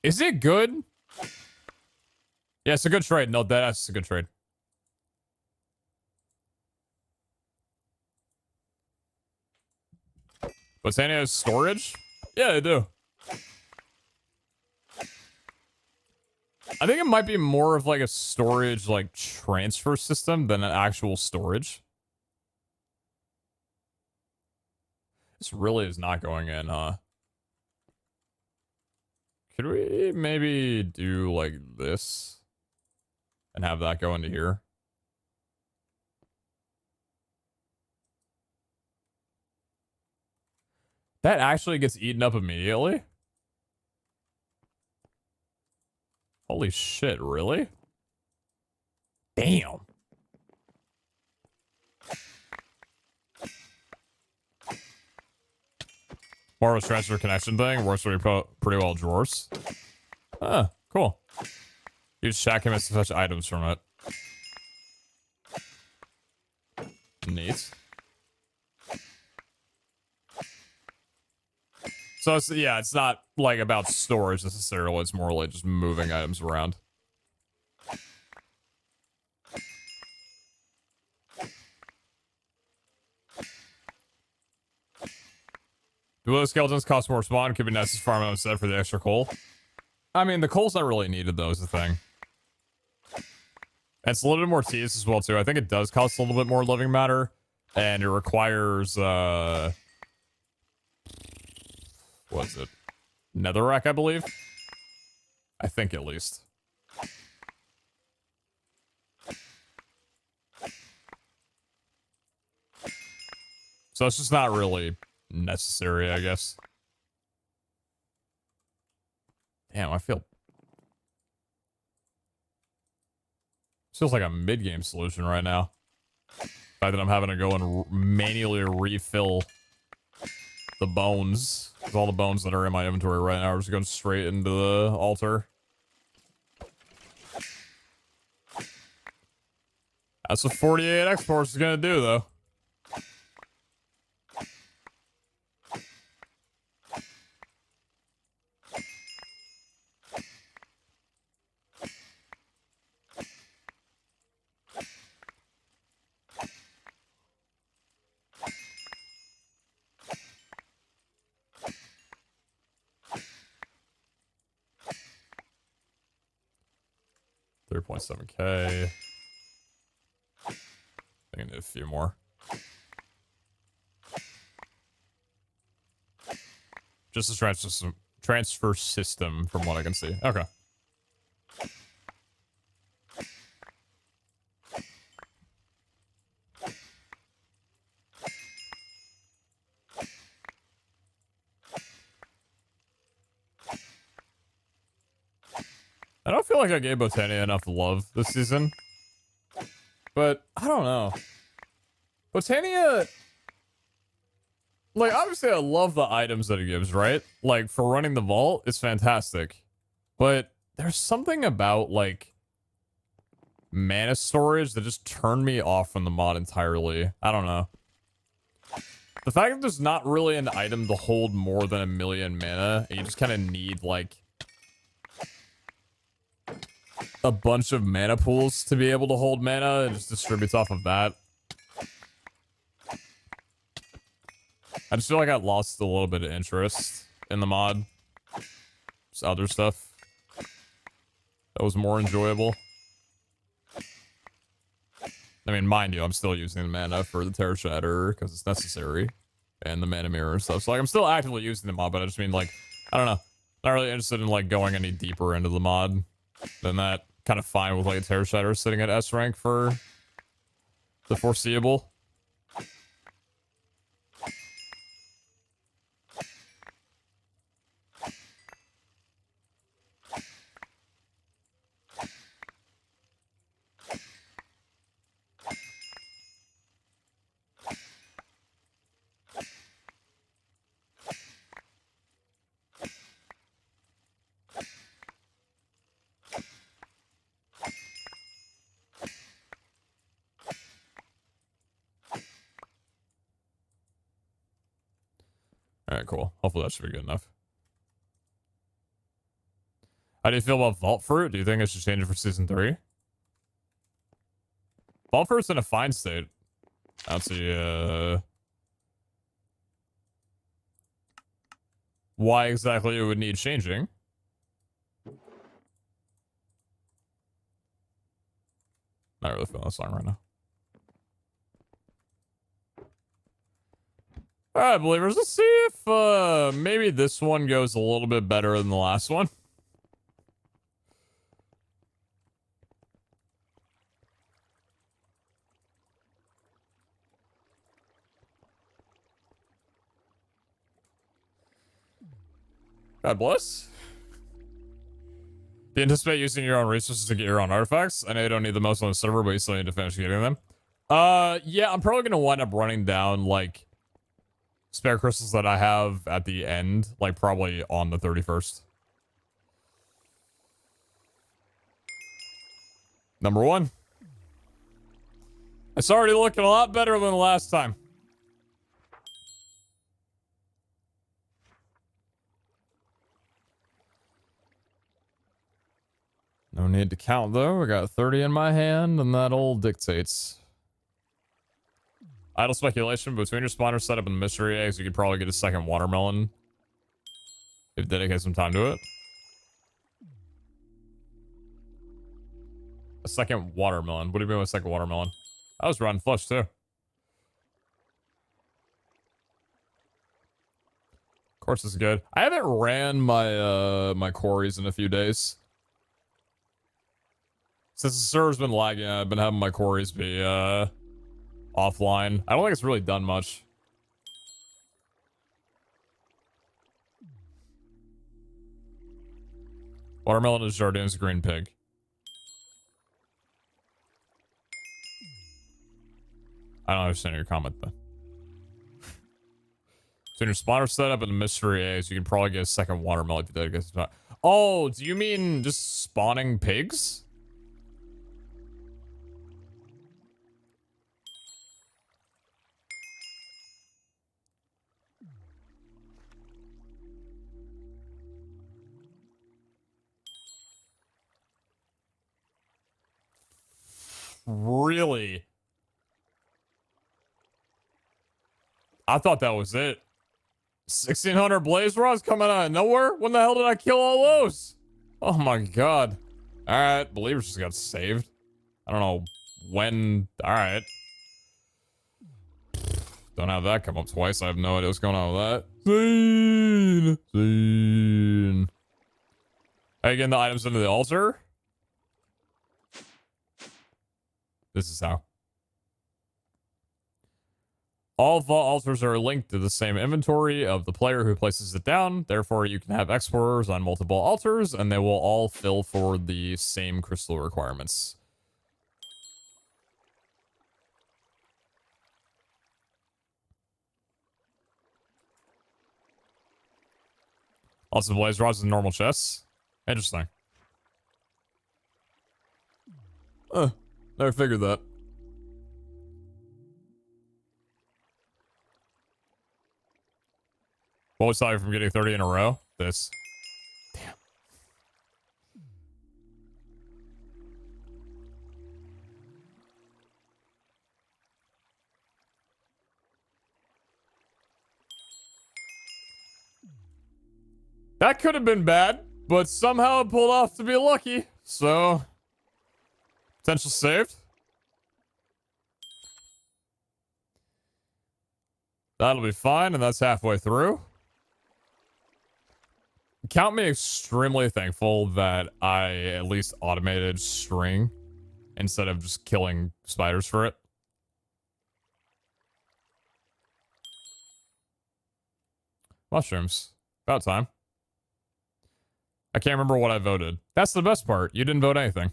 Is it good? Yeah, it's a good trade. No, that's a good trade. Botania has storage? Yeah, they do. I think it might be more of like a storage like transfer system than an actual storage. This really is not going in, huh? Could we maybe do like this and have that go into here? That actually gets eaten up immediately? Holy shit, really? Damn. More of a transfer connection thing. Works pretty well with drawers. Ah, cool. Use chat commits to fetch items from it. Neat. So it's, yeah, it's not like about storage necessarily. It's more like just moving items around. Do those skeletons cost more spawn? Could be nice to farm them instead for the extra coal. I mean, the coal's not really needed though, is the thing. And it's a little bit more tedious as well too. I think it does cost a little bit more living matter, and it requires what is it? Netherrack, I believe. I think at least. So it's just not really necessary, I guess. Damn, I feel... Feels like a mid-game solution right now. The fact that I'm having to go and manually refill the bones. Because all the bones that are in my inventory right now are just going straight into the altar. That's what 48 exports is going to do, though. $3.7K. I think I need a few more. Just a transfer system from what I can see. Okay. I don't feel like I gave Botania enough love this season. But, I don't know. Botania... Like, obviously I love the items that it gives, right? Like, for running the vault, it's fantastic. But there's something about, like, mana storage that just turned me off from the mod entirely. I don't know. The fact that there's not really an item to hold more than 1,000,000 mana, and you just kind of need, like... a bunch of mana pools to be able to hold mana and just distributes off of that. I just feel like I lost a little bit of interest in the mod. Just other stuff that was more enjoyable. I mean, mind you, I'm still using the mana for the Terror Shatter because it's necessary. And the mana mirror and stuff. So, like, I'm still actively using the mod, but I just mean, like, I don't know. Not really interested in, like, going any deeper into the mod than that. Kind of fine with, like, a Terror Shatter sitting at S rank for the foreseeable. Alright, cool. Hopefully that should be good enough. How do you feel about Vault Fruit? Do you think I should change it for Season 3? Vault Fruit's in a fine state. I don't see, why exactly it would need changing. Not really feeling the song right now. All right, believers, let's see if maybe this one goes a little bit better than the last one. God bless. Do you anticipate using your own resources to get your own artifacts? I know you don't need the most on the server, but you still need to finish getting them. Yeah, I'm probably gonna wind up running down, like, spare crystals that I have at the end, like, probably on the 31st. Number 1. It's already looking a lot better than the last time. No need to count, though. I got 30 in my hand, and that all dictates. Idle speculation. Between your spawner setup and mystery eggs, you could probably get a second watermelon. If you dedicate some time to it. A second watermelon. What do you mean with a second watermelon? I was running flush, too. Of course, it's good. I haven't ran my my quarries in a few days. Since the server's been lagging, I've been having my quarries be offline. I don't think it's really done much. Watermelon is Jardin's green pig. I don't understand your comment though. So in your spawner setup and the mystery eggs, you can probably get a second watermelon if you dedicate some time. Oh, do you mean just spawning pigs? Really? I thought that was it. 1,600 blaze rods coming out of nowhere? When the hell did I kill all those? Oh my god. Alright, believers just got saved. I don't know when. Alright. Don't have that come up twice. I have no idea what's going on with that. Scene. Are you getting the items into the altar? This is how. All vault altars are linked to the same inventory of the player who places it down. Therefore, you can have explorers on multiple altars, and they will all fill for the same crystal requirements. Lots of blaze rods and normal chests. Interesting. Never figured that. What was stopping from getting 30 in a row? This. Damn. That could have been bad, but somehow it pulled off to be lucky. So, potential saved. That'll be fine, and that's halfway through. Count me extremely thankful that I at least automated string instead of just killing spiders for it. Mushrooms. About time. I can't remember what I voted. That's the best part. You didn't vote anything.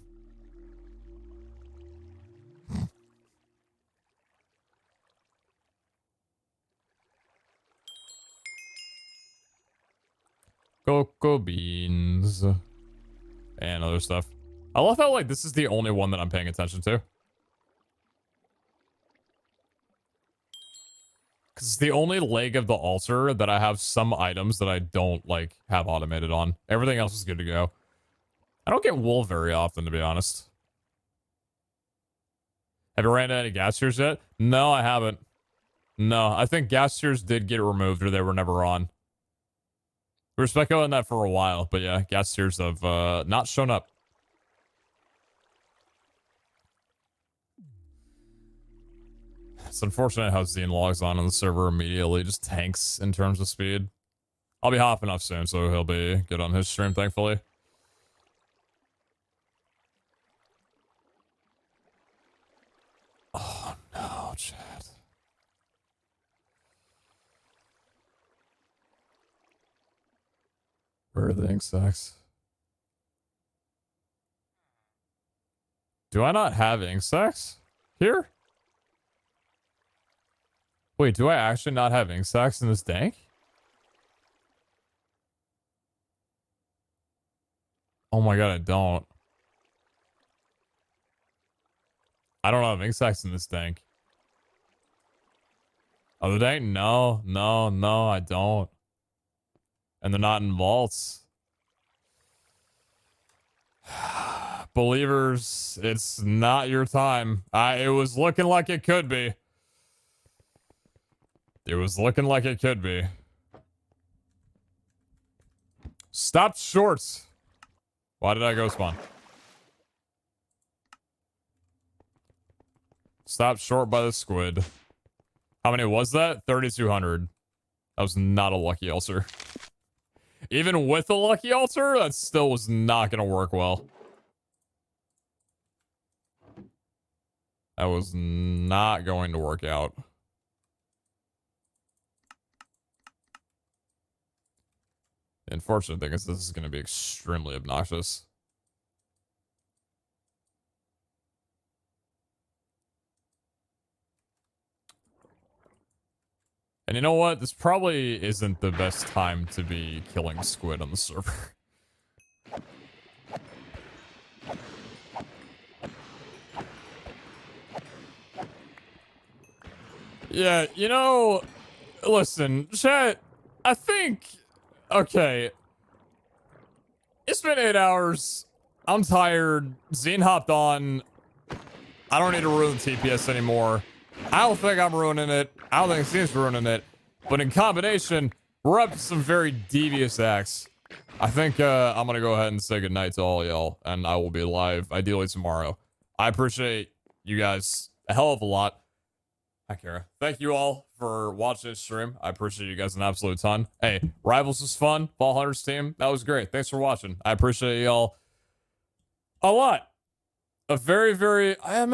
Cocoa beans. And other stuff. I love how, like, this is the only one that I'm paying attention to. Because it's the only leg of the altar that I have some items that I don't, like, have automated on. Everything else is good to go. I don't get wool very often, to be honest. Have you ran into any gas tiers yet? No, I haven't. No, I think gas tiers did get removed or they were never on. We were speculating that for a while, but yeah, gas tiers have not shown up. It's unfortunate how Zine logs on the server immediately, just tanks in terms of speed. I'll be hopping up soon, so he'll be good on his stream, thankfully. Oh no, chat. Where are the ink sacks? Do I not have ink sacks here? Wait, do I actually not have ink sacks in this dank? Oh my god, I don't. I don't have ink sacks in this dank. Other dank? No, I don't. And they're not in vaults. Believers, it's not your time. It was looking like it could be. It was looking like it could be. Stop shorts. Why did I go spawn? Stop short by the squid. How many was that? 3,200. That was not a lucky ulcer. Even with a lucky ulcer, that still was not going to work well. That was not going to work out. The unfortunate thing is this is going to be extremely obnoxious. And you know what? This probably isn't the best time to be killing squid on the server. Yeah, you know, listen, chat, I think, okay, it's been 8 hours. I'm tired. Zine hopped on. I don't need to ruin the TPS anymore. I don't think I'm ruining it. I don't think Zine's ruining it. But in combination, we're up to some very devious acts. I think I'm going to go ahead and say goodnight to all y'all, and I will be live ideally tomorrow. I appreciate you guys a hell of a lot. Hi, Kara. Thank you all for watching this stream. I appreciate you guys an absolute ton. Hey, Rivals was fun. Fall Hunters team, that was great. Thanks for watching. I appreciate y'all a lot. A very, very... I'm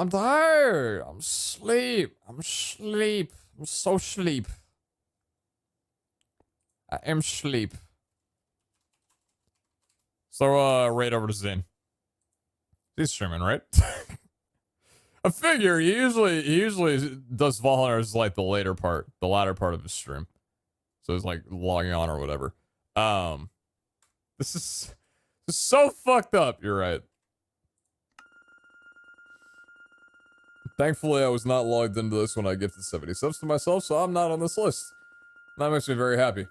tired. I'm sleep. I'm so sleep. I am sleep. So, right over to Zine. He's streaming, right? I figure he usually does Fall Hunters like the latter part of his stream. So he's like logging on or whatever. This is so fucked up. You're right. Thankfully, I was not logged into this when I gifted 70 subs to myself, so I'm not on this list. That makes me very happy.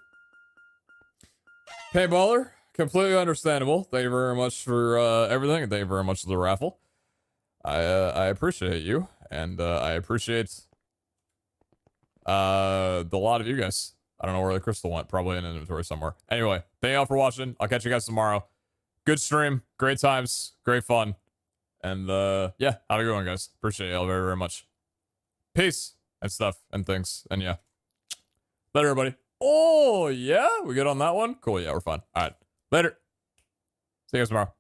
Paintballer, completely understandable. Thank you very much for everything, and thank you very much for the raffle. I appreciate you, and I appreciate the lot of you guys. I don't know where the crystal went. Probably in inventory somewhere. Anyway, thank you all for watching. I'll catch you guys tomorrow. Good stream, great times, great fun. And, yeah, have a good one, guys. Appreciate y'all very, very much. Peace and stuff and things. And, yeah. Later, everybody. Oh, yeah? We good on that one? Cool, yeah, we're fine. All right. Later. See you guys tomorrow.